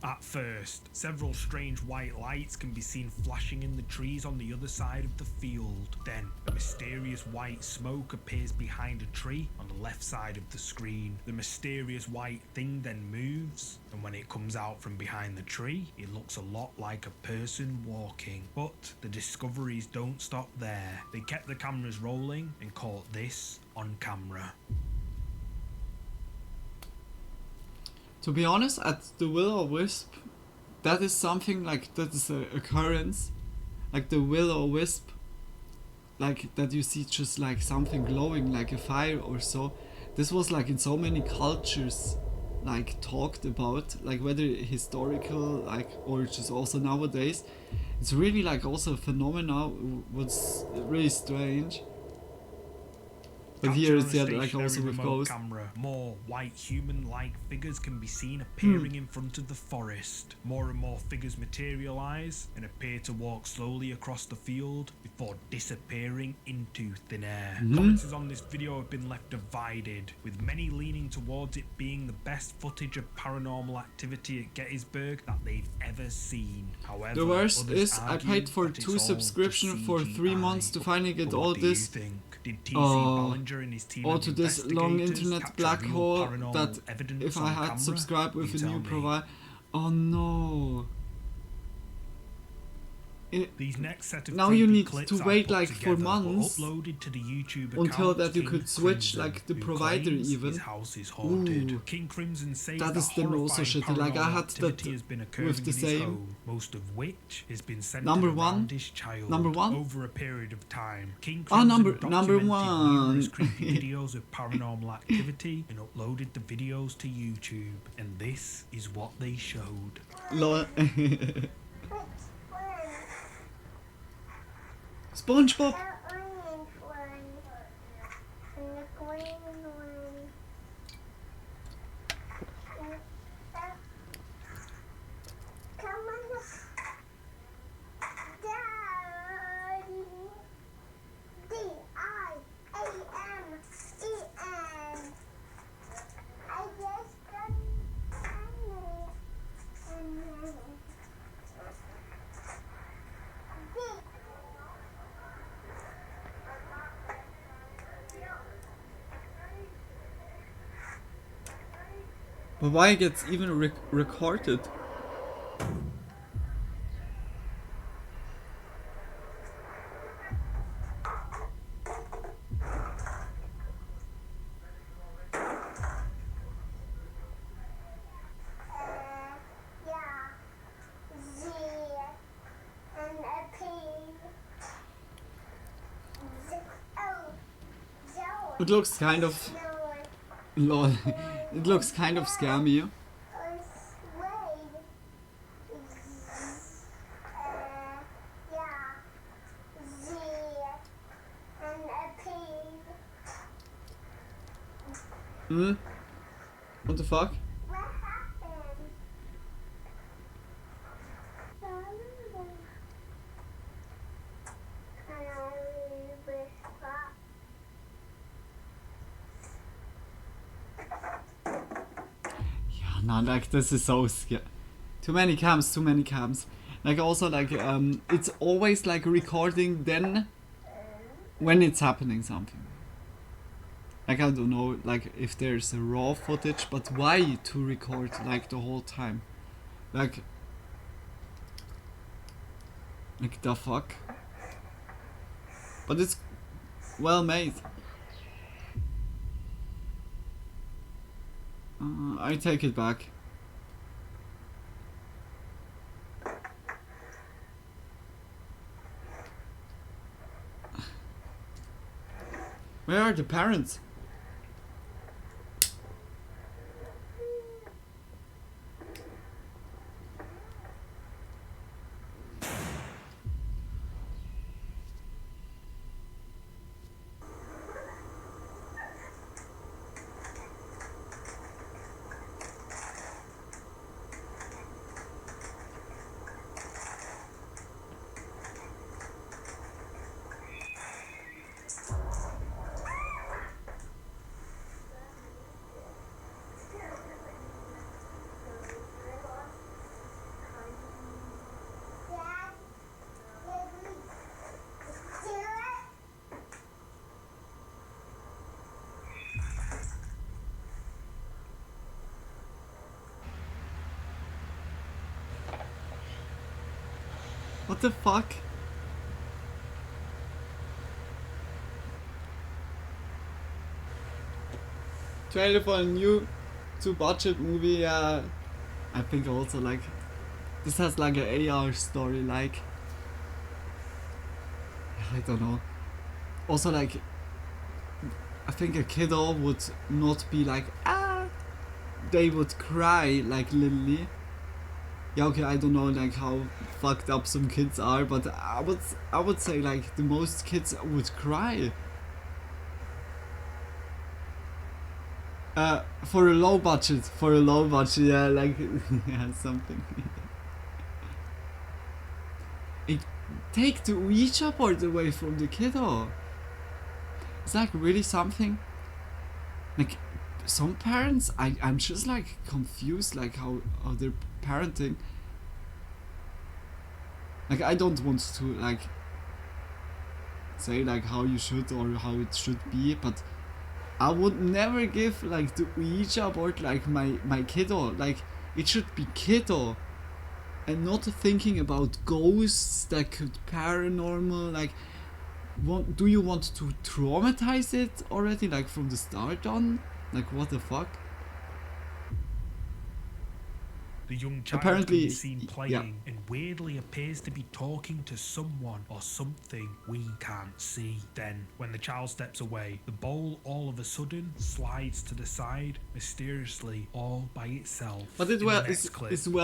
At first, several strange white lights can be seen flashing in the trees on the other side of the field. Then, a mysterious white smoke appears behind a tree on the left side of the screen. The mysterious white thing then moves, and when it comes out from behind the tree, it looks a lot like a person walking. But the discoveries don't stop there. They kept the cameras rolling and caught this on camera. To be honest, at the Will-O-Wisp, that is something like that is an occurrence, like the Will-O-Wisp, like that you see just like something glowing like a fire or so. This was like in so many cultures, like talked about, like whether historical, like or just also nowadays. It's really like also a phenomenon. What's really strange. But here Captured it's on a yeah, like stationary also with remote ghosts. camera, more white human-like figures can be seen appearing in front of the forest. More and more figures materialize and appear to walk slowly across the field before disappearing into thin air. Comments on this video have been left divided, with many leaning towards it being the best footage of paranormal activity at Gettysburg that they've ever seen. However, The worst others is I argue paid for that it's 2 all subscription just for 3 months to finally get But all what do this. you think? Did TC Ballinger and his team Or of to this long investigators internet capture black real hole paranormal that evidence if on I had camera? subscribed with You a new tell me. provider. Oh no. These next set of Now you creepy need clips to I wait put like 4 together were months uploaded to the YouTube until account that you King could switch Crimson, like the who provider claims even. his house is haunted. Ooh. King Crimson says That that is then also horrifying shitty. Like I paranormal had activity that has been occurring with the in his same. home, most of which has been centered Number around one. his child. Number one. Over a period of time, King Oh, Crimson number documented one. numerous creepy videos of paranormal activity and uploaded the videos to YouTube, and this is what they showed. Lol. SpongeBob. But why it gets even recorded? It looks kind of... Lol. It looks kind of scammy. What the fuck? Yeah, no, like this is so scary. Too many cams. Like also like it's always like recording then when it's happening something. Like I don't know, like if there's a raw footage, but why to record like the whole time? Like the fuck? But it's well made. I take it back. Where are the parents? What the fuck? Trailer for a new budget movie, I think also like this has like an AR story, like I don't know. Also like I think a kiddo would not be like they would cry like literally. Yeah, okay, I don't know like how fucked up some kids are, but I would say like the most kids would cry. For a low budget, yeah, like yeah, something. Take the Ouija board away from the kiddo. It's like really something. Like some parents, I'm just like confused, like how they're parenting. Like I don't want to like say like how you should or how it should be, but I would never give like the Ouija board like my kiddo. Like it should be kiddo and not thinking about ghosts that could paranormal. Like do you want to traumatize it already, like from the start on? Like what the fuck? The young child Apparently, can be seen playing and weirdly appears to be talking to someone or something we can't see. Then, when the child steps away, the bowl all of a sudden slides to the side, mysteriously, all by itself. But it's well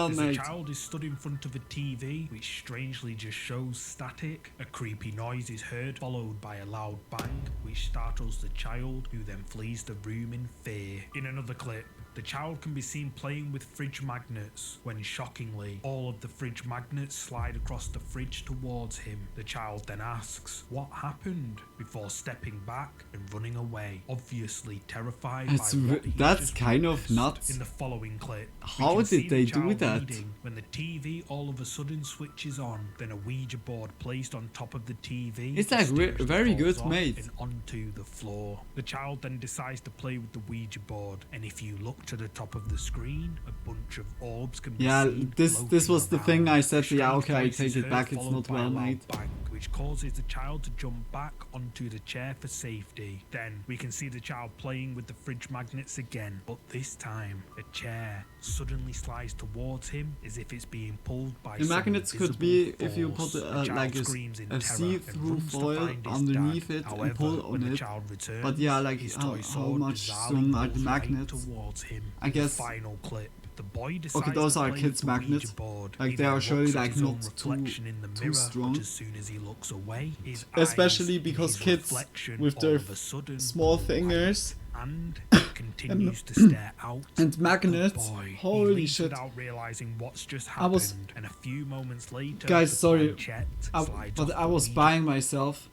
as made. The child is stood in front of a TV, which strangely just shows static. A creepy noise is heard, followed by a loud bang, which startles the child, who then flees the room in fear. In another clip, the child can be seen playing with fridge magnets, when shockingly, all of the fridge magnets slide across the fridge towards him. The child then asks, "What happened?" before stepping back and running away, obviously terrified by what he that's just kind of witnessed. nuts. In the following clip, How we can did see they the do child that? reading when the TV all of a sudden switches on, then a Ouija board placed on top of the TV. It's like mysteriously very falls good off made. and onto the floor. The child then decides to play with the Ouija board, and if you look to the top of the screen, a bunch of orbs can be Yeah, seen this was the thing I said. Yeah, Strange okay, I voice is take it heard, back. It's followed not by a well loud made. bang, which causes the child to jump back onto the chair for safety. Then we can see the child playing with the fridge magnets again, but this time a chair suddenly slides towards him as if it's being pulled by The some magnets could invisible be force. if you put The child like screams in a terror see-through and runs to foil find his underneath dad. it However, and pull when on the it. child returns, But yeah, like his how toy sword much bizarrely strong are the pulls right magnets? towards him. I In the guess. final clip, the boy decides Okay, those to are play kids' with the Ouija magnets. board, Like they even are surely looks at like his own not reflection in the too mirror, strong. but as soon as he looks away, his Especially eyes and because his kids reflection with all their of a sudden small pull fingers and continues to stare out and magnets. at the boy. Holy he leaves shit! without realizing what's just I happened, was- and a few moments later, Guys, the sorry, planchette slides but off I the was Ouija buying myself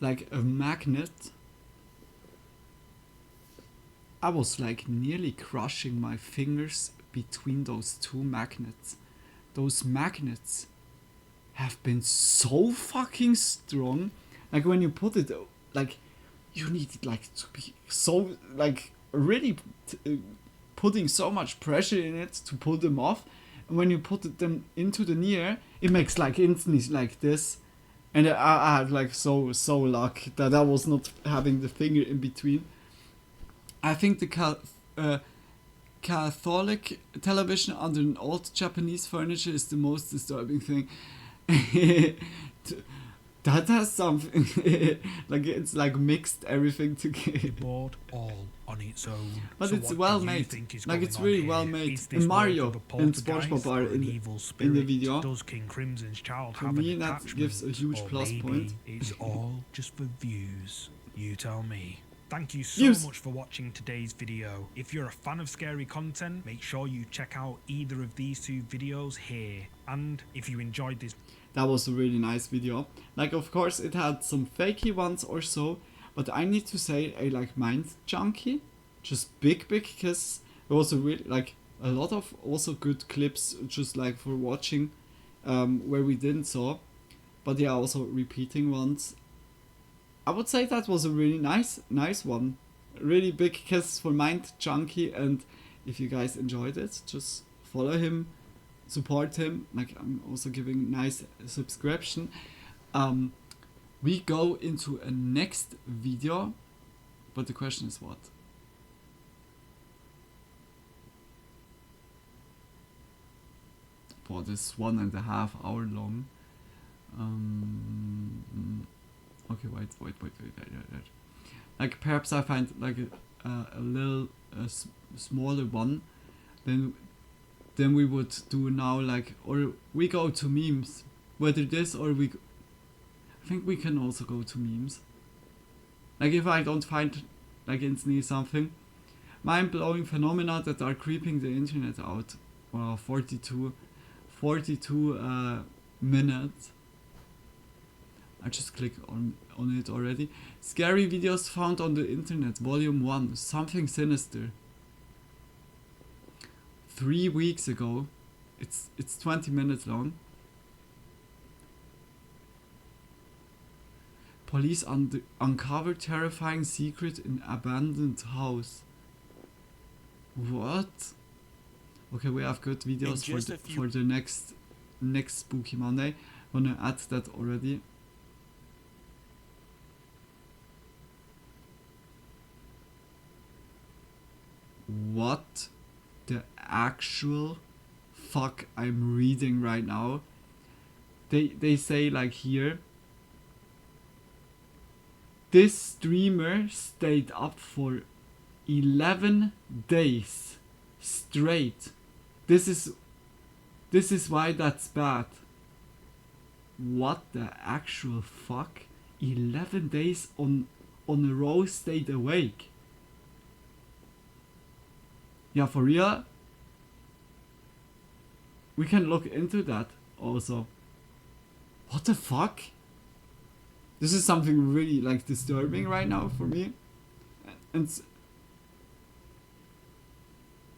like a magnet. I was like nearly crushing my fingers between those two magnets. Those magnets have been so fucking strong. Like when you put it, like you need it like to be so like really putting so much pressure in it to pull them off. And when you put them into the near, it makes like instantly like this. And I had like so luck that I was not having the finger in between. I think the Catholic television under an old Japanese furniture is the most disturbing thing. That has something like it's like mixed everything together. board all on its own. But So it's what well do you made. think is Like going it's on really here? well made. Is this And work Mario of a and poltergeist SpongeBob are or an in evil the spirit? video. Does King Crimson's child For have me, an that attachment? gives a huge or plus maybe point. It's all just for views. You tell me. Thank you so Views. much for watching today's video. If you're a fan of scary content, make sure you check out either of these two videos here. And if you enjoyed this, That was a really nice video. Like of course it had some fakey ones or so, but I need to say I like Mind Junkie. Just big kiss. It was a really like a lot of also good clips just like for watching where we didn't saw. But yeah, also repeating ones. I would say that was a really nice one. Really big kiss for Mind Junkie, and if you guys enjoyed it, just follow him, support him. Like I'm also giving nice subscription. We go into a next video, but the question is what? For this 1.5 hour long. Okay, wait. Like perhaps I find like a little smaller one, then we would do now like, or we go to memes, whether this or I think we can also go to memes. Like if I don't find like instantly something, mind-blowing phenomena that are creeping the internet out. 42 minutes. I just click on it already. Scary videos found on the internet, volume 1, something sinister. 3 weeks ago. It's 20 minutes long. Police uncover terrifying secret in abandoned house. What? Okay, we have good videos for the next Spooky Monday. I'm gonna add that already. What the actual fuck I'm reading right now? They say like here, this streamer stayed up for 11 days straight. This is why that's bad. What the actual fuck? 11 days on a row stayed awake. Yeah, for real? We can look into that also. What the fuck? This is something really like disturbing right now for me. And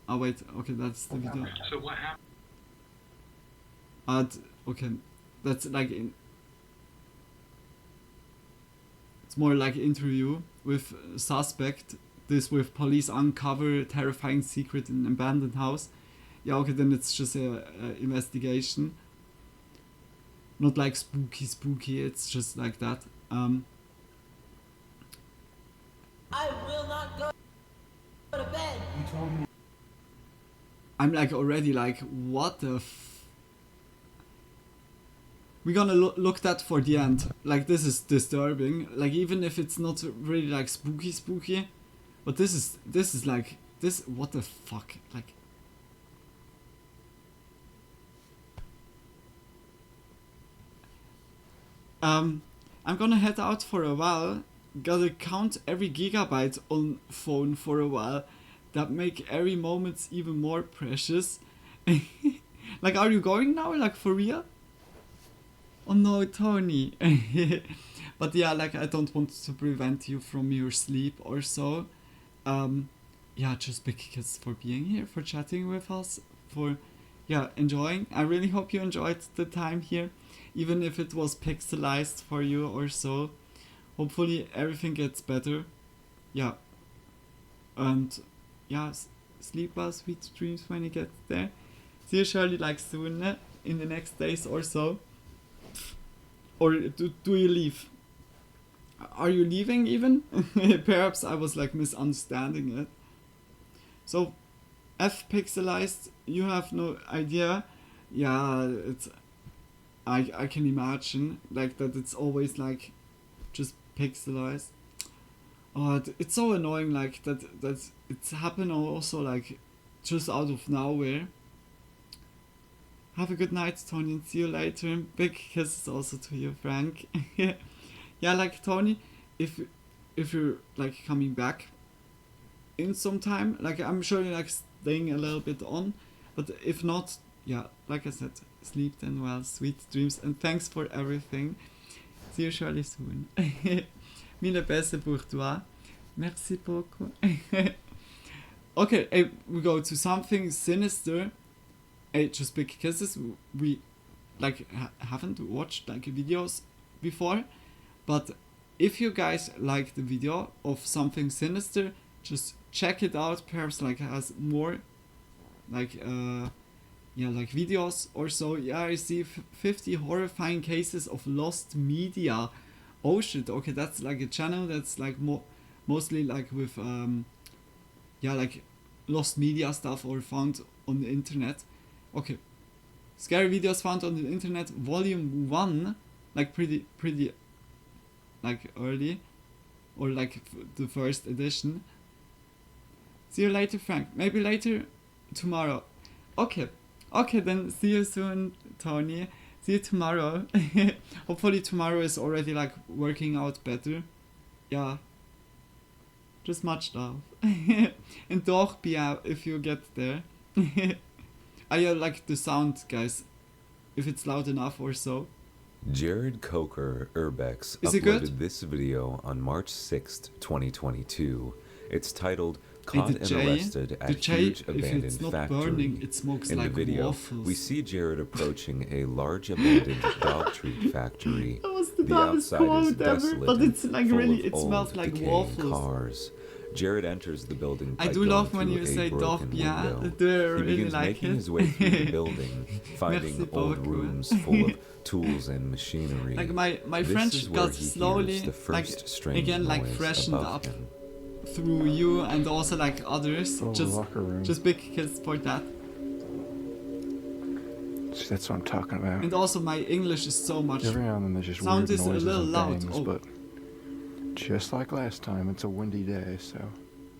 oh wait, okay, that's the video. So what happened? Okay, that's like it's more like interview with suspect. This with police uncover terrifying secret in abandoned house. Yeah, okay, then it's just a investigation. Not like spooky, it's just like that. I will not go to bed. You told me. I'm like already like, what the we're gonna look that for the end. Like, this is disturbing. Like, even if it's not really like spooky, but this is like this. What the fuck? Like, I'm gonna head out for a while. Gotta count every gigabyte on phone for a while. That make every moment even more precious. Like, are you going now? Like, for real? Oh no, Tony. But yeah, like, I don't want to prevent you from your sleep or so. Yeah, just big kiss for being here, for chatting with us, for enjoying. I really hope you enjoyed the time here, even if it was pixelized for you or so. Hopefully everything gets better. Yeah. And yeah, sleep well, sweet dreams when you get there. See you surely like soon, in the next days or so. Or do you leave? Are you leaving even? Perhaps I was like misunderstanding it. So, F pixelized, you have no idea. Yeah, it's I can imagine like that it's always like just pixelized. Oh, it's so annoying like that it's happened also like just out of nowhere. Have a good night, Tony, and see you later. Big kisses also to you, Frank. Yeah, like Tony, if you're like coming back in some time, like I'm sure you're like staying a little bit on, but if not, yeah, like I said, sleep then well, sweet dreams, and thanks for everything. See you surely soon. Mille beste pour toi. Merci beaucoup. Okay, hey, we go to something sinister. Hey, just big kisses. We like haven't watched like videos before, but if you guys like the video of something sinister, just check it out. Perhaps like it has more like like videos or so. Yeah, I see 50 horrifying cases of lost media. Oh shit, okay, that's like a channel that's like mostly like with like lost media stuff or found on the internet. Okay, scary videos found on the internet, volume 1, like pretty like early, or like the first edition. See you later, Frank. Maybe later tomorrow. Okay, then see you soon, Tony. See you tomorrow. Hopefully tomorrow is already like working out better. Yeah. Just much love. And doch bien if you get there. I like the sound, guys. If it's loud enough or so. Jared Coker Urbex Is it good? uploaded this video on March 6th, 2022. It's titled Hey, Caught and Arrested at Huge Abandoned if it's not Factory. burning, it smokes In like the video, waffles. we see Jared approaching a large abandoned dog treat factory. That was the The dumbest outside is quote ever, desolate but it's and like full really, of it smells old, like decaying waffles. cars. Jared enters the building by I do going love when through you a say broken doch bien. window. Do I He really begins like making it? his way through the building, finding Merci old beaucoup. rooms full of tools and machinery. Like my This French is where got he slowly, hears the like first strange again, like noise freshened above up him. through you and also like others. Oh, locker room. Just big kiss for that. See, that's what I'm talking about. And also my English is so much. Every now and then there's just sound weird is a noises little and loud. bangs, Oh. but just like last time, it's a windy day, so...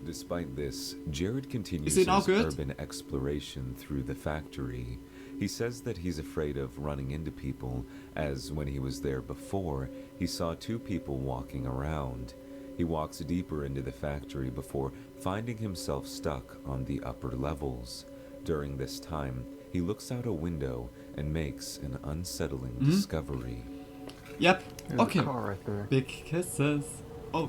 Despite this, Jared continues Is it all his good? urban exploration through the factory. He says that he's afraid of running into people, as when he was there before, he saw two people walking around. He walks deeper into the factory before finding himself stuck on the upper levels. During this time, he looks out a window and makes an unsettling discovery. Yep. There's Okay. a car right there. Big kisses. Oh.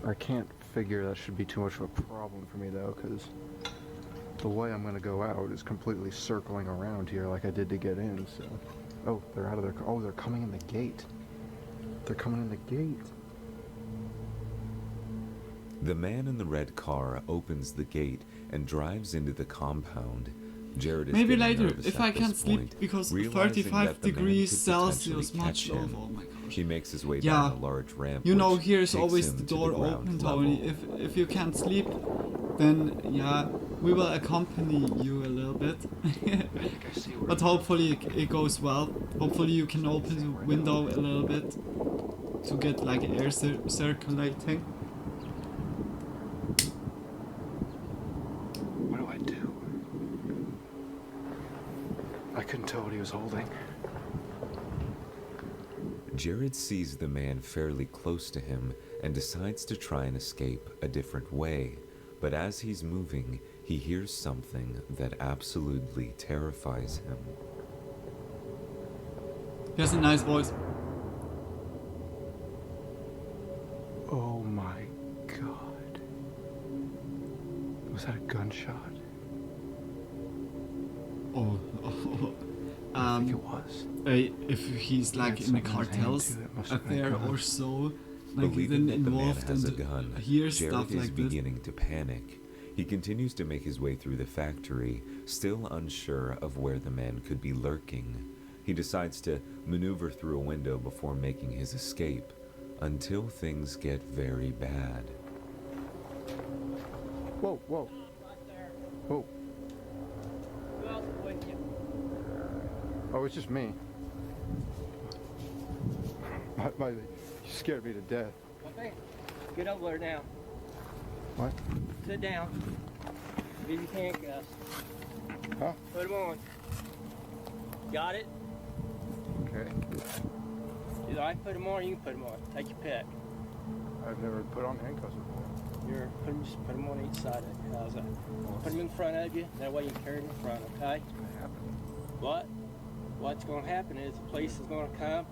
I can't figure that should be too much of a problem for me, though, because the way I'm going to go out is completely circling around here like I did to get in, so... Oh, they're out of their... Oh, they're coming in the gate. They're coming in the gate. The man in the red car opens the gate and drives into the compound. Jared is Maybe getting later, nervous if at I this can't sleep point, because realizing 35 that the man degrees could Celsius, potentially much catch him. over. Oh my gosh. He makes his way Yeah. down a large ramp. You know, which here's takes always him the to door ground open, level. Tony. If you can't sleep, then yeah, we will accompany you a little bit. But hopefully it goes well. Hopefully you can open the window a little bit to get like air circulating. What do I do? I couldn't tell what he was holding. Jared sees the man fairly close to him and decides to try and escape a different way. But as he's moving, he hears something that absolutely terrifies him. He has a nice voice. Oh my god. Was that a gunshot? Oh. I think it was. If he's like He in had the something in his hand, cartels too. It must have been a affair gun. or so, like Believing then that the man involved has a and gun, hear Jared stuff is like this. beginning to panic. He continues to make his way through the factory, still unsure of where the man could be lurking. He decides to maneuver through a window before making his escape, until things get very bad. Whoa, whoa. Whoa. Oh, it's just me. You scared me to death. Okay, get over there now. What? Sit down. Give your handcuffs. Huh? Put them on. Got it? Okay. Either I put them on or you can put them on. Take your pick. I've never put on handcuffs before. Just put them on each side of you. How's that? Put them in front of you. That way you can carry them in front, okay? What's gonna happen? What? What's going to happen is the police is going to come,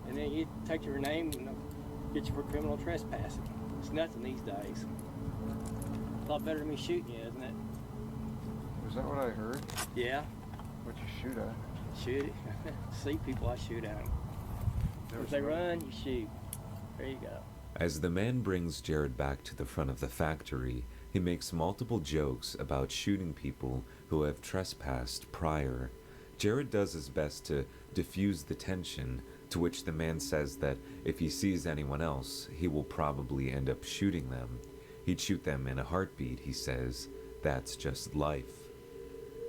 and then you take your name and they'll get you for criminal trespassing. It's nothing these days. A lot better than me shooting you, isn't it? Was that what I heard? Yeah. What'd you shoot at? Shoot it. See people, I shoot at them. If they run, you shoot. There you go. As the man brings Jared back to the front of the factory, he makes multiple jokes about shooting people who have trespassed prior. Jared does his best to diffuse the tension, to which the man says that if he sees anyone else, he will probably end up shooting them. He'd shoot them in a heartbeat, he says. That's just life.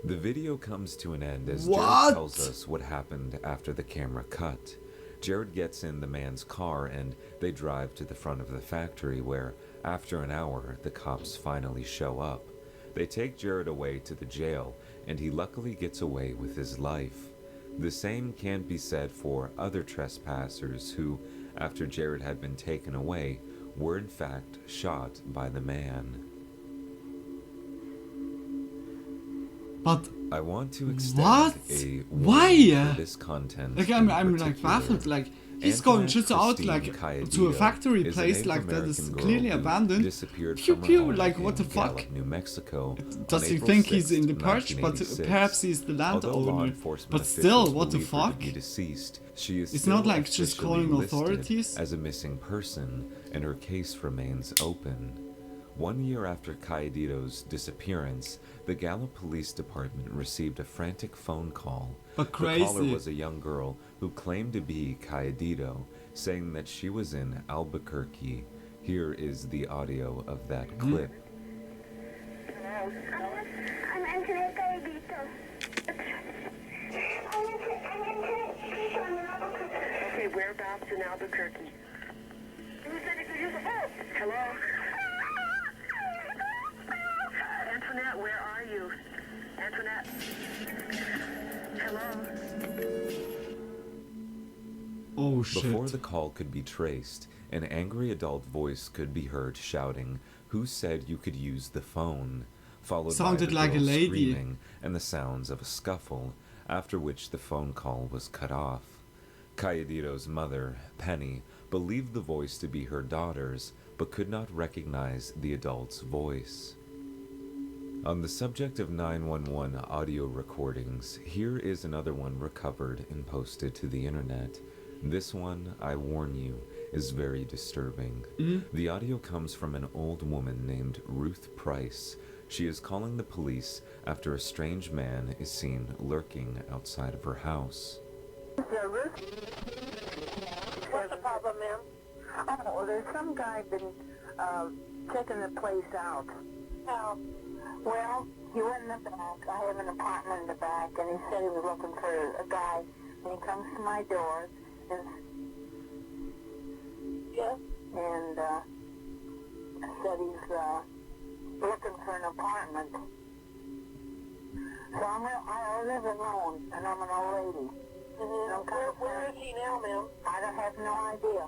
The video comes to an end as Jared tells us what happened after the camera cut. Jared gets in the man's car and they drive to the front of the factory where, after an hour, the cops finally show up. They take Jared away to the jail, and he luckily gets away with his life. The same can't be said for other trespassers who, after Jared had been taken away, were in fact shot by the man. But I want to extend what? a Why? warning for this content. Like in I'm like particular. baffled. Like he's going Antoinette just out Christine like Cayedillo to a factory is a place Native like that is American girl clearly who abandoned. disappeared Pew from her pew. home Like what the in fuck? Gallup, New Mexico, Does on he April think he's 6th, in the purge? But 1986. perhaps he's the Although law landowner. enforcement But still, officials what the believe her to fuck? be deceased, she is It's still not like just officially calling listed authorities. as a missing person, and her case remains open. 1 year after Cayedillo's disappearance, the Gallup Police Department received a frantic phone call. But The caller crazy. was a young girl who claimed to be Cayedillo, saying that she was in Albuquerque. Here is the audio of that clip. I'm Antoinette Cayedillo. Okay, whereabouts in Albuquerque? Hello? Antoinette, where are you? Antoinette? Hello? Oh shit. Before the call could be traced, an angry adult voice could be heard shouting, "Who said you could use the phone?" Followed Sounded by the like a girl lady. screaming and the sounds of a scuffle, after which the phone call was cut off. Cayedillo's mother, Penny, believed the voice to be her daughter's, but could not recognize the adult's voice. On the subject of 911 audio recordings, here is another one recovered and posted to the internet. This one, I warn you, is very disturbing. The audio comes from an old woman named Ruth Price. She is calling the police after a strange man is seen lurking outside of her house. What's the problem, ma'am? Oh, well, there's some guy been checking the place out. Oh. Well, he went in the back. I have an apartment in the back, and he said he was looking for a guy. And he comes to my door, and said he's looking for an apartment. So I live alone, and I'm an old lady. And I'm kind of where is he now, ma'am? I don't have no idea.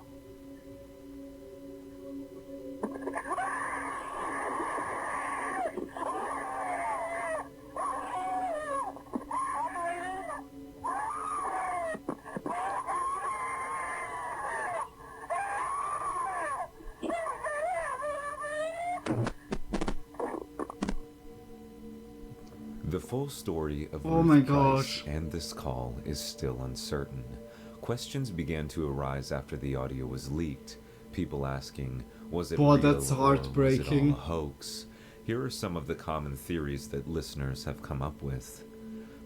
The full story of Oh Ruth my Price gosh. and this call is still uncertain. Questions began to arise after the audio was leaked. People asking, was it Boy, real that's or was it heartbreaking. all a hoax? Here are some of the common theories that listeners have come up with.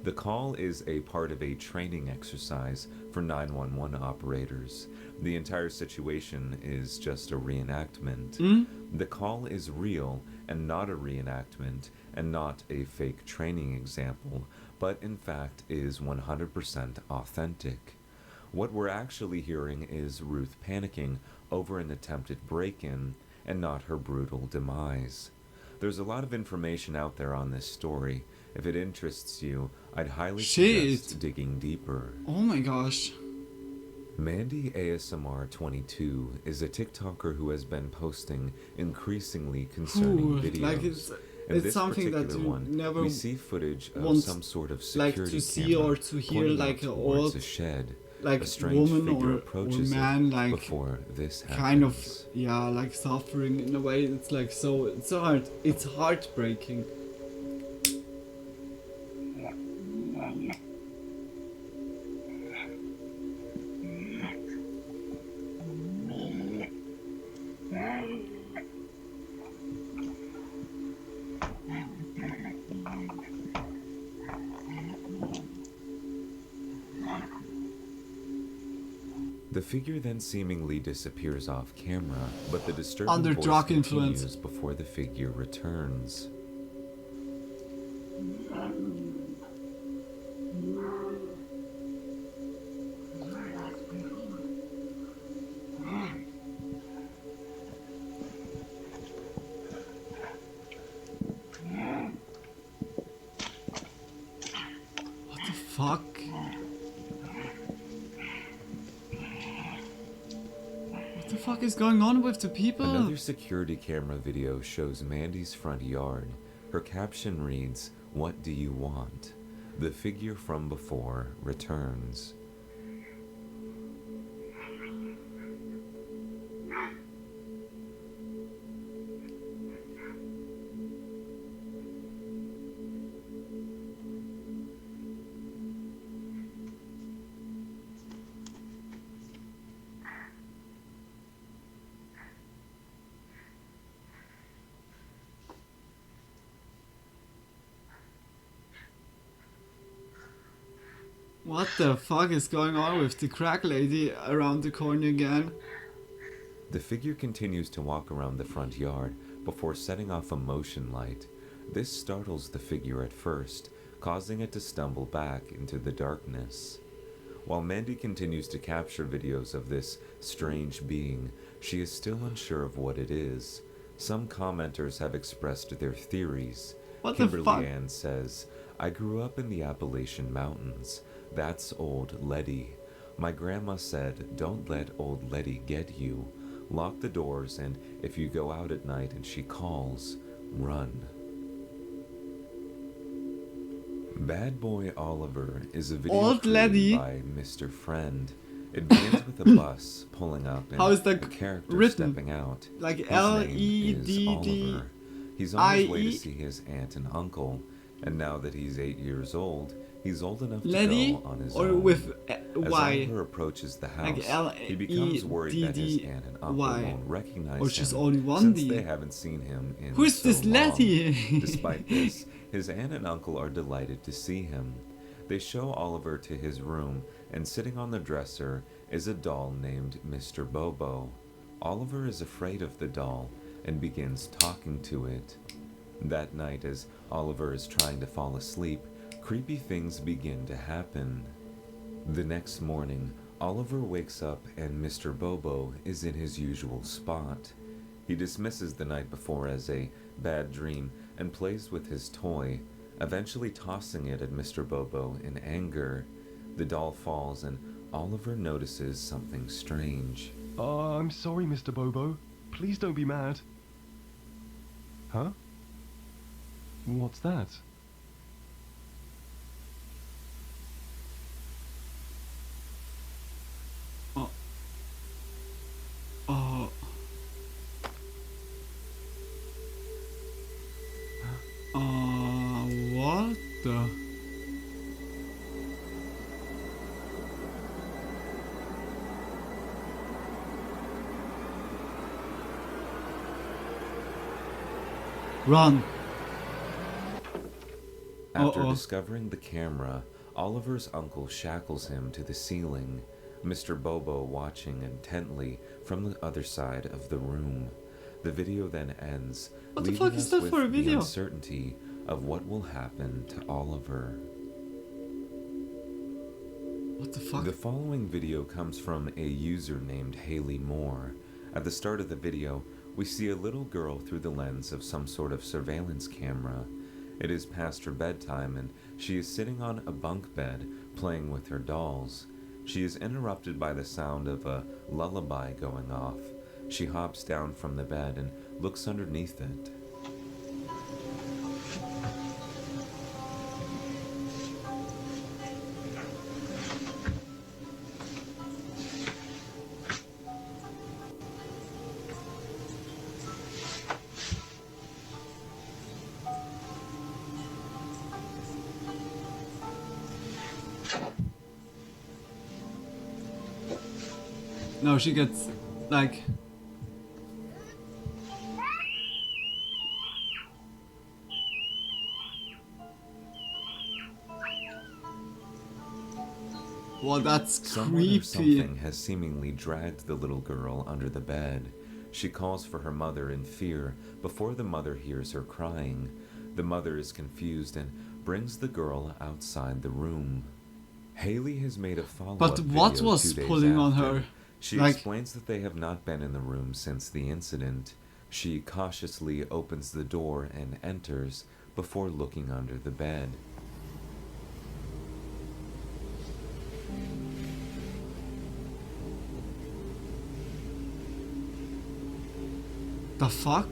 The call is a part of a training exercise for 911 operators. The entire situation is just a reenactment. The call is real and not a reenactment and not a fake training example, but in fact is 100% authentic. What we're actually hearing is Ruth panicking over an attempted break-in and not her brutal demise. There's a lot of information out there on this story. If it interests you, I'd highly suggest digging deeper. Oh my gosh. Mandy ASMR 22 is a TikToker who has been posting increasingly concerning Ooh, videos. like In it's this something that particular you one, never we see footage of want, some sort of like, security to see camera or to hear, pointing like, out a towards old, a shed. like, A strange woman figure or approaches man, it like before this happens. kind of, yeah, like suffering in a way. It's like it's hard. It's heartbreaking. The figure then seemingly disappears off camera, but the disturbing Under voice drug continues influence. before the figure returns. What the fuck? What the fuck is going on with the people? Another security camera video shows Mandy's front yard. Her caption reads, "What do you want?" The figure from before returns. What the fuck is going on with the crack lady around the corner again? The figure continues to walk around the front yard before setting off a motion light. This startles the figure at first, causing it to stumble back into the darkness. While Mandy continues to capture videos of this strange being, she is still unsure of what it is. Some commenters have expressed their theories. What the Kimberly fuck? Ann says, "I grew up in the Appalachian Mountains. That's old Letty. My grandma said, don't let old Letty get you. Lock the doors, and if you go out at night and she calls, run." Bad Boy Oliver is a video Old created Letty? by Mr. Friend. It begins with a bus pulling up and How is that a character written? stepping out. Like His L-E-D-D-I-E? name is Oliver. He's on his way to see his aunt and uncle, and now that he's 8 years old, he's old enough to Letty? go on his Or own. with As Y? Oliver approaches the Like house, he becomes worried that his aunt and uncle L-E-D-D-Y. won't recognize Or just him only one since D. they haven't seen him in Who is so this long. Letty? Despite this, his aunt and uncle are delighted to see him. They show Oliver to his room, and sitting on the dresser is a doll named Mr. Bobo. Oliver is afraid of the doll and begins talking to it. That night, as Oliver is trying to fall asleep, creepy things begin to happen. The next morning, Oliver wakes up and Mr. Bobo is in his usual spot. He dismisses the night before as a bad dream and plays with his toy, eventually tossing it at Mr. Bobo in anger. The doll falls and Oliver notices something strange. I'm sorry, Mr. Bobo. Please don't be mad. Huh? What's that? What the? Run! After Uh-oh. discovering the camera, Oliver's uncle shackles him to the ceiling, Mr. Bobo watching intently from the other side of the room. The video then ends, What the leaving fuck is us that with for a the video? uncertainty of what will happen to Oliver. What the fuck? The following video comes from a user named Haley Moore. At the start of the video, we see a little girl through the lens of some sort of surveillance camera. It is past her bedtime and she is sitting on a bunk bed playing with her dolls. She is interrupted by the sound of a lullaby going off. She hops down from the bed and looks underneath it. No, she gets like. Well, that's Someone or creepy. something has seemingly dragged the little girl under the bed. She calls for her mother in fear before the mother hears her crying. The mother is confused and brings the girl outside the room. Haley has made a follow-up But what video was 2 days pulling on after. her? She Like- explains that they have not been in the room since the incident. She cautiously opens the door and enters before looking under the bed. The fuck?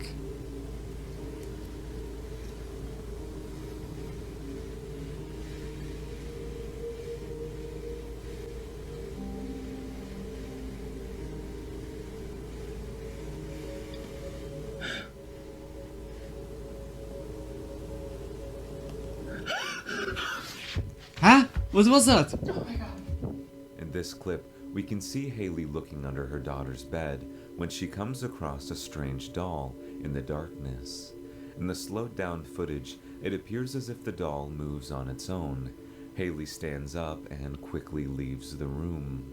Huh? What was that? Oh my god. In this clip, we can see Haley looking under her daughter's bed when she comes across a strange doll in the darkness. In the slowed down footage, it appears as if the doll moves on its own. Haley stands up and quickly leaves the room.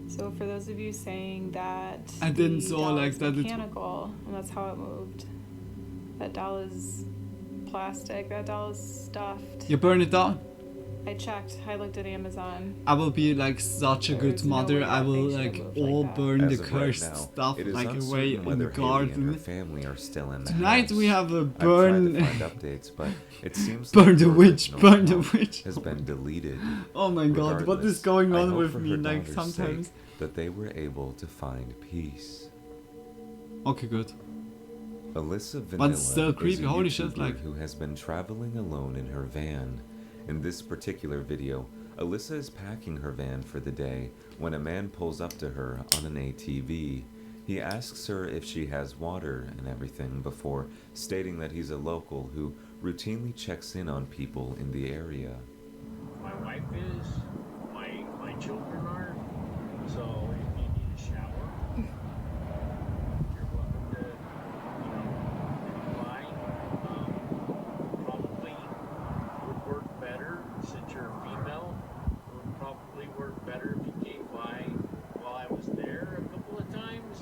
So for those of you saying that I didn't the saw doll like is that. mechanical and that's how it moved. That doll is plastic. That doll is stuffed. You burn it down. I checked. I looked at Amazon. I will be like such a good There's no mother. way I that will thing should like have moved all like that. burn the As of right cursed now, stuff it is like away uncertain in the whether Haley and her garden. family are still in the Tonight house. we have a I've burn. tried to find updates, but it seems Burn like the her witch, original burn the account witch. has been deleted. Oh my god, what is Regardless, going I on hope with for me her like daughter's sometimes? sake that they were able to find peace. Okay, good. Alyssa But Vanilla it's still creepy, is a holy shit, YouTuber like- who has been traveling alone in her van. In this particular video, Alyssa is packing her van for the day when a man pulls up to her on an ATV. He asks her if she has water and everything before stating that he's a local who routinely checks in on people in the area. My wife is, my children are, so if you need a shower, you're welcome to, come by. Probably would work better since you're a female. It would probably work better if you came by while I was there a couple of times,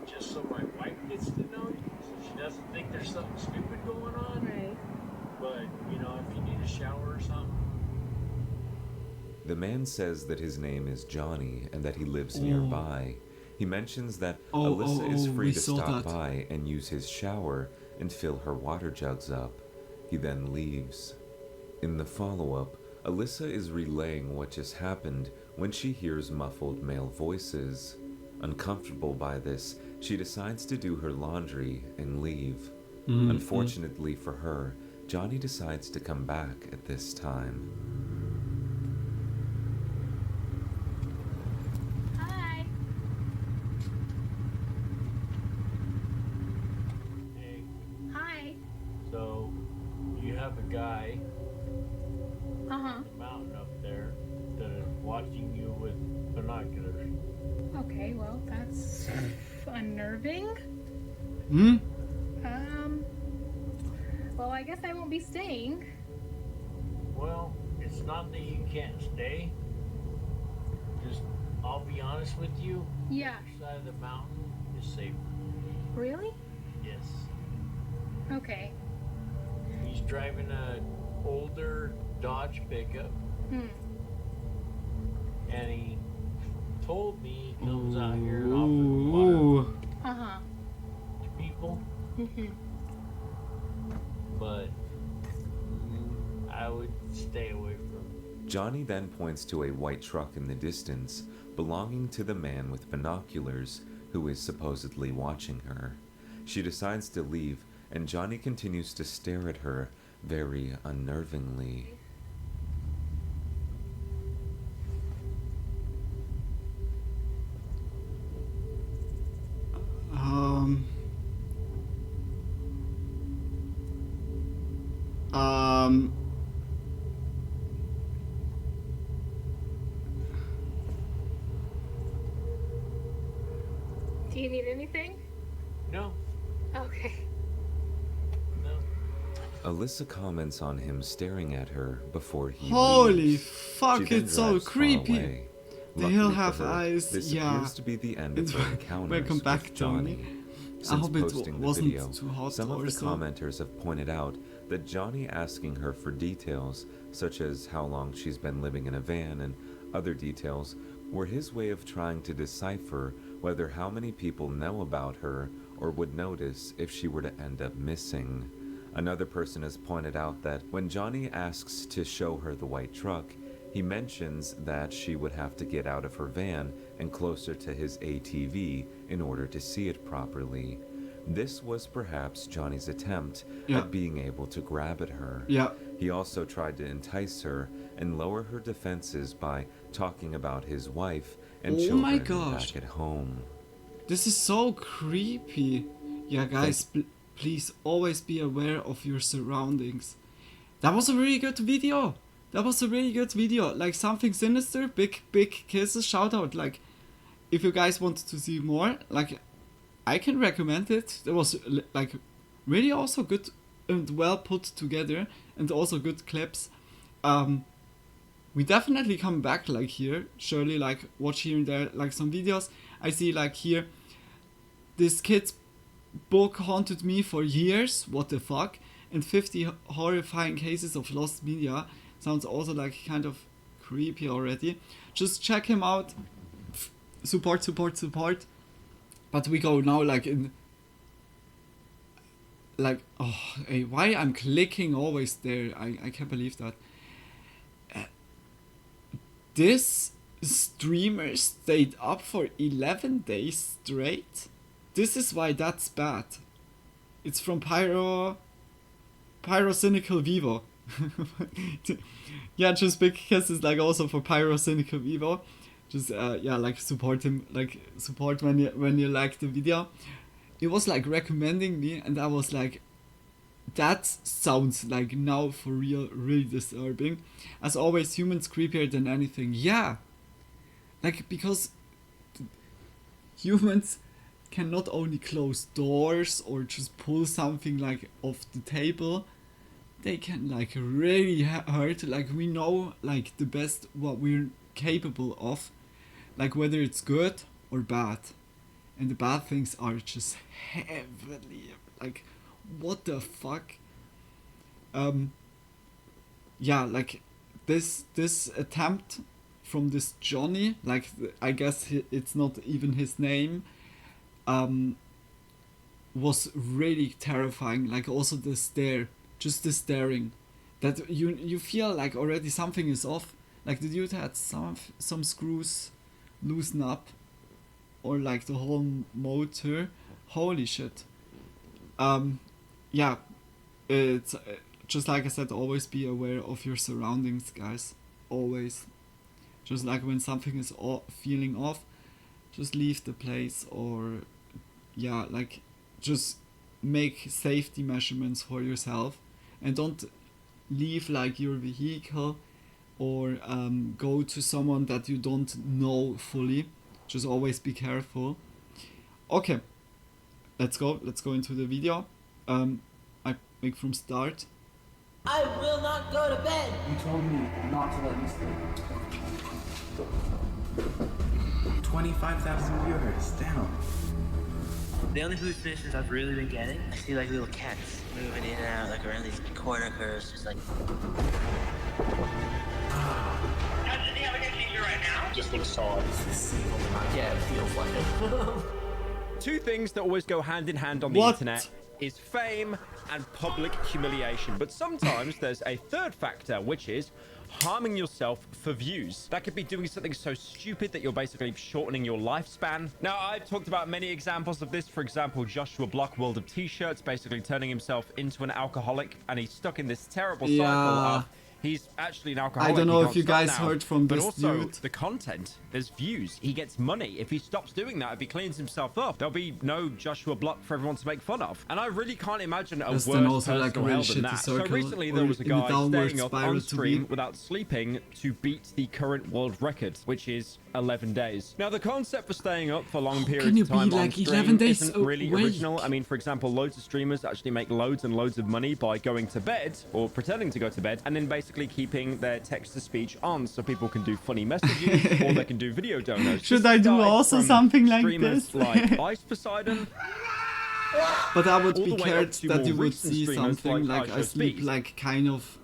just so my wife gets to know you, so she doesn't think there's something stupid going on. Right. But if you need a shower or something. The man says that his name is Johnny and that he lives nearby. He mentions that Alyssa is free we to saw stop that. by and use his shower and fill her water jugs up. He then leaves. In the follow-up, Alyssa is relaying what just happened when she hears muffled male voices. Uncomfortable by this, she decides to do her laundry and leave. Unfortunately for her, Johnny decides to come back at this time. Hi. Hey, Hi. so you have a guy Uh-huh. on the mountain up there that is watching you with binoculars. Okay, well, that's unnerving. Hmm? Well, I guess I won't be staying. Well, it's not that you can't stay. Just, I'll be honest with you. Yeah. Your side of the mountain is safer. Really? Yes. Okay. He's driving a older Dodge pickup, and he told me he comes out here and offers water Uh-huh. to people, but I would stay away from him. Johnny then points to a white truck in the distance belonging to the man with binoculars who is supposedly watching her. She decides to leave, and Johnny continues to stare at her very unnervingly. Do you need anything? No. Okay. Alyssa comments on him staring at her before he Holy leaves. fuck, She then it's so drives far creepy. away. They Luckily all for have her, eyes, This yeah. appears to be the end of her encounters Welcome back, with Johnny. Johnny. I Since hope it posting the wasn't video, too hot some of or the so. commenters have pointed out that Johnny asking her for details, such as how long she's been living in a van and other details, were his way of trying to decipher whether how many people know about her or would notice if she were to end up missing. Another person has pointed out that when Johnny asks to show her the white truck, he mentions that she would have to get out of her van and closer to his ATV in order to see it properly. This was perhaps Johnny's attempt Yeah. at being able to grab at her. Yeah. He also tried to entice her and lower her defenses by talking about his wife and Oh children my gosh. back at home. This is so creepy. Yeah, guys, please always be aware of your surroundings. That was a really good video. That was a really good video. Like something sinister, big kisses, shout out. Like, if you guys want to see more, like, I can recommend it. It was like really also good and well put together, and also good clips. We definitely come back like here. Surely like watch here and there like some videos. I see like here, this kid's book haunted me for years. What the fuck? And 50 horrifying cases of lost media. Sounds also like kind of creepy already. Just check him out. Support. But we go now like in... Like, oh, hey, why I'm clicking always there? I can't believe that. This streamer stayed up for 11 days straight? This is why that's bad. It's from Pyrocynical Vivo. Yeah, just big kisses like also for Pyrocynical Vivo. Just yeah, like support him, like support when you like the video. It was like recommending me, and I was like, that sounds like now for real really disturbing. As always, humans creepier than anything. Yeah, like because humans can not only close doors or just pull something like off the table, they can like really hurt. Like we know like the best what we're capable of, like whether it's good or bad, and the bad things are just heavily like what the fuck. Yeah, like this attempt from this Johnny, like I guess it's not even his name, was really terrifying. Like also the stare, just the staring, that you feel like already something is off. Like the dude had some screws loosen up, or like the whole motor. Holy shit. Yeah, it's just like I said, always be aware of your surroundings, guys. Always. Just like when something is feeling off, just leave the place, or yeah, like just make safety measurements for yourself, and don't leave like your vehicle or go to someone that you don't know fully. Just always be careful. Okay, let's go into the video. I make from start. I will not go to bed. You told me not to let you sleep. 25,000 viewers, down. The only hallucinations I've really been getting, I see like little cats moving in and out, like around these corner curves, just like... Do you have any seizure right now? Just looks solid. Yeah, it feels like it. Two things that always go hand in hand on the internet is fame and public humiliation. But sometimes there's a third factor, which is harming yourself for views. That could be doing something so stupid that you're basically shortening your lifespan. Now, I've talked about many examples of this. For example, Joshua Block, World of T-Shirts, basically turning himself into an alcoholic, and he's stuck in this terrible cycle of he's actually an alcoholic. I don't know if you guys heard from this dude. But also, dude. the content, there's views. He gets money. If he stops doing that, if he cleans himself up, there'll be no Joshua Block for everyone to make fun of. And I really can't imagine a worse personal hell than that. So recently, there was a guy staying up on stream without sleeping to beat the current world record, which is 11 days. Now, the concept for staying up for long periods of time on stream isn't really original. I mean, for example, loads of streamers actually make loads and loads of money by going to bed or pretending to go to bed and then basically keeping their text-to-speech on so people can do funny messages or they can do video donos. Should I do also something like this? Like Ice Poseidon. But I would All be the way cared up to that more you would recent see streamers something like I Ice sleep Beast. like kind of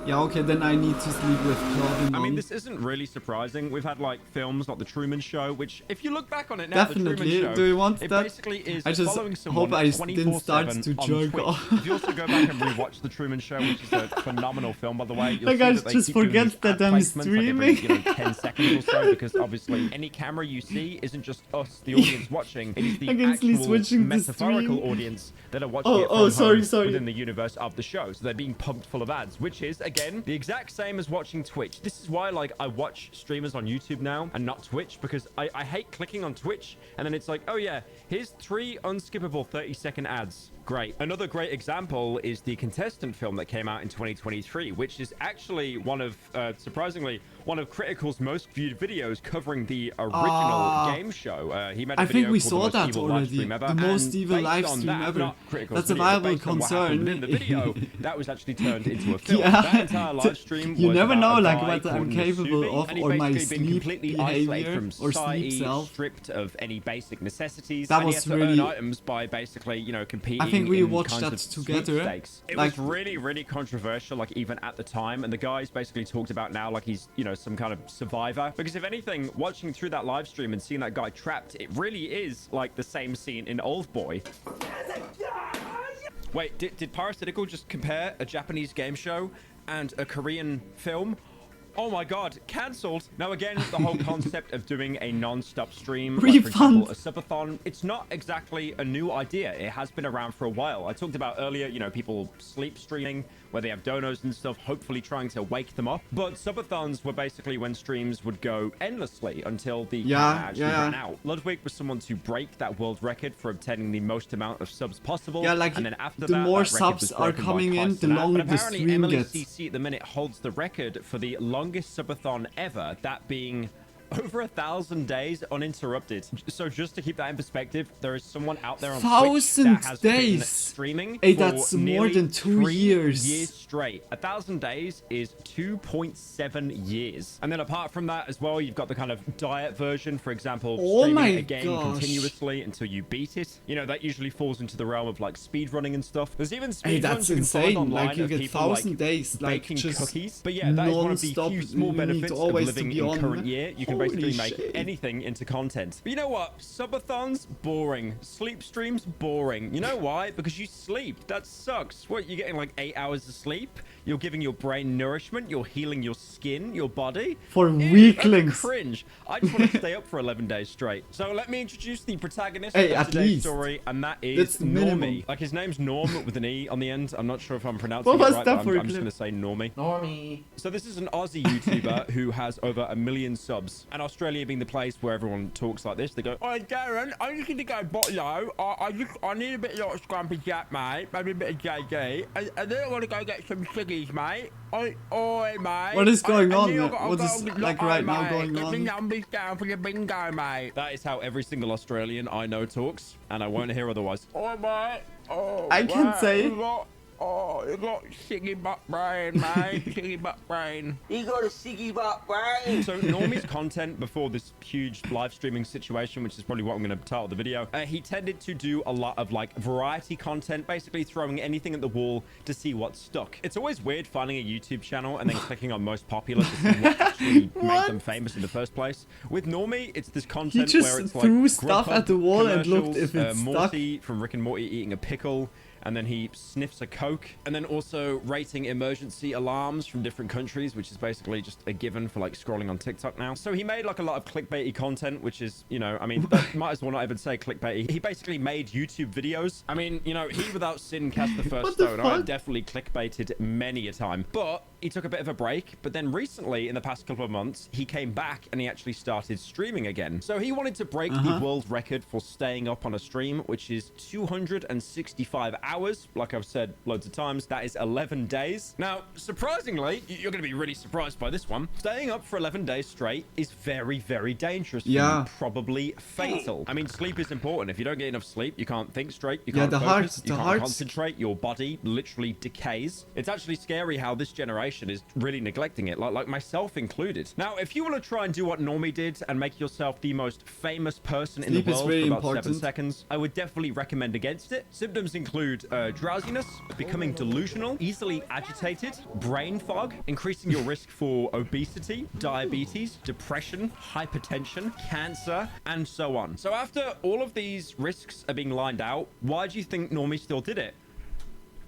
Yeah, okay, then I need to sleep with clothing on. I mean, this isn't really surprising. We've had like films like The Truman Show, which if you look back on it now, Definitely. The Truman Show, Do you want it that? basically is I just following someone hope I didn't start 24/7 to on jerk Twitch. off. If you also go back and rewatch The Truman Show, which is a phenomenal film, by the way, you'll Like, see I that they just keep doing forget these that ad I'm placements, like, every, streaming. 10 seconds or so, because obviously any camera you see isn't just us, the audience watching. It is the I'm instantly actual switching the metaphorical stream. audience that are watching it from home within the universe of the show. So they're being pumped full of ads, which is, again, the exact same as watching Twitch. This is why, like, I watch streamers on YouTube now and not Twitch, because I hate clicking on Twitch and then it's like, oh yeah, here's 3 unskippable 30-second ads. Great. Another great example is the Contestant film that came out in 2023, which is actually one of, surprisingly, one of Critical's most viewed videos covering the original game show. He made a I video think we called saw The Most that Evil already. Livestream Ever, The most and evil based live on stream that, ever. not Critical's That's a video, but viable based on what happened concern. in the video, that was actually turned into a film. Yeah. That entire live stream You was never about know, a like, guy what I'm called capable Nasumi, of, and he's or my basically been sleep completely isolated behavior, from or sleep society, self. stripped of any basic necessities, That and he was had to really- earn items by basically, you know, competing I think we in watched kinds that of together. sweepstakes. It Like- was really, really controversial, like, even at the time, and the guy's basically talked about now like he's, you know, some kind of survivor, because if anything, watching through that live stream and seeing that guy trapped, it really is like the same scene in Old Boy. Wait, did Parasitical just compare a Japanese game show and a Korean film? Oh my god, cancelled. Now again, the whole concept of doing a non-stop stream, like for example, a subathon, it's not exactly a new idea. It has been around for a while. I talked about earlier, you know, people sleep streaming, where they have donos and stuff, hopefully trying to wake them up. But subathons were basically when streams would go endlessly until the camera actually ran out. Ludwig was someone to break that world record for obtaining the most amount of subs possible. Yeah, like, and then after the that, more that record was subs are broken by coming in, the Costinat. longer But the apparently stream Emily gets. CC at the minute holds the record for the longest subathon ever, that being over 1,000 days uninterrupted. So just to keep that in perspective, there is someone out there on Twitch that has been streaming Hey, for that's more nearly than 2 3 years. years straight. 1,000 days is 2.7 years. And then apart from that as well, you've got the kind of diet version, for example, Oh my streaming a game gosh. continuously until you beat it. You know, that usually falls into the realm of like speed running and stuff. There's even speed Hey, runs that's you can find insane. online Like, you of get people, 1,000 days, like, baking just cookies. But yeah, that is one of the non-stop. few small You need benefits of always to living be in on. current year. You can Holy basically make shit. anything into content. But you know what? Subathons, boring. Sleep streams, boring. You know why? Because you sleep. That sucks. What, you're getting like 8 hours of sleep? You're giving your brain nourishment. You're healing your skin, your body. For Ew, weaklings. that's cringe. I just want to stay up for 11 days straight. So let me introduce the protagonist Hey, of at today's least. story, and that That's is the minimum. Normie. Like, his name's Norm with an E on the end. I'm not sure if I'm pronouncing What it was right, that but for I'm a just clip? going to say Normie. Normie. So this is an Aussie YouTuber who has over 1 million subs. And Australia being the place where everyone talks like this, they go, "Oi, Darren, I'm just going to go botlow. I need a bit of Scrumpy Jack, mate. Maybe a bit of JG. And then I want to go get some ciggies, mate. Oi, mate. What is going on? I've What got is, a like, lot, right now mate. going Get on? me numbers down for the bingo, mate." That is how every single Australian I know talks, and I won't hear otherwise. Oi, mate. Oh, I can mate, say- you got siggy butt brain, mate. Siggy butt brain. You got a siggy butt brain. So Normie's content before this huge live streaming situation, which is probably what I'm going to title the video, he tended to do a lot of like variety content, basically throwing anything at the wall to see what stuck. It's always weird finding a YouTube channel and then clicking on most popular to see what actually made them famous in the first place. With Normie, it's this content just where it's threw like stuff Grubhub at the wall and looked if it commercials, stuck. Morty from Rick and Morty eating a pickle, and then he sniffs a Coke, and then also rating emergency alarms from different countries, which is basically just a given for like scrolling on TikTok now. So he made like a lot of clickbaity content, which is, you know, I mean, that might as well not even say clickbaity. He basically made YouTube videos. I mean, you know, he without sin cast the first stone. I definitely clickbaited many a time, but he took a bit of a break. But then recently, in the past couple of months, he came back and he actually started streaming again. So he wanted to break the world record for staying up on a stream, which is 265 hours. Like I've said loads of times, that is 11 days. Now, surprisingly, you're going to be really surprised by this one. Staying up for 11 days straight is very, very dangerous. for Yeah. you, probably fatal. I mean, sleep is important. If you don't get enough sleep, you can't think straight. You Yeah, can't the focus. heart- You the can't heart's- concentrate. Your body literally decays. It's actually scary how this generation is really neglecting it, like myself included. Now, if you want to try and do what Normie did and make yourself the most famous person in Sleep the is world really for about 7 important. seconds, I would definitely recommend against it. Symptoms include drowsiness, becoming delusional, easily agitated, brain fog, increasing your risk for obesity, diabetes, depression, hypertension, cancer, and so on. So after all of these risks are being lined out, why do you think Normie still did it?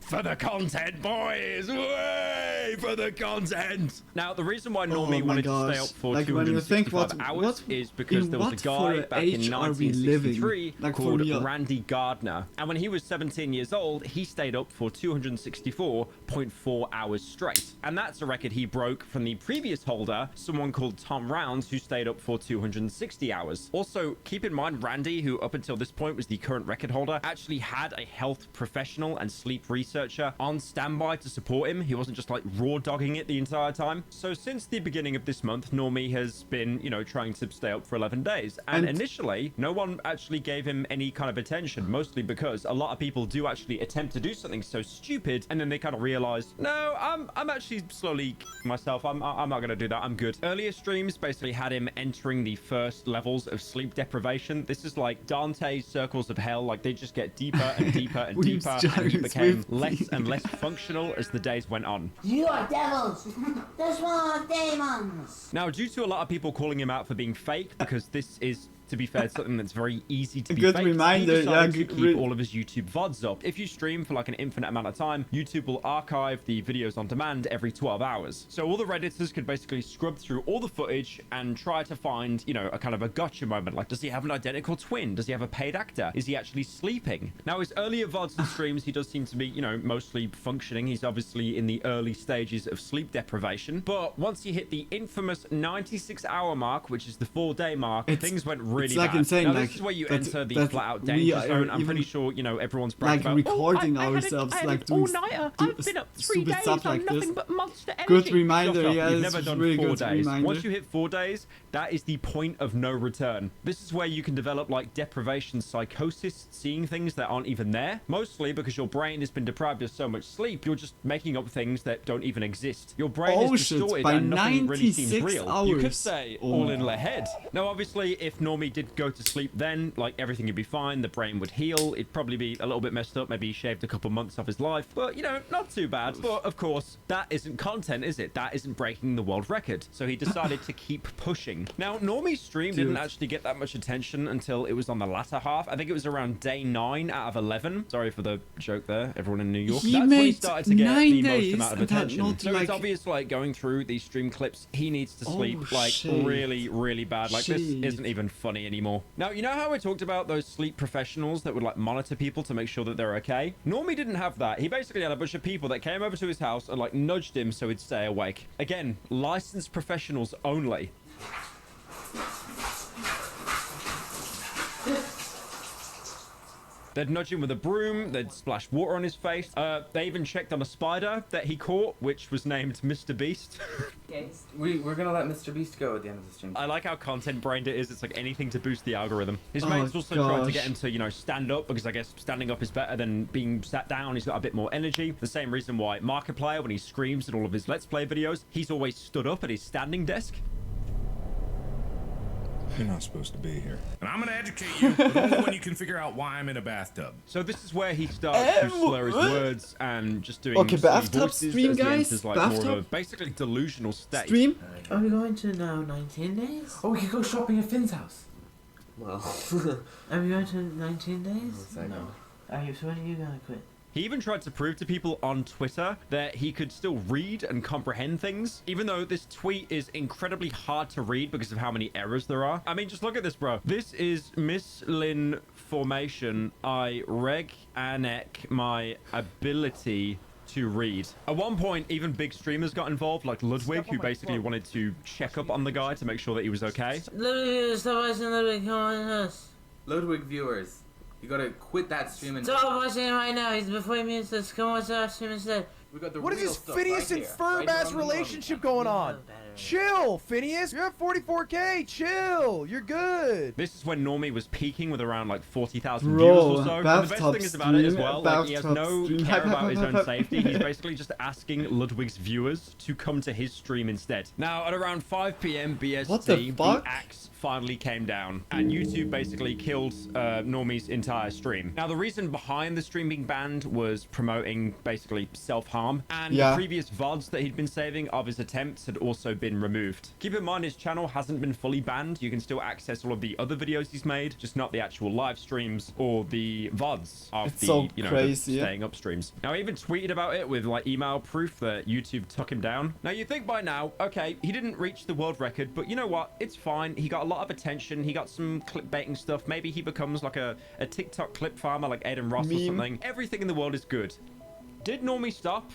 For the content, boys! Way for the content! Now, the reason why Normie wanted to stay up for like, 265 hours is because there was a guy back in 1963 called Randy Gardner. And when he was 17 years old, he stayed up for 264.4 hours straight. And that's a record he broke from the previous holder, someone called Tom Rounds, who stayed up for 260 hours. Also, keep in mind, Randy, who up until this point was the current record holder, actually had a health professional and sleep researcher on standby to support him. He wasn't just like raw dogging it the entire time. So since the beginning of this month, Normie has been, you know, trying to stay up for 11 days. And initially, no one actually gave him any kind of attention, mostly because a lot of people do actually attempt to do something so stupid, and then they kind of realize, no, I'm actually slowly myself. I'm not going to do that. I'm good. Earlier streams basically had him entering the first levels of sleep deprivation. This is like Dante's circles of hell. Like they just get deeper and deeper and deeper, and he became less and less functional as the days went on. You are devils! The small demons! Now, due to a lot of people calling him out for being fake, because this is, to be fair, something that's very easy to be good faked, reminder, he decided to keep all of his YouTube VODs up. If you stream for like an infinite amount of time, YouTube will archive the videos on demand every 12 hours. So all the Redditors could basically scrub through all the footage and try to find, you know, a kind of a gotcha moment. Like, does he have an identical twin? Does he have a paid actor? Is he actually sleeping? Now, his earlier VODs and streams, he does seem to be, you know, mostly functioning. He's obviously in the early stages of sleep deprivation. But once he hit the infamous 96-hour mark, which is the 4-day mark, things went really it's like bad. insane. Now, like, this is where you that, enter the that flat-out we danger are zone. I'm even, pretty sure, you know, everyone's like bragging about, recording ourselves, like doing I've been up 3 days stuff on like nothing this. but monster energy. Good reminder, yeah. You've never done really 4 good days. reminder. Once you hit 4 days, that is the point of no return. This is where you can develop like deprivation psychosis, seeing things that aren't even there. Mostly because your brain has been deprived of so much sleep, you're just making up things that don't even exist. Your brain is distorted and nothing really seems real. Hours. You could say all in the head. Now, obviously, if Normie did go to sleep then, like everything would be fine, the brain would heal. It'd probably be a little bit messed up, maybe he shaved a couple months off his life, but you know, not too bad. But of course, that isn't content, is it? That isn't breaking the world record. So he decided to keep pushing. Now, Normie's stream didn't actually get that much attention until it was on the latter half. I think it was around day 9 out of 11. Sorry for the joke there, everyone in New York. That's when he started to get the most amount of attention. So it's obvious, like, going through these stream clips, he needs to sleep, like, really, really bad. Like, this isn't even funny anymore. Now, you know how I talked about those sleep professionals that would, like, monitor people to make sure that they're okay? Normie didn't have that. He basically had a bunch of people that came over to his house and, like, nudged him so he'd stay awake. Again, licensed professionals only. They'd nudge him with a broom, they'd splash water on his face. They even checked on a spider that he caught, which was named Mr. Beast. Yes. We're gonna let Mr. Beast go at the end of the stream. I like how content-brained it is. It's like anything to boost the algorithm. His mates also tried to get him to, you know, stand up, because I guess standing up is better than being sat down. He's got a bit more energy. The same reason why Markiplier, when he screams in all of his Let's Play videos, he's always stood up at his standing desk. You're not supposed to be here. And I'm gonna educate you, but only when you can figure out why I'm in a bathtub. So this is where he starts to slur his words and just doing bathtub stream, guys. Is like bathtub? more of a basically delusional state. Stream? Are we going to now 19 days? Oh, we could go shopping at Finn's house. Well, are we going to 19 days? No. So when are you gonna quit? He even tried to prove to people on Twitter that he could still read and comprehend things, even though this tweet is incredibly hard to read because of how many errors there are. I mean, just look at this, bro. This is misinformation. I reg anek my ability to read. At one point, even big streamers got involved, like Ludwig, who basically wanted to check up on the guy to make sure that he was okay. Ludwig, stop watching Ludwig, come on us. Ludwig viewers, you gotta quit that stream and stop watching him right now. He's before he mutes us. Come watch our stream instead. We got the What is real this stuff Phineas right and here, Ferb right ass on the money. relationship going on? Chill, Phineas. You're at 44K. Chill. You're good. This is when Normie was peaking with around like 40,000 Bro, viewers or so. And the best bathtub thing is about it as stream, well, like he has bathtub no stream. care about his own Hype. safety. He's basically just asking Ludwig's viewers to come to his stream instead. Now, at around 5 p.m. BST, What the fuck? axe finally came down, and YouTube basically killed Normie's entire stream. Now, the reason behind the stream being banned was promoting basically self-harm, and the previous VODs that he'd been saving of his attempts had also been removed. Keep in mind, his channel hasn't been fully banned. You can still access all of the other videos he's made, just not the actual live streams or the VODs of It's the, so you know, crazy, the staying up streams. Now, I even tweeted about it with like email proof that YouTube took him down. Now, you think by now, okay, he didn't reach the world record, but you know what? It's fine. He got a lot of attention. He got some clickbaiting stuff. Maybe he becomes like a TikTok clip farmer like Aiden Ross or something. Everything in the world is good. Did Normie stop?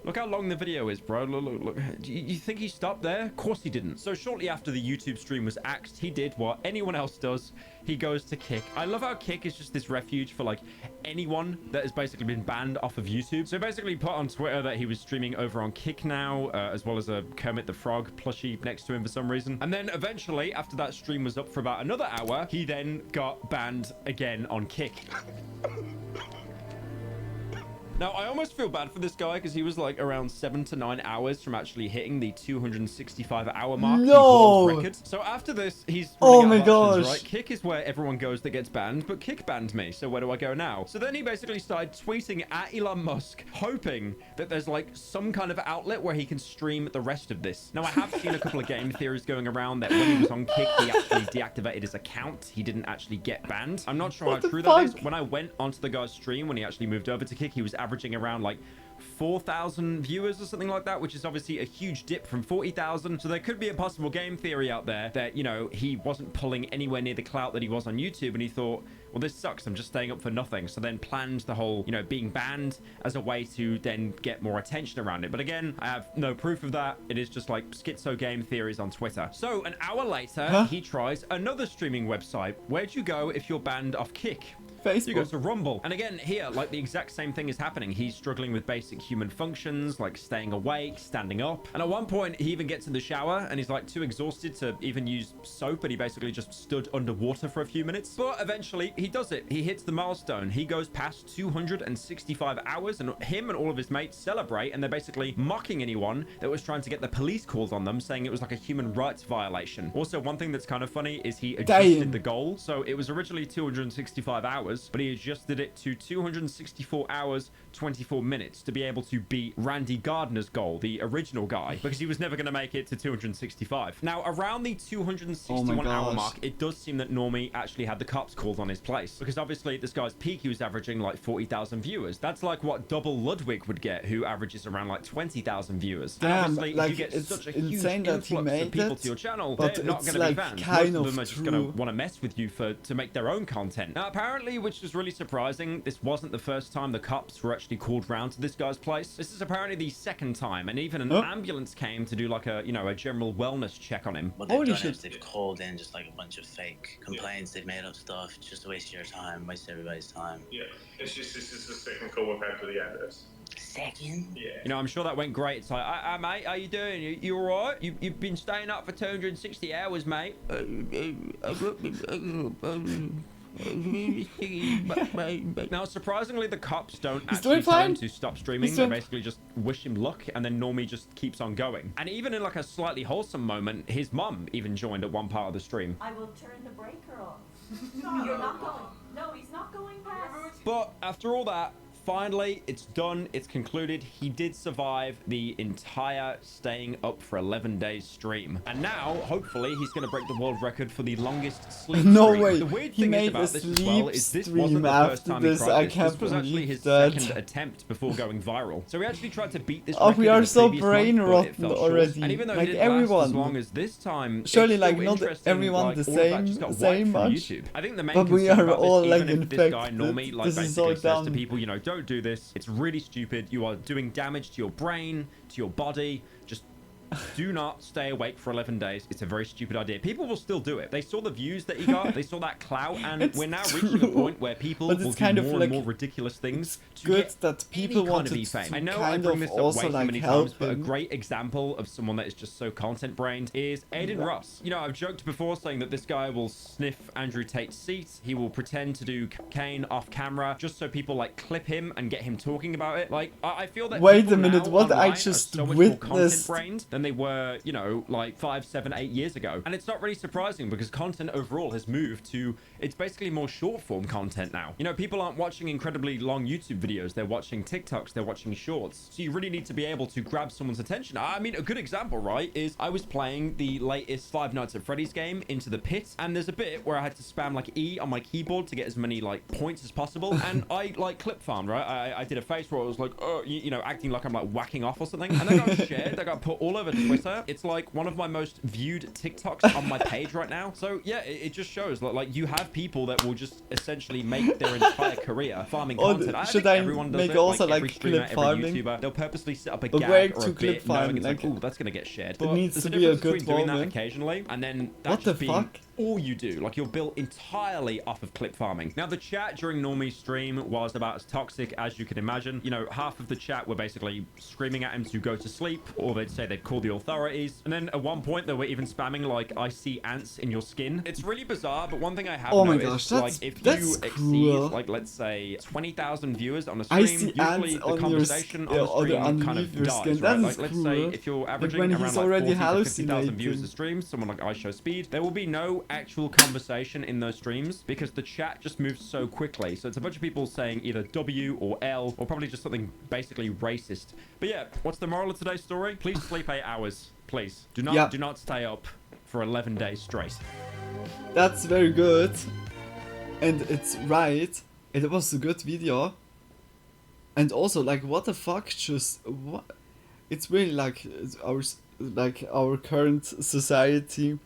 Look how long the video is, bro. Look. You think he stopped there? Of course he didn't. So shortly after the YouTube stream was axed, he did what anyone else does. He goes to Kick. I love how Kick is just this refuge for like anyone that has basically been banned off of YouTube. So basically put on Twitter that he was streaming over on Kick now, as well as a Kermit the Frog plushie next to him for some reason. And then eventually, after that stream was up for about another hour, he then got banned again on Kick. Now, I almost feel bad for this guy because he was like around 7 to 9 hours from actually hitting the 265-hour mark. No! Record. So after this, he's Oh running my out of options, gosh. right? Kick is where everyone goes that gets banned, but Kick banned me. So where do I go now? So then he basically started tweeting at Elon Musk, hoping that there's like some kind of outlet where he can stream the rest of this. Now, I have seen a couple of game theories going around that when he was on Kick, he actually deactivated his account. He didn't actually get banned. I'm not sure how true that is. When I went onto the guy's stream, when he actually moved over to Kick, he was averaging around like 4,000 viewers or something like that, which is obviously a huge dip from 40,000. So there could be a possible game theory out there that, you know, he wasn't pulling anywhere near the clout that he was on YouTube, and he thought, well, this sucks, I'm just staying up for nothing. So then planned the whole, you know, being banned as a way to then get more attention around it. But again, I have no proof of that. It is just like schizo game theories on Twitter. So an hour later, he tries another streaming website. Where'd you go if you're banned off Kick? Facebook. You go to Rumble. And again, here, like the exact same thing is happening. He's struggling with basic human functions, like staying awake, standing up. And at one point, he even gets in the shower and he's like too exhausted to even use soap, and he basically just stood underwater for a few minutes. But eventually, he does it. He hits the milestone. He goes past 265 hours, and him and all of his mates celebrate, and they're basically mocking anyone that was trying to get the police called on them, saying it was like a human rights violation. Also, one thing that's kind of funny is he adjusted the goal. So it was originally 265 hours, but he adjusted it to 264 hours, 24 minutes to be able to beat Randy Gardner's goal, the original guy, because he was never going to make it to 265. Now, around the 261 hour mark, it does seem that Normie actually had the cops called on his place, because obviously at this guy's peak, he was averaging like 40,000 viewers. That's like what double Ludwig would get, who averages around like 20,000 viewers. Damn, and obviously, like, if you get it's such a huge insane that he influx made of people it, to your channel, but they're not it's, going to be like, fans. kind Most of of them are just going true. to want to mess with you to make their own content. Now, apparently, which is really surprising, this wasn't the first time the cops were actually called round to this guy's place. This is apparently the second time, and even an ambulance came to do like a, you know, a general wellness check on him. What they've done is they've called in just like a bunch of fake complaints. They've made up stuff just to waste your time, waste everybody's time. Yeah, it's just this is the second call we've had for the ambulance. Second? Yeah. You know, I'm sure that went great. It's like, mate, how you doing? You all right? You've been staying up for 260 hours, mate. Now, surprisingly, the cops don't actually tell him to stop streaming. They basically just wish him luck, and then Normie just keeps on going. And even in like a slightly wholesome moment, his mum even joined at one part of the stream. I will turn the breaker off. No, you're not going. No, he's not going past. But after all that, finally, it's done. It's concluded. He did survive the entire staying up for 11 days stream. And now, hopefully, he's going to break the world record for the longest sleep No stream. way. The weird He thing is made about a this as well is this sleep wasn't the stream first time after he this. tried I this. can't This was actually believe his that. second attempt before going viral. So he actually tried to beat this Oh, record we in are the so previous month, brain but it rotten fell short. already. And even though Like he didn't last everyone. as long as this time, Surely, it's like, still not interesting, everyone like, the all of that same- just got same wiped from much. YouTube. I think the main But we concern are about this, all, like, even if this guy infected. Normie like This is basically so says to dumb. people, you know, don't do this. It's really stupid. You are doing damage to your brain, to your body. Just Do not stay awake for 11 days. It's a very stupid idea. People will still do it. They saw the views that he got. They saw that clout, and we're now reaching a point where people will do more and more ridiculous things to get that people any kind of e-fame. I know I bring this up way too many times, but a great example of someone that is just so content-brained is Aiden Ross. You know, I've joked before saying that this guy will sniff Andrew Tate's seat. He will pretend to do cocaine off camera just so people like clip him and get him talking about it. Like, I feel that wait a minute, what I just so witnessed content-brained than they were, you know, like 5, 7, 8 years ago. And it's not really surprising because content overall has moved to, it's basically more short form content now. You know, people aren't watching incredibly long YouTube videos. They're watching TikToks, they're watching shorts. So you really need to be able to grab someone's attention. I mean, a good example, right, is I was playing the latest Five Nights at Freddy's game, Into the Pit, and there's a bit where I had to spam like E on my keyboard to get as many like points as possible. And I like clip farmed, right? I did a face where I was like, oh, you know, acting like I'm like whacking off or something. And that got shared, that got put all over Twitter. It's like one of my most viewed TikToks on my page right now. So yeah, it just shows that like you have people that will just essentially make their entire career farming content. I think everyone does make it. also like every like streamer, clip farming? every YouTuber, they'll purposely set up a But gag where or to a clip bit knowing farm, it's like, like, oh, that's gonna get shared. it But needs there's to a be a difference good between doing that moment. occasionally and then that What the just being fuck? all you do. Like you're built entirely off of clip farming. Now the chat during Normie's stream was about as toxic as you can imagine. You know, half of the chat were basically screaming at him to go to sleep, or they'd say they'd call the authorities. And then at one point they were even spamming like, I see ants in your skin. It's really bizarre, but one thing I have noticed, like if you exceed like let's say 20,000 viewers on a stream, usually the conversation on the stream kind of dies, right? Like let's say if you're averaging around like 40 to 50,000 viewers a stream, someone like I Show Speed, there will be no actual conversation in those streams because the chat just moves so quickly. So it's a bunch of people saying either W or L or probably just something basically racist. But yeah, what's the moral of today's story? Please sleep 8 hours. Please do not stay up for 11 days straight. That's very good, and it's right. It was a good video. And also, like, what the fuck? Just what? It's really like our current society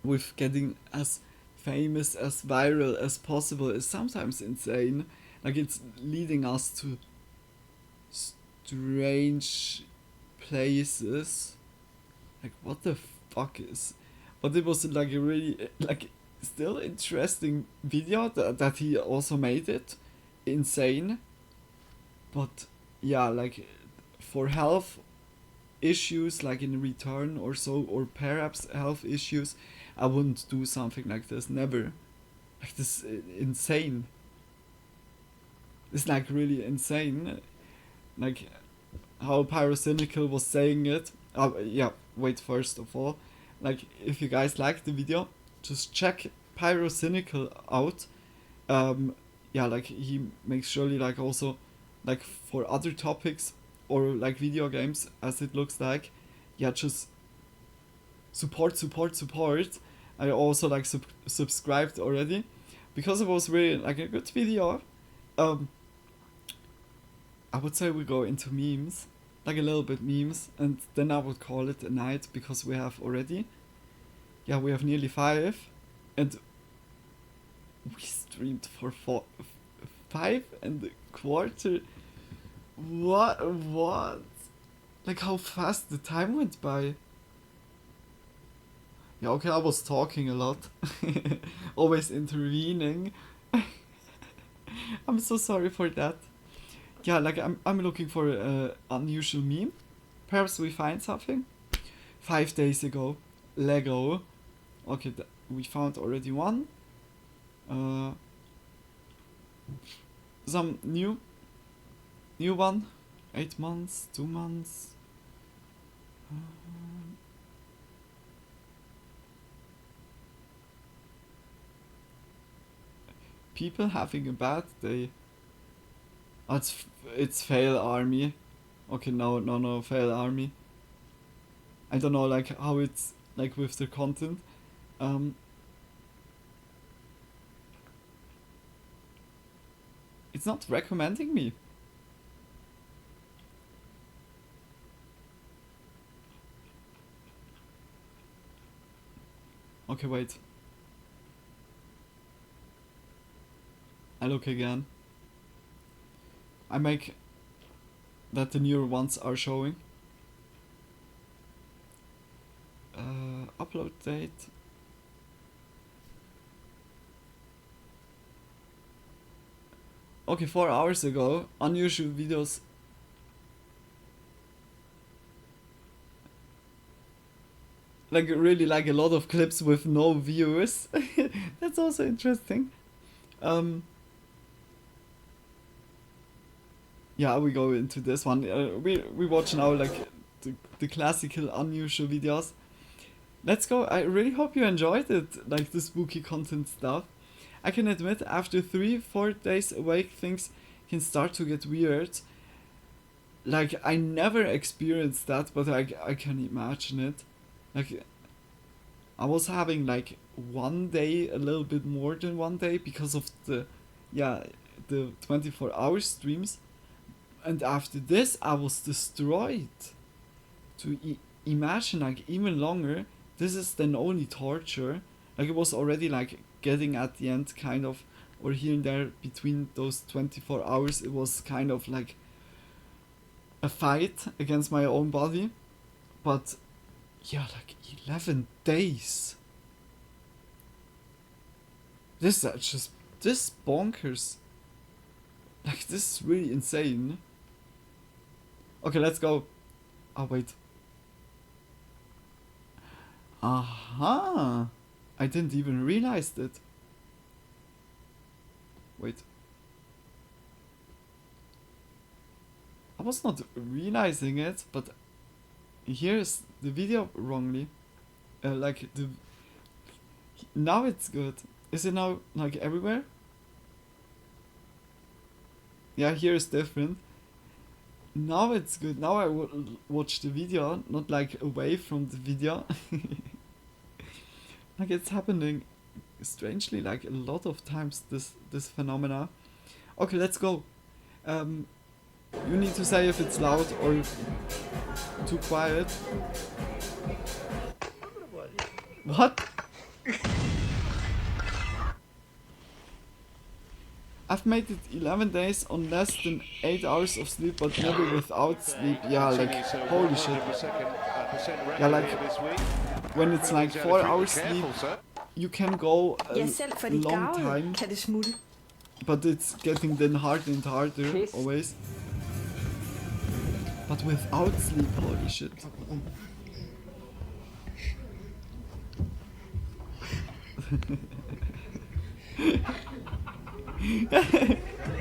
with getting as famous, as viral as possible is sometimes insane. Like, it's leading us to strange places. Like, what the fuck is... But it was like a really, like, still interesting video that he also made it. Insane. But, yeah, like, for health issues, like in return or so, or perhaps health issues, I wouldn't do something like this, never. Like, this insane. It's like really insane. Like, how Pyrocynical was saying it. Yeah, wait, first of all, like, if you guys like the video, just check Pyrocynical out. Yeah, like, he makes surely, like, also, like, for other topics, or, like, video games, as it looks like. Yeah, just support. I also, like, subscribed already, because it was really, like, a good video. I would say we go into memes, like a little bit memes, and then I would call it a night, because we have already, yeah, we have nearly 5, and we streamed for 5 and a quarter. What? Like, how fast the time went by. Yeah, okay, I was talking a lot. Always intervening. I'm so sorry for that. Yeah, like, I'm looking for an unusual meme. Perhaps we find something. 5 days ago, Lego. Okay, we found already one. Some new one. 8 months, 2 months. People having a bad day. Oh, it's fail army. Okay, no, fail army. I don't know, like, how it's like with the content. It's not recommending me. Okay, wait. I look again. I make that the newer ones are showing. upload date. Okay, 4 hours ago. Unusual videos. Like really like a lot of clips with no viewers. That's also interesting. Yeah, we go into this one. We watch now like the classical unusual videos. Let's go. I really hope you enjoyed it, like the spooky content stuff. I can admit, after 3-4 days awake, things can start to get weird. Like, I never experienced that, but I can imagine it. Like, I was having like 1 day, a little bit more than 1 day, because of the 24-hour streams. And after this, I was destroyed. To imagine like even longer, this is then only torture. Like, it was already like getting at the end kind of, or here and there between those 24 hours, it was kind of like a fight against my own body. But yeah, like 11 days. This is just, this bonkers. Like, this is really insane. Okay, let's go. Oh, wait. Aha! I didn't even realize it. Wait. I was not realizing it, but here's the video wrongly. Like, now it's good. Is it now, like, everywhere? Yeah, here is different. Now it's good. Now I watch the video, not like away from the video. Like, it's happening strangely like a lot of times, this phenomena. Okay, let's go. You need to say if it's loud or too quiet. What? I've made it 11 days on less than 8 hours of sleep, but never without sleep. Yeah, like, holy shit. Yeah, like, when it's like 4 hours sleep, you can go a long time, but it's getting then harder and harder, always. But without sleep, holy shit.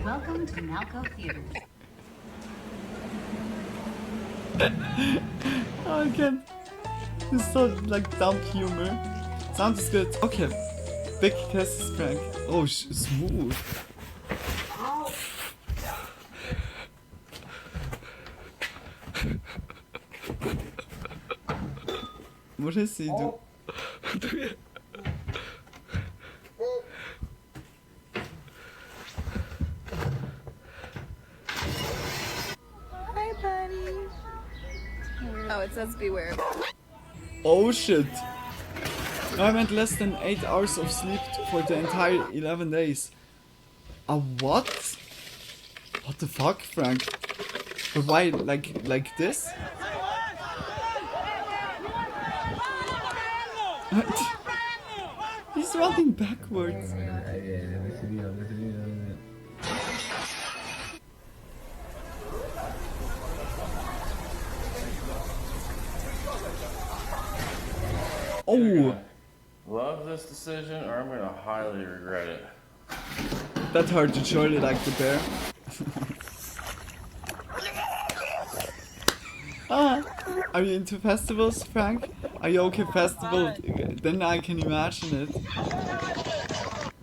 Welcome to Malco Theaters. Oh, I can't. It's so like dumb humor. Sounds good. Okay. Big test prank. Oh, smooth. What is he doing? Hi, buddy. Oh, it says beware. Oh shit. I meant less than 8 hours of sleep for the entire 11 days. What? What the fuck, Frank? But why, like this? He's running backwards. Oh! Love this decision, or I'm gonna highly regret it. That hurt to surely like the bear. Are you into festivals, Frank? Are you okay festival? Then I can imagine it.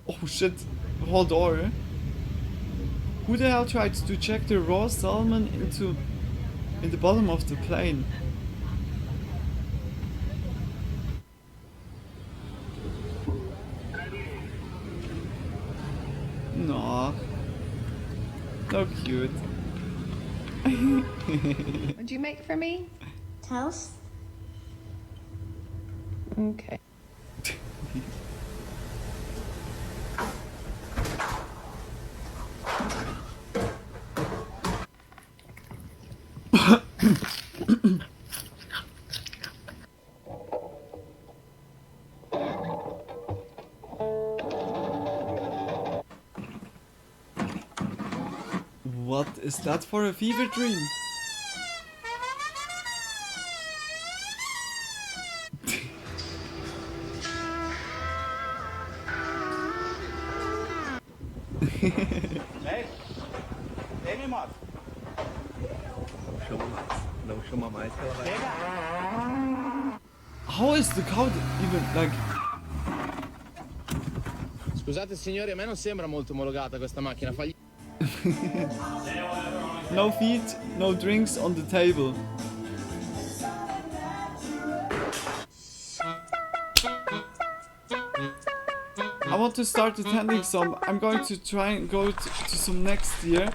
Oh shit, hold on. Who the hell tried to check the raw salmon in the bottom of the plane? No. So cute. What'd you make for me? Toast. Okay. What is that for a fever dream? How is the cow even like? Scusate signori, a me non sembra molto omologata questa macchina. No feet, no drinks on the table. I want to start attending some. I'm going to try and go to some next year.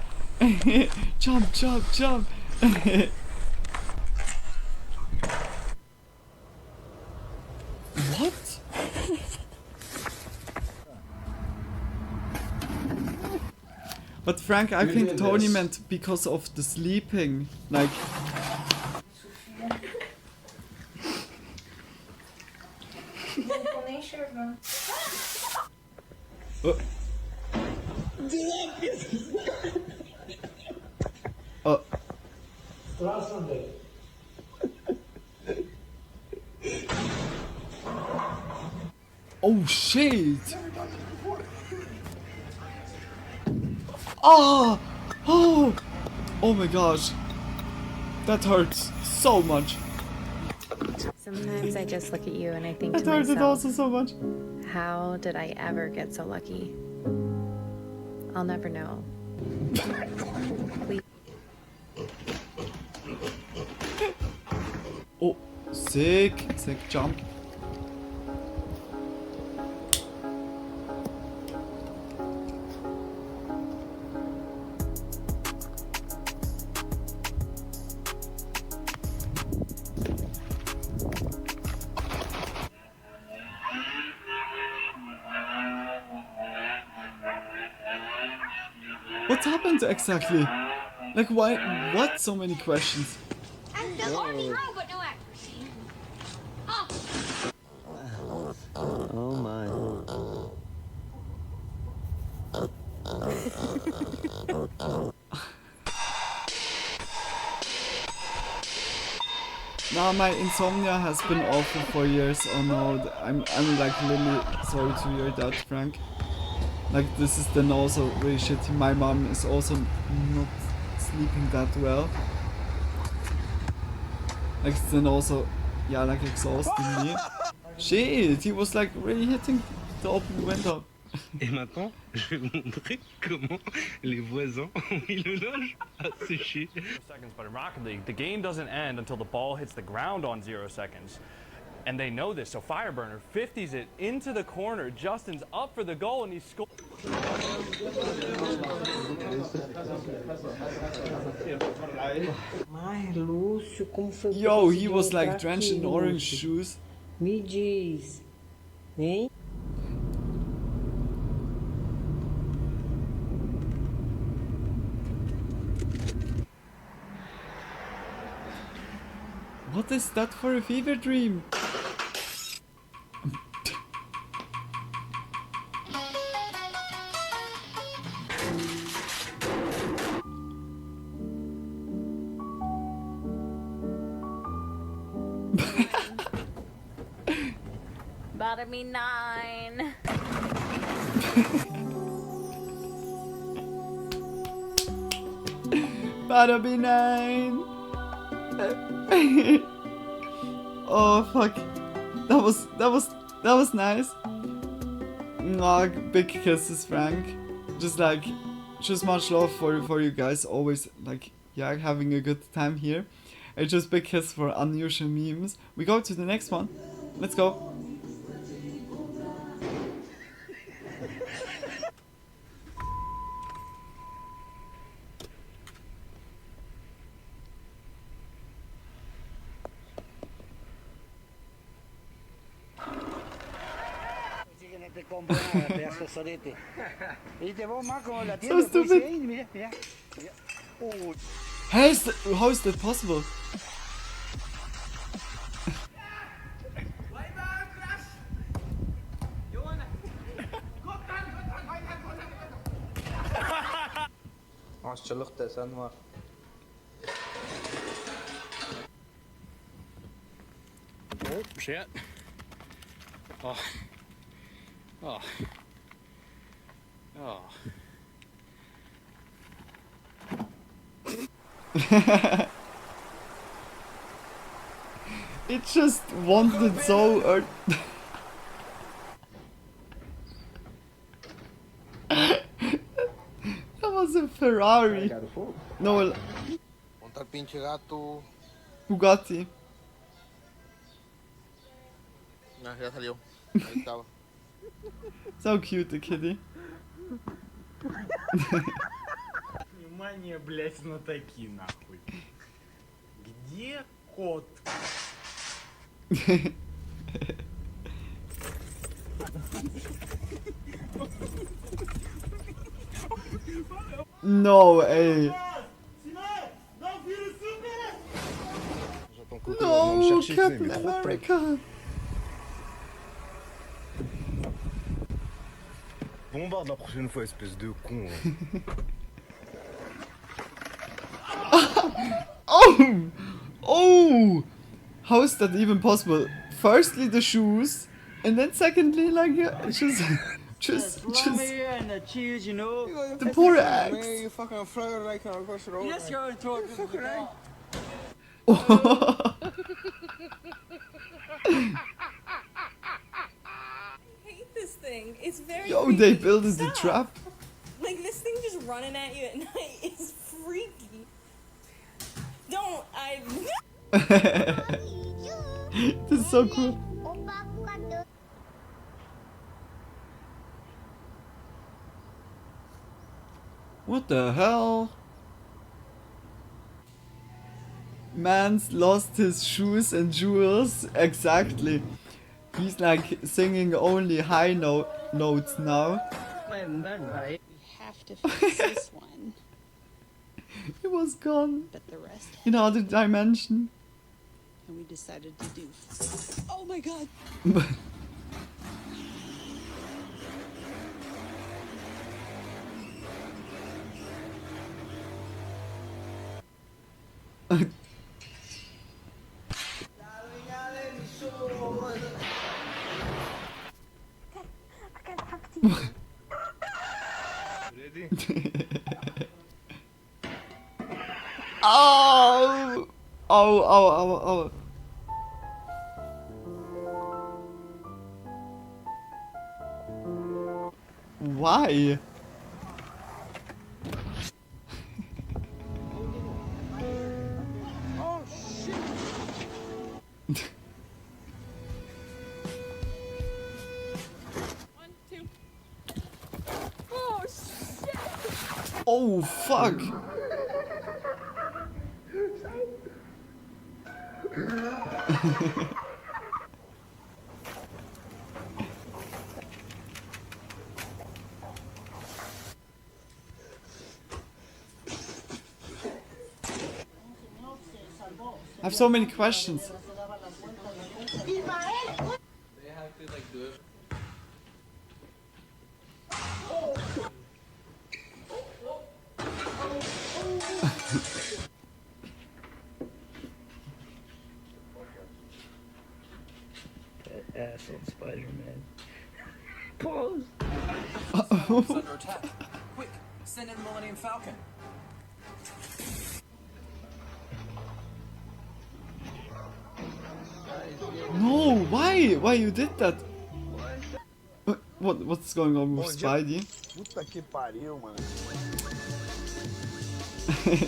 Jump, jump, jump. What? But Frank, I think Tony meant because of the sleeping, like. Oh shit! Oh! Oh! Oh my gosh! That hurts so much. Sometimes I just look at you and I think to That hurted myself, also so much. how did I ever get so lucky? I'll never know. Please. Oh, sick! Sick jump. What happened exactly? Like why? What? So many questions. And the army row, but no accuracy. Oh my. Now my insomnia has been awful for years. Oh no, I'm like really sorry to hear that, Frank. Like this is then also really shitty. My mom is also not sleeping that well. Like it's then also, yeah, like exhausting me. Shit, he was like really hitting the open window. Et maintenant, je vais vous montrer comment les voisins ont mis le linge à sécher. Seconds, but in Rocket League, the game doesn't end until the ball hits the ground on 0 seconds. And they know this, so Fireburner 50s it into the corner. Justin's up for the goal and he scores. Yo, he was like drenched in orange shoes. Me diz, hein? What is that for a fever dream? About to be 9. Better be 9. Oh fuck, that was nice. Nah, big kisses, Frank. Just much love for you guys. Always like, yeah, having a good time here. And just big kiss for unusual memes. We go to the next one. Let's go. So stupid. How is that possible? Kansçılık desen var. Oh, shit. Oh. Oh. Oh. It just wanted so That was a Ferrari. No, Monta el pinche gato. Bugatti. Nah, ya salió. Ahí estaba. So cute, the kitty. Внимание, блять, знатоки, нахуй. Где кот? No, ey. No, Captain America. Bombarde la prochaine fois, espèce de con. Oh! Oh! How is that even possible? Firstly, the shoes, and then secondly, like, just. And the cheese, you know. The poor axe. Man, you fucking fly like across the road. Yes, you're in torque. This thing is very Yo, creepy. they built the Stop. trap. Like this thing just running at you at night is freaky. Don't I This is so cool. What the hell? Man's lost his shoes and jewels. Exactly. He's like singing only high notes now. We have to fix this one. He was gone. But the rest. In other dimension. And we decided to do. Oh my god. Oh! Oh. Why? Oh shit. One, two. Oh shit. Oh fuck. I have so many questions. They have to like do it. That asshole Spider-Man. Pause. It's under attack. Quick, send in the Millennium Falcon. No, why? Why you did that? What's going on with Spidey? Puta que pariu, mano. Let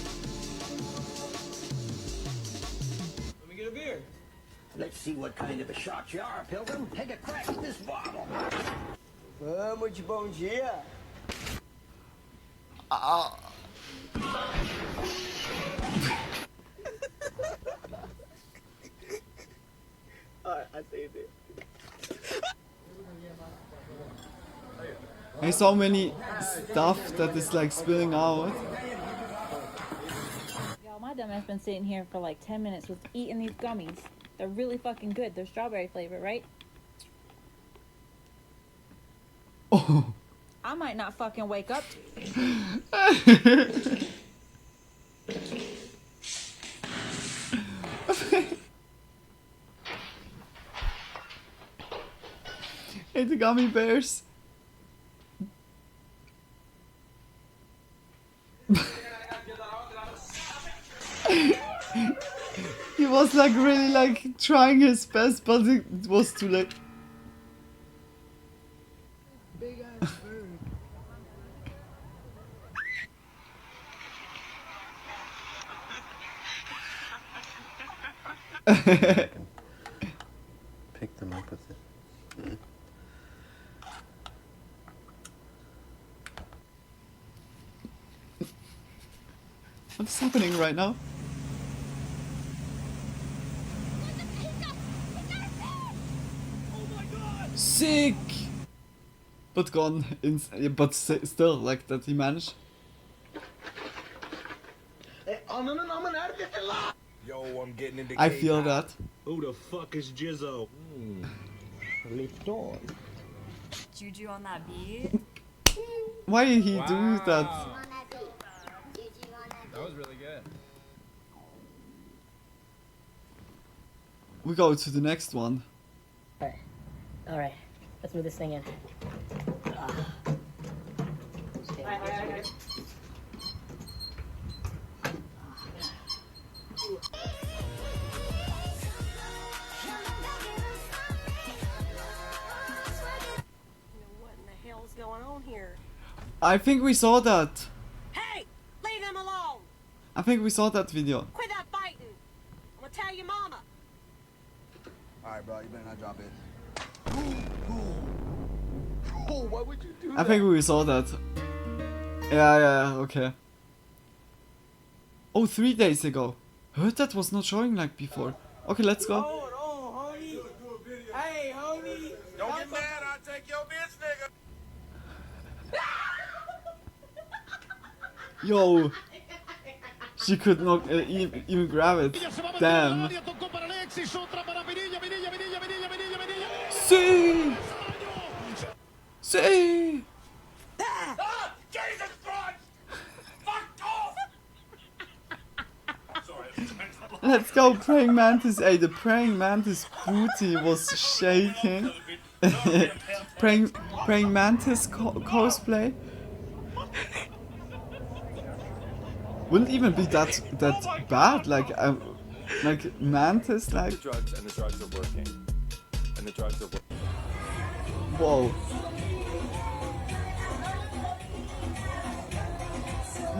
me get a beer. Let's see what kind of a shot you are, Pilgrim. Take a crack at this bottle. Vamos de bom dia. I saved it. There's so many stuff that is like spilling out. Y'all, my dumbass been sitting here for like 10 minutes with eating these gummies. They're really fucking good. They're strawberry flavor, right? Oh. I might not fucking wake up. the gummy bears. He was like really like trying his best, but it was too late. Big ass bird. Pick them up with it. What's happening right now? Sick! But gone. But still, like that he managed. Yo, I'm getting into I feel that. Who the fuck is Jizzo? Juju on that beat. Why did he do that? That was really good. We go to the next one. Alright, let's move this thing in. What in the hell's going on here? I think we saw that. Hey! Leave them alone! I think we saw that video. Quit that fighting! I'm gonna tell your mama! Alright, bro, you better not drop it. Oh, why would you do that? I think we saw that. Yeah, okay. Oh, 3 days ago. Heard that was not showing like before. Okay, let's go. Hold on, homie. Hey, homie. Don't get mad, I'll take your bitch, nigga. Yo. She could not even grab it. Damn. See! See! Jesus Christ! Fuck off! Let's go, praying mantis. Hey, the praying mantis booty was shaking. praying mantis cosplay. Wouldn't even be that bad. Like mantis, like. The drugs and the drugs are working. And the drugs are working. Whoa.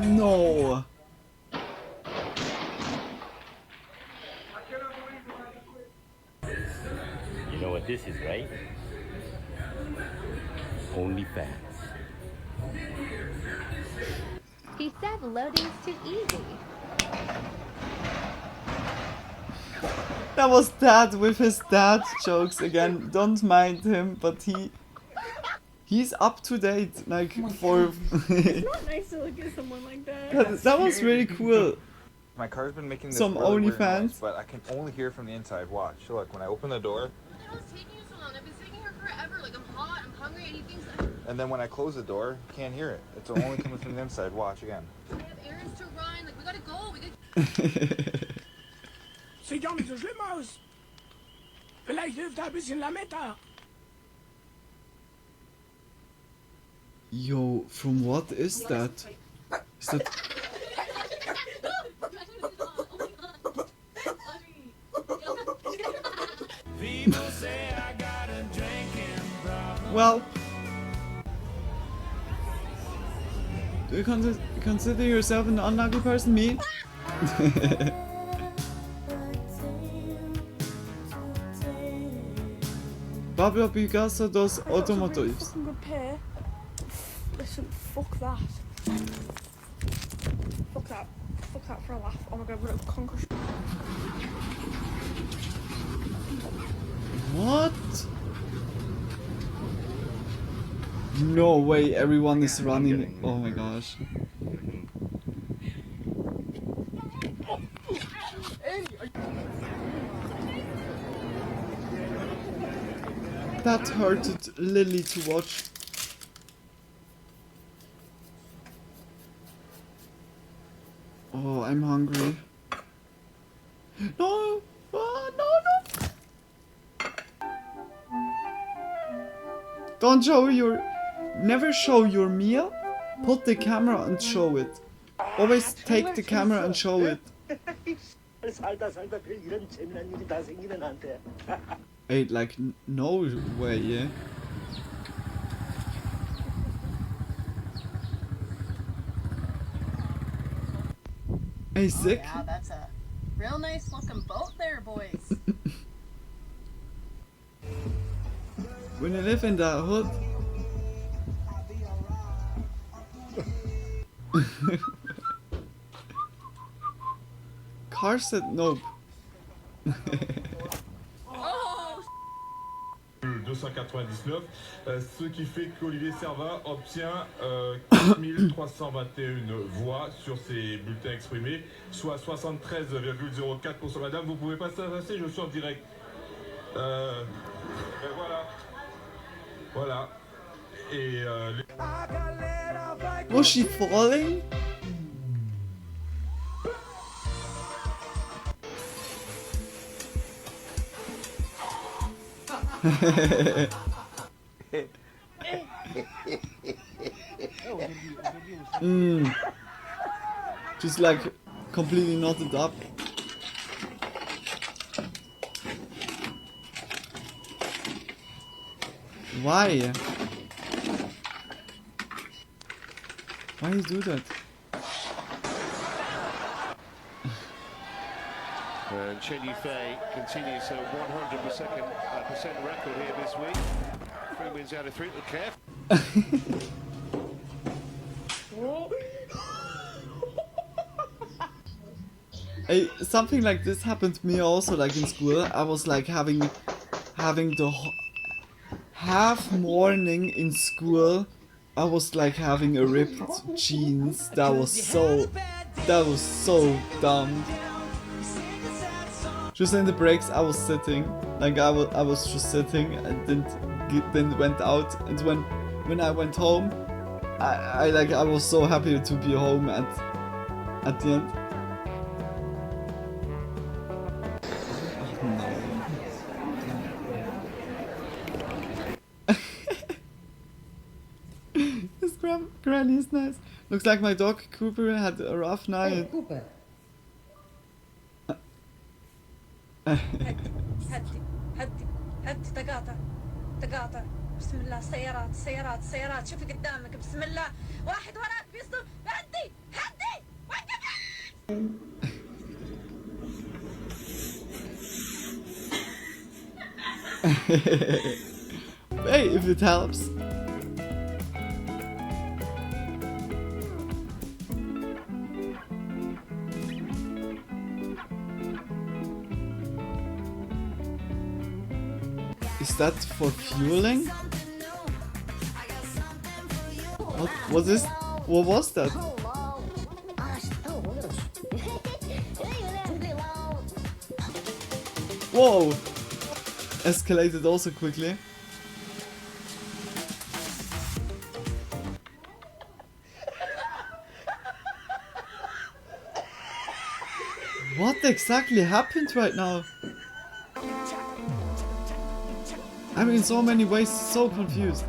No. You know what this is, right? OnlyFans. He said loading's too easy. That was Dad with his dad jokes again. Don't mind him, but he's up to date. Like for. It's not nice to look at someone like that. that was really cool. My car's been making this Some really weird OnlyFans. noise, but I can only hear from the inside. Watch. Look, when I open the door, What's taking you so long? I've been sitting here forever. Like, I'm hot, I'm hungry, and he thinks that and then when I close the door, can't hear it. It's only coming from the inside. Watch again. I have errands to run. Like, we gotta go. We gotta... Sieht ja nicht so schlimm aus. Vielleicht hilft ein bisschen Lametta. Yo, from what is that? Is that? Well, do you consider yourself an unlucky person, me? Pablo Picasso dos automotives. Fucking repair. Listen, fuck that. Fuck that. Fuck that for a laugh. Oh my god, we're gonna conquer. What? No way, everyone is running. Oh my gosh. That hurted Lily to watch. Oh, I'm hungry. No! Oh, no, no! Don't show your... Never show your meal. Put the camera and show it. Always take the camera and show it. Hey, like, no way, yeah? Hey, sick? Oh, wow, that's a real nice looking boat there, boys. When you live in the hood... Car said nope. Oh, 299, ce qui fait qu'Olivier Servin obtient 4321 voix sur ses bulletins exprimés, soit 73,04%. Madame, vous pouvez pas s'avancer, je suis en direct. Voilà. Voilà. Et Was she falling? Just like completely knotted up. Why? Why you do that? And Chen Yufei continues a 100% record here this week. 3 wins out of 3. Look careful. Hey, something like this happened to me also, like in school. I was like having the half morning in school. I was like having a ripped jeans. That was so dumb. Just in the breaks, I was sitting, like I was just sitting and then went out. And when I went home, I was so happy to be home at the end. This granny is nice. Looks like my dog Cooper had a rough night. Hey, Cooper. هدي تقاطع بسم الله سيارات شوفي قدامك بسم الله واحد وراك بيصدم هدي Hey, if it helps. Is that for fueling? What was that? Whoa! Escalated also quickly. What exactly happened right now? I'm in so many ways so confused.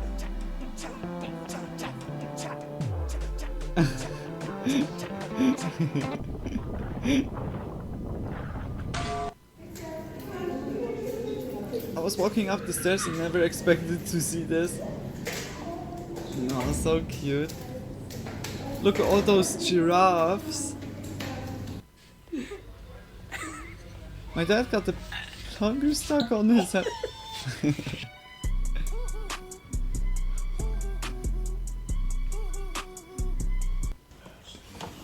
I was walking up the stairs and never expected to see this. Oh, so cute. Look at all those giraffes. My dad got the hunger stuck on his head.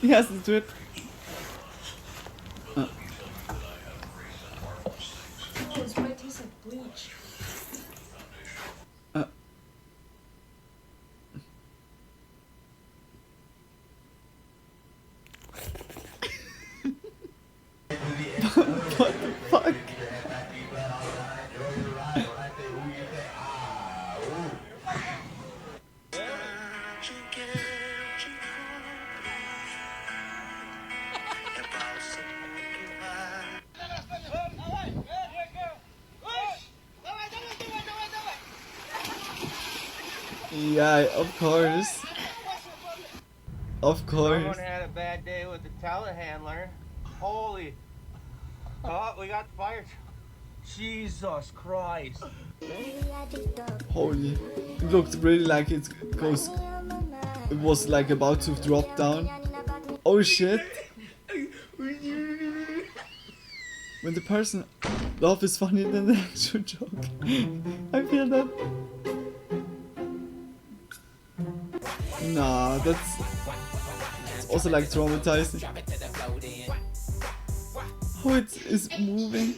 He has the drip. Oh, this might taste like bleach. What the fuck? Yeah, of course. Of course. Someone had a bad day with the telehandler. Holy. Oh, we got the fire. Jesus Christ. Holy. It looked really like it goes. It was like about to drop down. Oh shit. When the person laugh is funnier than the actual joke. I feel that. Nah, that's also like traumatizing. Oh, it is moving.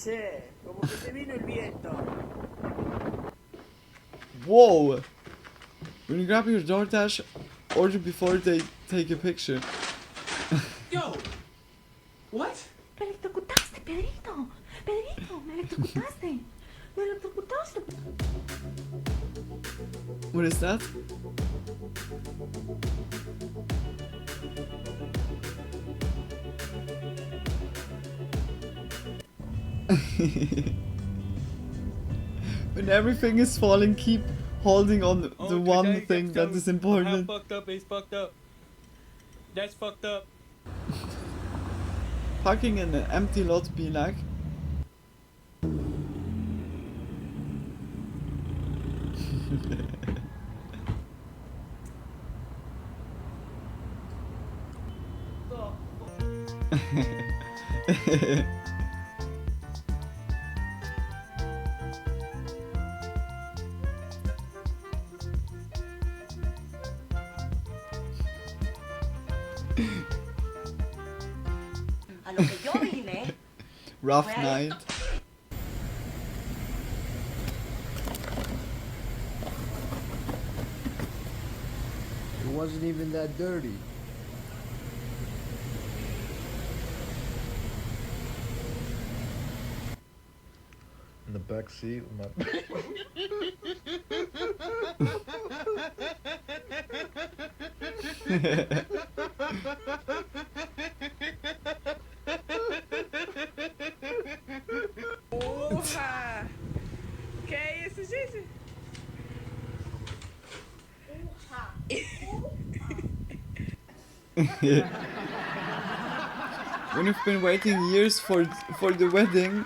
Che, como que se vino el viento. Whoa! When you grab your DoorDash, order before they take a picture. Yo! What? Me electrocutaste, Pedrito. Pedrito, me electrocutaste. Me electrocutaste. What is that? When everything is falling, keep holding on the one thing that is important. How fucked up is fucked up. That's fucked up. Parking in an empty lot be like. A lo que yo vine. Rough night. It wasn't even that dirty. In the back seat with my. Porra! Que é isso, gente? When you've been waiting years for the wedding.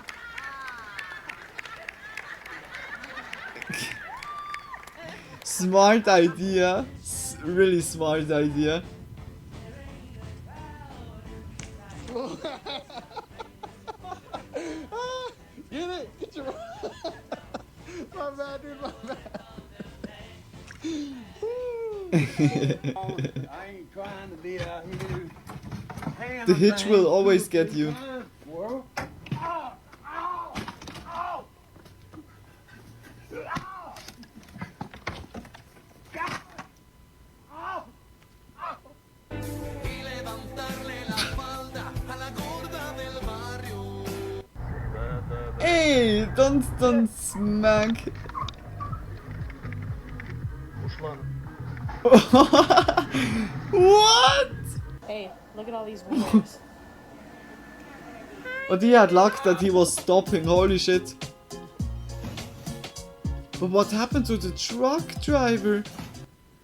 Smart idea. Really smart idea. Get it! Get your. My bad, dude, my bad. I ain't trying to be out here. The hitch will always get you. Hey, don't smack. What? Hey, look at all these readers. But he had luck that he was stopping, holy shit. But what happened to the truck driver?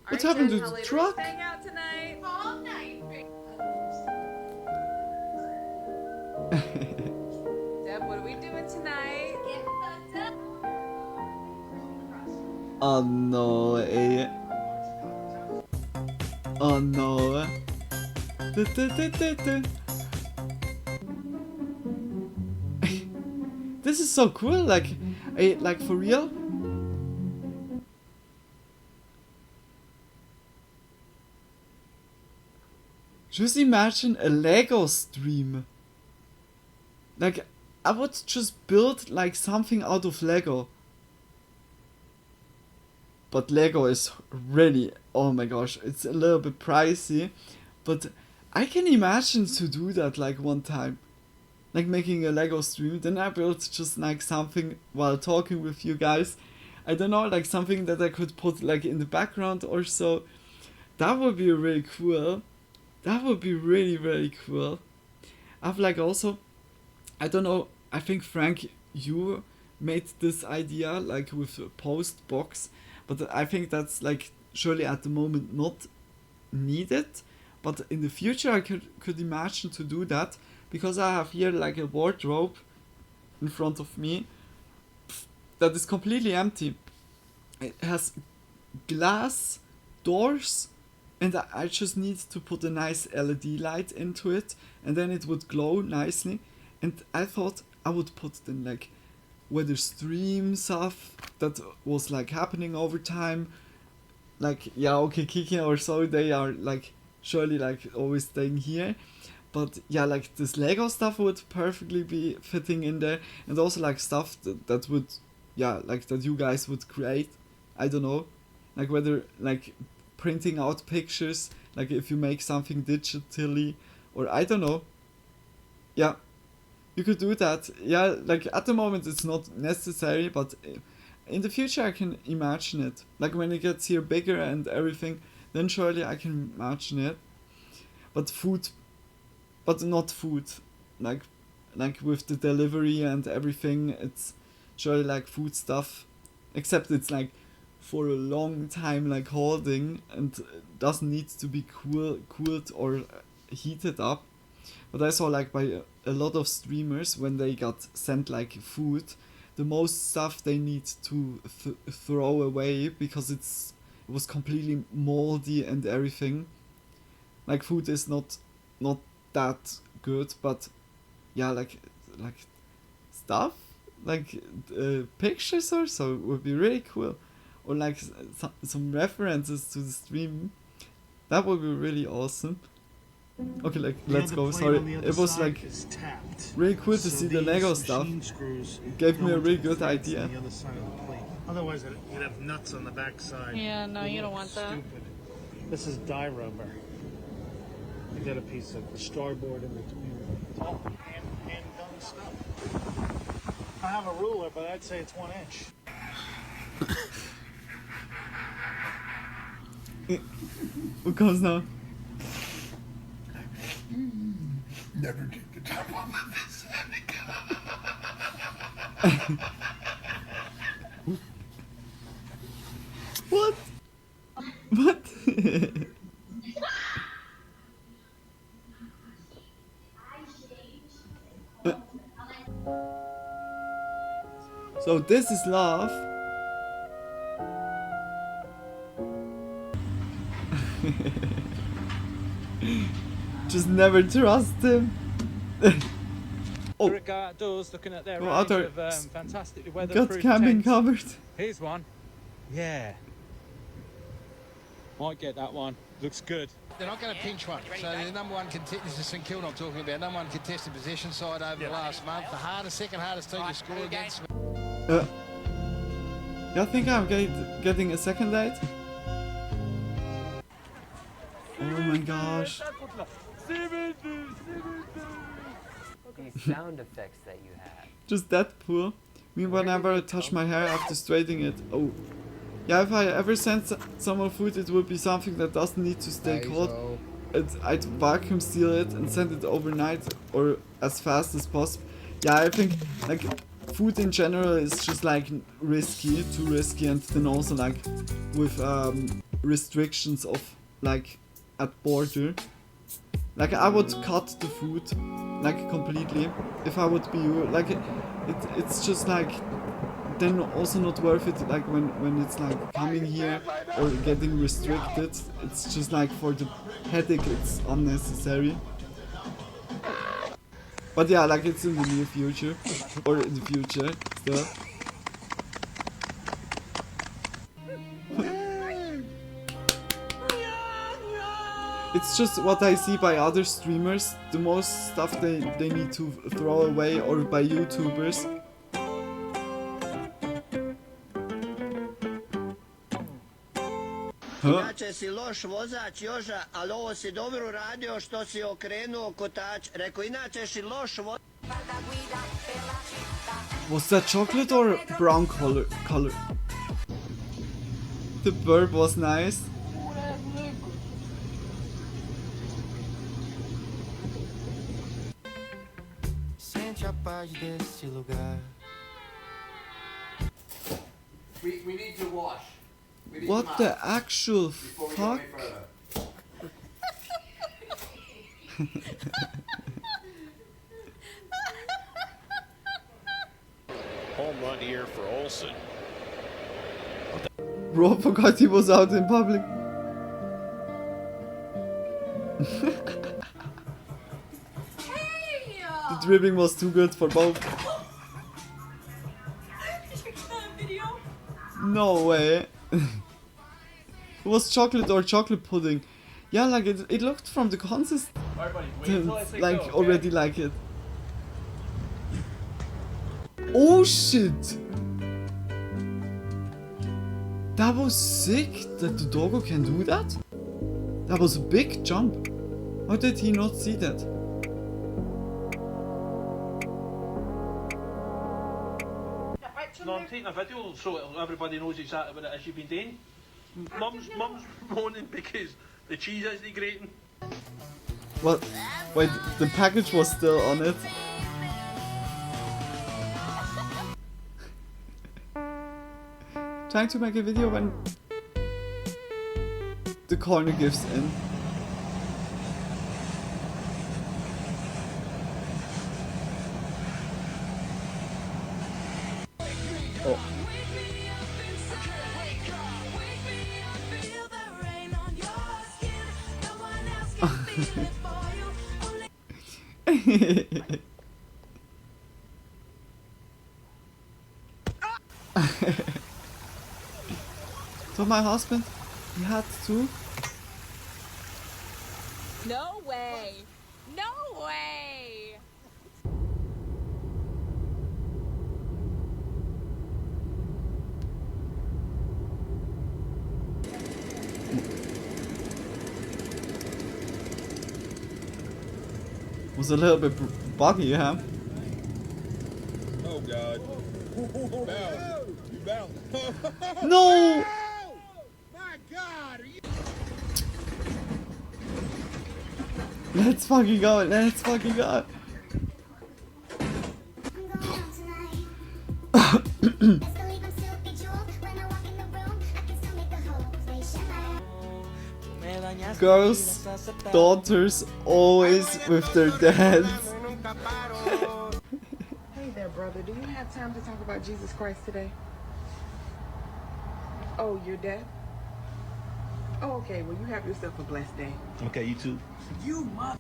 What happened to the truck? Hang out tonight. All night. Deb, what are we doing tonight? Get fucked up. Oh no, eh. Oh no. This is so cool, like for real. Just imagine a Lego stream. Like, I would just build like something out of Lego. But Lego is really, oh my gosh, it's a little bit pricey. But I can imagine to do that like one time. like making a Lego stream, then I built just like something while talking with you guys. I don't know, like something that I could put like in the background or so. That would be really cool. That would be really, really cool. I've like also, I don't know, I think Frank, you made this idea like with a post box, but I think that's like surely at the moment not needed, but in the future I could imagine to do that, because I have here like a wardrobe in front of me that is completely empty. It has glass doors, and I just need to put a nice LED light into it, and then it would glow nicely. And I thought I would put then like weather stream stuff that was like happening over time. Like, yeah, okay, Kiki or so, they are like surely like always staying here. But yeah, like this Lego stuff would perfectly be fitting in there. And also like stuff that would, yeah, like that you guys would create. I don't know. Like whether like printing out pictures, like if you make something digitally, or I don't know. Yeah, you could do that. Yeah, like at the moment it's not necessary, but in the future I can imagine it. Like when it gets here bigger and everything, then surely I can imagine it. But food, but not food. Like with the delivery and everything, it's surely like food stuff. Except it's like for a long time like holding and doesn't need to be cooled or heated up. But I saw like by a lot of streamers, when they got sent like food, the most stuff they need to throw away because it was completely moldy and everything. Like food is not that good, but yeah, like stuff like pictures or so would be really cool, or like some references to the stream. That would be really awesome. Okay, like let's go. Sorry, it was like really cool to see the Lego stuff. It gave me a really good idea. Otherwise, you'd have nuts on the back side. Yeah, no, you don't want that. This is dye rubber. You got a piece of starboard in between. It's all hand done stuff. I have a ruler, but I'd say it's 1 inch. What comes now? Never take the top off of this. What? What? So this is love. Just never trust him. Oh, outdoors looking at their range of fantastically weatherproof got camping tents. covered. Here's one. Yeah. Might get that one. Looks good. They're not going to pinch one. So the number one contestant, this is St Kilda I'm talking about, number one contested possession side over the last month. The second hardest team to score against. You think I'm getting a second date? Oh my gosh. These sound effects that you have. Just that poor. Me whenever I touch my hair after straightening it. Oh. Yeah, if I ever send someone food, it would be something that doesn't need to stay cold. I'd vacuum seal it and send it overnight or as fast as possible. Yeah, I think like food in general is just like too risky, and then also like with restrictions of like at border. Like I would cut the food like completely if I would be you. Like it's just like then also not worth it, like when it's like coming here or getting restricted. It's just like for the headache, it's unnecessary. But yeah, like it's in the near future or in the future still. It's just what I see by other streamers, the most stuff they need to throw away, or by YouTubers. Inače si loš vozač Joža, ali ovo si dobro uradio što si okrenuo kotač. Rekao, inače si loš vozač. Was that chocolate or brown color? The burp was nice. Sente a paz desse lugar. We need to wash. What the actual fuck? Home run here for Olsen. Bro forgot he was out in public. The dribbling was too good for both. No way. It was chocolate or chocolate pudding. Yeah, like it looked from the consistence like already like it. Oh shit! That was sick that the doggo can do that? That was a big jump. How did he not see that? No, I'm taking a video so everybody knows exactly what it is you've been doing. Mum's moaning because the cheese isn't grating. What? Wait, the package was still on it? Trying to make a video when the corner gives in. Oh. So my husband, he had to. No way! No way! Was a little bit buggy, huh? Oh god. You bounced. No! My god, are you... Let's fucking go, let's fucking go. Girls, daughters, always with their dads. Hey there, brother. Do you have time to talk about Jesus Christ today? Oh, you're dead? Oh, okay. Well, you have yourself a blessed day. Okay, you too. You mother.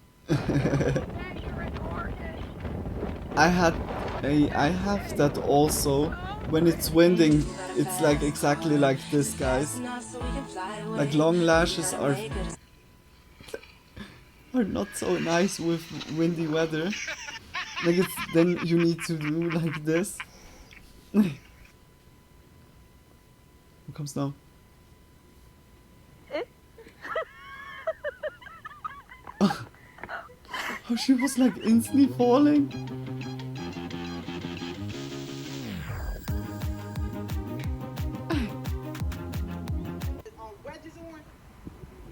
I have that also. When it's winding, it's like exactly like this, guys. Like long lashes are not so nice with windy weather. Like it's then you need to do like this. Who comes now? Oh, she was like instantly falling.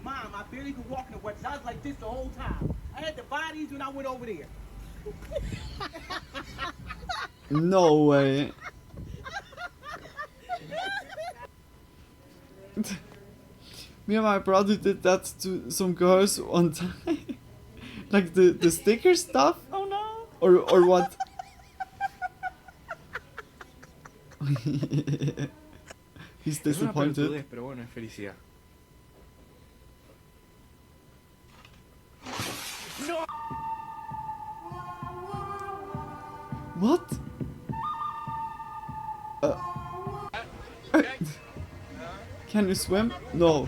Mom, I barely could walk in the wedges. I was like this the whole time. I had to buy these when I went over there. No way. Me and my brother did that to some girls one time. Like the sticker stuff? Oh no! Or what? He's disappointed. Pero bueno, es felicidad. No! What? Can you swim? No.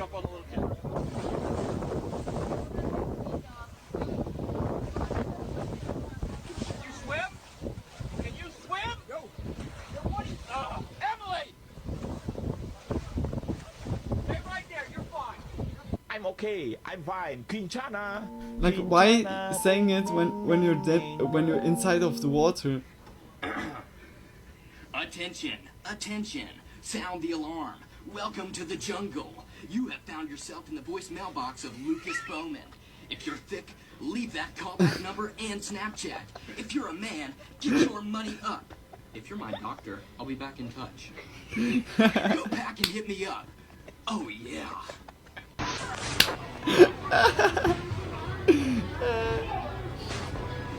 I'm okay, I'm fine. Quinchana. Like, why saying it when you're dead, when you're inside of the water? Attention, attention. Sound the alarm. Welcome to the jungle. You have found yourself in the voicemail box of Lucas Bowman. If you're thick, leave that callback number and Snapchat. If you're a man, get your money up. If you're my doctor, I'll be back in touch. Go back and hit me up. Oh yeah.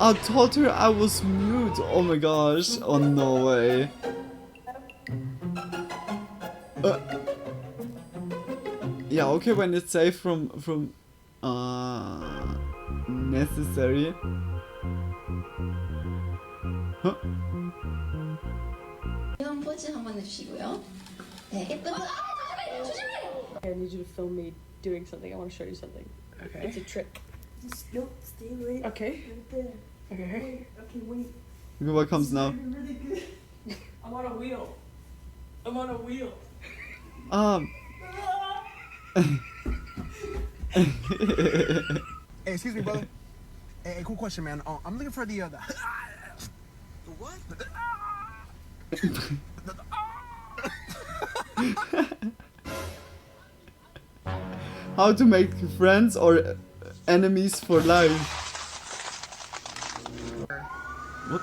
I told her I was mute. Oh my gosh. Oh no way. Yeah, okay, when it's safe from necessary. Huh? I need you to film me doing something. I want to show you something. Okay. It's a trick. Nope, stay right. Okay. Right there. Okay. Okay, wait. Look at what comes now. Really good. I'm on a wheel. I'm on a wheel. Hey, excuse me, brother. Hey, cool question, man. I'm looking for the what? How to make friends or enemies for life. What?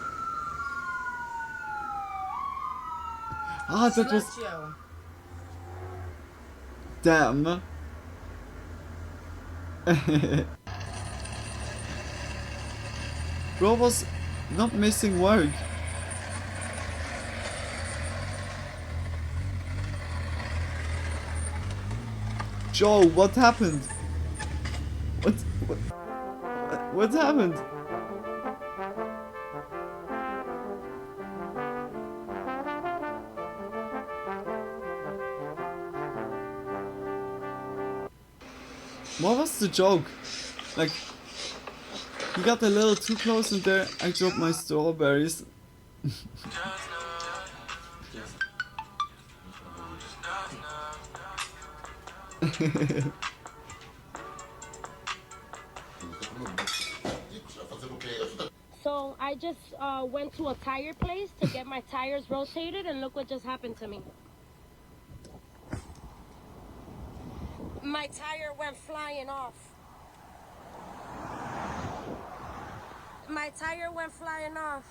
Ah, that was... Damn. Bro was not missing work. Joe, what happened? What happened? What was the joke? Like, you got a little too close and there I dropped my strawberries. So I just went to a tire place to get my tires rotated, and look what just happened to me. My tire went flying off. My tire went flying off.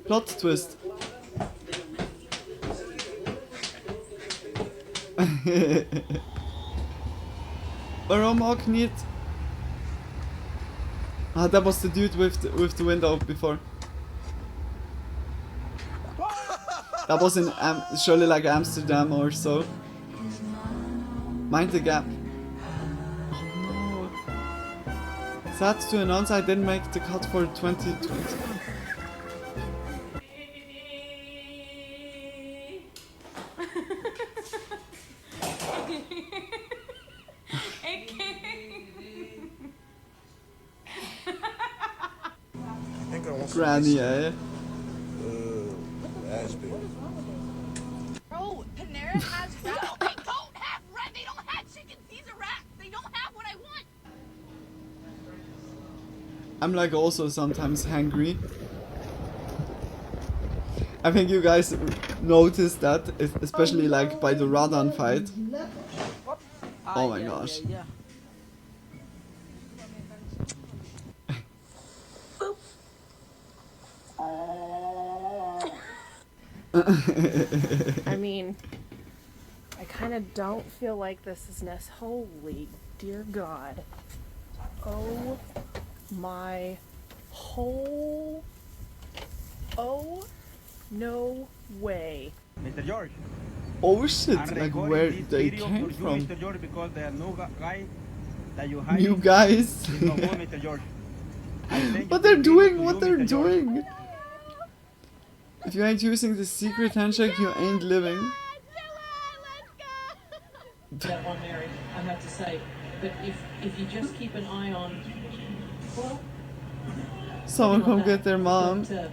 Plot twist. Waarom ook niet? Ah, that was the dude with the window before. That was in surely like Amsterdam or so. Mind the gap. Oh no. Sad to announce I didn't make the cut for 2020. Granny, eh? Bro, Panera has rat. They don't have rat. They don't have chicken Caesar wrap. They don't have what I want. I'm like also sometimes hangry. I think you guys noticed that, especially like by the Radan fight. Oh my gosh. I mean, I kind of don't feel like this is holy dear God. Oh my whole. Oh no way. Mr. George. Oh shit, like where they came from. Mr. George, because the new guy that you hired. New guys. Is no good, Mr. George. What they're doing, what they're doing. If you ain't using the secret handshake, you ain't living. That one, Mary, I have to say. But if you just keep an eye on, well, Someone come get their mom. But,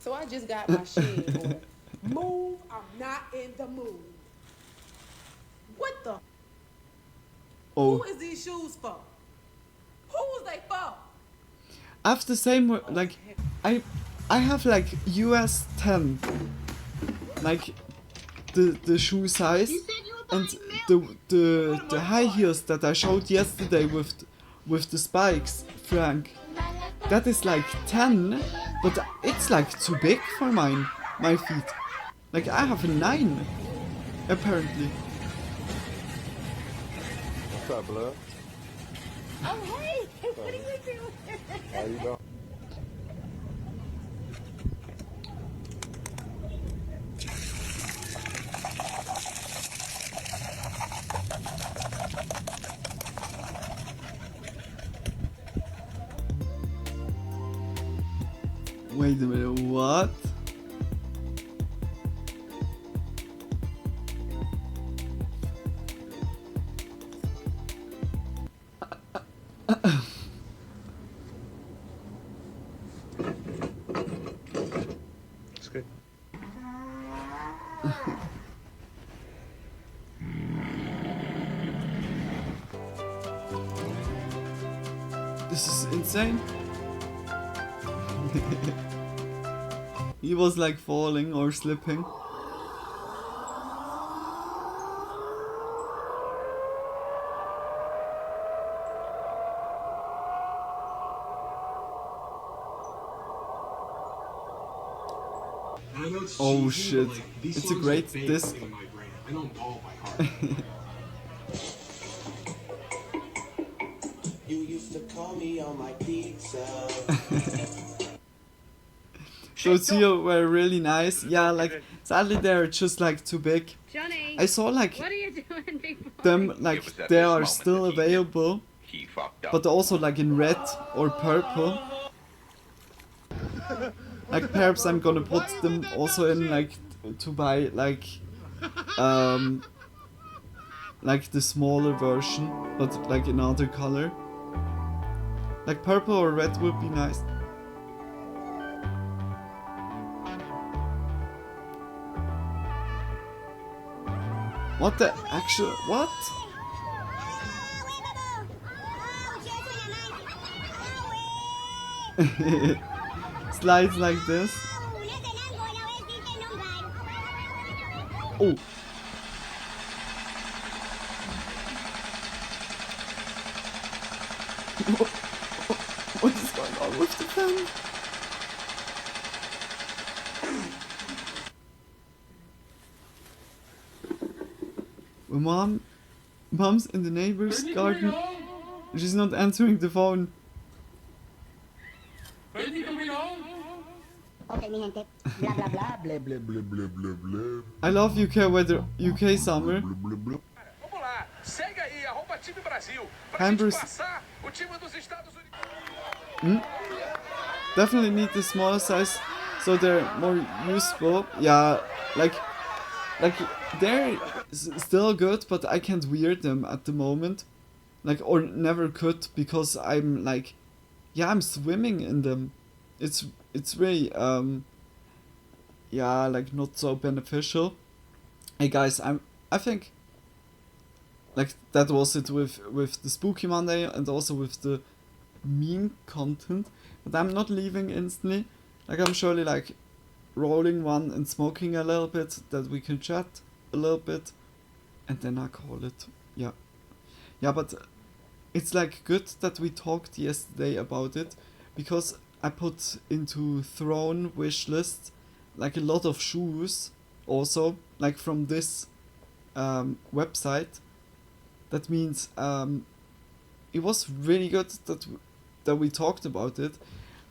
So I just got my shed order. Move, I'm not in the mood. What the? Oh. Who is these shoes for? Who is they for? I have the same, like, I have like US 10, like the shoe size, and the high heels that I showed yesterday with the spikes, Frank, that is like 10, but it's like too big for my feet. Like I have a 9, apparently. What's up, blood? Oh, hey, what are you doing? How you doing? Wait a minute, what? It's good. This is insane. He was like falling or slipping. Oh shit, it's a great disc. I know them all by heart. You used to call me on my pizza. Those here were really nice. Yeah, like sadly they're just like too big. Johnny, I saw like what are you doing, big boy? them like they are still available, but also like in red or purple. Like perhaps I'm gonna put them also in like to buy like the smaller version, but like another color. Like purple or red would be nice. What the actual what? Slides like this. Oh. What is going on with the fan? Mom's in the neighbor's garden. She's not answering the phone. Okay, mi gente. Blah, blah, blah, blah, blah, blah, blah, blah, blah. I love UK weather, UK summer. Vamos lá, segue aí, arroba time Brasil. Hampers. O time dos Estados Unidos. Definitely need the smaller size so they're more useful. Yeah, like they're still good, but I can't wear them at the moment. Like, or never could, because I'm like, yeah, I'm swimming in them. It's really yeah, like not so beneficial. Hey guys, I think like that was it with the Spooky Monday and also with the meme content. But I'm not leaving instantly. Like I'm surely like rolling one and smoking a little bit, that we can chat a little bit, and then I call it. Yeah, but it's like good that we talked yesterday about it, because I put into Throne wishlist like a lot of shoes also, like from this website. That means it was really good that we talked about it.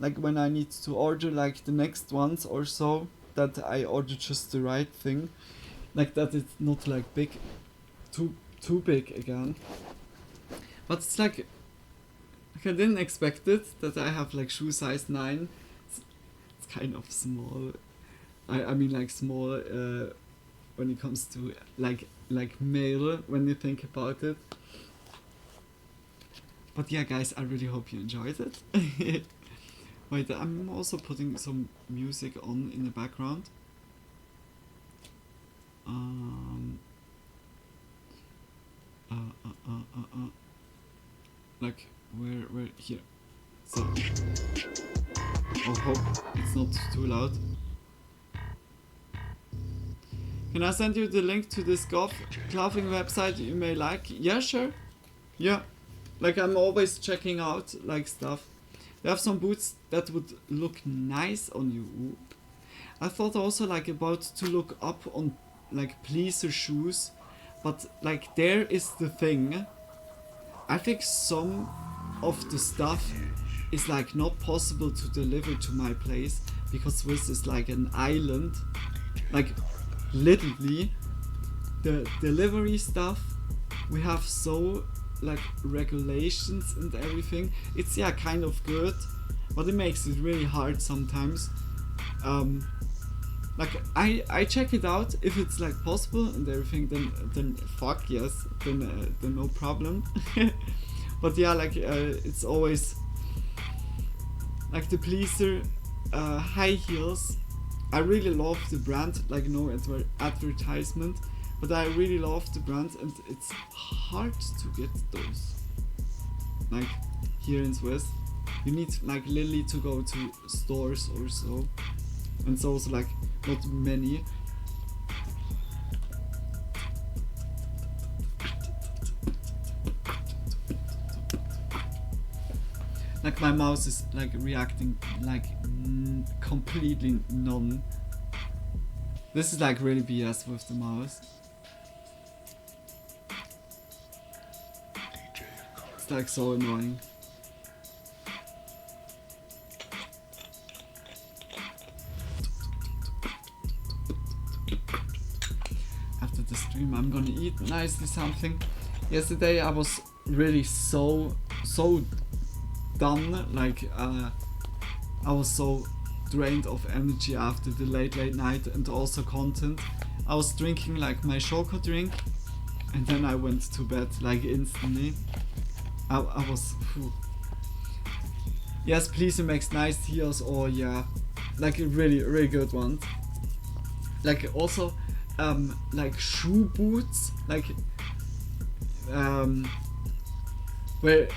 Like when I need to order like the next ones or so, that I order just the right thing, like that it's not like big, too big again. But it's like I didn't expect it, that I have like shoe size 9. It's kind of small. I mean like small when it comes to like male, when you think about it. But yeah guys, I really hope you enjoyed it. Wait, I'm also putting some music on in the background. Like where here. So I hope it's not too loud. Can I send you the link to this clothing website you may like? Yeah, sure. Yeah. Like I'm always checking out like stuff. They have some boots that would look nice on you. Ooh. I thought also like about to look up on like pleaser shoes, but like there is the thing. I think some of the stuff is like not possible to deliver to my place because Swiss is like an island. Like literally the delivery stuff we have so like regulations and everything. It's yeah kind of good, but it makes it really hard sometimes. Like I check it out if it's like possible and everything, then fuck yes, then no problem. But yeah, like it's always like the pleaser high heels. I really love the brand, like no advertisement, but I really love the brand and it's hard to get those. Like here in Swiss, you need like literally to go to stores or so, and it's also like not many. Like my mouse is like reacting like completely none. This is like really BS with the mouse. It's like so annoying. After the stream I'm gonna eat nicely something. Yesterday I was really so done, like I was so drained of energy after the late night and also content. I was drinking like my choco drink and then I went to bed like instantly. I was phew. Yes, please, it makes nice heels. Oh yeah, like really good ones. Like also like shoe boots, like where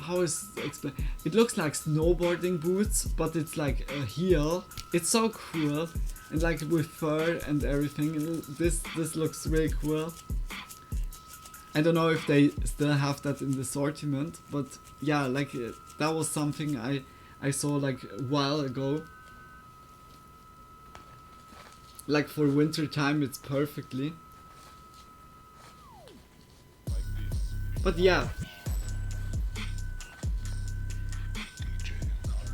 how is it explained? It looks like snowboarding boots, but it's like a heel. It's so cool, and like with fur and everything. And this looks really cool. I don't know if they still have that in the assortment, but yeah, like that was something I saw like a while ago. Like for winter time, it's perfectly. But yeah.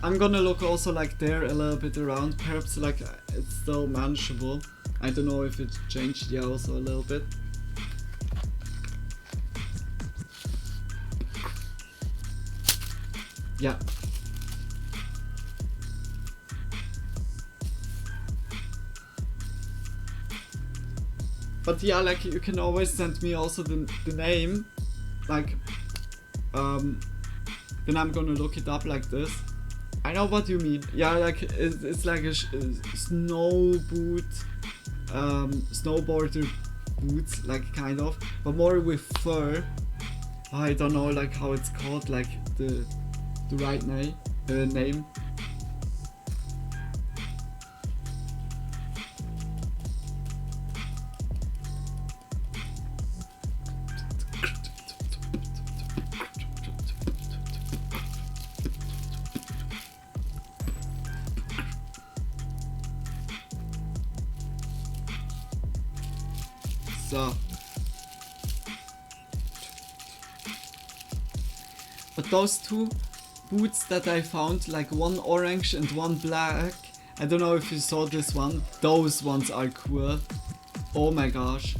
I'm gonna look also like there a little bit around, perhaps like it's still manageable. I don't know if it changed, yeah, also a little bit. Yeah. But yeah, like you can always send me also the name, like then I'm gonna look it up like this. I know what you mean. Yeah, like it's like a snow boot, snowboarder boots, like kind of, but more with fur. I don't know like how it's called, like the right name. So, but those two boots that I found, like one orange and one black, I don't know if you saw this one, those ones are cool. Oh my gosh,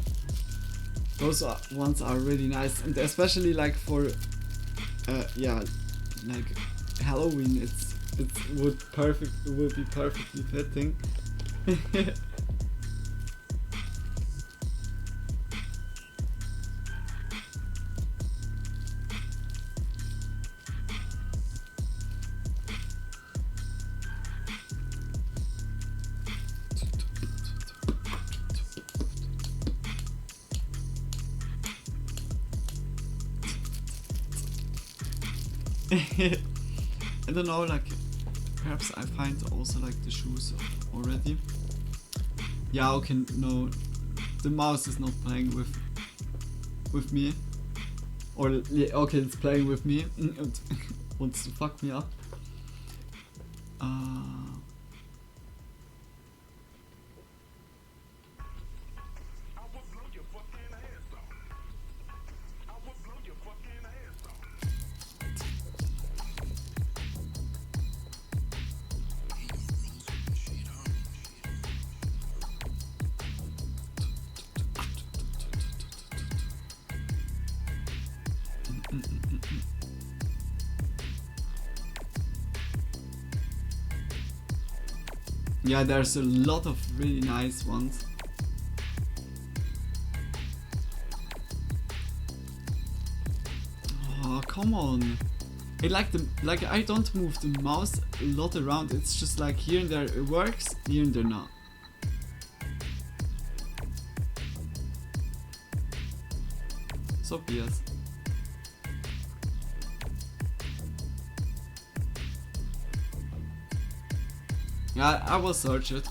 those ones are really nice, and especially like for yeah, like Halloween, it would be perfectly fitting. I don't know, like perhaps I find also like the shoes already. Yeah, okay, no, the mouse is not playing with me. Or yeah, okay, it's playing with me and wants to fuck me up. Yeah, there's a lot of really nice ones. Oh, come on. I like I don't move the mouse a lot around. It's just like here and there it works, here and there not. So yes. Yeah, I will search it.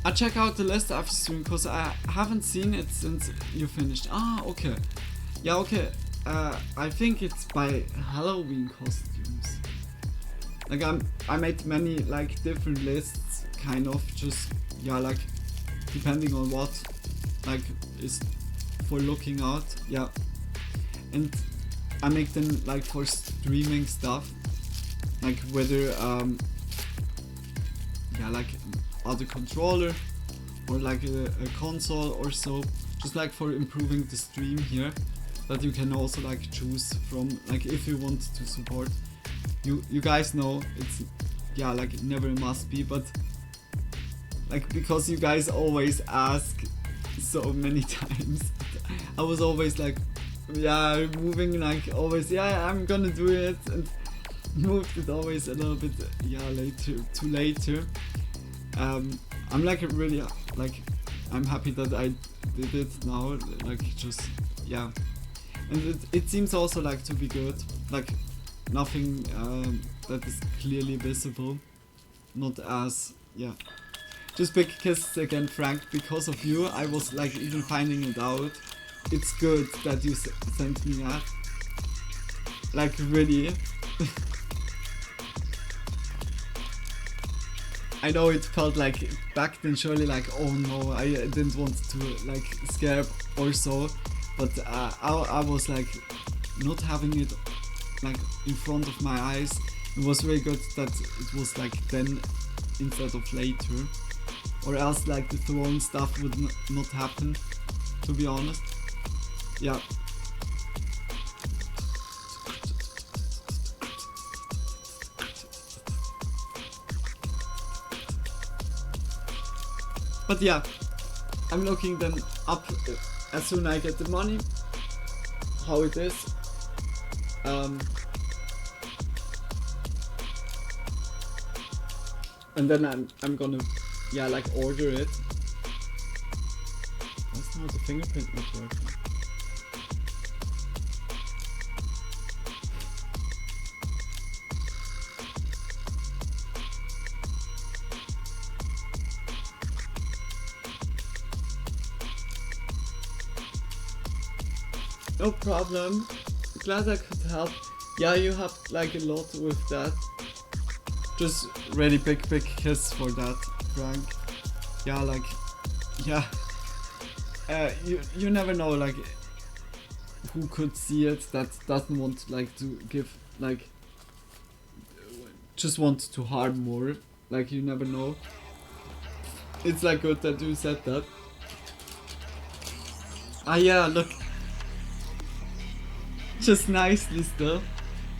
I'll check out the list after stream because I haven't seen it since you finished. Ah, okay. Yeah, okay. I think it's by Halloween costumes. Like I made many like different lists, kind of just yeah, like depending on what like is for looking out. Yeah, and I make them like for streaming stuff, like whether yeah, like other controller or like a console or so, just like for improving the stream here, that you can also like choose from, like if you want to support. You guys know it's yeah, like never a must be, but like because you guys always ask so many times, I was always like yeah, moving like always yeah, I'm gonna do it, and moved it always a little bit yeah, too later. I'm like really like I'm happy that I did it now, like just yeah, and it seems also like to be good, like nothing that is clearly visible, not as yeah, just big kisses again, Frank. Because of you I was like even finding it out. It's good that you sent me that, like really. I know it felt like back then surely like oh no, I didn't want to like scare or so, but I was like not having it like in front of my eyes. It was really good that it was like then instead of later, or else like the throwing stuff would not happen, to be honest. Yeah. But yeah, I'm looking them up as soon as I get the money, how it is. And then I'm gonna yeah, like order it. Why's now the fingerprint not working? No problem. Glad I could help. Yeah, you have like a lot with that. Just really big kiss for that, Frank. Yeah, like yeah. You never know like who could see it that doesn't want like to give like just want to harm more. Like you never know. It's like good that you said that. Ah yeah, look. Just nicely still.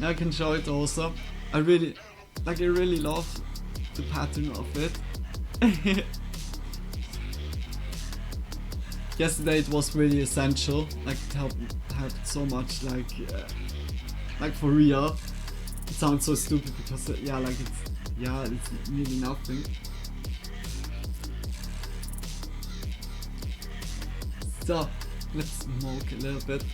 Now I can show it also. I really love the pattern of it. Yesterday it was really essential. Like it helped so much. Like for real. It sounds so stupid because yeah, like it's really nothing. So let's smoke a little bit.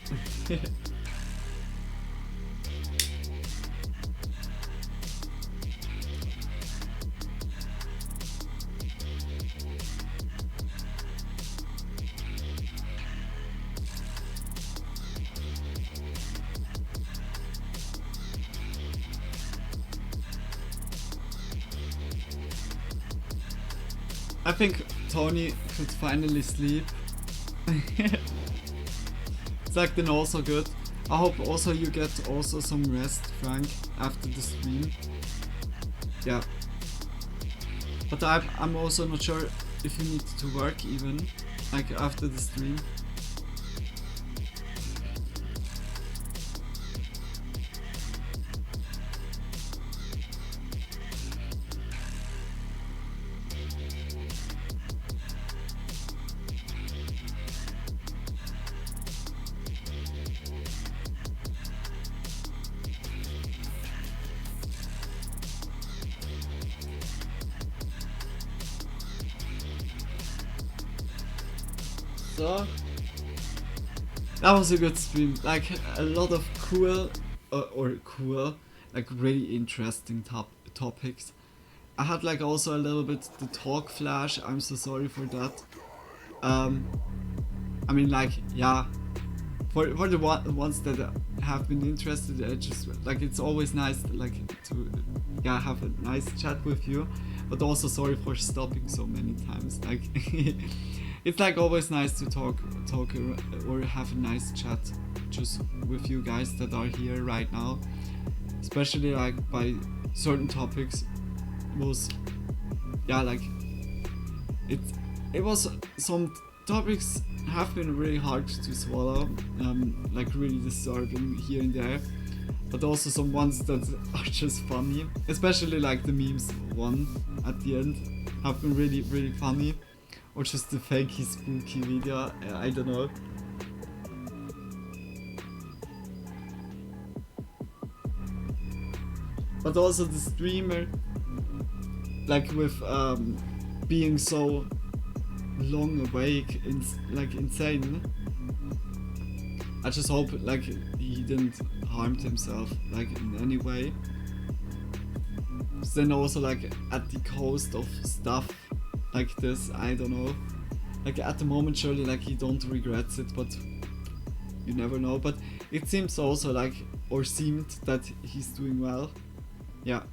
I think Tony could finally sleep. It's like then also good. I hope also you get also some rest, Frank, after the stream. Yeah. But I'm also not sure if you need to work even, like after the stream. So that was a good stream, like a lot of cool, like really interesting topics. I had like also a little bit the talk flash, I'm so sorry for that. I mean like, yeah, for the ones that have been interested, I just like it's always nice like to have a nice chat with you, but also sorry for stopping so many times, like it's like always nice to talk or have a nice chat just with you guys that are here right now, especially like by certain topics was like it was some topics have been really hard to swallow, like really disturbing here and there, but also some ones that are just funny, especially like the memes one at the end have been really funny. Or just the fakey spooky video, I don't know. But also the streamer, like with being so long awake, like insane. I just hope like he didn't harm himself like in any way. Then also like at the cost of stuff like this, I don't know. Like at the moment surely like he don't regrets it, but you never know. But it seems also like, or seemed that he's doing well. Yeah.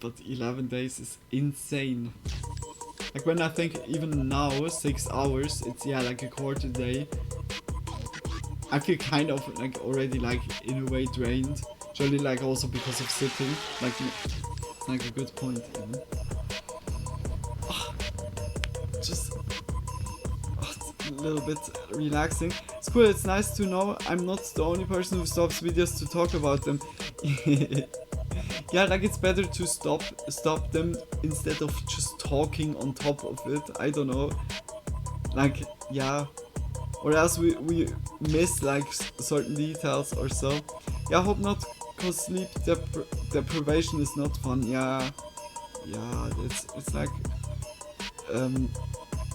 But 11 days is insane. Like when I think even now 6 hours, it's like a quarter day. I feel kind of like already like in a way drained. Surely like also because of sitting. Like it's like a good point even. Just a little bit relaxing. It's cool, it's nice to know I'm not the only person who stops videos to talk about them. Yeah, like it's better to stop them instead of just talking on top of it. I don't know. Like, yeah. Or else we miss like certain details or so. Yeah, I hope not, cause sleep deprivation is not fun. Yeah, it's like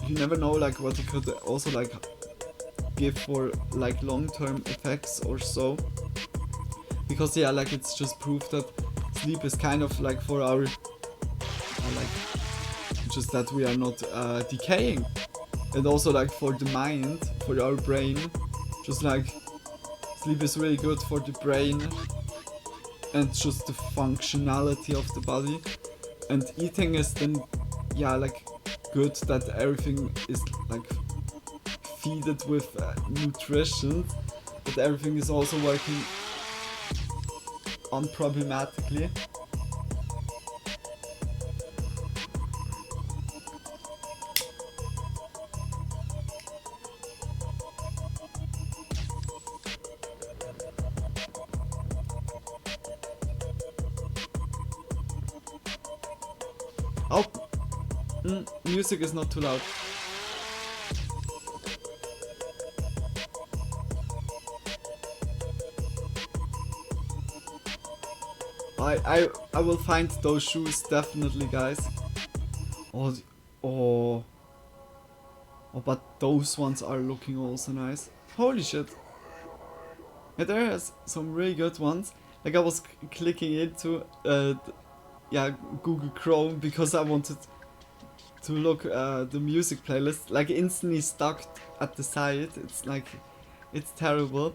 you never know like what it could also like give for like long-term effects or so, because like it's just proof that sleep is kind of like for our like just that we are not decaying, and also like for the mind, for our brain, just like sleep is really good for the brain and just the functionality of the body, and eating is then like good that everything is like feeded with nutrition, but everything is also working unproblematically. Oh, music is not too loud. I will find those shoes definitely, guys. Oh, but those ones are looking also nice. Holy shit. Yeah, there is some really good ones. Like I was clicking into Google Chrome because I wanted to look the music playlist, like instantly stuck at the side. It's like, it's terrible.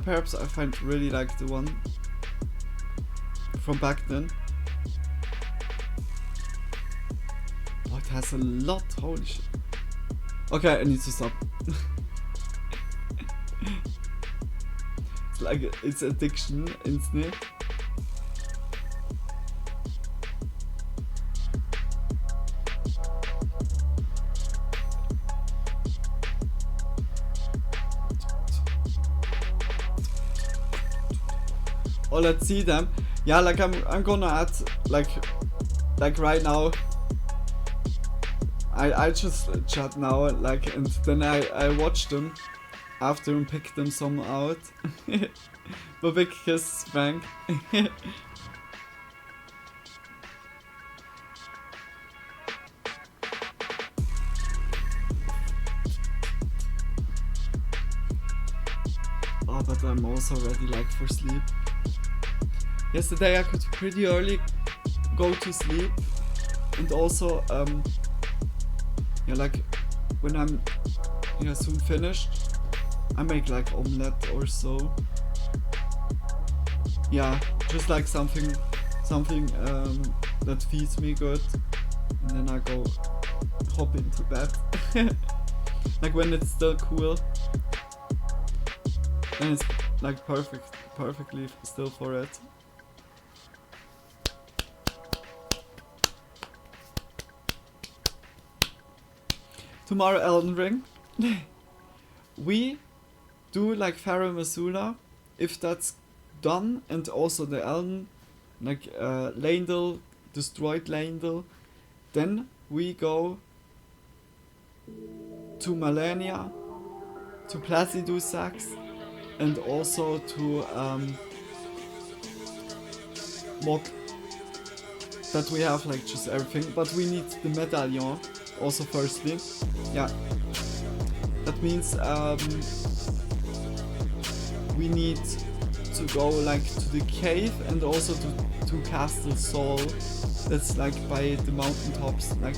perhaps I find really like the one from back then. Oh, it has a lot, holy shit. Okay, I need to stop. It's like, it's addiction, isn't it? Oh, let's see them. Yeah, like I'm gonna add like right now. I just chat now, like, and then I watch them after and pick them some out. But big kiss, Frank. Oh, but I'm also ready, like, for sleep. Yesterday I could pretty early go to sleep, and also yeah, like when I'm soon finished, I make like omelette or so. Yeah, just like something that feeds me good, and then I go hop into bed. Like when it's still cool, and it's like perfectly still for it. Tomorrow Elden Ring. We do like LeporemLuna, if that's done, and also the Elden, like Lendl, destroyed Lendl. Then we go to Malenia, to Placidusax, and also to Mok. That we have like just everything, but we need the medallion also firstly. Yeah, that means we need to go like to the cave and also to Castle Sol. That's like by the mountaintops, like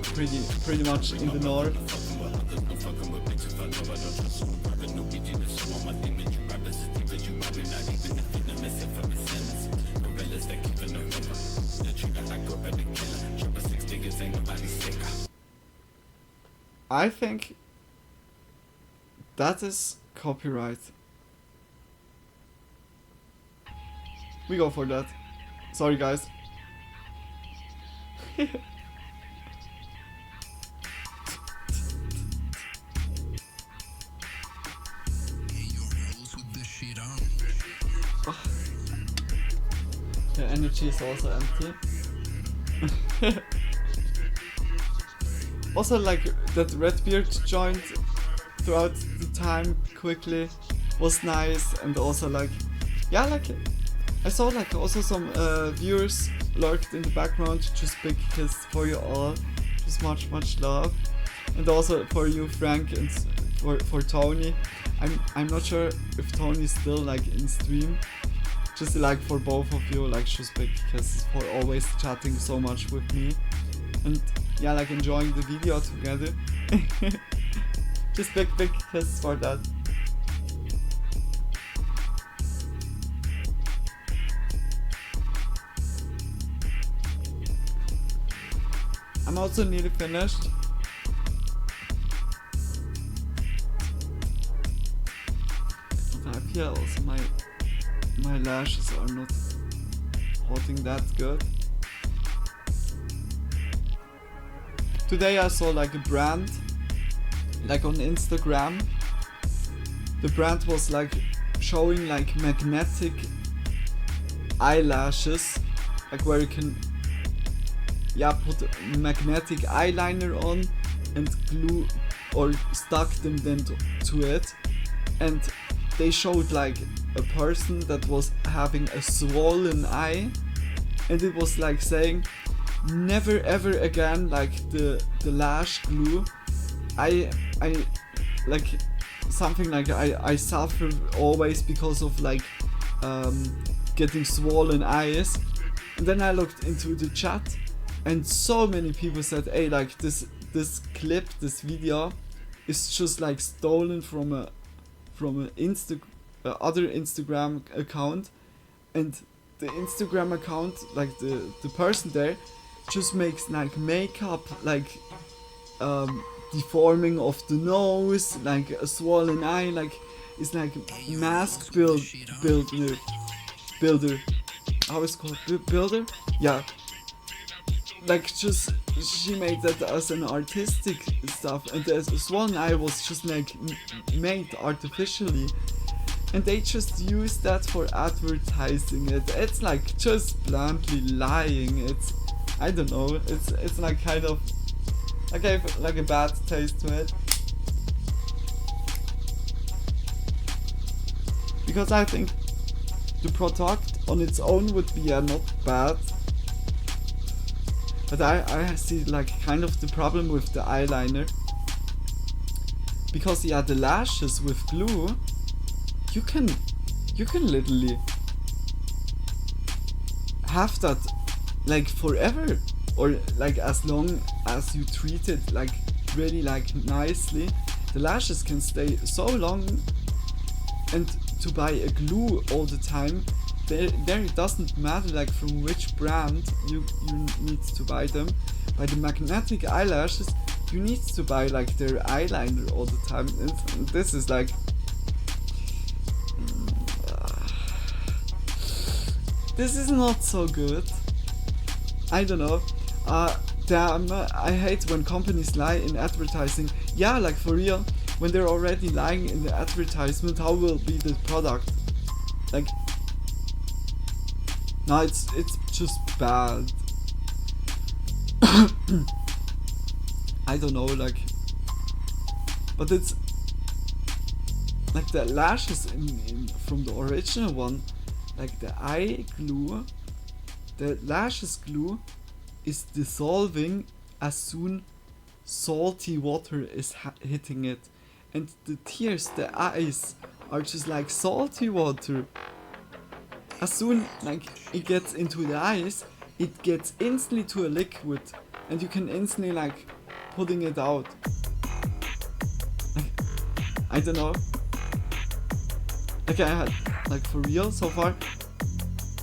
pretty much in the north. I think that is copyright. We go for that. Sorry guys. Oh. The energy is also empty. Also, like that Redbeard joined throughout the time quickly was nice, and also like, yeah, like I saw like also some viewers lurked in the background. Just big kiss for you all, just much love, and also for you, Frank, and for Tony. I'm not sure if Tony is still like in stream. Just like for both of you, like just big kisses for always chatting so much with me, and yeah, like enjoying the video together. Just big kiss for that. I'm also nearly finished. I feel also my lashes are not holding that good. Today I saw like a brand, like on Instagram. The brand was like showing like magnetic eyelashes, like where you can put magnetic eyeliner on and glue or stuck them then to it, and they showed like a person that was having a swollen eye, and it was like saying never ever again like the lash glue. I like something like I suffer always because of like getting swollen eyes, and then I looked into the chat and so many people said, hey, like this video is just like stolen from a other Instagram account, and the Instagram account, like the person there, just makes like makeup, like deforming of the nose, like a swollen eye, like it's like mask builder. How is it called? Builder? Yeah. Like just she made that as an artistic stuff, and the swollen eye was just like made artificially, and they just use that for advertising it. It's like just bluntly lying. It's, I don't know, it's like kind of, I gave like a bad taste to it, because I think the product on its own would be not bad, but I see like kind of the problem with the eyeliner, because yeah, the lashes with glue, you can literally have that like forever, or like as long as you treat it like really like nicely, the lashes can stay so long. And to buy a glue all the time, there it doesn't matter like from which brand you need to buy them. By the magnetic eyelashes, you need to buy like their eyeliner all the time, and this is like this is not so good. I don't know. I hate when companies lie in advertising. Yeah, like for real. When they're already lying in the advertisement, how will be the product? Like, no, it's just bad. I don't know, like, but it's like the lashes from the original one, like the eye glue, the lashes glue is dissolving as soon salty water is hitting it. And the tears, the eyes, are just like salty water. As soon like it gets into the eyes, it gets instantly to a liquid, and you can instantly like putting it out. Like, I don't know. Like I had, like for real so far,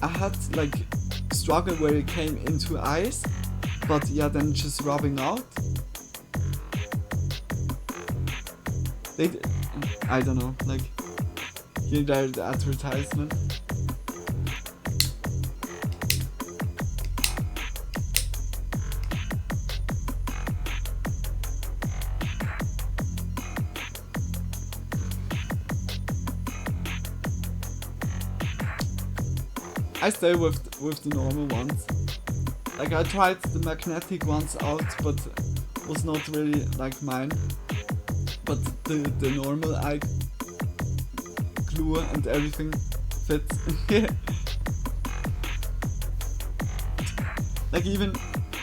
I had like struggle where it came into eyes, but yeah, then just rubbing out. I don't know, like, here there's the advertisement. I stay with the normal ones. Like I tried the magnetic ones out, but was not really like mine. But the normal eye glue and everything fits. Like even,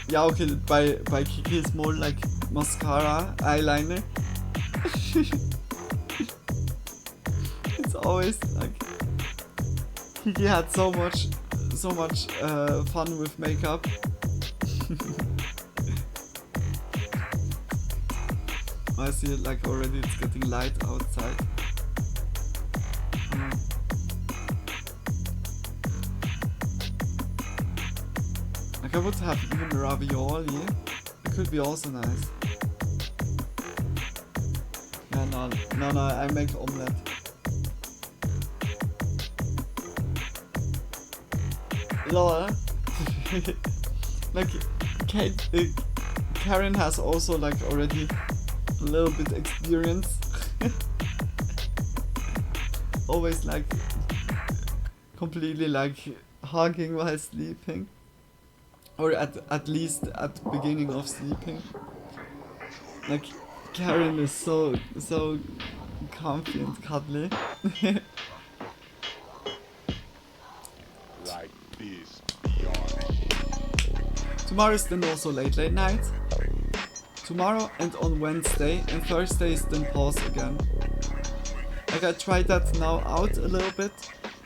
yeah, okay, by Kiki is more like mascara, eyeliner. It's always like Kiki had so much fun with makeup. I see it like already it's getting light outside. Like I would have even ravioli. It could be also nice. Yeah, no, I make omelette. Lol. Like Karen has also like already a little bit experience. Always like completely like hugging while sleeping, or at least at the beginning of sleeping. Like Karen is so comfy and cuddly. Like this. Tomorrow is then also late night. Tomorrow and on Wednesday, and Thursday is then pause again. Like I tried that now out a little bit.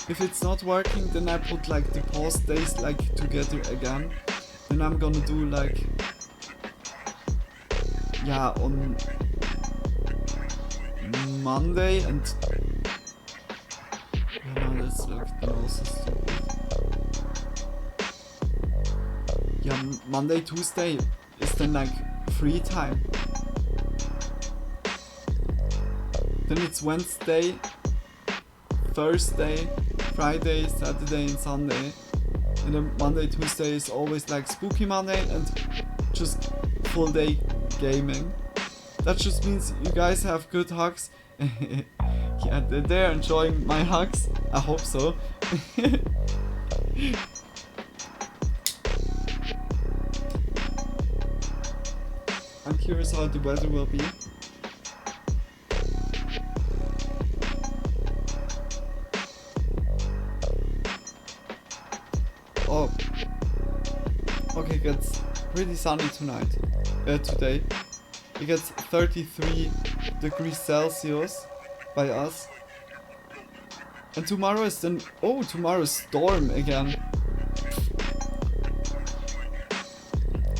If it's not working, then I put like the pause days like together again. Then I'm gonna do like, yeah, on Monday and is like the most stupid. Yeah, Monday, Tuesday is then like free time. Then it's Wednesday, Thursday, Friday, Saturday and Sunday. And then Monday, Tuesday is always like Spooky Monday and just full day gaming. That just means you guys have good hugs. Yeah, they're enjoying my hugs. I hope so. I'm curious how the weather will be. Oh. Okay, it gets pretty sunny tonight. Today. It gets 33 degrees Celsius by us. And tomorrow is then... Oh, tomorrow's storm again.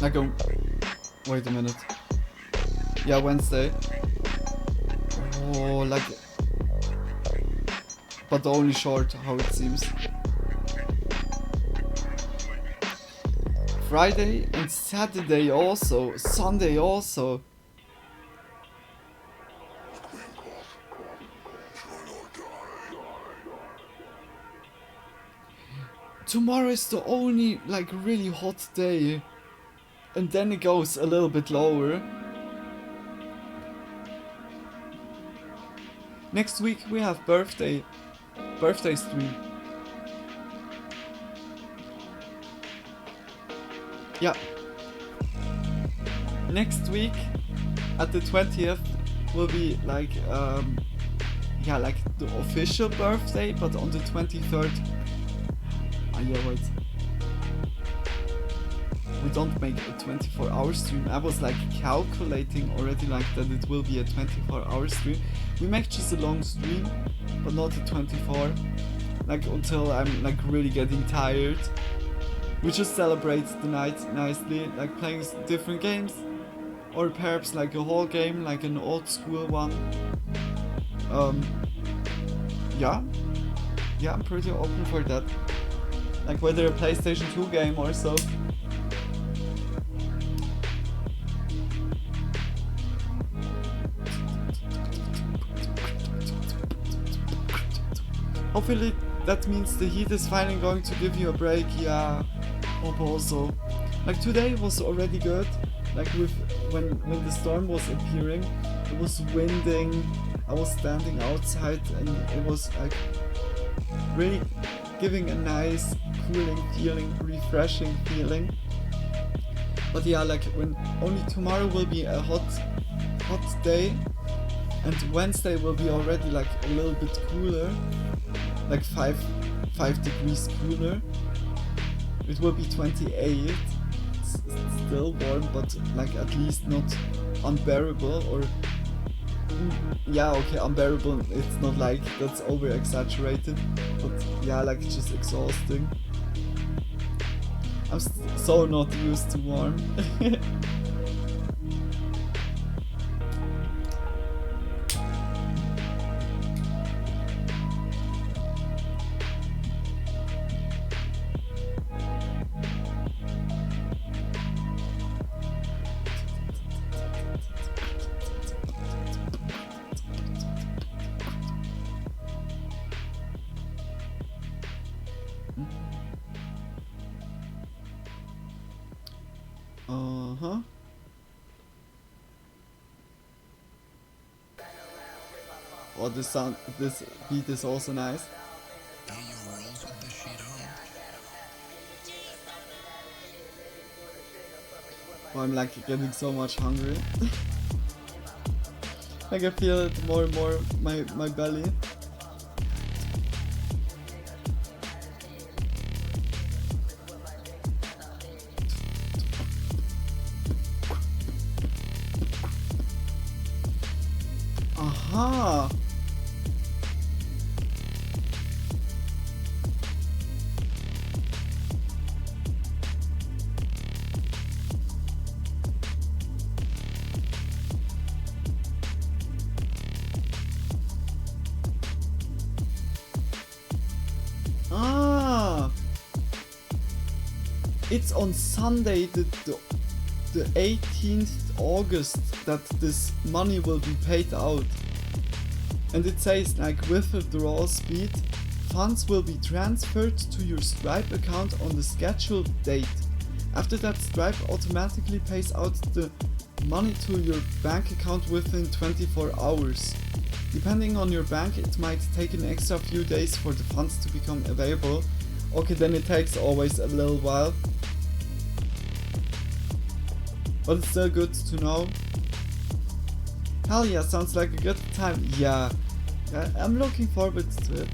Like a... Wait a minute. Yeah, Wednesday. Oh, like... But only short, how it seems. Friday and Saturday also. Sunday also. Tomorrow is the only like really hot day. And then it goes a little bit lower. Next week we have birthday stream. Yeah. Next week at the 20th will be like yeah, like the official birthday, but on the 23rd. Yeah, wait. We don't make a 24-hour stream. I was like calculating already like that it will be a 24-hour stream. We make just a long stream, but not a 24. Like until I'm like really getting tired. We just celebrate the night nicely, like playing different games. Or perhaps like a whole game, like an old school one. Yeah. Yeah, I'm pretty open for that. Like whether a PlayStation 2 game or so. Hopefully that means the heat is finally going to give you a break. Yeah, hope also. Like today was already good. Like with when the storm was appearing, it was winding. I was standing outside and it was like really giving a nice cooling feeling, refreshing feeling. But yeah, like when only tomorrow will be a hot day and Wednesday will be already like a little bit cooler, like 5 degrees cooler. It will be 28. It's still warm, but like at least not unbearable or yeah, okay, unbearable, it's not like that's over exaggerated, but yeah, like it's just exhausting. I'm so not used to warm. Uh-huh. Oh, this beat is also nice. Oh, I'm like getting so much hungry. Like I feel it more and more my belly. Aha! it's on Sunday the 18th August that this money will be paid out. And it says like with withdrawal speed, funds will be transferred to your Stripe account on the scheduled date. After that, Stripe automatically pays out the money to your bank account within 24 hours. Depending on your bank, it might take an extra few days for the funds to become available. Okay, then it takes always a little while. But it's still good to know. Hell yeah, sounds like a good time. Yeah, I'm looking forward to it.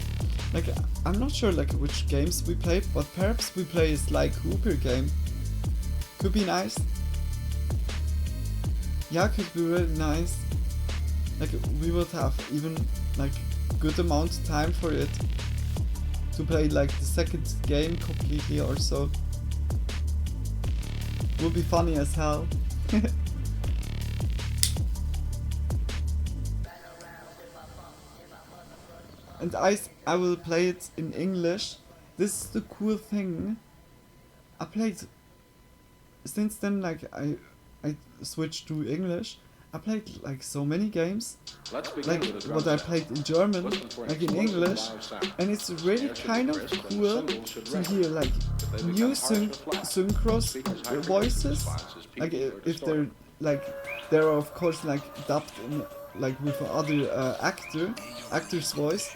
Like, I'm not sure like which games we play, but perhaps we play a Sly Cooper game. Could be nice. Yeah, could be really nice. Like, we would have even like good amount of time for it to play like the second game completely or so. Would be funny as hell. And I will play it in English. This is the cool thing. I played since then, like I switched to English. I played like so many games, like what I played in German, like in English, and it's really kind of cool to hear like new synchros voices, like if they're like they're of course like dubbed in like with other actor's voice,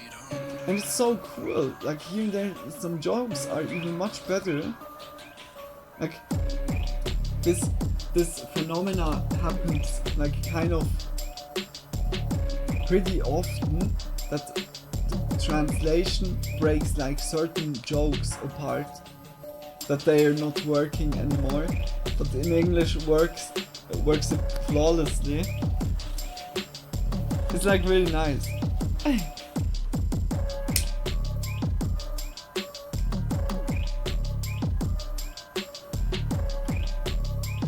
and it's so cool. Like here and there, some jokes are even much better. Like this phenomena happens like kind of pretty often, that the translation breaks like certain jokes apart, that they are not working anymore, but in English works it flawlessly. It's like really nice.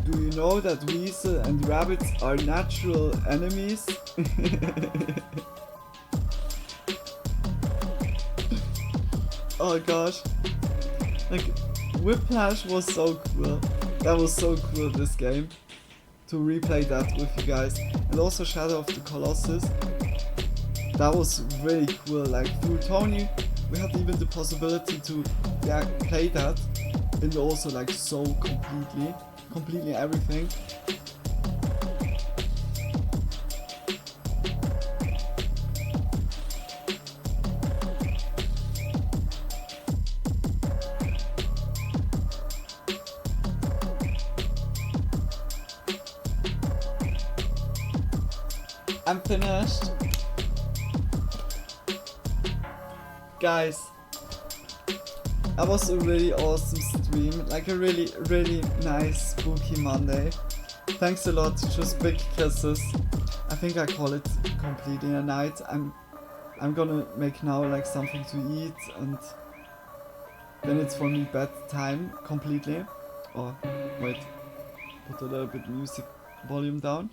Do you know that weasel and rabbits are natural enemies? Oh gosh. Like, Whiplash was so cool. That was so cool, this game. To replay that with you guys. And also Shadow of the Colossus. That was really cool. Like, through Tony, we had even the possibility to play that. And also like so completely everything. I'm finished. Guys, that was a really awesome stream, like a really nice spooky Monday. Thanks a lot, just big kisses. I think I call it completely a night. I'm gonna make now like something to eat, and then it's for me bedtime completely. Oh wait, put a little bit music volume down.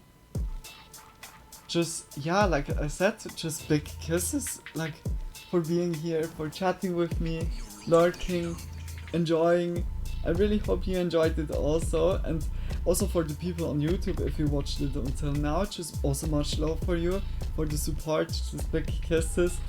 Just, yeah, like I said, just big kisses, like for being here, for chatting with me, lurking, enjoying. I really hope you enjoyed it also, and also for the people on YouTube, if you watched it until now, just also much love for you, for the support, just big kisses,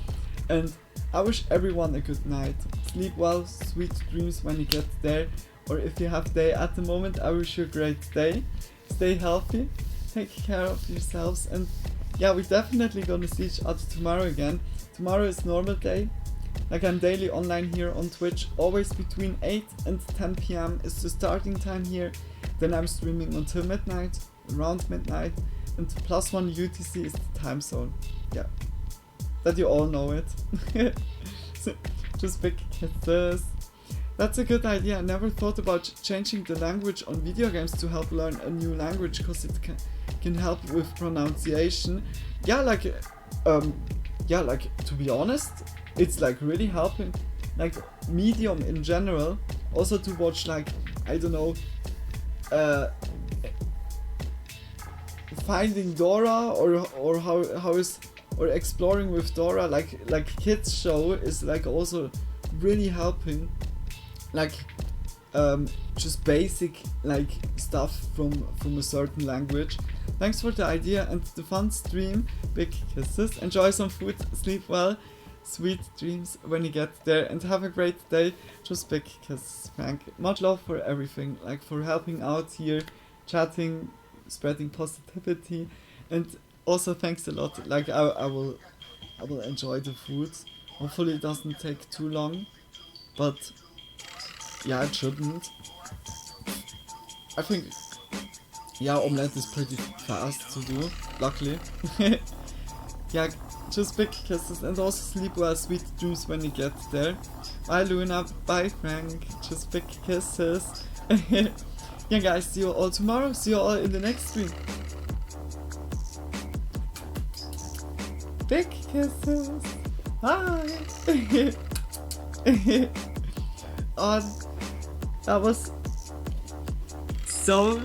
and I wish everyone a good night. Sleep well, sweet dreams when you get there, or if you have day at the moment, I wish you a great day. Stay healthy, take care of yourselves, and yeah, we're definitely gonna see each other tomorrow again. Tomorrow is normal day. Like, I'm daily online here on Twitch, always between 8 and 10 PM is the starting time here. Then I'm streaming until midnight, around midnight, and +1 UTC is the time zone. Yeah, that you all know it. So, just big kisses. That's a good idea. I never thought about changing the language on video games to help learn a new language, because it can help with pronunciation. Yeah, like to be honest, it's like really helping, like Medium in general, also to watch like, I don't know, Finding Dora or how is, or Exploring with Dora, like kids show is like also really helping. Like just basic like stuff from a certain language. Thanks for the idea and the fun stream. Big kisses. Enjoy some food. Sleep well. Sweet dreams when you get there, and have a great day. Just big kisses, Frank. Much love for everything, like for helping out here, chatting, spreading positivity, and also thanks a lot. Like I will enjoy the food. Hopefully it doesn't take too long, but yeah, it shouldn't. I think, yeah, omelette is pretty fast to do, luckily. Yeah, just big kisses and also sleep well, sweet dreams when you get there. Bye Luna, bye Frank, just big kisses. Yeah guys, see you all tomorrow, see you all in the next stream. Big kisses. Bye. Oh, that was so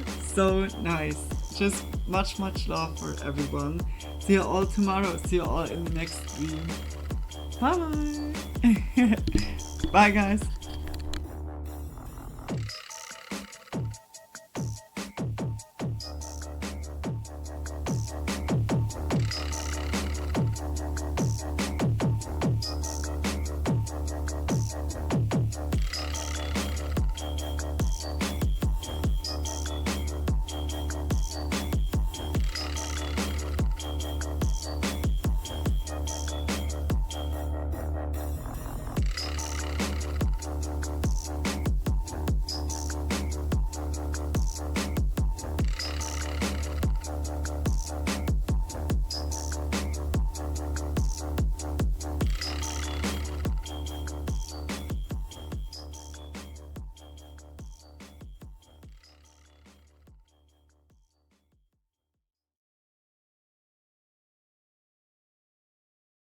nice. Just much love for everyone. See you all tomorrow. See you all in the next stream. Bye bye. Bye guys.